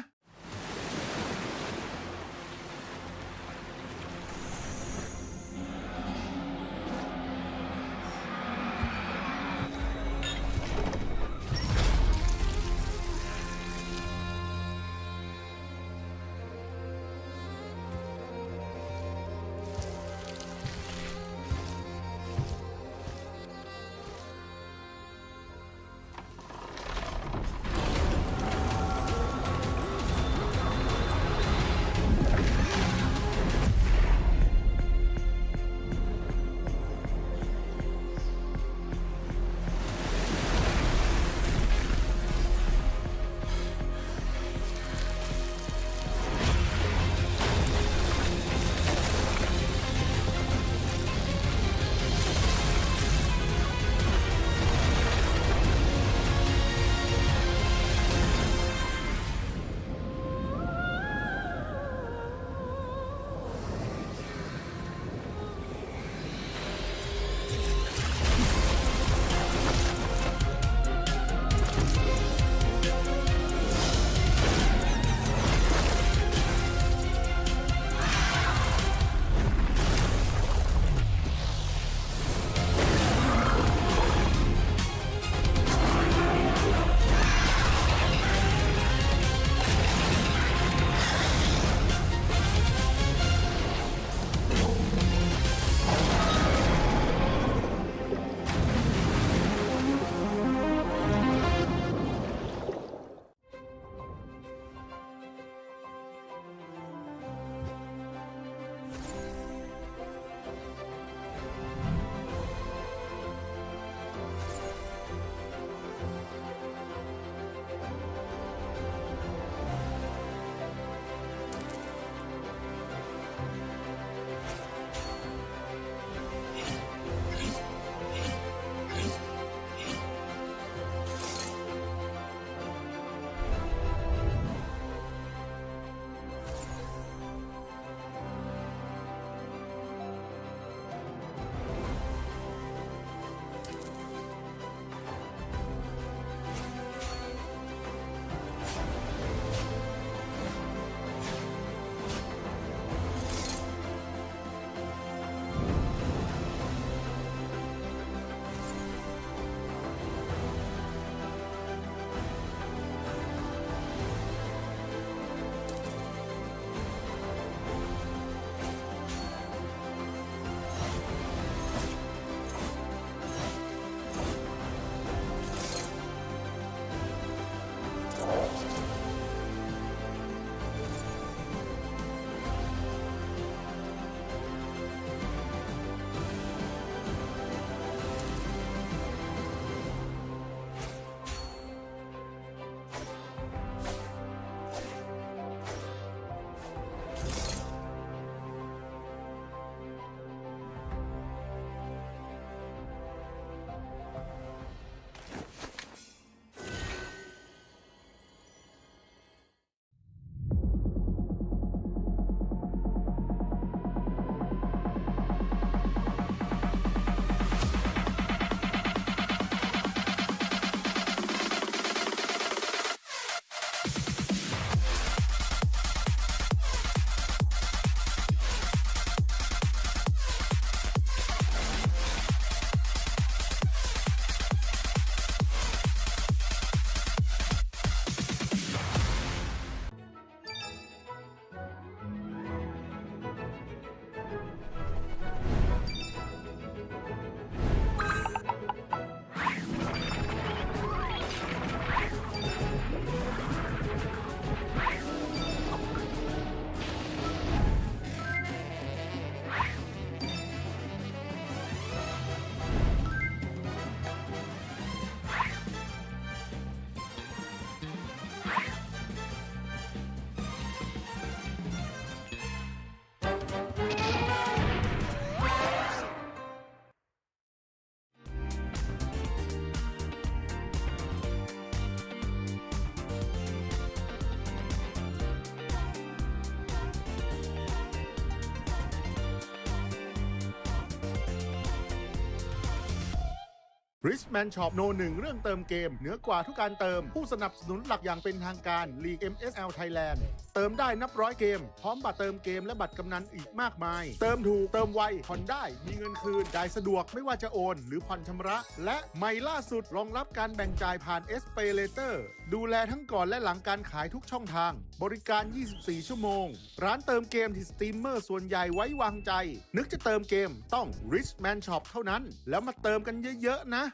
Richman Shop โนหนึ่งเรื่องเติมเกมเหนือกว่าทุกการเติมผู้สนับสนุนหลักอย่างเป็นทางการ League MSL Thailand เติมได้นับร้อยเกมพร้อมบัตรเติมเกมและบัตรกำนันอีกมากมายเติมถูกเติมไวผ่อนได้มีเงินคืนจ่ายสะดวกไม่ว่าจะโอนหรือผ่อนชำระและใหม่ล่าสุดรองรับการแบ่งจ่ายผ่าน SPayLater ดูแลทั้งก่อนและหลังการขายทุกช่องทางบริการ 24 ชั่วโมงร้านเติมเกมที่สตรีมเมอร์ส่วนใหญ่ไว้วางใจนึกจะเติมเกมต้อง Richman Shop เท่านั้นแล้วมาเติมกันเยอะๆนะ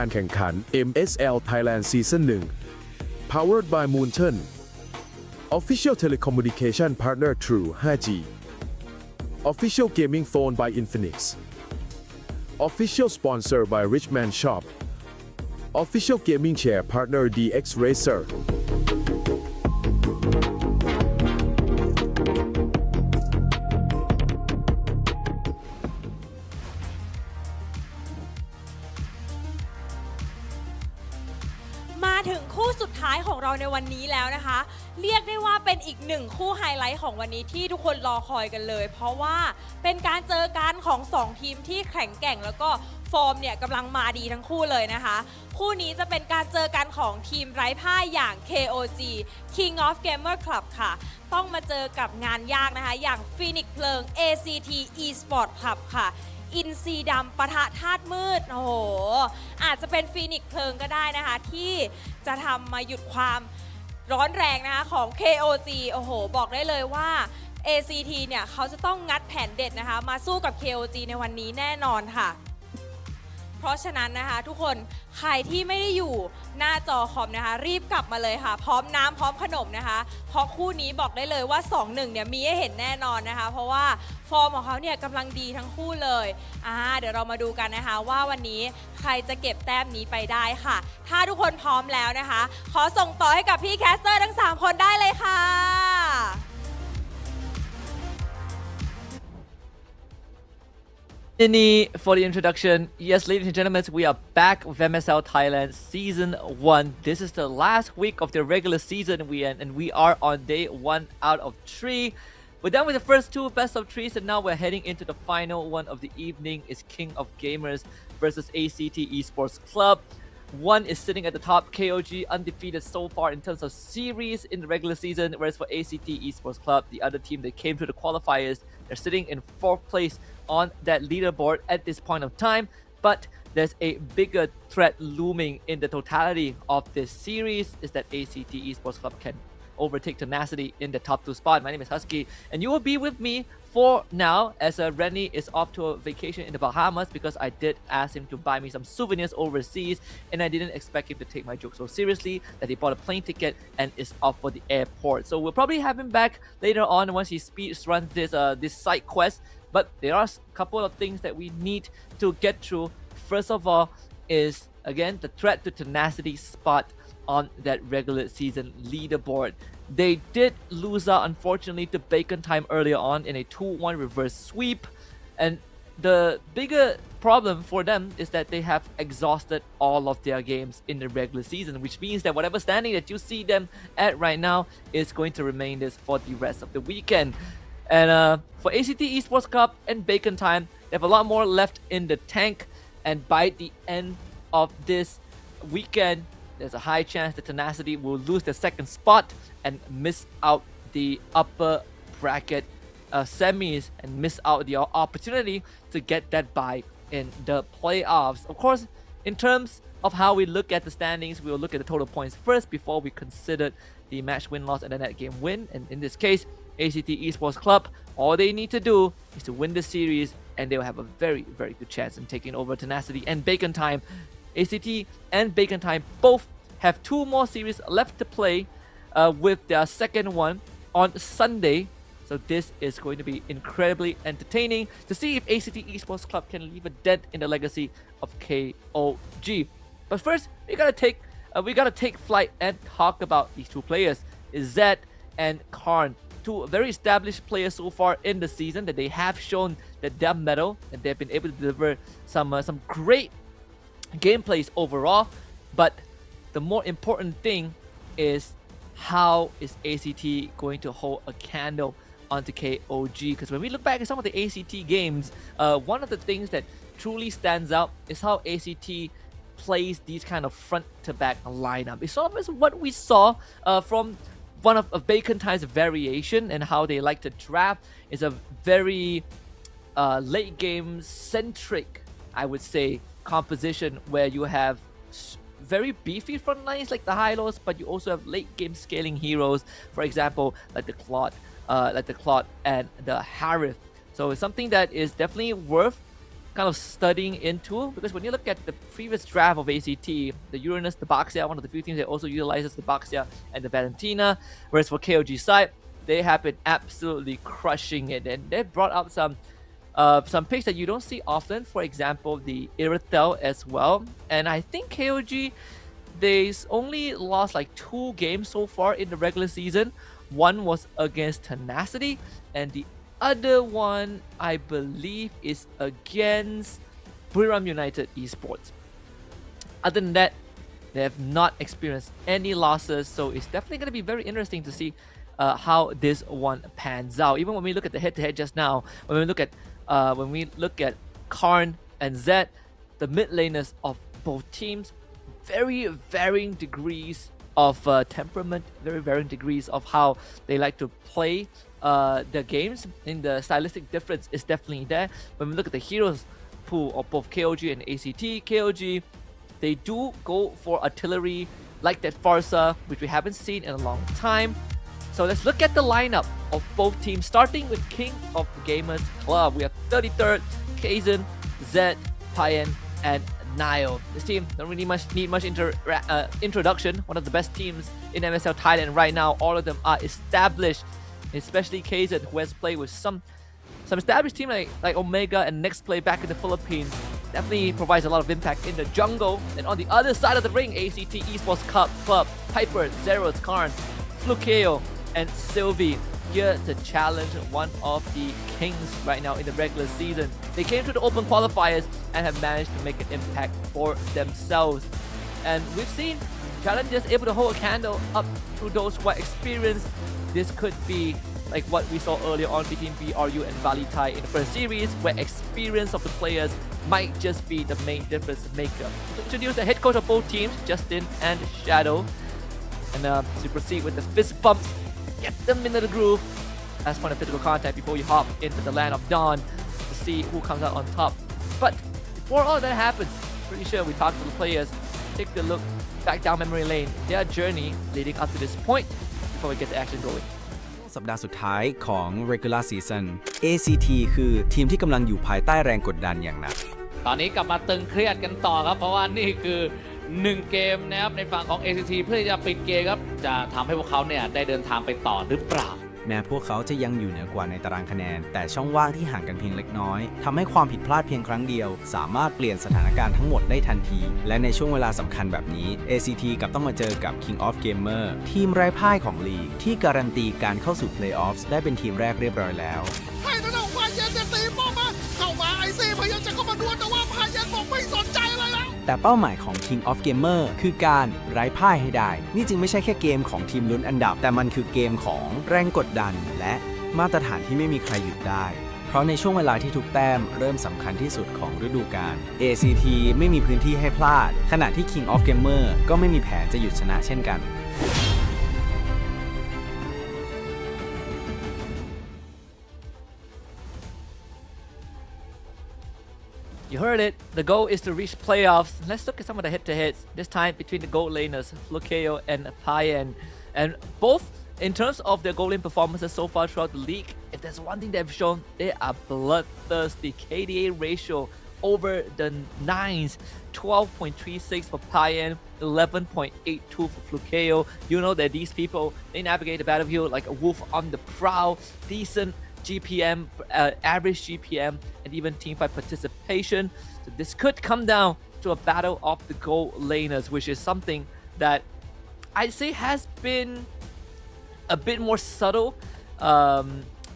การแข่งขัน MSL Thailand Season 1 Powered by Moonton Official Telecommunication Partner True 5G Official Gaming Phone by Infinix Official Sponsor by Richman Shop Official Gaming Chair Partner DX Racerมา ถึงคู่สุดท้ายของเราในวันนี้แล้วนะคะ เรียกได้ว่าเป็นอีกหนึ่งคู่ไฮไลท์ของวันนี้ที่ทุกคนรอคอยกันเลย เพราะว่าเป็นการเจอกันของ2ทีมที่แข็งแกร่งแล้วก็ฟอร์มเนี่ยกำลังมาดีทั้งคู่เลยนะคะ คู่นี้จะเป็นการเจอกันของทีมไร้พ่ายอย่าง KOG King of Gamer Club ค่ะ ต้องมาเจอกับงานยากนะคะอย่าง Phoenix เพลิง ACT Esport Club ค่ะ อินซีดำปะทะธาตุมืดโอ้โหอาจจะเป็นฟีนิกซ์เพลิงก็ได้นะคะที่จะทำมาหยุดความร้อนแรงนะคะของ KOG โอ้โหบอกได้เลยว่า ACT เนี่ยเขาจะต้องงัดแผนเด็ดนะคะมาสู้กับ KOG ในวันนี้แน่นอนค่ะ เพราะฉะนั้นนะคะทุกคนใครที่ไม่ได้อยู่หน้าจอคอมนะคะรีบกลับมาเลยค่ะพร้อมน้ำพร้อมขนมนะคะเพราะคู่นี้บอกได้เลยว่า 2-1 เนี่ยมีให้เห็นแน่นอนนะคะเพราะว่าฟอร์มของเขาเนี่ยกำลังดีทั้งคู่เลยเดี๋ยวเรามาดูกันนะคะว่าวันนี้ใครจะเก็บแต้มนี้ไปได้ค่ะถ้าทุกคนพร้อมแล้วนะคะขอส่งต่อให้กับพี่แคสเตอร์ทั้ง3คนได้เลยค่ะ For the introduction, yes, ladies and gentlemen, we are back with MSL Thailand Season 1. This is the last week of the regular season, and we are on day 1 out of 3. We're done with the first 2 best of 3s, and now we're heading into the final one of the evening. It's King of Gamers versus ACT Esports Club. One is sitting at the top, KOG, undefeated so far in terms of series in the regular season, whereas for ACT Esports Club, the other team that came to the qualifiers, they're sitting in 4th place on that leaderboard at this point of time. But there's a bigger threat looming in the totality of this series, is that ACT Esports Club can overtake Tenacity in the top 2 spot. My name is Husky, and you will be with me for now, as Rennie is off to a vacation in the Bahamas, because I did ask him to buy me some souvenirs overseas, and I didn't expect him to take my joke so seriously that he bought a plane ticket and is off for the airport. So we'll probably have him back later on once he speed runs this side quest. But there are a couple of things that we need to get through. First of all is, again, the threat to Tenacity's spot on that regular season leaderboard. They did lose out, unfortunately, to Bacon Time earlier on in a 2-1 reverse sweep. And the bigger problem for them is that they have exhausted all of their games in the regular season, which means that whatever standing that you see them at right now is going to remain this for the rest of the weekend. And for ACT Esports Cup and Bacon Time, they have a lot more left in the tank. And by the end of this weekend, there's a high chance that Tenacity will lose their 2nd spot and miss out the upper bracket semis and miss out the opportunity to get that bye in the playoffs. Of course, in terms of how we look at the standings, we'll look at the total points first before we consider the match win-loss and the net game win. And in this case, ACT Esports Club, all they need to do is to win the series, and they will have a very, very good chance in taking over Tenacity and Bacon Time. ACT and Bacon Time both have 2 more series left to play, with their 2nd one on Sunday. So this is going to be incredibly entertaining to see if ACT Esports Club can leave a dent in the legacy of KOG. But first, we gotta take flight and talk about these 2 players, Zed and Karn. 2 very established players so far in the season, that they have shown that they're mettle and they've been able to deliver some great gameplays overall. But the more important thing is, how is ACT going to hold a candle onto KOG? Because when we look back at some of the ACT games, one of the things that truly stands out is how ACT plays these kind of front-to-back lineup. It's sort of what we saw from one of Bacon Time's variation, and how they like to draft is a very late game centric, I would say, composition, where you have very beefy front lines like the Hylos, but you also have late game scaling heroes, for example, like the Claude and the Harith. So it's something that is definitely worth kind of studying into, because when you look at the previous draft of ACT, the Uranus, the Baxia, one of the few teams that also utilizes the Baxia and the Valentina, whereas for KOG side, they have been absolutely crushing it, and they brought up some picks that you don't see often, for example, the Iratel as well. And I think KOG, they only lost like 2 games so far in the regular season. One was against Tenacity, and the other one, I believe, is against Buriram United Esports. Other than that, They have not experienced any losses, so it's definitely going to be very interesting to see how this one pans out. Even when we look at the head-to-head just now, when we look at Karn and Zed, the mid laners of both teams, very varying degrees of temperament, very varying degrees of how they like to play the games. In the stylistic difference is definitely there. When we look at the heroes pool of both KOG and ACT, KOG, they do go for artillery like that Farsa, which we haven't seen in a long time. So let's look at the lineup of both teams, starting with King of the Gamers Club. We have 33rd, Kaizen, Zed, Payan, and Nile. This team don't really need much introduction. One of the best teams in MSL Thailand right now. All of them are established, especially Kaizen, who has played with some established team like Omega and Next Play back in the Philippines. Definitely provides a lot of impact in the jungle. And on the other side of the ring, ACT Esports Club, Piper, Zeros, Karn, Flukeo, and Sylvie here to challenge one of the kings right now in the regular season. They came to the open qualifiers and have managed to make an impact for themselves. And we've seen challengers able to hold a candle up to those who are experienced. This could be like what we saw earlier on between BRU and VLTH in the first series, where experience of the players might just be the main difference maker. To introduce the head coach of both teams, Justin and Shadow, and to proceed with the fist bumps, get them into the groove. That's point of physical contact before you hop into the land of Dawn to see who comes out on top. But before all that happens, pretty sure we talk to the players, take a look back down memory lane, their journey leading up to this point before we get the action going. สัปดาห์สุดท้ายของ Regular Season ACT คือทีมที่กำลังอยู่ภายใต้แรงกดดันอย่างหนัก ตอนนี้กลับมาตึงเครียดกันต่อครับเพราะว่านี่คือ1เกมนะครับในฝั่งของ ACT เพื่อที่จะปิดเกมครับจะทำให้พวกเขาเนี่ยได้เดินทางไปต่อหรือเปล่า แม้พวกเขาจะยังอยู่เหนือกว่าในตารางคะแนนแต่ช่องว่างที่ห่างกันเพียงเล็กน้อยทำให้ความผิดพลาดเพียงครั้งเดียวสามารถเปลี่ยนสถานการณ์ทั้งหมดได้ทันทีและในช่วงเวลาสำคัญแบบนี้ ACT กลับต้องมาเจอกับ King of Gamer ทีมไร้พ่ายของลีกที่การันตีการเข้าสู่ Playoffs ได้เป็นทีมแรกเรียบร้อยแล้วให้ทางด้านพายันจะตีป้อมมาเข้ามาไอซี่พยายามจะเข้ามาดวลแต่ว่าพายันบอกไม่สนใจอะไรแล้วแต่เป้าหมายของ King of Gamer คือการไร้พ่ายให้ได้นี่จึงไม่ใช่แค่เกมของทีมลุ้นอันดับแต่มันคือเกมของแรงกดดันและมาตรฐานที่ไม่มีใครหยุดได้เพราะในช่วงเวลาที่ทุกแต้มเริ่มสำคัญที่สุดของฤดูกาล ACT ไม่มีพื้นที่ให้พลาดขณะที่ King of Gamer ก็ไม่มีแผนจะหยุดชนะเช่นกัน You heard it. The goal is to reach playoffs. Let's look at some of the head-to-heads. This time between the gold laners, Flukeo and Payan. And both, in terms of their gold lane performances so far throughout the league, if there's one thing they've shown, they are bloodthirsty. KDA ratio over the 9s. 12.36 for Payan, 11.82 for Flukeo. You know that these people, they navigate the battlefield like a wolf on the prowl. Decent GPM, average GPM, and even teamfight participation. So this could come down to a battle of the gold laners, which is something that I'd say has been a bit more subtle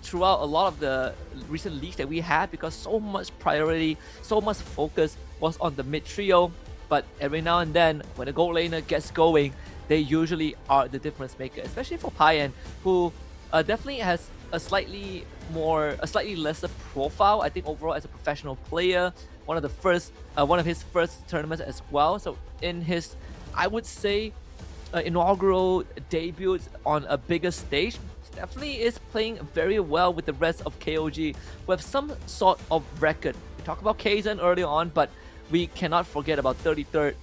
throughout a lot of the recent leagues that we had, because so much priority, so much focus was on the mid trio. But every now and then, when the gold laner gets going, they usually are the difference maker, especially for Payan, who definitely has a slightly lesser profile, I think, overall as a professional player. One of his first tournaments as well. So in his, I would say, inaugural debut on a bigger stage, definitely is playing very well with the rest of KOG, who have some sort of record. We talked about Kaizen earlier on, but we cannot forget about 33rd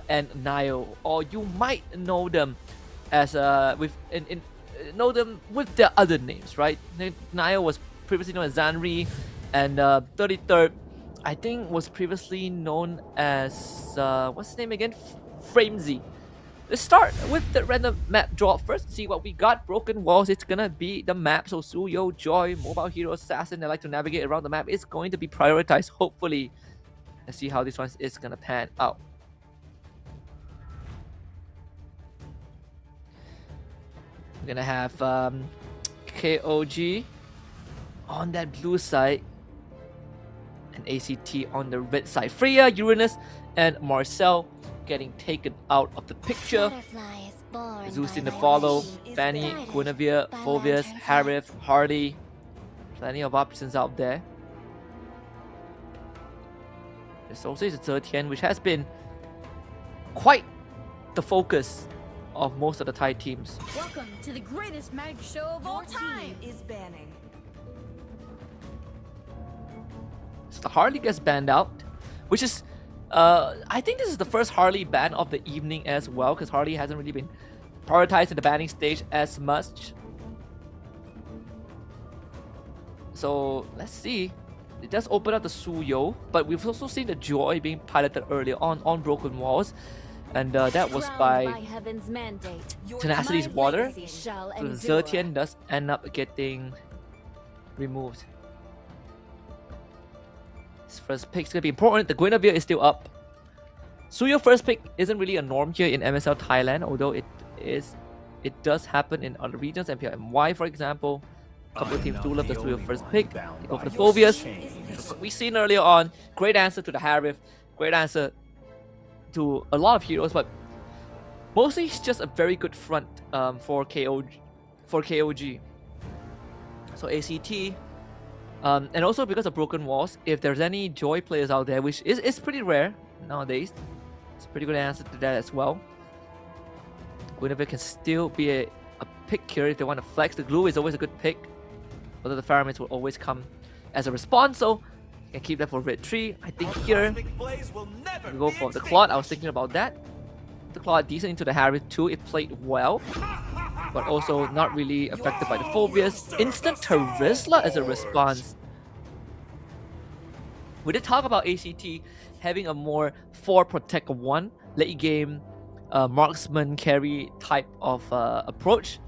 and Nio, or you might know them as know them with their other names, right? Nio was previously known as Zanri, and 33rd, I think, was previously known as what's his name again? Framesy. Let's start with the random map draw first. See what we got. Broken Walls, it's gonna be the map. So Suyo, Joy, Mobile Hero, Assassin, they like to navigate around the map. It's going to be prioritized, hopefully. Let's see how this one is gonna pan out. We're gonna have KOG on that blue side. And ACT on the red side. Freya, Uranus, and Marcel getting taken out of the picture. Zeus in the follow. Fanny, Guinevere, Phobius, Harith, Hardy. Plenty of options out there. There's also the Zetian, which has been quite the focus of most of the Thai teams. Welcome to the greatest magic show of all time. Is banning. So the Harley gets banned out, which is, I think this is the first Harley ban of the evening as well, because Harley hasn't really been prioritized in the banning stage as much. So let's see. It does open up the Suyo, but we've also seen the Joy being piloted earlier on Broken Walls, and that was by Tenacity's Water. So the Zetian does end up getting removed. His first pick is going to be important. The Guinevere is still up. Suyo first pick isn't really a norm here in MSL Thailand, although it does happen in other regions. MPLMY, for example. A couple of teams do love the Suyo first pick. They go for the Phobius. We've seen earlier on, great answer to the Harith. Great answer to a lot of heroes, but mostly it's just a very good front for KOG. So ACT. And also because of Broken Walls, if there's any Joy players out there, which is pretty rare nowadays, it's a pretty good answer to that as well. Guinevere can still be a pick here if they want to flex. The Glue is always a good pick, although the Pharamids will always come as a response, so you can keep that for Red 3. I think here, we go for the Claude. I was thinking about that. The Claude decent into the Harith too. It played well, but also not really affected by the Phobias. Instant Terizla as a response. We did talk about ACT having a more 4 protect 1 late game marksman carry type of approach.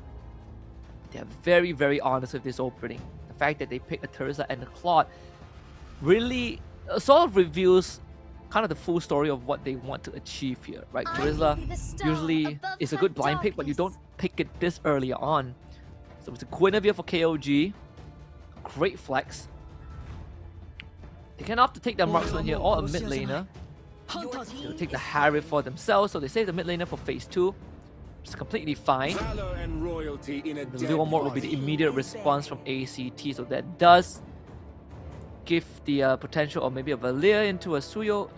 They are very, very honest with this opening. The fact that they picked a Terizla and a Claude really sort of reveals kind of the full story of what they want to achieve here, right? Terizla usually is a good blind pick, but you don't pick it this early on. So it's a Guinevere for KOG. Great flex. They can opt to take their marksman here or a mid laner. They'll take the Harith for themselves, so they save the mid laner for phase 2. Which is completely fine. The Leo Mort will be the immediate response from ACT, so that does give the potential of maybe a Valir into a Suyo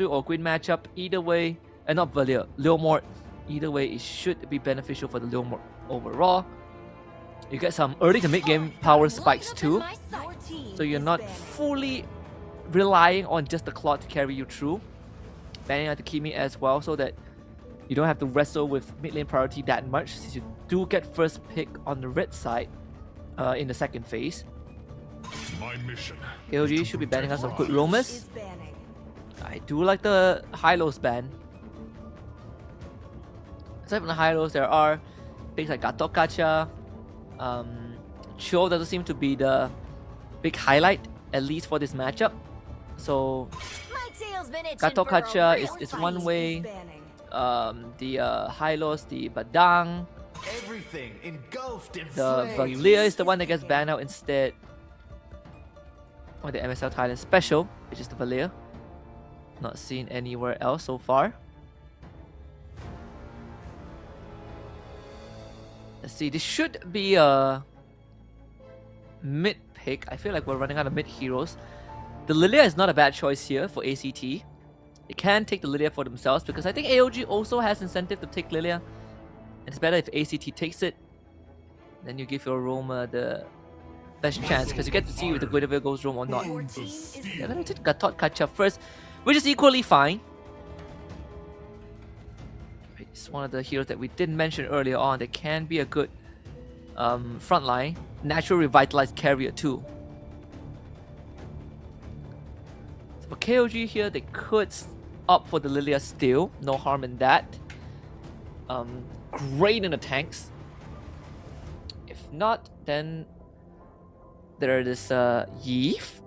or Gwyn matchup. Either way, and not Valir, Leo Mort. Either way, it should be beneficial for the Leo Mort overall. You get some early to mid game power spikes too, so you're not fully relying on just the Claude to carry you through. Banning out the Kimi as well, so that you don't have to wrestle with mid lane priority that much, since you do get first pick on the red side in the second phase. KOG should be banning us some good roamers. I do like the high-lows ban. Aside from the high-lows, there are things like Gatot Kacha. Cho doesn't seem to be the big highlight, at least for this matchup. So Gatot Kacha is one way. The high-lows, the Badang. The Valir is the one that gets banned out instead. Or the MSL Thailand special, which is the Valir. Not seen anywhere else so far. Let's see, this should be a mid pick. I feel like we're running out of mid heroes. The Lilia is not a bad choice here for ACT. They can take the Lilia for themselves because I think AOG also has incentive to take Lilia. And it's better if ACT takes it. Then you give your Roma the best chance because you get to see if the Guinevere goes roam or not. They're gonna take Gatot Kacha first, which is equally fine. It's one of the heroes that we didn't mention earlier on that can be a good frontline, natural revitalized carrier too. So for KOG here, they could opt for the Lilia still, no harm in that. Great in the tanks. If not, then there is Yeef.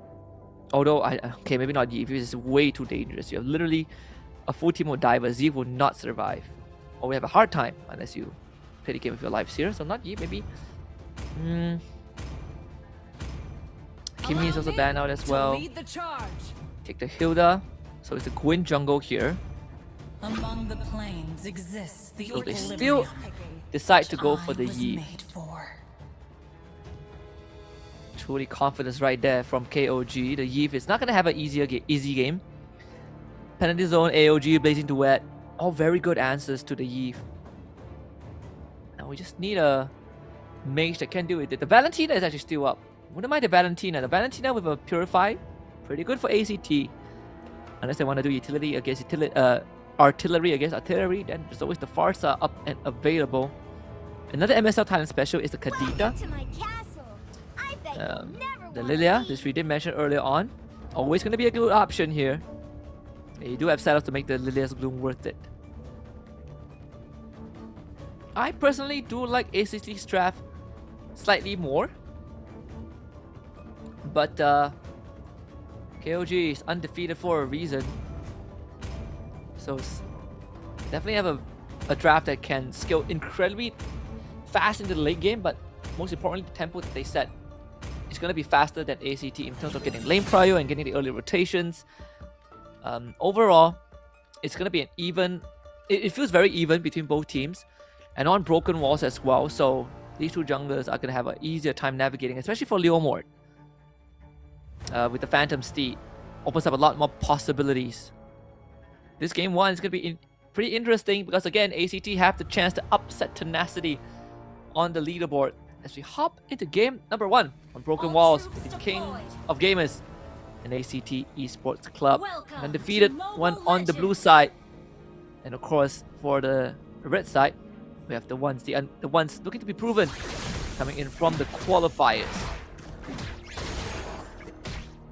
Although, okay, maybe not Yeef, it's way too dangerous. You have literally a full team of divers. Yeef will not survive. Or we have a hard time unless you play the game with your lives here. So not Yeef, maybe. Kimmy is also banned out as well. Lead the charge. Take the Hilda. So it's a Gwyn jungle here. Among the planes exists the So they equilibrium still decide to go for the I was Yi. made for. Truly confidence right there from KOG. The Yi is not going to have an easy game. Penalty Zone, AOG, Blazing Duet. All very good answers to the Yi. Now we just need a mage that can do it. The Valentina is actually still up. Wouldn't mind the Valentina. The Valentina with a Purify. Pretty good for ACT. Unless they want to do utility against artillery against artillery, then there's always the Farsa up and available. Another MSL Thailand special is the Kadita. The Lilia, this we did mention earlier on. Always going to be a good option here. You do have setups to make the Lilia's Bloom worth it. I personally do like ACT's draft slightly more. But KOG is undefeated for a reason. So definitely have a draft that can scale incredibly fast into the late game, but most importantly, the tempo that they set is going to be faster than ACT in terms of getting lane prio and getting the early rotations. Overall, it's going to be an even... It feels very even between both teams, and on broken walls as well, so these two junglers are going to have an easier time navigating, especially for Leomord. With the Phantom Steed, opens up a lot more possibilities. This game 1 is going to be pretty interesting because again, ACT have the chance to upset Tenacity on the leaderboard. As we hop into game number 1 on Broken Walls with the King of Gamers and ACT Esports Club. Undefeated one on the blue side. And of course, for the red side, we have the ones looking to be proven coming in from the qualifiers.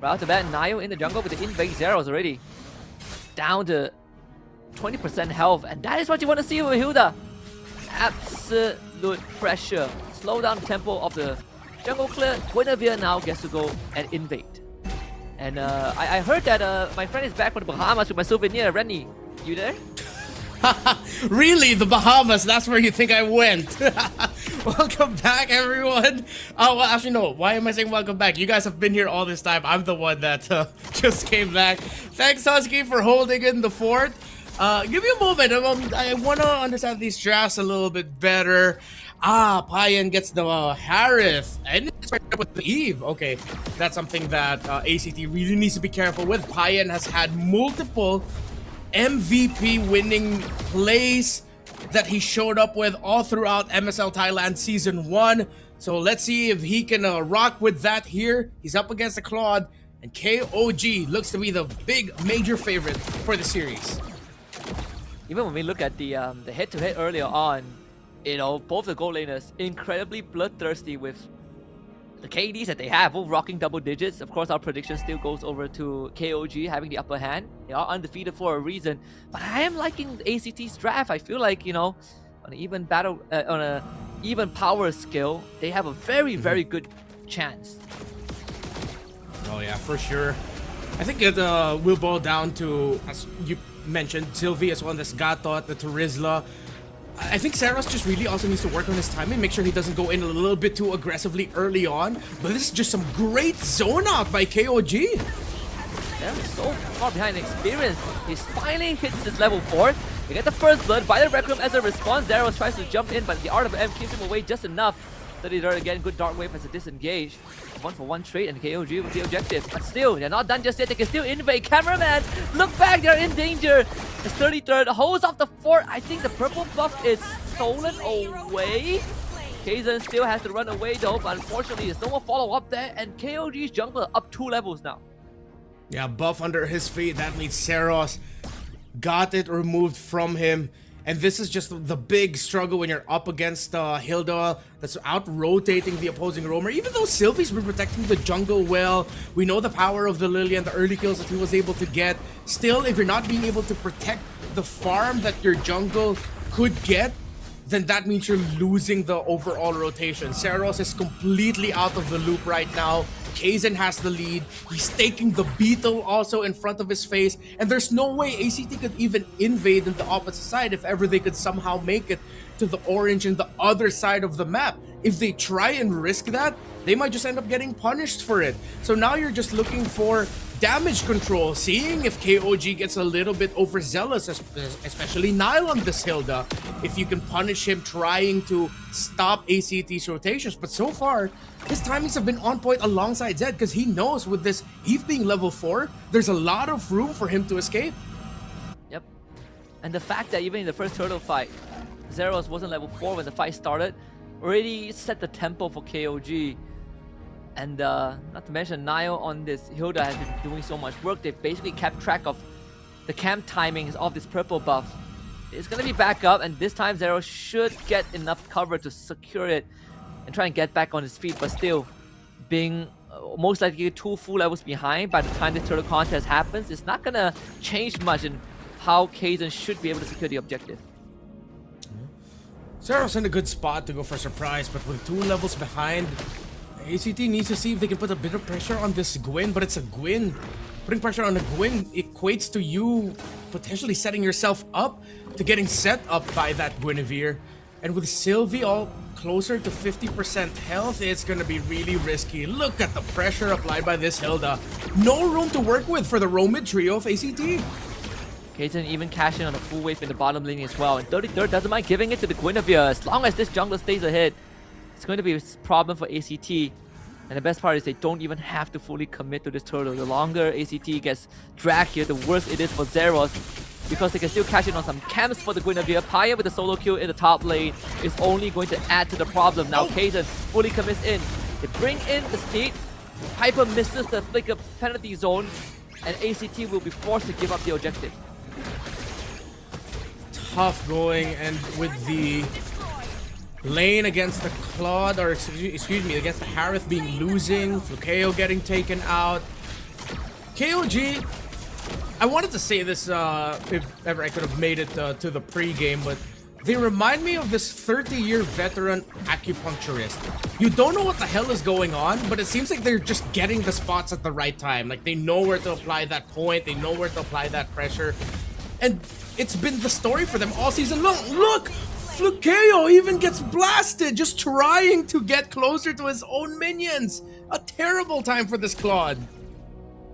Right off the bat, Nio in the jungle with the invade zeros already. Down to 20% health, and that is what you want to see with Hilda. Absolute pressure. Slow down the tempo of the jungle clear. Guinevere now gets to go and invade. And I heard that my friend is back from the Bahamas with my souvenir. Rennie, you there? Really? The Bahamas? That's where you think I went. Welcome back, everyone. Oh, well, actually, no. Why am I saying welcome back? You guys have been here all this time. I'm the one that just came back. Thanks, Husky, for holding in the fort. Give me a moment. I want to understand these drafts a little bit better. Payan gets the Harith, and it's right up with the Eve. Okay, that's something that ACT really needs to be careful with. Payan has had multiple MVP winning plays that he showed up with all throughout MSL Thailand Season 1. So let's see if he can rock with that here. He's up against the Claude, and KOG looks to be the big major favorite for the series. Even when we look at the head-to-head earlier on, you know, both the gold laners incredibly bloodthirsty with the KDs that they have, both rocking double digits. Of course, our prediction still goes over to KOG having the upper hand. They are undefeated for a reason, but I am liking ACT's draft. I feel like, you know, on an even battle, on a even power scale, they have a very, very good chance. Oh yeah, for sure. I think it will boil down to, as you mentioned, Sylvie as well as Gatot, the Terizla. I think Saros just really also needs to work on his timing, make sure he doesn't go in a little bit too aggressively early on. But this is just some great zone out by KOG. Yeah, so far behind in experience. He finally hits his level 4. We get the first blood by the Rec Room as a response. Daros tries to jump in, but the Art of M keeps him away just enough. 33rd again, good Dark Wave as a disengage. 1-for-1 trade and KOG with the objective. But still, they're not done just yet. They can still invade. Cameraman, look back, they're in danger. The 33rd holds off the fort. I think the purple buff is stolen away. Kazan still has to run away though, but unfortunately there's no more follow-up there, and KOG's jungler up 2 levels now. Yeah, buff under his feet. That means Saros got it removed from him. And this is just the big struggle when you're up against Hilda that's out-rotating the opposing roamer. Even though Sylvie's been protecting the jungle well, we know the power of the Lily and the early kills that he was able to get. Still, if you're not being able to protect the farm that your jungle could get, then that means you're losing the overall rotation. Saros is completely out of the loop right now. Kazan has the lead. He's taking the Beetle also in front of his face. And there's no way ACT could even invade in the opposite side if ever they could somehow make it to the orange and the other side of the map. if they try and risk that, they might just end up getting punished for it. So now you're just looking for damage control, seeing if KOG gets a little bit overzealous, especially Nile on this Hilda, if you can punish him trying to stop ACT's rotations. But so far, his timings have been on point alongside Zed, because he knows with this Eve being level 4, there's a lot of room for him to escape. Yep. And the fact that even in the first turtle fight, Zeros wasn't level 4 when the fight started, already set the tempo for KOG. And not to mention, Nile on this Hilda has been doing so much work. They've basically kept track of the camp timings of this purple buff. It's going to be back up, and this time Zero should get enough cover to secure it and try and get back on his feet. But still, being most likely 2 full levels behind by the time the turtle contest happens, it's not going to change much in how Kaizen should be able to secure the objective. Zero's in a good spot to go for a surprise, but with 2 levels behind, ACT needs to see if they can put a bit of pressure on this Gwyn, but it's a Gwyn. Putting pressure on a Gwyn equates to you potentially setting yourself up to getting set up by that Guinevere. And with Sylvie all closer to 50% health, it's gonna be really risky. Look at the pressure applied by this Hilda. No room to work with for the roaming trio of ACT. Kaizen even cashing on a full wave in the bottom lane as well. And 33rd doesn't mind giving it to the Guinevere. As long as this jungler stays ahead, it's going to be a problem for ACT. And the best part is they don't even have to fully commit to this turtle. The longer ACT gets dragged here, the worse it is for Zeros, because they can still cash in on some camps for the Guinevere. Paya with the solo kill in the top lane is only going to add to the problem. Now Kaizen fully commits in. They bring in the state. Piper misses the flicker penalty zone, and ACT will be forced to give up the objective. Tough going, and with the lane against the Claude, or excuse me, against the Harith being losing, Flukeo getting taken out. KOG, I wanted to say this if ever I could have made it to the pre-game, but they remind me of this 30-year veteran acupuncturist. You don't know what the hell is going on, but it seems like they're just getting the spots at the right time. Like, they know where to apply that point, they know where to apply that pressure. And it's been the story for them all season long. Look! Flukeo even gets blasted just trying to get closer to his own minions. A terrible time for this Claude.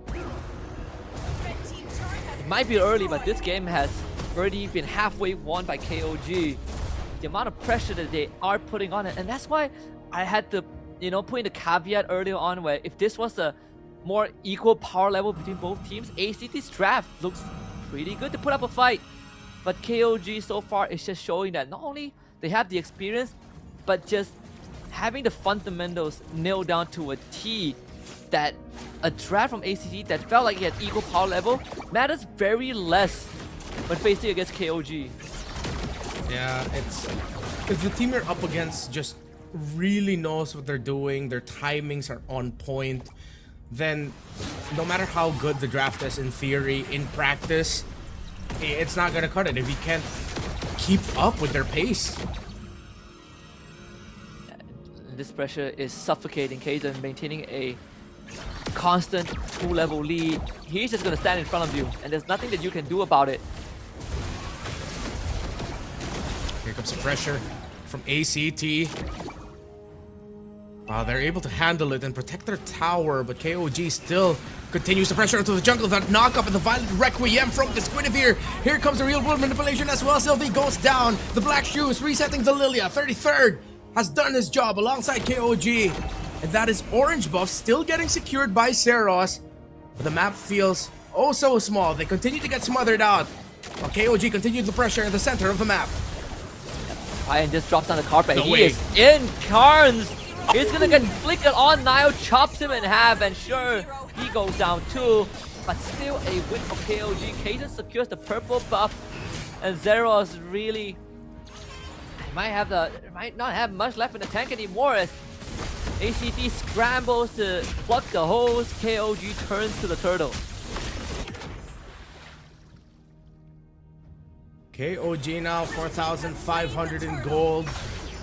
It might be early, but this game has already been halfway won by KOG. The amount of pressure that they are putting on it, and that's why I had to, put in the caveat earlier on where if this was a more equal power level between both teams, ACT's draft looks pretty good to put up a fight. But KOG so far is just showing that not only they have the experience, but just having the fundamentals nailed down to a T, that a draft from ACT that felt like it had equal power level matters very less when facing against KOG. Yeah, it's if the team you're up against just really knows what they're doing, their timings are on point, then no matter how good the draft is in theory, in practice, it's not gonna cut it if you can't keep up with their pace. This pressure is suffocating Kaizen, maintaining a constant 2-level lead. He's just gonna stand in front of you, and there's nothing that you can do about it. Here comes the pressure from ACT. Wow, they're able to handle it and protect their tower, but KOG still continues the pressure into the jungle. That knock up and the violent requiem from this Guinevere. Here comes the real world manipulation as well. Sylvie goes down. The black shoes resetting the Lilia. 33rd has done his job alongside KOG. And that is orange buff still getting secured by Seros. But the map feels oh so small. They continue to get smothered out, while KOG continued the pressure in the center of the map. Ryan just drops on the carpet. No he way. is in Carnes. He's gonna get flickered on. Nile chops him in half, and sure, he goes down too. But still a win for KOG. Kaizen secures the purple buff, and Zeros really might not have much left in the tank anymore as ACT scrambles to plug the holes. KOG turns to the turtle. KOG now 4,500 in gold.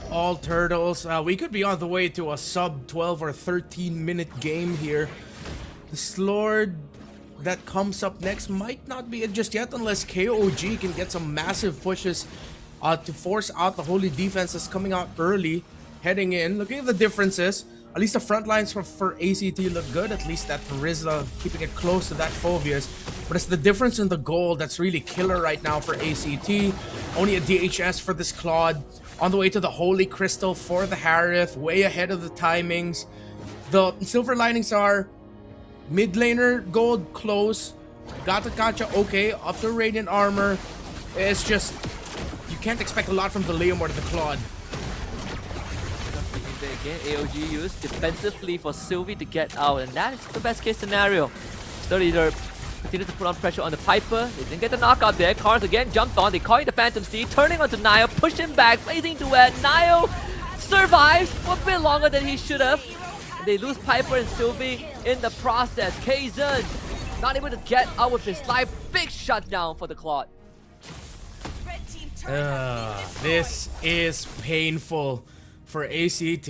All turtles. We could be on the way to a sub 12 or 13 minute game here. The Slord that comes up next might not be it just yet unless KOG can get some massive pushes to force out the Holy defenses coming out early. heading in. Looking at the differences, at least the front lines for ACT look good. At least that Rizla keeping it close to that Phobius. But it's the difference in the gold that's really killer right now for ACT. Only a DHS for this Claude. On the way to the Holy Crystal for the Harith. Way ahead of the timings. The silver linings are mid laner gold close. Gata okay. Up to Radiant Armor. It's just, you can't expect a lot from the Liam or the Claude. Again, AOG used defensively for Sylvie to get out, and that is the best case scenario. Still either continue to put on pressure on the Piper. They didn't get the knockout there. Carnes again jumped on. They call it the Phantom Steed, turning onto Nile, push him back, blazing duet. Nile survives for a bit longer than he should have. And they lose Piper and Sylvie in the process. Kazan not able to get out with his life. Big shutdown for the Claude. This is painful for ACT,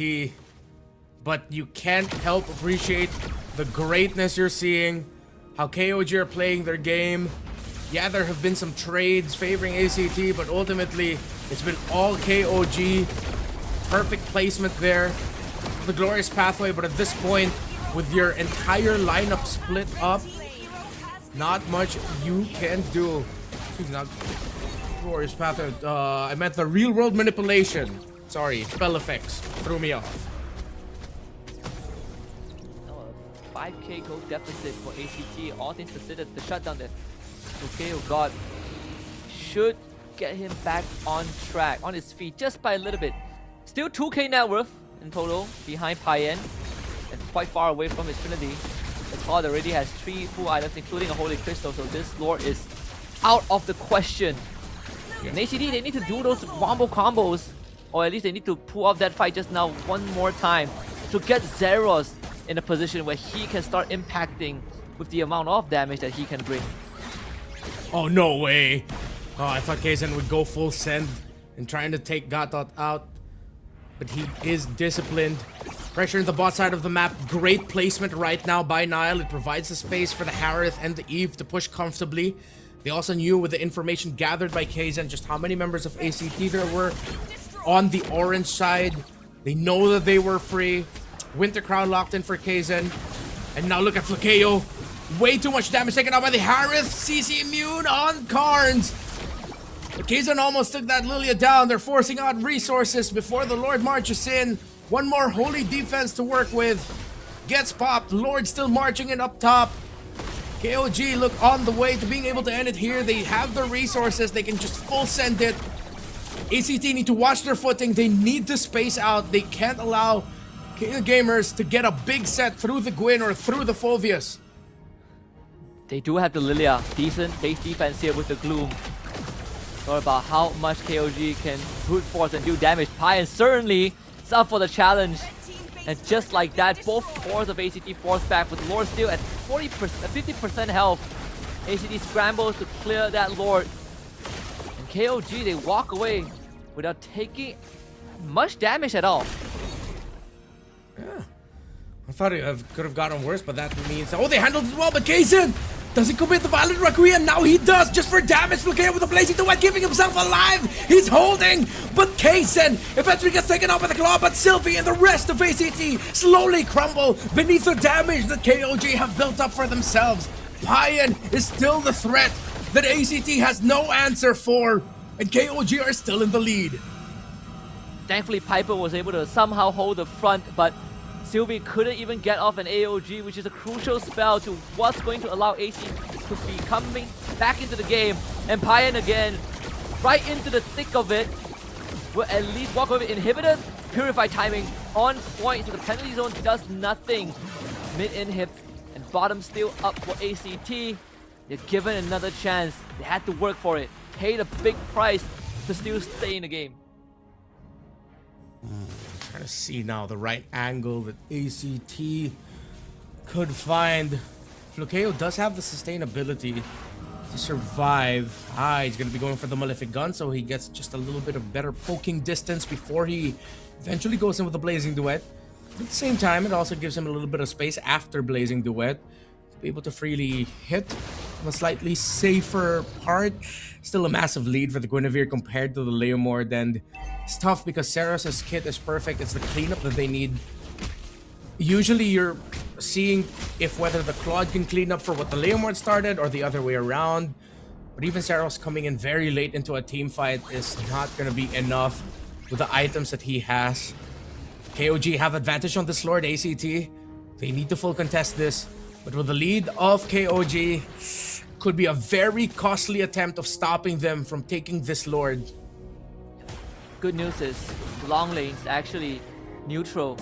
but you can't help appreciate the greatness you're seeing, how KOG are playing their game. Yeah, there have been some trades favoring ACT, but ultimately it's been all KOG. Perfect placement there, the glorious pathway, but at this point, with your entire lineup split up, not much you can do. Excuse me, not glorious pathway, I meant the real world manipulation. Sorry, spell effects threw me off. 5k gold deficit for ACT. All things considered, the shutdown that Lukeo got should get him back on track, on his feet, just by a little bit. Still 2k net worth in total, behind Payen, and quite far away from his Trinity. The Claude already has 3 full items, including a Holy Crystal, so this lore is out of the question. Yeah. In ACT, they need to do those wombo combos, or at least they need to pull off that fight just now one more time to get Zeros in a position where he can start impacting with the amount of damage that he can bring. Oh, no way. Oh, I thought Kazan would go full send and trying to take Gatot out, but he is disciplined. Pressure in the bot side of the map. Great placement right now by Nile. It provides the space for the Harith and the Eve to push comfortably. They also knew with the information gathered by Kazan just how many members of ACT there were on the orange side. They know that they were free. Winter Crown locked in for Kazan. And now look at Flakeo. Way too much damage taken out by the Harith. CC immune on Carnes. Kazan almost took that Lilia down. They're forcing out resources before the Lord marches in. One more holy defense to work with. Gets popped. Lord still marching in up top. KOG look on the way to being able to end it here. They have the resources. They can just full send it. ACT need to watch their footing. They need to space out. They can't allow Gamers to get a big set through the Gwyn or through the Phobius. They do have the Lilia. Decent base defense here with the Gloom. Not about how much KOG can brute force and do damage. Payan certainly is up for the challenge. And just like that, both cores of ACT force back with Lord still at 50% health. ACT scrambles to clear that Lord. And KOG, they walk away without taking much damage at all. Yeah. I thought it could have gotten worse, but that means... Oh, they handled it well, but Kazan doesn't commit the Violent Requiem. Now he does, just for damage. Look here with the Blazing Duet, keeping himself alive. He's holding, but Kazan eventually gets taken out by the Claw, but Sylvie and the rest of ACT slowly crumble beneath the damage that KOG have built up for themselves. Payan is still the threat that ACT has no answer for, and KOG are still in the lead. Thankfully, Piper was able to somehow hold the front, but Sylvie couldn't even get off an AOG, which is a crucial spell to what's going to allow AC to be coming back into the game. And Payan again, right into the thick of it, will at least walk over inhibitor, purify timing on point, so the penalty zone does nothing. Mid inhib and bottom still up for ACT. They're given another chance. They had to work for it, paid a big price to still stay in the game. Trying to see now the right angle that ACT could find. Flukeo does have the sustainability to survive. He's going to be going for the Malefic Gun, so he gets just a little bit of better poking distance before he eventually goes in with the Blazing Duet. But at the same time, it also gives him a little bit of space after Blazing Duet to be able to freely hit a slightly safer part. Still a massive lead for the Guinevere compared to the Leomord, and it's tough because Saros' kit is perfect. It's the cleanup that they need. Usually you're seeing if whether the Claude can clean up for what the Leomord started or the other way around. But even Saros coming in very late into a team fight is not going to be enough with the items that he has. KOG have advantage on this Lord ACT. They need to full contest this. But with the lead of KOG, could be a very costly attempt of stopping them from taking this Lord. Good news is long lane's actually neutral.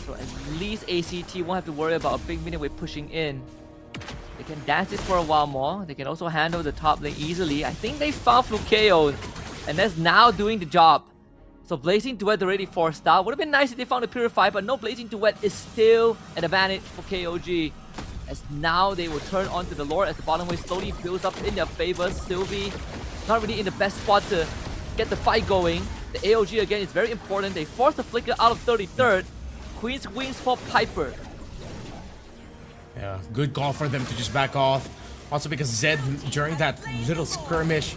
So at least ACT won't have to worry about a big minion wave pushing in. They can dance it for a while more. They can also handle the top lane easily. I think they found Flukeo, and that's now doing the job. So Blazing Duet already forced out. Would have been nice if they found a Purify, but no, Blazing Duet is still an advantage for KOG. As now they will turn onto the Lord as the bottom wave slowly builds up in their favor. Sylvie not really in the best spot to get the fight going. The AOG again is very important. They force the Flicker out of 33rd. Queen's Wings for Piper. Yeah, good call for them to just back off. Also because Zed, during that little skirmish,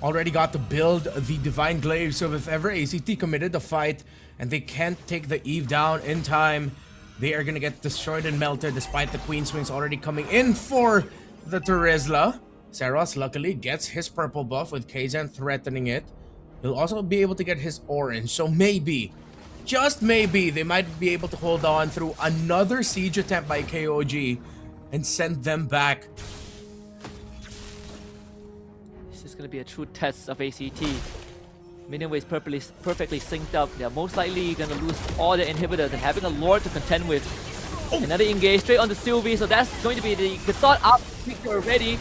already got to build the Divine Glaive. So if ever ACT committed the fight and they can't take the Eve down in time, they are going to get destroyed and melted despite the Queen's Wings already coming in for the Terizla. Saros luckily gets his purple buff with Kazan threatening it. He'll also be able to get his orange. So maybe, just maybe, they might be able to hold on through another siege attempt by KOG and send them back. This is going to be a true test of ACT. Minion waves perfectly synced up. They're most likely going to lose all their inhibitors and having a Lord to contend with. Another engage straight on the Sylvie, so that's going to be the thought out picture already.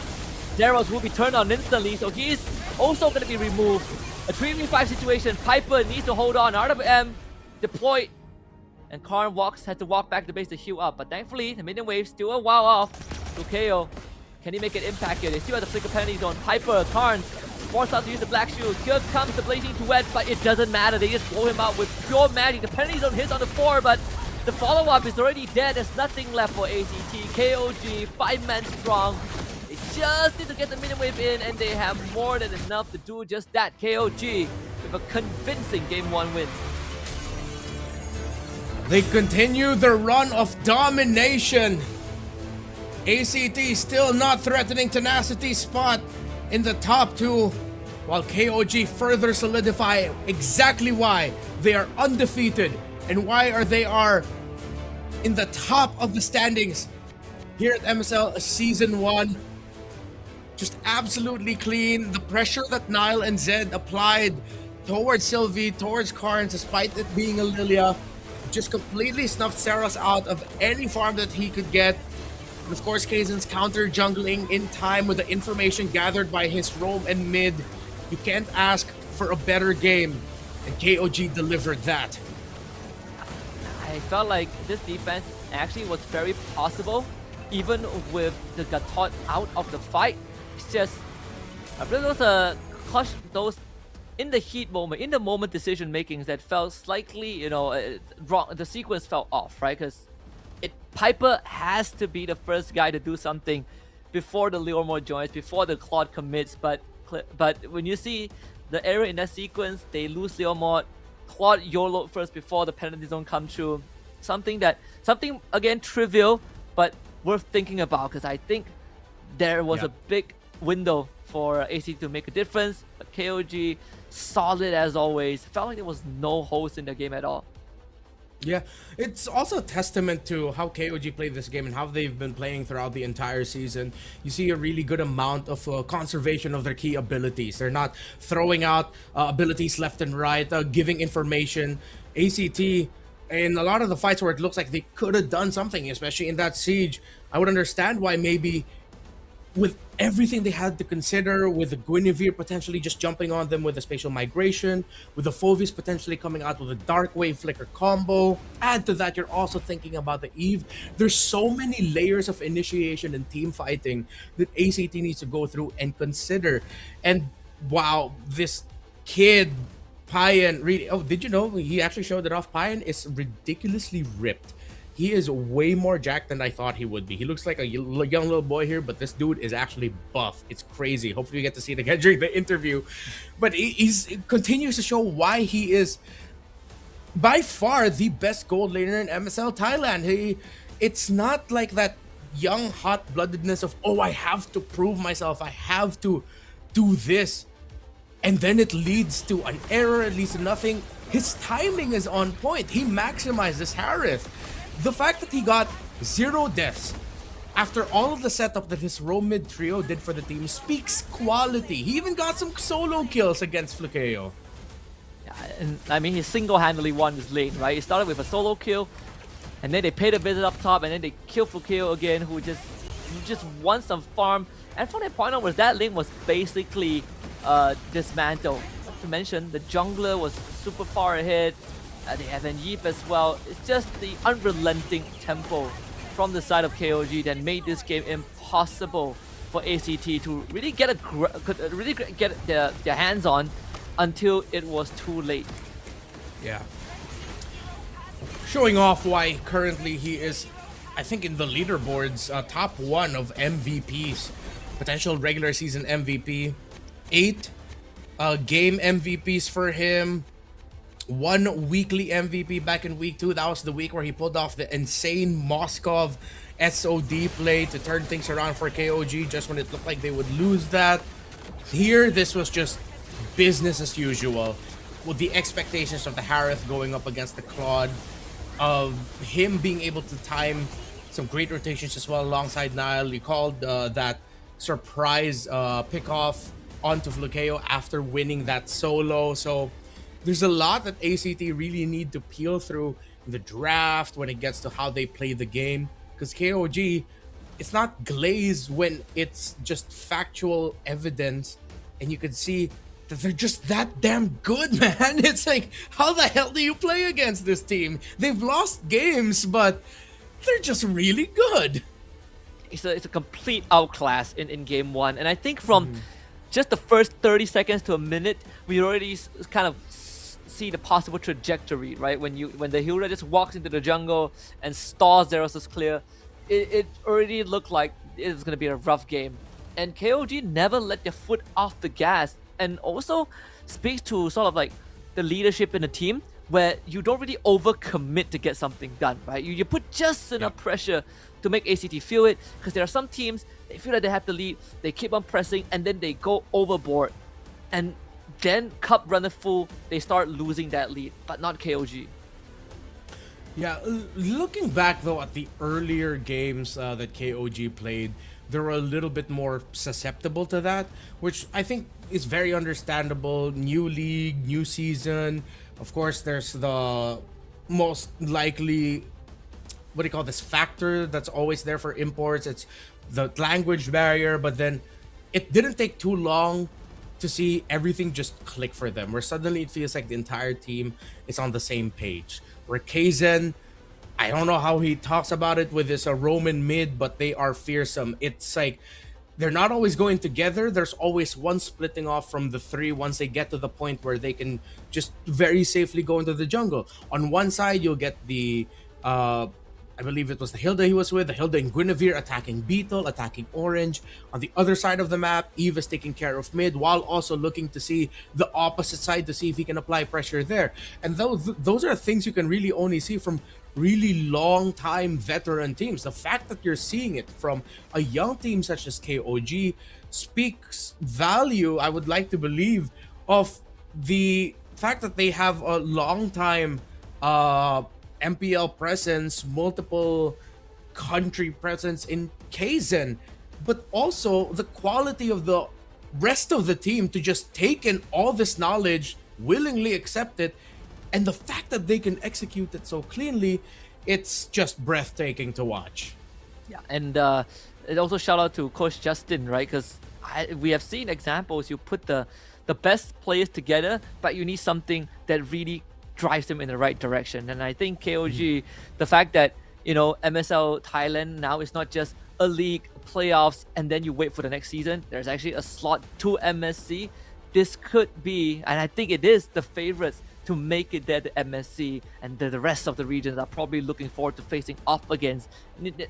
Zeros will be turned on instantly, so he's also going to be removed. A 3v5 situation. Piper needs to hold on. RWM deployed, and Karn has to walk back to the base to heal up. But thankfully, the minion wave still a while off. Lukeo, can he make an impact here? They still have the flicker penalties on Piper. Karn forced out to use the Black Shield. Here comes the Blazing Duet, but it doesn't matter. They just blow him out with pure magic. The penalties on hits on the 4, but the follow-up is already dead. There's nothing left for ACT. KOG, 5 men strong. They just need to get the minion wave in, and they have more than enough to do just that. KOG with a convincing Game 1 win. They continue their run of domination. ACT still not threatening Tenacity's spot in the top 2, while KOG further solidify exactly why they are undefeated and why they are in the top of the standings here at MSL Season 1. Just absolutely clean. The pressure that Nile and Zed applied towards Sylvie, towards Karn, despite it being a Lilia, just completely snuffed Saros out of any farm that he could get. And of course, Kazan's counter jungling in time with the information gathered by his roam and mid. You can't ask for a better game, and KOG delivered that. I felt like this defense actually was very possible, even with the Gatot out of the fight. It's just, I believe those clutch, those in the heat moment, in the moment decision makings that felt slightly, wrong. The sequence felt off, right? Because Piper has to be the first guy to do something before the Leomord joins, before the Claude commits. But when you see the error in that sequence, they lose Leomord. Claude YOLO first before the penalty zone come through. Something again trivial, but worth thinking about, because I think there was a big window for AC to make a difference. But KOG, solid as always. Felt like there was no host in the game at all. Yeah, it's also a testament to how KOG played this game and how they've been playing throughout the entire season. You see a really good amount of conservation of their key abilities. They're not throwing out abilities left and right, giving information. ACT, in a lot of the fights where it looks like they could have done something, especially in that siege, I would understand why maybe with everything they had to consider, with the Guinevere potentially just jumping on them with a spatial migration, with the Phovis potentially coming out with a Dark Wave Flicker combo. Add to that, you're also thinking about the Eve. There's so many layers of initiation and team fighting that ACT needs to go through and consider. And wow, this kid, Payan, really, oh, did you know he actually showed it off? Payan is ridiculously ripped. he is way more jacked than I thought he would be. He looks like a young little boy here, but this dude is actually buff. It's crazy. Hopefully you get to see it again during the interview. But he continues to show why he is by far the best gold laner in MSL Thailand. It's not like that young hot-bloodedness of, oh, I have to prove myself, I have to do this, and then it leads to an error, it leads to nothing. His timing is on point. He maximized this Harith. The fact that he got 0 deaths after all of the setup that his roam mid trio did for the team speaks quality. He even got some solo kills against Flukeo. Yeah, and I mean, he single-handedly won this lane, right? He started with a solo kill, and then they paid a visit up top, and then they killed Flukeo again, who just won some farm. And from that point onwards, that lane was basically dismantled. Not to mention, the jungler was super far ahead. They have Yeep as well. It's just the unrelenting tempo from the side of KOG that made this game impossible for ACT to really get their hands on until it was too late. Yeah. Showing off why currently he is, I think, in the leaderboards, top 1 of MVPs. Potential regular season MVP. 8 game MVPs for him. 1 weekly MVP back in week 2. That was the week where he pulled off the insane Moskov SOD play to turn things around for KOG just when it looked like they would lose that. Here, this was just business as usual, with the expectations of the Harith going up against the Claude, of him being able to time some great rotations as well alongside Nile. He called that surprise pick-off onto Flukeo after winning that solo. So there's a lot that ACT really need to peel through in the draft when it gets to how they play the game. Because KOG, it's not glaze when it's just factual evidence, and you can see that they're just that damn good, man. It's like, how the hell do you play against this team? They've lost games, but they're just really good. It's a complete outclass in game 1, and I think from just the first 30 seconds to a minute, we already kind of see the possible trajectory, right? When the hero just walks into the jungle and stalls Zeros' clear, it already looked like it's going to be a rough game. And KOG never let their foot off the gas, and also speaks to sort of like the leadership in the team, where you don't really overcommit to get something done, right? You put just enough pressure to make ACT feel it, because there are some teams, they feel like they have the lead, they keep on pressing, and then they go overboard. And then cup runner full, they start losing that lead, but not KOG. Yeah, looking back though at the earlier games that KOG played, they were a little bit more susceptible to that, which I think is very understandable. New league, new season. Of course, there's the most likely, what do you call this, factor that's always there for imports. It's the language barrier, but then it didn't take too long to see everything just click for them, where suddenly it feels like the entire team is on the same page. Where Kaizen, I don't know how he talks about it with this Roman mid, but they are fearsome. It's like they're not always going together. There's always one splitting off from the 3 once they get to the point where they can just very safely go into the jungle. On one side, you'll get the I believe it was the Hilda he was with, the Hilda and Guinevere attacking Beetle, attacking Orange. On the other side of the map, Eve is taking care of mid, while also looking to see the opposite side to see if he can apply pressure there. And those are things you can really only see from really long-time veteran teams. The fact that you're seeing it from a young team such as KOG speaks value, I would like to believe, of the fact that they have a long-time MPL presence, multiple country presence in Kaizen, but also the quality of the rest of the team to just take in all this knowledge, willingly accept it, and the fact that they can execute it so cleanly, it's just breathtaking to watch. Yeah, and it also shout out to Coach Justin, right? Because we have seen examples, you put the best players together, but you need something that really drives them in the right direction. And I think KOG, the fact that, you know, MSL Thailand now is not just a league, playoffs, and then you wait for the next season. There's actually a slot to MSC. This could be, and I think it is, the favorites to make it there to MSC, and the rest of the regions are probably looking forward to facing off against.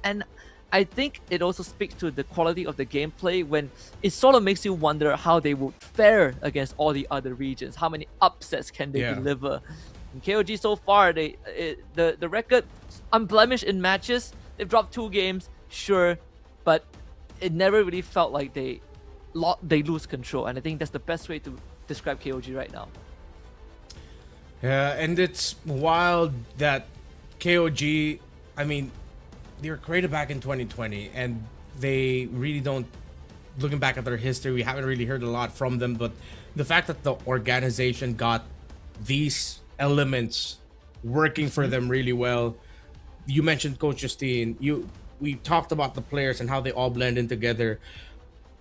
And I think it also speaks to the quality of the gameplay when it sort of makes you wonder how they would fare against all the other regions. How many upsets can they deliver? In KOG so far, the record unblemished in matches. They've dropped 2 games, sure, but it never really felt like they lose control, and I think that's the best way to describe KOG right now. Yeah, and it's wild that KOG, I mean, they were created back in 2020, and they really don't, looking back at their history, we haven't really heard a lot from them, but the fact that the organization got these elements working for them really well. You mentioned Coach Justine, we talked about the players and how they all blend in together.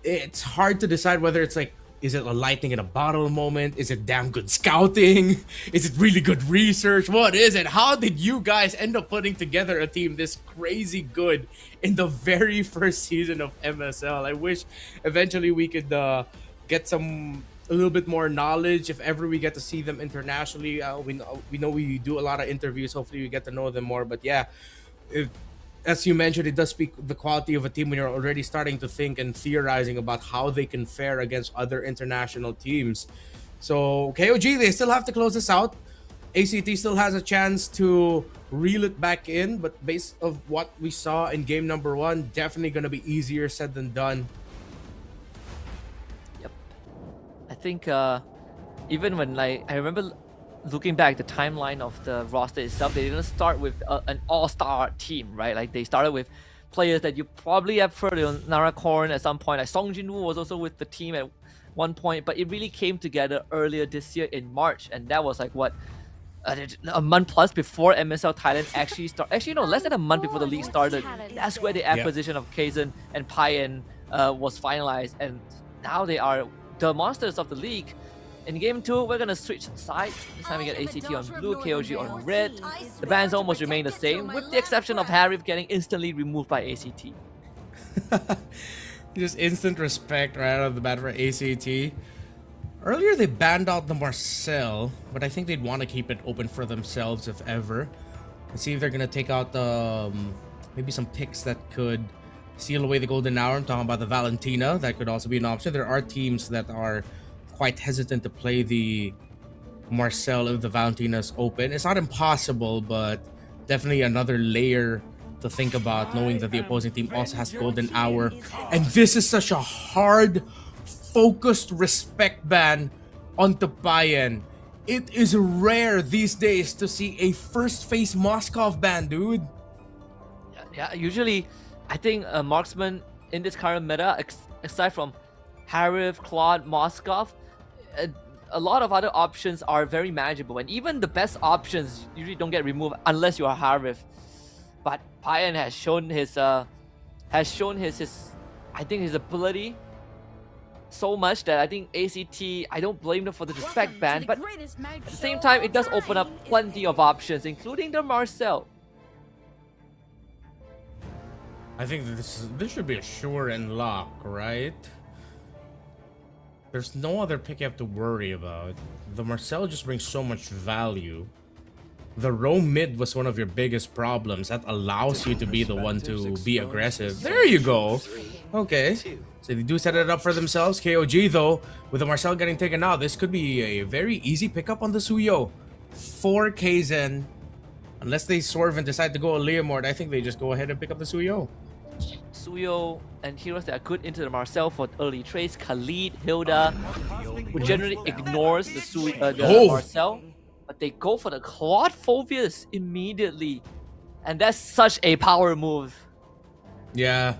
It's hard to decide whether it's like, is it a lightning in a bottle moment? Is it damn good scouting? Is it really good research? What is it? How did you guys end up putting together a team this crazy good in the very first season of MSL? I wish eventually we could get a little bit more knowledge if ever we get to see them internationally. We know we do a lot of interviews. Hopefully we get to know them more. But yeah, as you mentioned, it does speak the quality of a team when you're already starting to think and theorizing about how they can fare against other international teams. So KOG, they still have to close this out. ACT still has a chance to reel it back in, but based of what we saw in game number 1, definitely going to be easier said than done. Yep. I think even when I remember looking back the timeline of the roster itself, they didn't start with an all-star team, right? Like they started with players that you probably have heard of. Narakorn at some point, like Song Jinwoo was also with the team at one point, but it really came together earlier this year in March, and that was like what, a month plus before MSL Thailand actually started. Actually, no, less than a month before the league started. That's where the acquisition of Kaizen and Payen was finalized, and now they are the monsters of the league. In game 2, we're gonna switch sides. This time we get ACT on blue, KOG on red. The bans almost remain the same, with the exception of Harif getting instantly removed by ACT. Just instant respect right out of the bat for ACT. Earlier they banned out the Marcel, but I think they'd want to keep it open for themselves if ever. Let's see if they're gonna take out maybe some picks that could steal away the golden hour. I'm talking about the Valentina. That could also be an option. There are teams that are quite hesitant to play the Marcel if the Valentina's open. It's not impossible, but definitely another layer to think about, knowing that the opposing team also has golden hour. And this is such a hard, focused respect ban onto Payen. It is rare these days to see a first phase Moskov ban, dude. Yeah, usually I think a marksman in this current meta, aside from Harif, Claude, Moskov, a lot of other options are very manageable, and even the best options usually don't get removed unless you are Harif. But Payen has shown his I think his ability so much that I think ACT, I don't blame them for the respect ban, but at the same time it does open up plenty of options, including the Marcel. I think this should be a sure and lock, right? There's no other pick you have to worry about. The Marcel just brings so much value. The roam mid was one of your biggest problems. That allows you to be the one to be aggressive. There you go. Okay. So they do set it up for themselves. KOG though, with the Marcel getting taken out, this could be a very easy pickup on the Suyo. For Kaizen, unless they swerve and decide to go a Leomord, I think they just go ahead and pick up the Suyo. Suyo and heroes that are good into the Marcel for early trades. Khalid, Hilda, who generally ignores the Marcel, but they go for the Claude Phobius immediately, and that's such a power move. Yeah,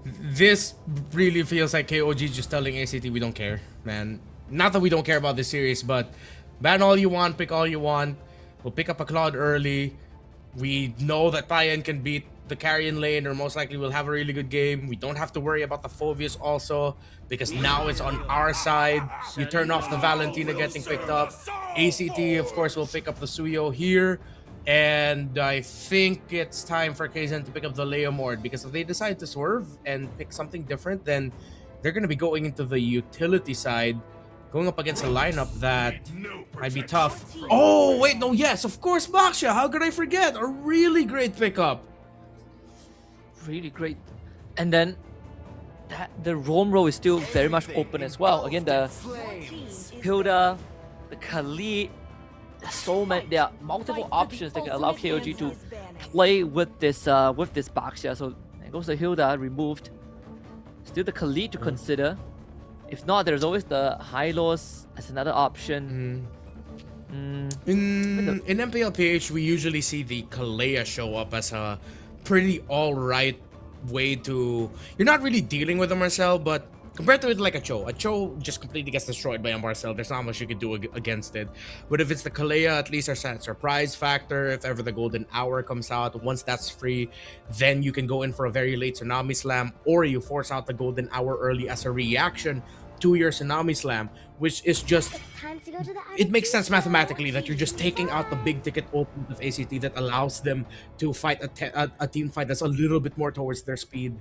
this really feels like KOG just telling ACT we don't care, man. Not that we don't care about this series, but ban all you want, pick all you want. We'll pick up a Claude early. We know that Payen can beat the carrion lane, or most likely we'll have a really good game. We don't have to worry about the Phobius also, because now it's on our side. You turn off the Valentina getting picked up. ACT, of course, will pick up the Suyo here. And I think it's time for Kaizen to pick up the Leomord, because if they decide to swerve and pick something different, then they're going to be going into the utility side. going up against a lineup that might be tough. Oh, wait, no, yes, of course, Baksha. How could I forget? A really great pickup. Really great. And then the roam row is still very much open as well. Again, the Hilda, the Khalid, there are multiple options that can allow KOG to play with this Baksha. So there goes the Hilda removed. Still the Khalid to consider. If not, there's always the Hylos as another option. In MPLPH, we usually see the Kalea show up as a pretty alright way to... You're not really dealing with a Marcel, but compared to it like a Cho just completely gets destroyed by a Marcel. There's not much you can do against it. But if it's the Kalea, at least there's that surprise factor. If ever the Golden Hour comes out, once that's free, then you can go in for a very late Tsunami Slam, or you force out the Golden Hour early as a reaction to your Tsunami Slam, which is just... It makes sense mathematically that you're just taking out the big ticket open of ACT that allows them to fight a team fight that's a little bit more towards their speed.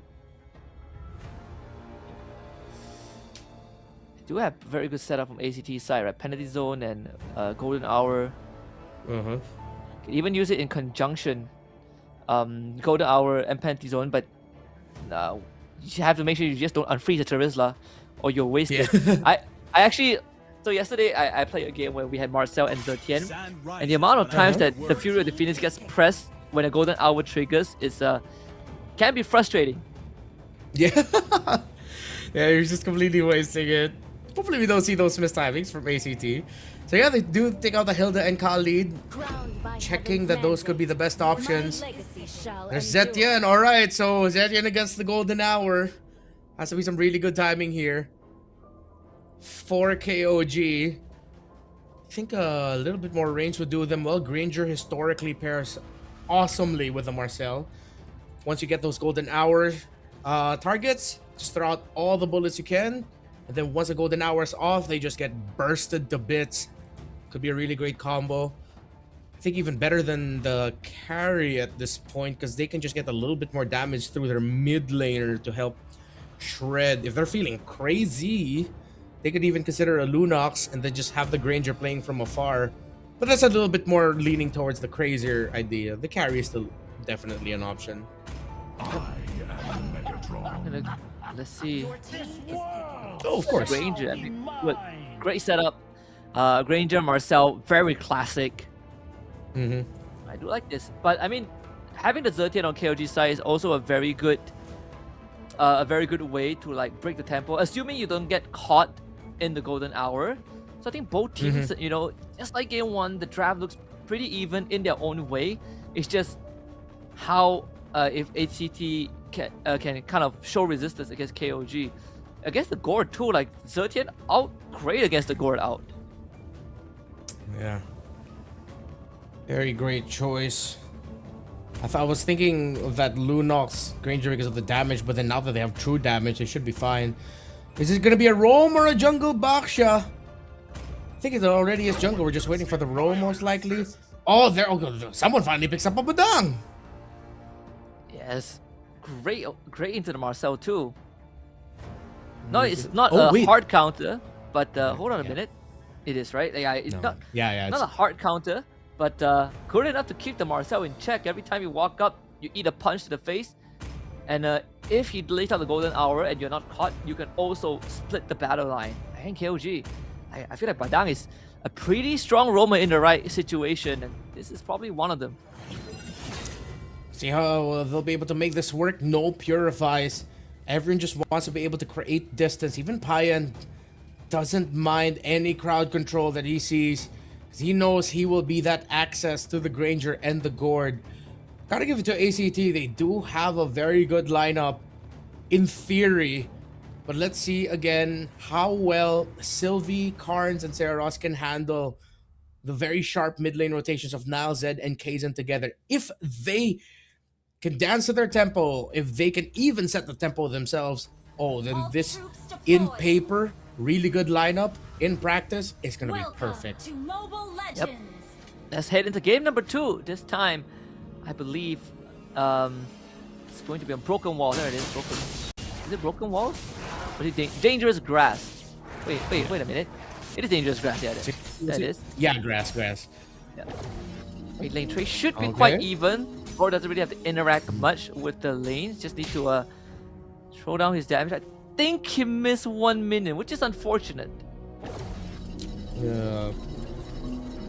Do have very good setup from ACT side, right? Penalty zone and Golden Hour. Can even use it in conjunction. Golden Hour and penalty zone, but you have to make sure you just don't unfreeze the Terizla, or you're wasted. I actually, so yesterday I played a game where we had Marcel and Zertian, and the amount of times that the Fury of the Phoenix gets pressed when a Golden Hour triggers is can be frustrating. Yeah, yeah, you're just completely wasting it. Hopefully we don't see those missed timings from ACT. So yeah, they do take out the Hilda and Khalid, checking that those could be the best options. There's Zetian. Alright, so Zetian against the Golden Hour. Has to be some really good timing here for KOG. I think a little bit more range would do them well. Granger historically pairs awesomely with the Marcel. Once you get those Golden Hour targets, just throw out all the bullets you can. And then once the Golden Hour is off, they just get bursted to bits. Could be a really great combo. I think even better than the carry at this point, because they can just get a little bit more damage through their mid laner to help shred. If they're feeling crazy, they could even consider a Lunox and then just have the Granger playing from afar. But that's a little bit more leaning towards the crazier idea. The carry is still definitely an option. Let's see. Oh, of course. Granger, I mean, look, great setup. Granger, Marcel, very classic. I do like this, but I mean, having the Zertian on KOG side is also a very good way to like break the tempo, assuming you don't get caught in the Golden Hour. So I think both teams, you know, just like game one, the draft looks pretty even in their own way. It's just how if ACT can kind of show resistance against KOG. Against the Gord too, like Zertian out great against the Gord out. Yeah. Very great choice. I was thinking of that Lunox Granger because of the damage, but then now that they have true damage, they should be fine. Is it gonna be a roam or a jungle Baksha? I think it already is jungle. We're just waiting for the roam most likely. Oh, there! Oh, someone finally picks up a Badang. Yes, great into the Marcel too. No, it's not a hard counter, but hold on a minute. It is, right? Yeah, it's not. Yeah, not a hard counter, but good enough to keep the Marcel in check. Every time you walk up, you eat a punch to the face, and if he delays out the Golden Hour and you're not caught, you can also split the battle line. I think KOG, I feel like Badang is a pretty strong roamer in the right situation, and this is probably one of them. See how they'll be able to make this work. No purifies. Everyone just wants to be able to create distance. Even Payan doesn't mind any crowd control that he sees. He knows he will be that access to the Granger and the Gord. Gotta give it to ACT. They do have a very good lineup in theory. But let's see again how well Sylvie, Carnes, and Seros can handle the very sharp mid lane rotations of Nile, Zed, and Kaizen together. If they can dance to their tempo, if they can even set the tempo themselves, oh, then this in paper, really good lineup, in practice, is going to be perfect. Yep. Let's head into game number 2. This time, I believe it's going to be a broken wall. There it is, broken. Is it broken walls? Or is it dangerous grass? Wait a minute. It is dangerous grass, yeah, that is. Yeah, grass. Yeah. Mid lane trade should be Okay. quite even. Bro doesn't really have to interact much with the lanes, just need to throw down his damage. I think he missed 1 minion, which is unfortunate.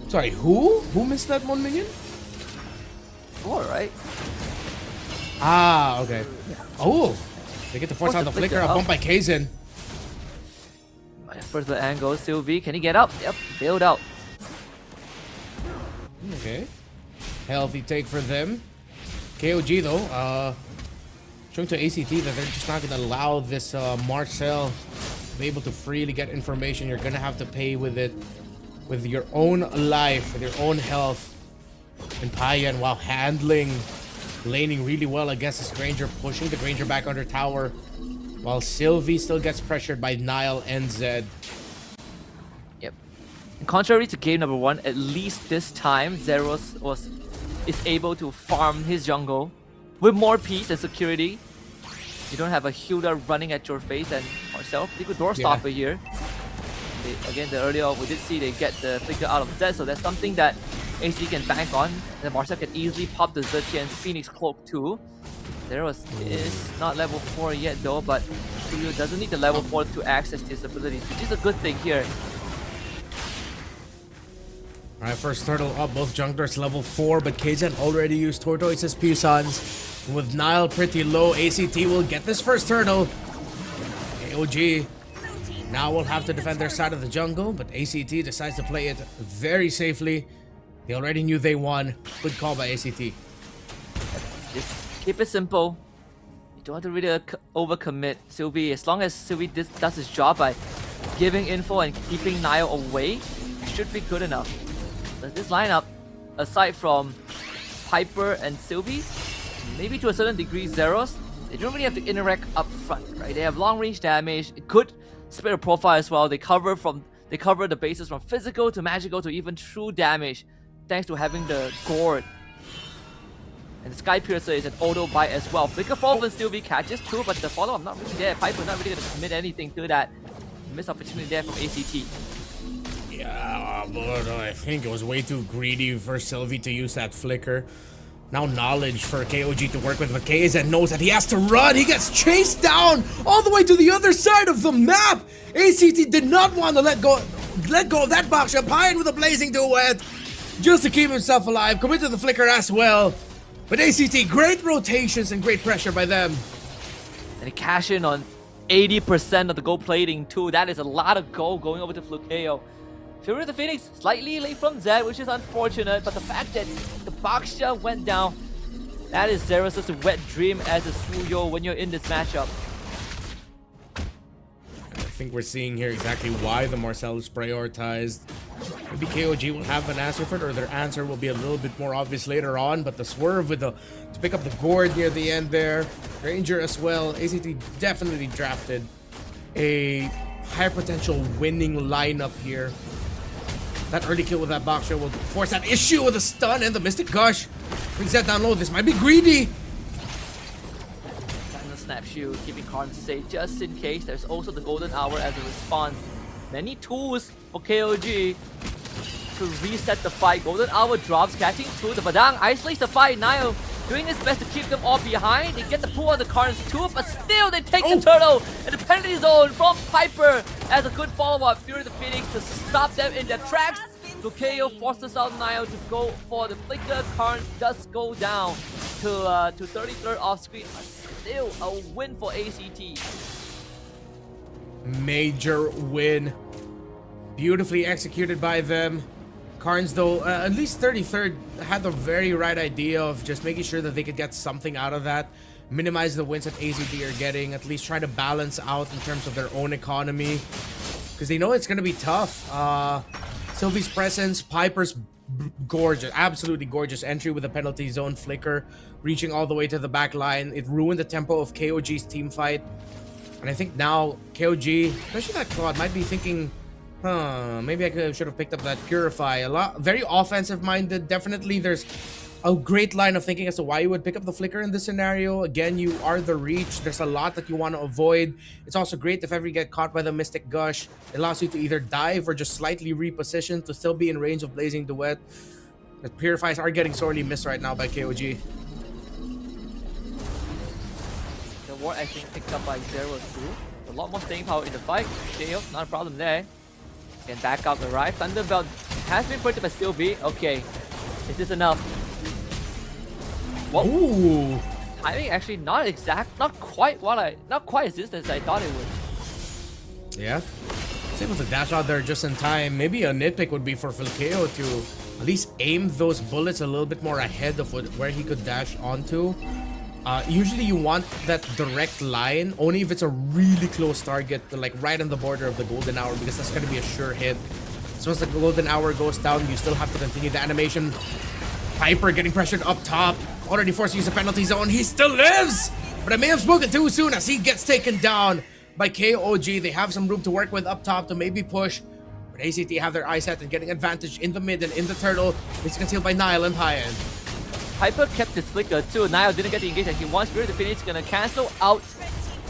Sorry, who? Who missed that 1 minion? Alright. Ah, okay. Oh, they get to force out the flicker. A bump by Kaizen. Further angle, Sylvie, can he get up? Yep, bailed out. Okay. Healthy take for them. KOG though, showing to ACT that they're just not gonna allow this Marcel to be able to freely get information. You're gonna have to pay with it, with your own life, with your own health. And Payan, while laning really well against this Granger, pushing the Granger back under tower, while Sylvie still gets pressured by Nile and Zed. Yep. And contrary to game number 1, at least this time, Zeros is able to farm his jungle with more peace and security. You don't have a Hilda running at your face, and Marcel, pretty good doorstopper here. Again, earlier we did see they get the flicker out of Zed, so that's something that AC can bank on. Then Marcel can easily pop the Zertian and Phoenix Cloak too. Zeros is not level 4 yet though, but Studio doesn't need the level 4 to access his abilities, which is a good thing here. Alright, first turtle up, both junglers level 4, but Kaizen already used Tortoise's Pisons. With Nile pretty low, ACT will get this first turtle. KOG now will have to defend their side of the jungle, but ACT decides to play it very safely. They already knew they won. Good call by ACT. Just keep it simple. You don't have to really overcommit Sylvie. As long as Sylvie does his job by giving info and keeping Nile away, it should be good enough. But this lineup, aside from Piper and Sylvie, maybe to a certain degree Zeros, they don't really have to interact up front, right? They have long range damage, good spirit profile as well. They cover the bases from physical to magical to even true damage, thanks to having the Gourd. And the Sky Piercer is an auto bite as well. Flicker Fall and Sylvie catches too, but the follow-up not really there. Piper not really going to commit anything to that. Missed opportunity there from ACT. Yeah, but I think it was way too greedy for Sylvie to use that flicker. Now knowledge for KOG to work with, but Kaizen knows that he has to run. He gets chased down all the way to the other side of the map. ACT did not want to let go of that box. Payan with a blazing duet just to keep himself alive. Commit to the flicker as well. But ACT, great rotations and great pressure by them. And they cash in on 80% of the gold plating too. That is a lot of gold going over to Flukeo. Fury of the Phoenix slightly late from Zed, which is unfortunate, but the fact that the Baksha went down, that is Zeros' wet dream as a Suyo when you're in this matchup. I think we're seeing here exactly why the Marcel is prioritized. Maybe KOG will have an answer for it, or their answer will be a little bit more obvious later on, but the swerve with to pick up the Gourd near the end there, Ranger as well. ACT definitely drafted a high potential winning lineup here. That early kill with that Baksha will force that issue with a stun and the Mystic Gush. Brings that down low. This might be greedy. Final snap shield, keeping Karn safe just in case. There's also the Golden Hour as a response. Many tools for KOG to reset the fight. Golden Hour drops, catching through. The Badang isolates the fight. Nile doing his best to keep them all behind. They get the pull on the Karn's too, but still they take the turtle and the penalty zone from Piper as a good follow-up. Fury of the Phoenix to stop them in their tracks. So KO forces out Nile to go for the flicker. Karn does go down to 33rd off screen, but still a win for ACT. Major win. Beautifully executed by them. Karns, though, at least 33rd had the very right idea of just making sure that they could get something out of that. Minimize the wins that ACT are getting. At least try to balance out in terms of their own economy. Because they know it's going to be tough. Sylvie's presence, Piper's gorgeous, absolutely gorgeous entry with a penalty zone flicker. Reaching all the way to the back line. It ruined the tempo of KOG's team fight. And I think now KOG, especially that Claude, might be thinking, maybe I should have picked up that Purify. Very offensive minded. Definitely there's a great line of thinking as to why you would pick up the flicker in this scenario. Again, you are the reach. There's a lot that you want to avoid. It's also great if ever you get caught by the Mystic Gush. It allows you to either dive or just slightly reposition to still be in range of Blazing Duet. The Purifies are getting sorely missed right now by KOG. The ward actually picked up by 0-2. A lot more staying power in the fight. Shale, not a problem there. Can back up the right. Thunderbelt has been put up, but still be okay. Is this enough? Whoa. Ooh. Timing actually not quite as distant as I thought it would. Yeah. It's able to dash out there just in time. Maybe a nitpick would be for Filkeo to at least aim those bullets a little bit more ahead of where he could dash onto. Usually you want that direct line only if it's a really close target, like right on the border of the golden hour, because that's going to be a sure hit. So once the golden hour goes down, you still have to continue the animation. Piper getting pressured up top, already forced to use a penalty zone. He still lives, but I may have spoken too soon as he gets taken down by KOG. They have some room to work with up top to maybe push, but ACT have their eyes set and getting advantage in the mid and in the turtle. It's concealed by Nile and high end. Piper kept his flicker too. Nile didn't get the engage and he wants Spirit to finish. Gonna cancel out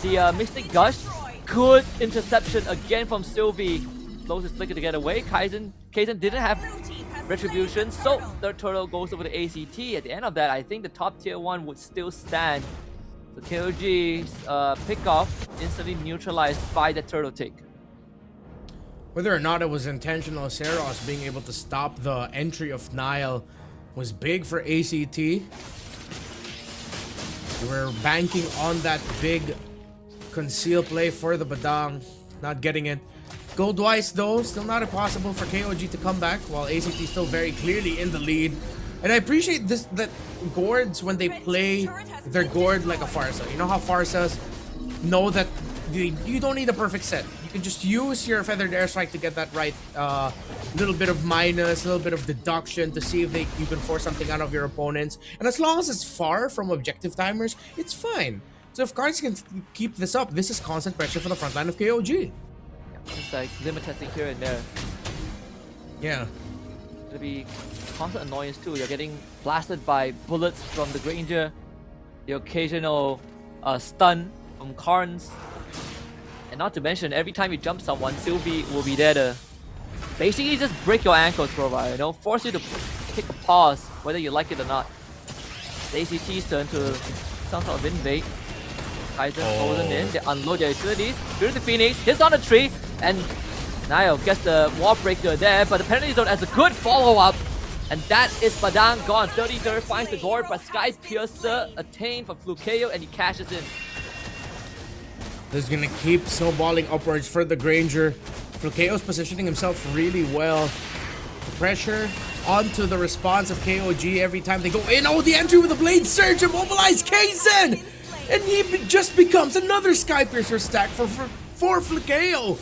the Mystic Gush. Good interception again from Sylvie. Blows his flicker to get away. Kaizen didn't have retribution, so the turtle goes over to ACT. At the end of that, I think the top tier 1 would still stand. So KOG's pickoff instantly neutralized by the turtle take. Whether or not it was intentional, Seros being able to stop the entry of Nile was big for ACT. They were banking on that big conceal play for the Badang, not getting it. Gold-wise though, still not impossible for KOG to come back, while ACT still very clearly in the lead. And I appreciate this, that Gourds, when they play their Gourd like a Farsa. You know how Farsas know that you don't need a perfect set. You can just use your Feathered Airstrike to get that right little bit of minus, a little bit of deduction to see if you can force something out of your opponents. And as long as it's far from objective timers, it's fine. So if cards can keep this up, this is constant pressure for the front line of KOG. It's like limit testing here and there. Yeah. It'll be constant annoyance too. You're getting blasted by bullets from the Granger, the occasional stun from Karns, and not to mention every time you jump someone, Sylvie will be there to basically just break your ankles, bro. You know, force you to take a pause, whether you like it or not. It's ACT's turn to some sort of invade. Kaizen holding in, they unload their utilities. Spirit of Phoenix hits on the tree, and Nile gets the wall breaker there, but the penalty zone has a good follow-up. And that is Badang gone. 33rd finds the Gourd, but Sky Piercer attained from Flukeo, and he cashes in. This is gonna keep snowballing upwards for the Granger. Flukeo's positioning himself really well. The pressure onto the response of KOG every time they go in. Oh, the entry with the Blade Surge, immobilized Kaizen! And he just becomes another Sky Piercer stack for Flukeo.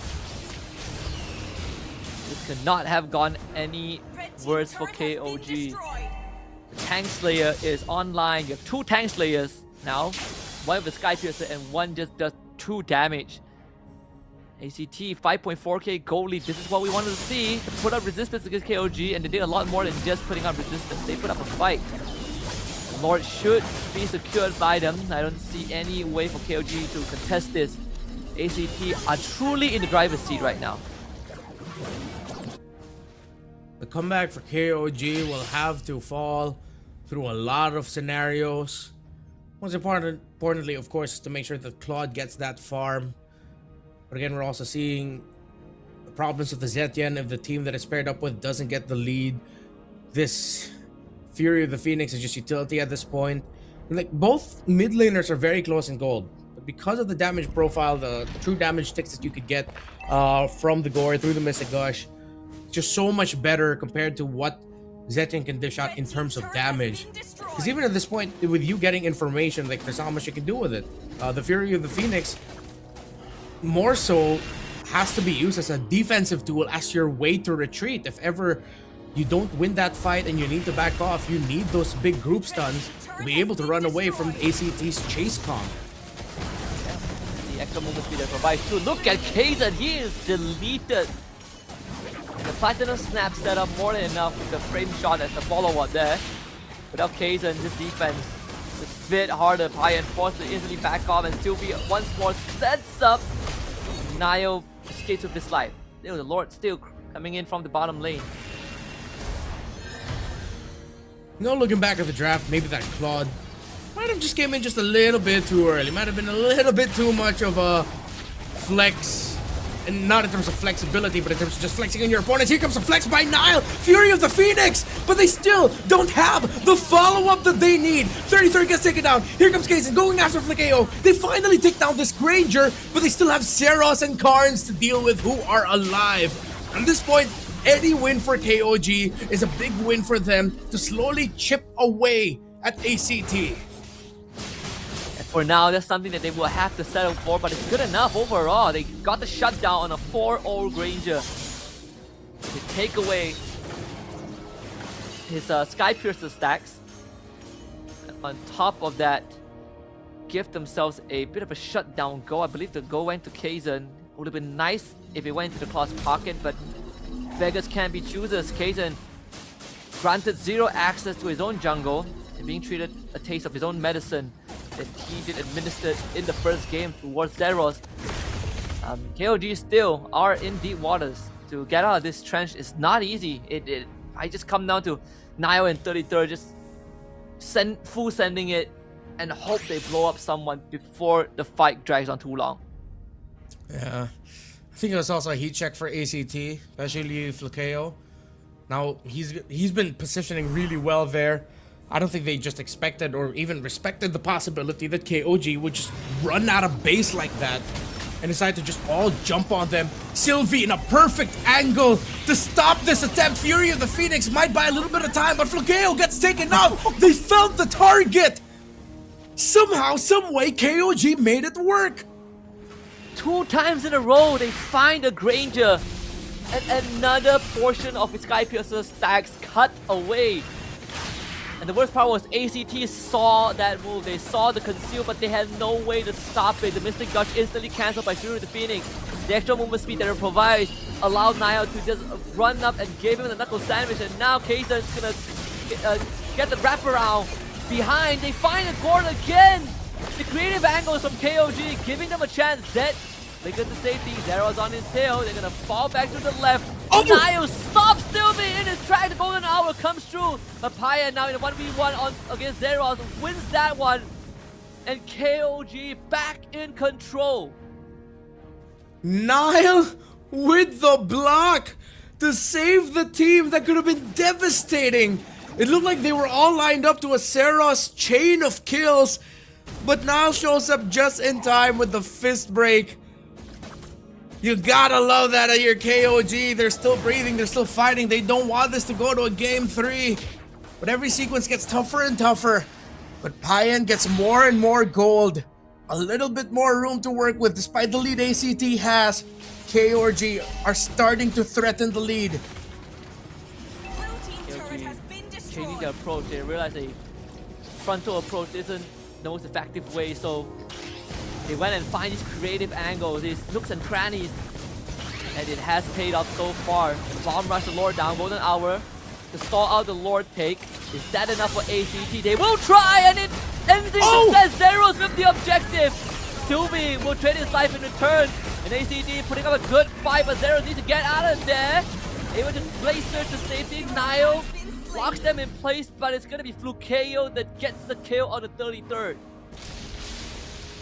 This could not have gone any worse for KOG. The Tank Slayer is online. You have 2 Tank Slayers now. One with the Sky Piercer and one just does 2 damage. ACT 5.4k gold lead. This is what we wanted to see. To put up resistance against KOG, and they did a lot more than just putting up resistance. They put up a fight. Lord should be secured by them. I don't see any way for KOG to contest this. ACT are truly in the driver's seat right now. The comeback for KOG will have to fall through a lot of scenarios. Most importantly, of course, is to make sure that Claude gets that farm. But again, we're also seeing the problems with the Zetian if the team that it's paired up with doesn't get the lead. This Fury of the Phoenix is just utility at this point. And like, both mid laners are very close in gold. But because of the damage profile, the true damage ticks that you could get from the Gore through the Mystic Gush, just so much better compared to what Zetian can dish out in terms of damage. Because even at this point, with you getting information, like, there's not much you can do with it. The Fury of the Phoenix more so has to be used as a defensive tool, as your way to retreat. If ever you don't win that fight and you need to back off, you need those big group stuns to be able to run away from ACT's chase comp. The extra movement speed that provides too. Look at Kaizen, he is deleted. The Platinum Snap set up more than enough with the frame shot as the follow-up there. Without Kaizen, this defense is a bit harder. Paya forced to instantly back off, and Sylvie once more sets up. Nio escapes with his life. There was a Lord still coming in from the bottom lane. No, looking back at the draft, maybe that Claude might have just came in just a little bit too early. Might have been a little bit too much of a flex. And not in terms of flexibility, but in terms of just flexing on your opponents. Here comes a flex by Nile, Fury of the Phoenix, but they still don't have the follow-up that they need. 33 gets taken down. Here comes Kaizen going after Flakeo. They finally take down this Granger, but they still have Seros and Karns to deal with who are alive. At this point, any win for KOG is a big win for them to slowly chip away at ACT. For now, that's something that they will have to settle for, but it's good enough overall. They got the shutdown on a 4-0 Granger. They take away his Sky Piercer stacks. On top of that, give themselves a bit of a shutdown go. I believe the go went to Kaizen. Would have been nice if it went to the Claw's pocket, but beggars can't be choosers. Kaizen granted 0 access to his own jungle and being treated a taste of his own medicine that he did administer in the first game towards Zeros. KOG still are in deep waters. To get out of this trench is not easy. I just come down to Nio and 33rd just sending it and hope they blow up someone before the fight drags on too long. Yeah, I think it was also a heat check for ACT, especially Flakeo. Now he's been positioning really well there. I don't think they just expected or even respected the possibility that KOG would just run out of base like that and decide to just all jump on them. Sylvie in a perfect angle to stop this attempt. Fury of the Phoenix might buy a little bit of time, but Flakeo gets taken out. They felt the target. Somehow, someway, KOG made it work. 2 times in a row, they find a Granger and another portion of his Sky Piercer stacks cut away. And the worst part was ACT saw that move. They saw the conceal, but they had no way to stop it. The Mystic Dodge instantly cancelled by Fury of the Phoenix. The extra movement speed that it provides allowed Nile to just run up and give him the knuckle sandwich. And now Kaizen's gonna get the wraparound behind. They find a Gord again. The creative angles from KOG giving them a chance. Zed, they get the safety. Zero's on his tail. They're gonna fall back to the left. Oh! Nile stops Sylvie in his track. The golden hour comes through. But Paya now in a 1v1 against Zeros wins that one. And KOG back in control. Nile with the block to save the team that could have been devastating. It looked like they were all lined up to a Seros chain of kills. But Nile shows up just in time with the fist break. You gotta love that at your KOG. They're still breathing, they're still fighting. They don't want this to go to a game 3. But every sequence gets tougher and tougher. But Payan gets more and more gold. A little bit more room to work with despite the lead ACT has. KOG are starting to threaten the lead. Changing their approach, they realize a frontal approach isn't the most effective way, so they went and find these creative angles, these nooks and crannies, and it has paid off so far. Bomb rush the Lord down, golden hour to stall out the Lord take. Is that enough for ACT? They will try, and it ends in success. Zeros with the objective. Sylvie will trade his life in return, and ACT putting up a good fight, but Zeros needs to get out of there. Able to place search to safety. Nile locks them in place, but it's gonna be Flukeo that gets the kill on the 33rd.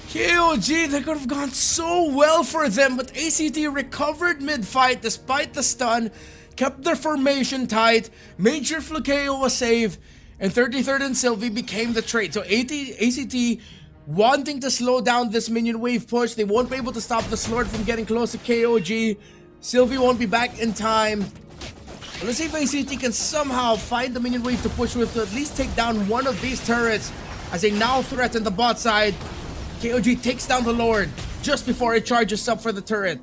KOG, that could have gone so well for them, but ACT recovered mid-fight despite the stun, kept their formation tight, made sure Flukeo was safe, and 33rd and Sylvie became the trade. So ACT wanting to slow down this minion wave push, they won't be able to stop the Slord from getting close to KOG. Sylvie won't be back in time. But let's see if ACT can somehow find the minion wave to push with to at least take down one of these turrets as they now threaten the bot side. KOG takes down the Lord just before it charges up for the turret.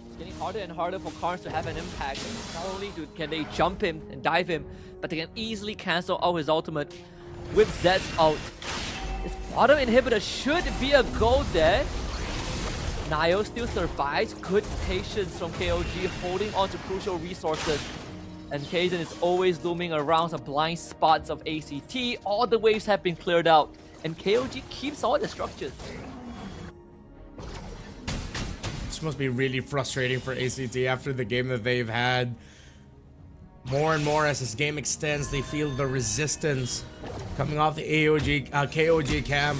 It's getting harder and harder for Karns to have an impact. Not only can they jump him and dive him, but they can easily cancel out his ultimate with Zed's ult. This bottom inhibitor should be a goal there. Nio still survives. Good patience from KOG holding on to crucial resources. And Kaizen is always looming around some blind spots of ACT. All the waves have been cleared out, and KOG keeps all the structures. This must be really frustrating for ACT after the game that they've had. More and more as this game extends, they feel the resistance coming off the KOG camp.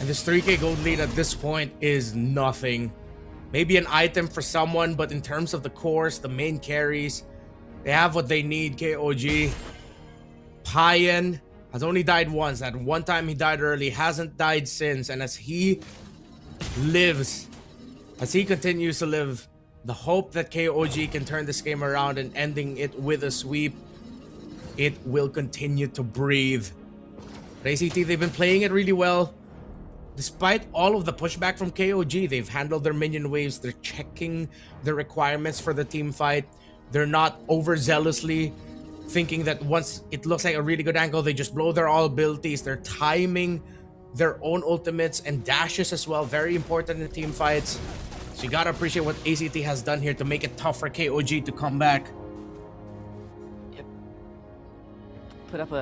And this 3k gold lead at this point is nothing. Maybe an item for someone, but in terms of the cores, the main carries, they have what they need. KOG. Payan has only died once. That one time he died early, hasn't died since. And as he lives, as he continues to live, the hope that KOG can turn this game around and ending it with a sweep, it will continue to breathe. But ACT, they've been playing it really well. Despite all of the pushback from KOG, they've handled their minion waves. They're checking the requirements for the team fight. They're not overzealously thinking that once it looks like a really good angle, they just blow their all abilities. They're timing their own ultimates and dashes as well. Very important in team fights. So you gotta appreciate what ACT has done here to make it tough for KOG to come back. Yep. Put up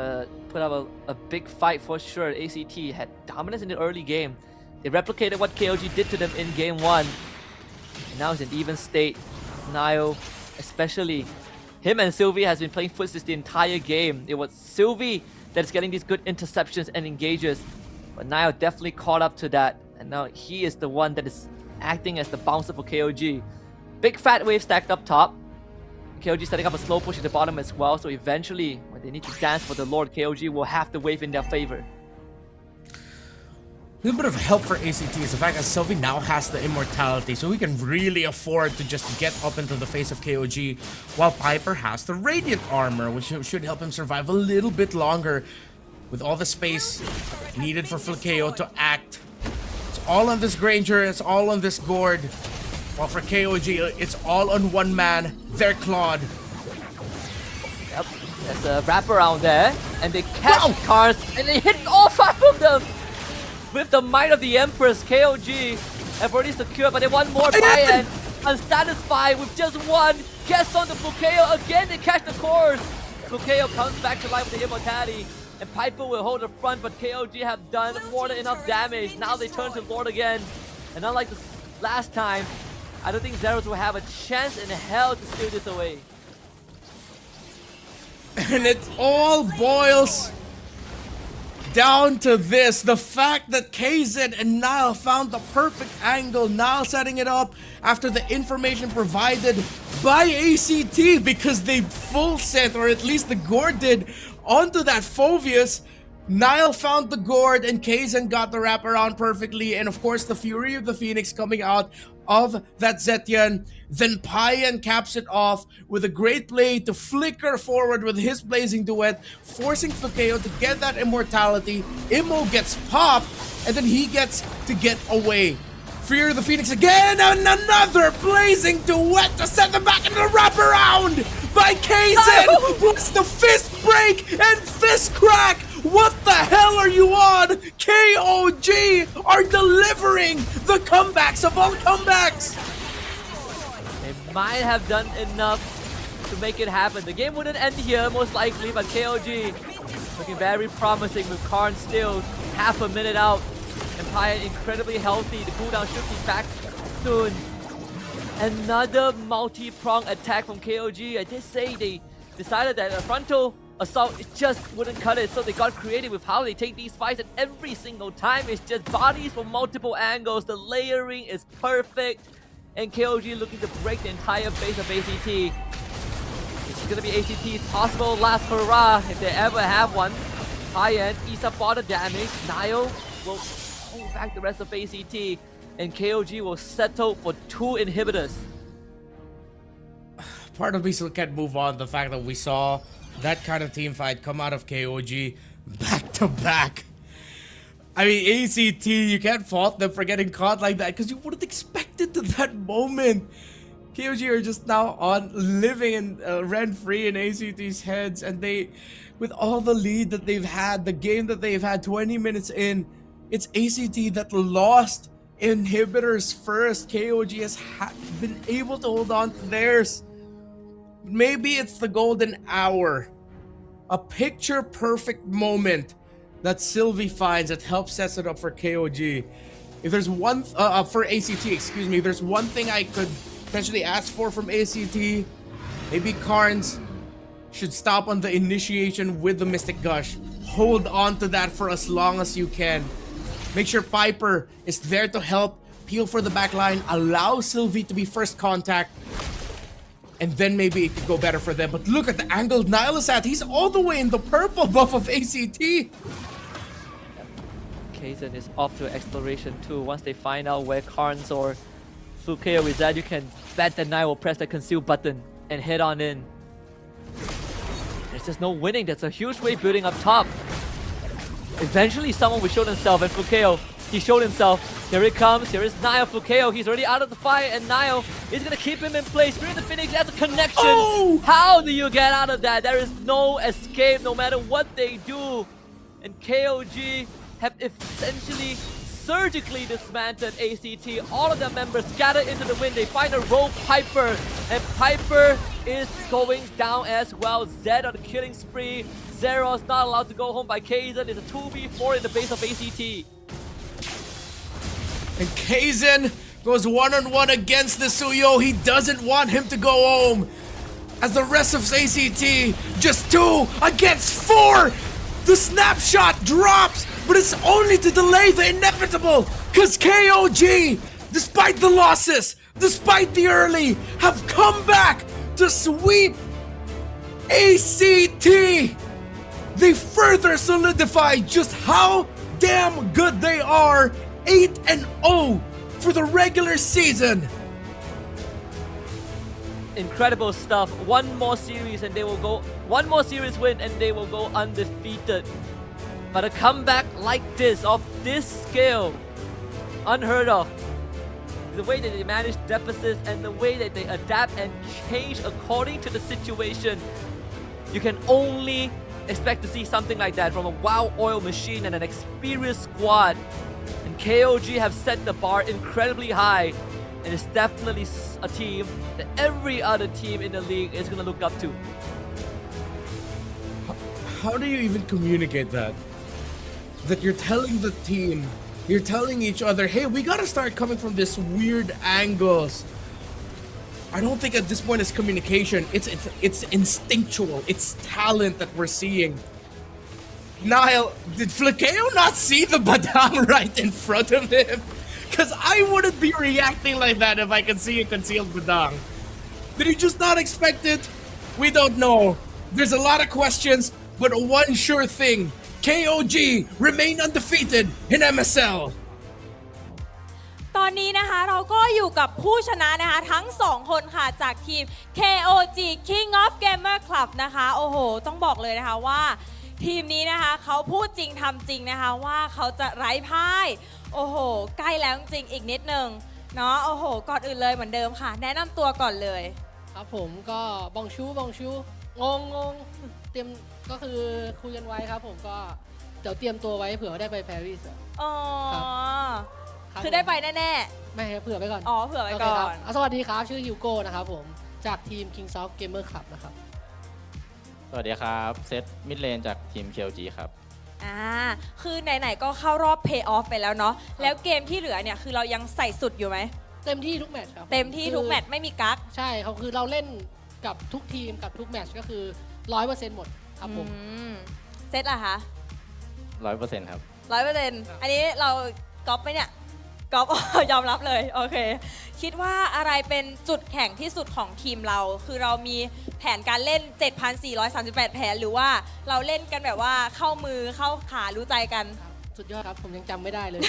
a big fight for sure. ACT had dominance in the early game. They replicated what KOG did to them in game 1. And now it's an even state. Nio, especially, him and Sylvie has been playing footsteps the entire game. It was Sylvie that's getting these good interceptions and engages. But Nio definitely caught up to that. And now he is the one that is acting as the bouncer for KOG. Big fat wave stacked up top. KOG setting up a slow push at the bottom as well, so eventually, when they need to dance for the Lord, KOG will have the wave in their favor. A little bit of help for ACT is the fact that Sylvie now has the immortality, so he can really afford to just get up into the face of KOG, while Piper has the Radiant Armor, which should help him survive a little bit longer with all the space needed for Flakeo to act. It's all on this Granger, it's all on this Gord. While for KOG, it's all on one man, their Claude. Yep, there's a wraparound there, and they catch cars, and they hit all 5 of them! With the might of the Empress, KOG have already secured, but they want more buy-in. Unsatisfied with just one, gets on the Flakeo again, they catch the cores! Flakeo comes back to life with the immortality, and Piper will hold the front, but KOG have done more than enough damage. Now they turn to Lord again, and unlike the last time, I don't think Zeros will have a chance in hell to steal this away. And it all boils down to this. The fact that KZ and Nile found the perfect angle. Nile setting it up after the information provided by ACT because they full sent, or at least the Gord did, onto that Phoveus. Nile found the Gord and Kaizen got the wraparound perfectly, and of course the Fury of the Phoenix coming out of that Zetian. Then Payan caps it off with a great play to flicker forward with his Blazing Duet, forcing Flakeo to get that immortality. Immo gets popped, and then he gets to get away. Fury of the Phoenix again, and another Blazing Duet to send them back into the wraparound by Kaizen. Plus the fist break and fist crack. What the hell are you on? KOG are delivering the comebacks of all comebacks. They might have done enough to make it happen. The game wouldn't end here most likely, but KOG looking very promising with Karn still half a minute out. And Payan incredibly healthy. The cooldown should be back soon. Another multi-prong attack from KOG. I did say they decided that a frontal assault, it just wouldn't cut it, so they got creative with how they take these fights, and every single time it's just bodies from multiple angles. The layering is perfect, and KOG looking to break the entire base of ACT. It's gonna be ACT's possible last hurrah if they ever have one. Payan eats up all the damage. Nile will hold back the rest of ACT, and KOG will settle for 2 inhibitors. Part of me still can't move on the fact that we saw that kind of team fight come out of KOG back to back. I mean, ACT, you can't fault them for getting caught like that because you wouldn't expect it to that moment. KOG are just now on living in rent-free in ACT's heads, and they, with all the lead that they've had, the game that they've had 20 minutes in, it's ACT that lost inhibitors first. KOG has been able to hold on to theirs. Maybe it's the golden hour. A picture-perfect moment that Sylvie finds that helps set it up for KOG. If there's one, for ACT, excuse me, if there's one thing I could potentially ask for from ACT, maybe Carnes should stop on the initiation with the Mystic Gush. Hold on to that for as long as you can. Make sure Piper is there to help, peel for the back line, allow Sylvie to be first contact, and then maybe it could go better for them. But look at the angle Nile is at. He's all the way in the purple buff of ACT. Kaizen is off to exploration too. Once they find out where Carnes or Fukeo is at, you can bet that Nile will press the conceal button and head on in. There's just no winning. That's a huge wave building up top. Eventually someone will show themselves, and Fukeo, he showed himself. Here it comes. Here is Nile Fukeo. He's already out of the fight, and Nile is gonna keep him in place. Through the Phoenix, that's a connection. Oh! How do you get out of that? There is no escape no matter what they do. And KOG have essentially surgically dismantled ACT. All of their members scatter into the wind. They find a rogue Piper, and Piper is going down as well. Zed on the killing spree. Zeros not allowed to go home by Kaizen. It's a 2v4 in the base of ACT. And Kaizen goes one-on-one against the Suyo. He doesn't want him to go home. As the rest of ACT, just 2 against 4. The snapshot drops, but it's only to delay the inevitable. Because KOG, despite the losses, despite the early, have come back to sweep ACT. They further solidify just how damn good they are. 8-0 for the regular season. Incredible stuff. One more series and they will go, one more series win and they will go undefeated. But a comeback like this, of this scale, unheard of. The way that they manage deficits and the way that they adapt and change according to the situation, you can only expect to see something like that from a WoW oil machine and an experienced squad. And KOG have set the bar incredibly high, and it's definitely a team that every other team in the league is going to look up to. How do you even communicate that? That you're telling the team, you're telling each other, hey, we gotta start coming from this weird angles. I don't think at this point it's communication. It's instinctual. It's talent that we're seeing. Nile, did Fukeo not see the Badang right in front of him? Because I wouldn't be reacting like that if I could see a concealed Badang. Did he just not expect it? We don't know. There's a lot of questions, but one sure thing. KOG remain undefeated in MSL. ตอนนี้นะคะเราก็อยู่กับผู้ชนะนะคะทั้ง2คนค่ะจากทีม KOG King of Gamer Club นะคะโอ้โหต้องบอกเลยนะคะว่าทีมนี้นะคะเขาพูดจริงทำจริงนะคะว่าเขาจะไร้พ่ายโอ้โหใกล้แล้วจริงอีกนิดนึงเนาะโอ้โหก่อนอื่นเลยเหมือนเดิมค่ะแนะนำตัวก่อนเลยครับผมก็บองชูงงเตรียมก็คือคุยกันไว้ครับผมก็เดี๋ยวเตรียมตัวไว้เผื่อได้ไปปารีสอ๋อคือได้ไปแน่ๆไม่เผื่อไปก่อนอ๋อเผื่อไปก่อนสวัสดีครับชื่อฮิวโก้นะครับผมจากทีม King of Gamer Club นะครับสวัสดีครับเซตมิดเลนจากทีม KOG ครับคือไหนๆก็เข้ารอบ Pay Off ไปแล้วเนาะแล้วเกมที่เหลือเนี่ยคือเรายังใส่สุดอยู่ไหมเต็มที่ทุกแมตช์ครับเต็มที่ทุกแมตช์ไม่มีกั๊กใช่เขาคือเราเล่นกับทุกทีมกับทุกแมตช์ก็คือ 100% หมดครับผมเซตอะคะ 100% ครับ 100% อันนี้เราก๊อปไหมเนี่ยก๊อป ยอมรับเลยโอเคคิดว่าอะไรเป็นจุดแข็งที่สุดของทีมเราคือเรามีแผนการเล่น 7,438 แผนหรือว่าเราเล่นกันแบบว่าเข้ามือเข้าขารู้ใจกันสุดยอดครับผมยังจำไม่ได้เลย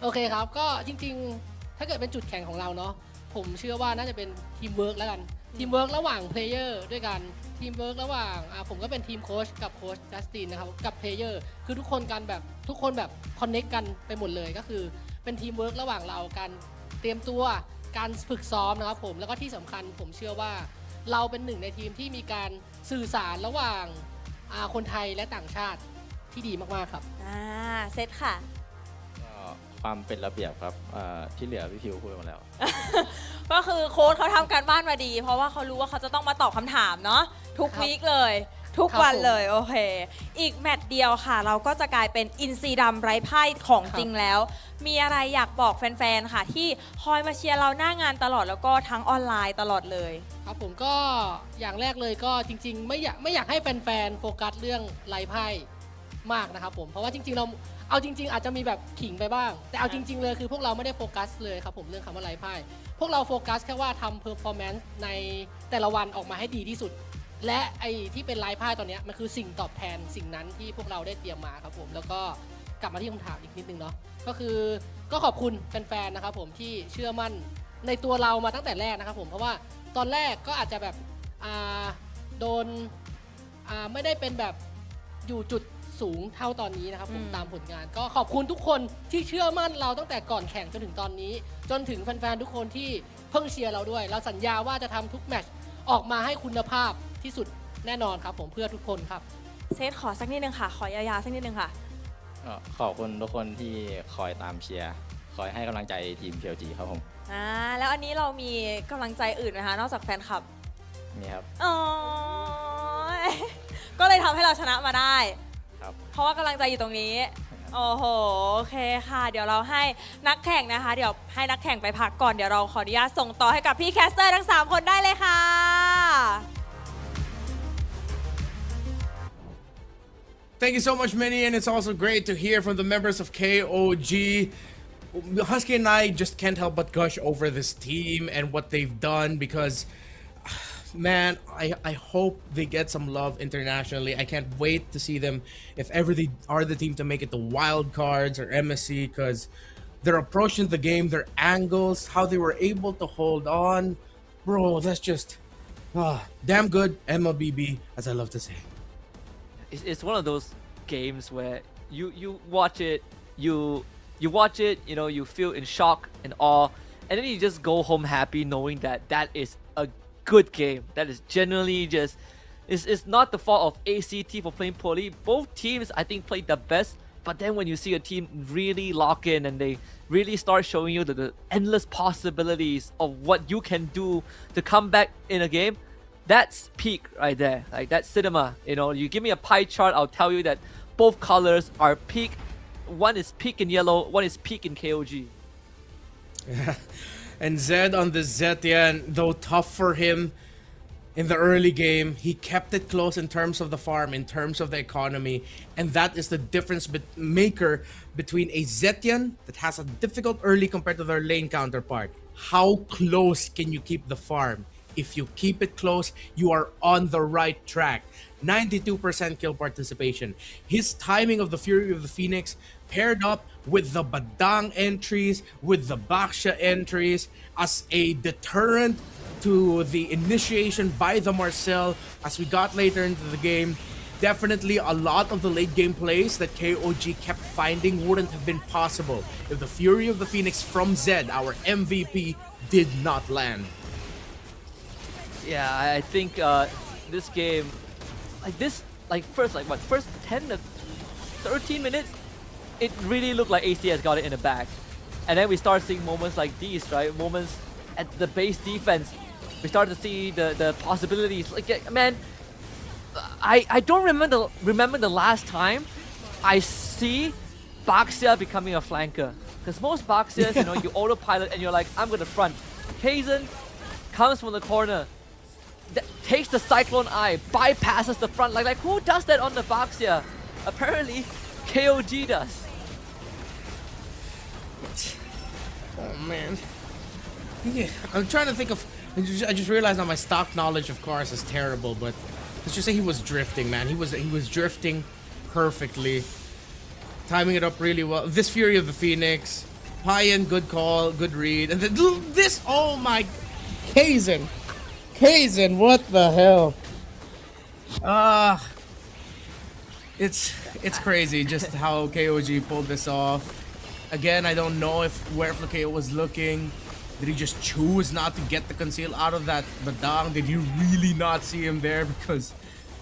โอเคครับก็จริงๆถ้าเกิดเป็นจุดแข็งของเราเนาะผมเชื่อว่าน่าจะเป็นทีมเวิร์กแล้วกันทีมเวิร์กระหว่างเพลเยอร์ด้วยกันทีมเวิร์กระหว่างผมก็เป็นทีมโค้ชกับโค้ชจัสตินนะครับกับเพลเยอร์คือทุกคนแบบคอนเนคกันไปหมดเลยก็คือเป็นทีมเวิร์กระหว่างเราการเตรียมตัวการฝึกซ้อมนะครับผมแล้วก็ที่สำคัญผมเชื่อว่าเราเป็นหนึ่งในทีมที่มีการสื่อสารระหว่างคนไทยและต่างชาติที่ดีมากๆครับเซตค่ะ ความเป็นระเบียบครับที่เหลือพี่พิวพูดมาแล้ว ก็คือโค้ชเขาทำการบ้านมาดี เพราะว่าเขารู้ว่าเขาจะต้องมาตอบคำถามเนาะทุก ครับ วีคเลย ทุก ครับ วัน ผม เลยโอเค อีกแมตช์เดียวค่ะ เราก็จะกลายเป็นอินซีดำไร้พ่ายของจริงแล้ว มีอะไรอยากบอกแฟนๆค่ะ ที่คอยมาเชียร์เราหน้างานตลอดแล้วก็ทั้งออนไลน์ตลอดเลย ครับผมก็อย่างแรกเลยก็จริงๆ ไม่อยากให้แฟนๆโฟกัสเรื่องไร้ไพ่มากนะครับผมเพราะว่าจริงๆเราเอาจริง ๆ อาจจะมีแบบขิงไปบ้าง แต่เอาจริง ๆ เลยคือพวกเราไม่ได้โฟกัสเลยครับผมเรื่องคำว่าไร้ไพ่พวกเราโฟกัสแค่ว่าทำเพอร์ฟอร์แมนซ์ในแต่ละวันออกมาให้ดีที่สุด และไอ้ที่เป็นไร้ไพ่ตอนเนี้ยมันคือสิ่งตอบแทนสิ่งนั้นที่พวกเราได้เตรียมมาครับผมแล้วก็กลับมาที่คำถามอีกนิดนึงเนาะก็คือก็ขอบคุณแฟนๆนะครับผมที่เชื่อมั่นในตัวเรามาตั้งแต่แรกนะครับผมเพราะว่าตอนแรกก็อาจจะแบบโดนไม่ได้เป็นแบบอยู่จุดสูงเท่าตอนนี้นะครับผมตามผลงานก็ขอบคุณทุกคนที่เชื่อมั่นเราตั้งแต่ก่อนแข่งจนถึงตอนนี้ จนถึงแฟนๆทุกคนที่เพิ่งเชียร์เราด้วยเราสัญญาว่าจะทำทุกแมตช์ออกมาให้คุณภาพที่สุดแน่นอนครับผมเพื่อทุกคนครับ เซตขอสักนิดนึงค่ะ ขอยาวๆสักนิดนึงค่ะ ขอบคุณทุกคนที่คอยตามเชียร์คอยให้กำลังใจทีม PLG ครับผม แล้วอันนี้เรามีกำลังใจอื่นไหมคะนอกจากแฟนคลับ มีครับ อ๋อ ก็เลยทำให้เราชนะมาได้ ครับ เพราะว่ากำลังใจอยู่ตรงนี้ โอ้โห โอเคค่ะ เดี๋ยวเราให้นักแข่งนะคะ เดี๋ยวให้นักแข่งไปพักก่อน เดี๋ยวเราขออนุญาตส่งต่อให้กับพี่แคสเตอร์ทั้ง 3 คนได้เลยค่ะ Thank you so much, Minnie, and it's also great to hear from the members of KOG. Husky and I just can't help but gush over this team and what they've done because, man, I hope they get some love internationally. I can't wait to see them if ever they are the team to make it to wild cards or MSC because their approach to the game, their angles, how they were able to hold on, bro, that's just damn good MLBB, as I love to say. It's one of those games where you watch it, you watch it, you know, you feel in shock and awe, and then you just go home happy knowing that that is a good game. That is genuinely just, it's not the fault of ACT for playing poorly. Both teams, I think, played the best, but then when you see a team really lock in and they really start showing you the endless possibilities of what you can do to come back in a game, that's peak right there. Like, that's cinema. You know, you give me a pie chart, I'll tell you that both colors are peak. One is peak in yellow, one is peak in KOG. Yeah. And Zed on the Zetian, though tough for him in the early game, he kept it close in terms of the farm, in terms of the economy, and that is the difference maker between a Zetian that has a difficult early compared to their lane counterpart. How close can you keep the farm? If you keep it close, you are on the right track. 92% kill participation. His timing of the Fury of the Phoenix paired up with the Badang entries, with the Baksha entries as a deterrent to the initiation by the Marcel as we got later into the game. Definitely a lot of the late game plays that KOG kept finding wouldn't have been possible if the Fury of the Phoenix from Zed, our MVP, did not land. Yeah, I think this game, first 10 to 13 minutes, it really looked like AC has got it in the bag. And then we start seeing moments like these, right? Moments at the base defense. We start to see the possibilities. Like, man, I don't remember the last time I see Baxia becoming a flanker. Because most Baxias, you know, you autopilot and you're like, I'm gonna front. Hazen comes from the corner, takes the Cyclone Eye, bypasses the front. Like who does that on the Baxia? Apparently, KOG does. Oh man. Yeah, I'm trying to think of. I just realized now my stock knowledge of cars is terrible, but let's just say he was drifting, man. He was drifting perfectly, timing it up really well. This Fury of the Phoenix, Payan, good call, good read, and then this. Oh my, Hazen, what the hell? It's crazy just how KOG pulled this off. Again, I don't know where Flakeo was looking. Did he just choose not to get the conceal out of that Badang? Did you really not see him there? Because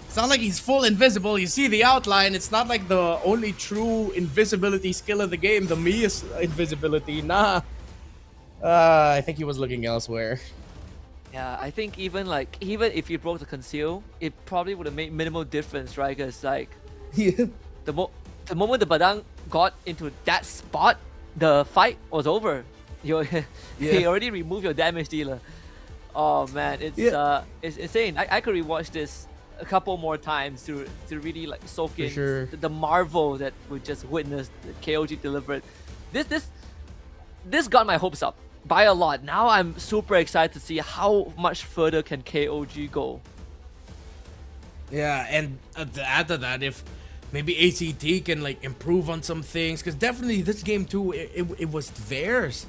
It's not like he's full invisible. You see the outline. It's not like the only true invisibility skill in the game, the Mia's invisibility. Nah. I think he was looking elsewhere. Yeah, I think even if you broke the conceal, it probably would have made minimal difference, right? Because like, the moment the Badang got into that spot, the fight was over. He already removed your damage dealer. Oh man, it's insane. I could rewatch this a couple more times to really like soak in the marvel that we just witnessed. The KOG delivered. This got my hopes up by a lot. Now I'm super excited to see how much further can KOG go. Yeah, and to add to that, if maybe ACT can like improve on some things, because definitely this game too, it was theirs.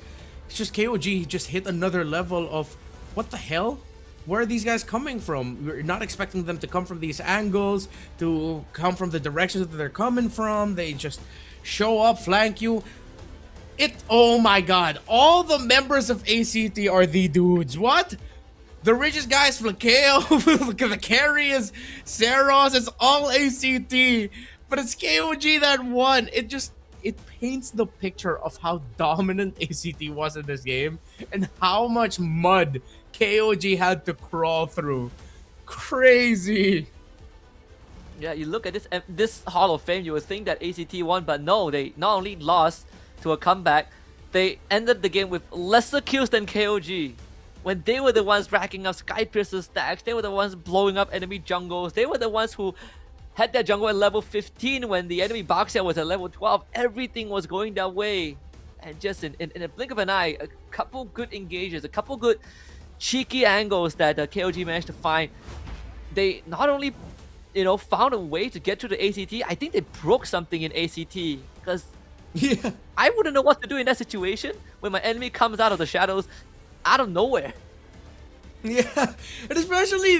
It's just KOG just hit another level of what the hell? Where are these guys coming from? We're not expecting them to come from these angles, to come from the directions that they're coming from. They just show up, flank you. Oh my god, all the members of ACT are the dudes. What? The richest guy is Flakeo, the carry is Saros, it's all ACT. But it's KOG that won. It paints the picture of how dominant ACT was in this game and how much mud KOG had to crawl through. Crazy. Yeah, you look at this Hall of Fame, you would think that ACT won, but no, they not only lost to a comeback, they ended the game with lesser kills than KOG. When they were the ones racking up Skypiercer stacks, they were the ones blowing up enemy jungles, they were the ones who had their jungle at level 15 when the enemy Baxia was at level 12. Everything was going their way. And just in a blink of an eye, a couple good engages, a couple good cheeky angles that KOG managed to find. They not only found a way to get to the ACT, I think they broke something in ACT. Because I wouldn't know what to do in that situation when my enemy comes out of the shadows out of nowhere. Yeah, and especially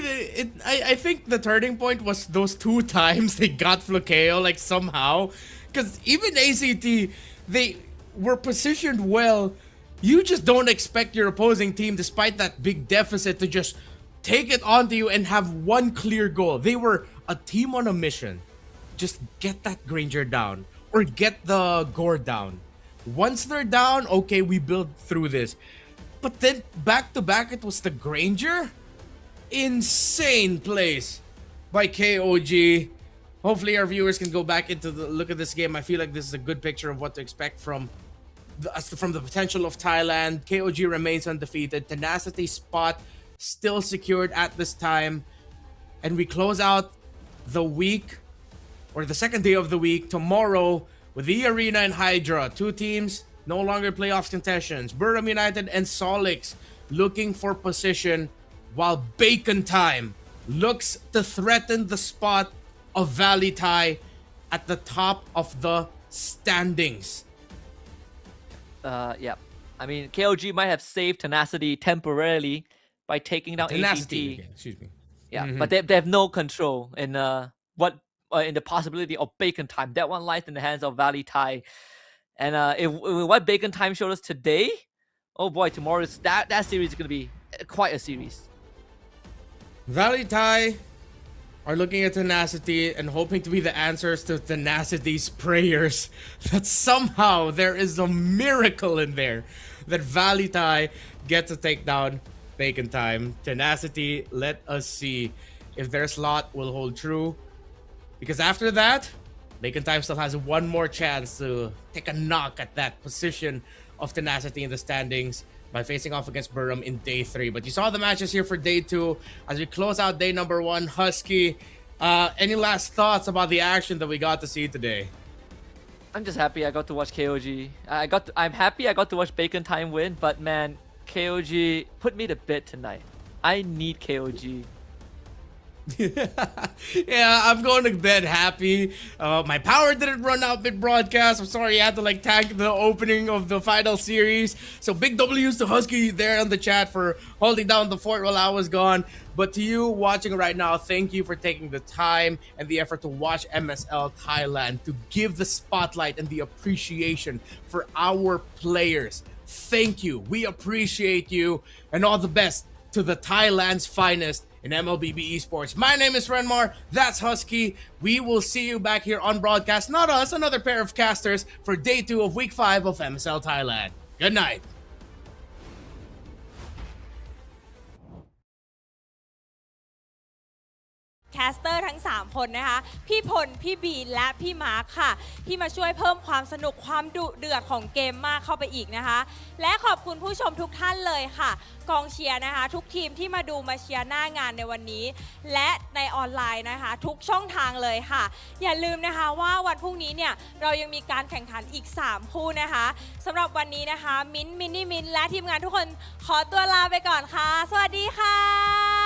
I think the turning point was those 2 times they got Flakeo, like somehow. Because even ACT, they were positioned well. You just don't expect your opposing team, despite that big deficit, to just take it onto you and have one clear goal. They were a team on a mission. Just get that Granger down or get the Gore down. Once they're down, okay, we build through this. But then back to back, it was the Granger. Insane plays by KOG. Hopefully our viewers can go back into the look at this game. I feel like this is a good picture of what to expect from the potential of Thailand. KOG remains undefeated. Tenacity spot still secured at this time. And we close out the week, or the second day of the week, tomorrow with the Arena and Hydra. 2 teams, no longer playoffs contentions. Burram United and Solix looking for position, while Bacon Time looks to threaten the spot of Valley Thai at the top of the standings. Yeah. I mean, KOG might have saved Tenacity temporarily by taking down Tenacity, ACT. okay, excuse me. Yeah, but they have no control in in the possibility of Bacon Time. That one lies in the hands of Valley Thai. And what Bacon Time showed us today, oh boy, tomorrow's that series is gonna be quite a series. Valley Thai are looking at Tenacity and hoping to be the answers to Tenacity's prayers that somehow there is a miracle in there that Valley Thai get to take down Bacon Time. Tenacity, let us see if their slot will hold true, because after that, Bacon Time still has one more chance to take a knock at that position of Tenacity in the standings by facing off against Burram in day 3. But you saw the matches here for day 2. As we close out day number 1, Husky, any last thoughts about the action that we got to see today? I'm just happy I got to watch KOG. I'm happy I got to watch Bacon Time win, but man, KOG put me to bed tonight. I need KOG. Yeah, I'm going to bed happy. My power didn't run out mid-broadcast. I'm sorry I had to tag the opening of the final series. So big W's to Husky there on the chat for holding down the fort while I was gone. But to you watching right now, thank you for taking the time and the effort to watch MSL Thailand, to give the spotlight and the appreciation for our players. Thank you. We appreciate you, and all the best to the Thailand's finest in MLBB Esports. My name is Renmar, that's Husky. We will see you back here on broadcast, not us, another pair of casters for day 2 of week 5 of MSL Thailand. Good night.แคสเตอร์ทั้ง 3 คนนะคะ พี่พล พี่บีนและพี่มาร์คค่ะ ที่มาช่วยเพิ่มความสนุกความดุเดือดของเกมมากเข้าไปอีกนะคะ และขอบคุณผู้ชมทุกท่านเลยค่ะ กองเชียร์นะคะ ทุกทีมที่มาดูมาเชียร์หน้างานในวันนี้ และในออนไลน์นะคะ ทุกช่องทางเลยค่ะ อย่าลืมนะคะว่าวันพรุ่งนี้เนี่ยเรายังมีการแข่งขันอีก 3 คู่นะคะสำหรับวันนี้นะคะมินท์มินนี่มินท์และทีมงานทุกคนขอตัวลาไปก่อนค่ะ สวัสดีค่ะ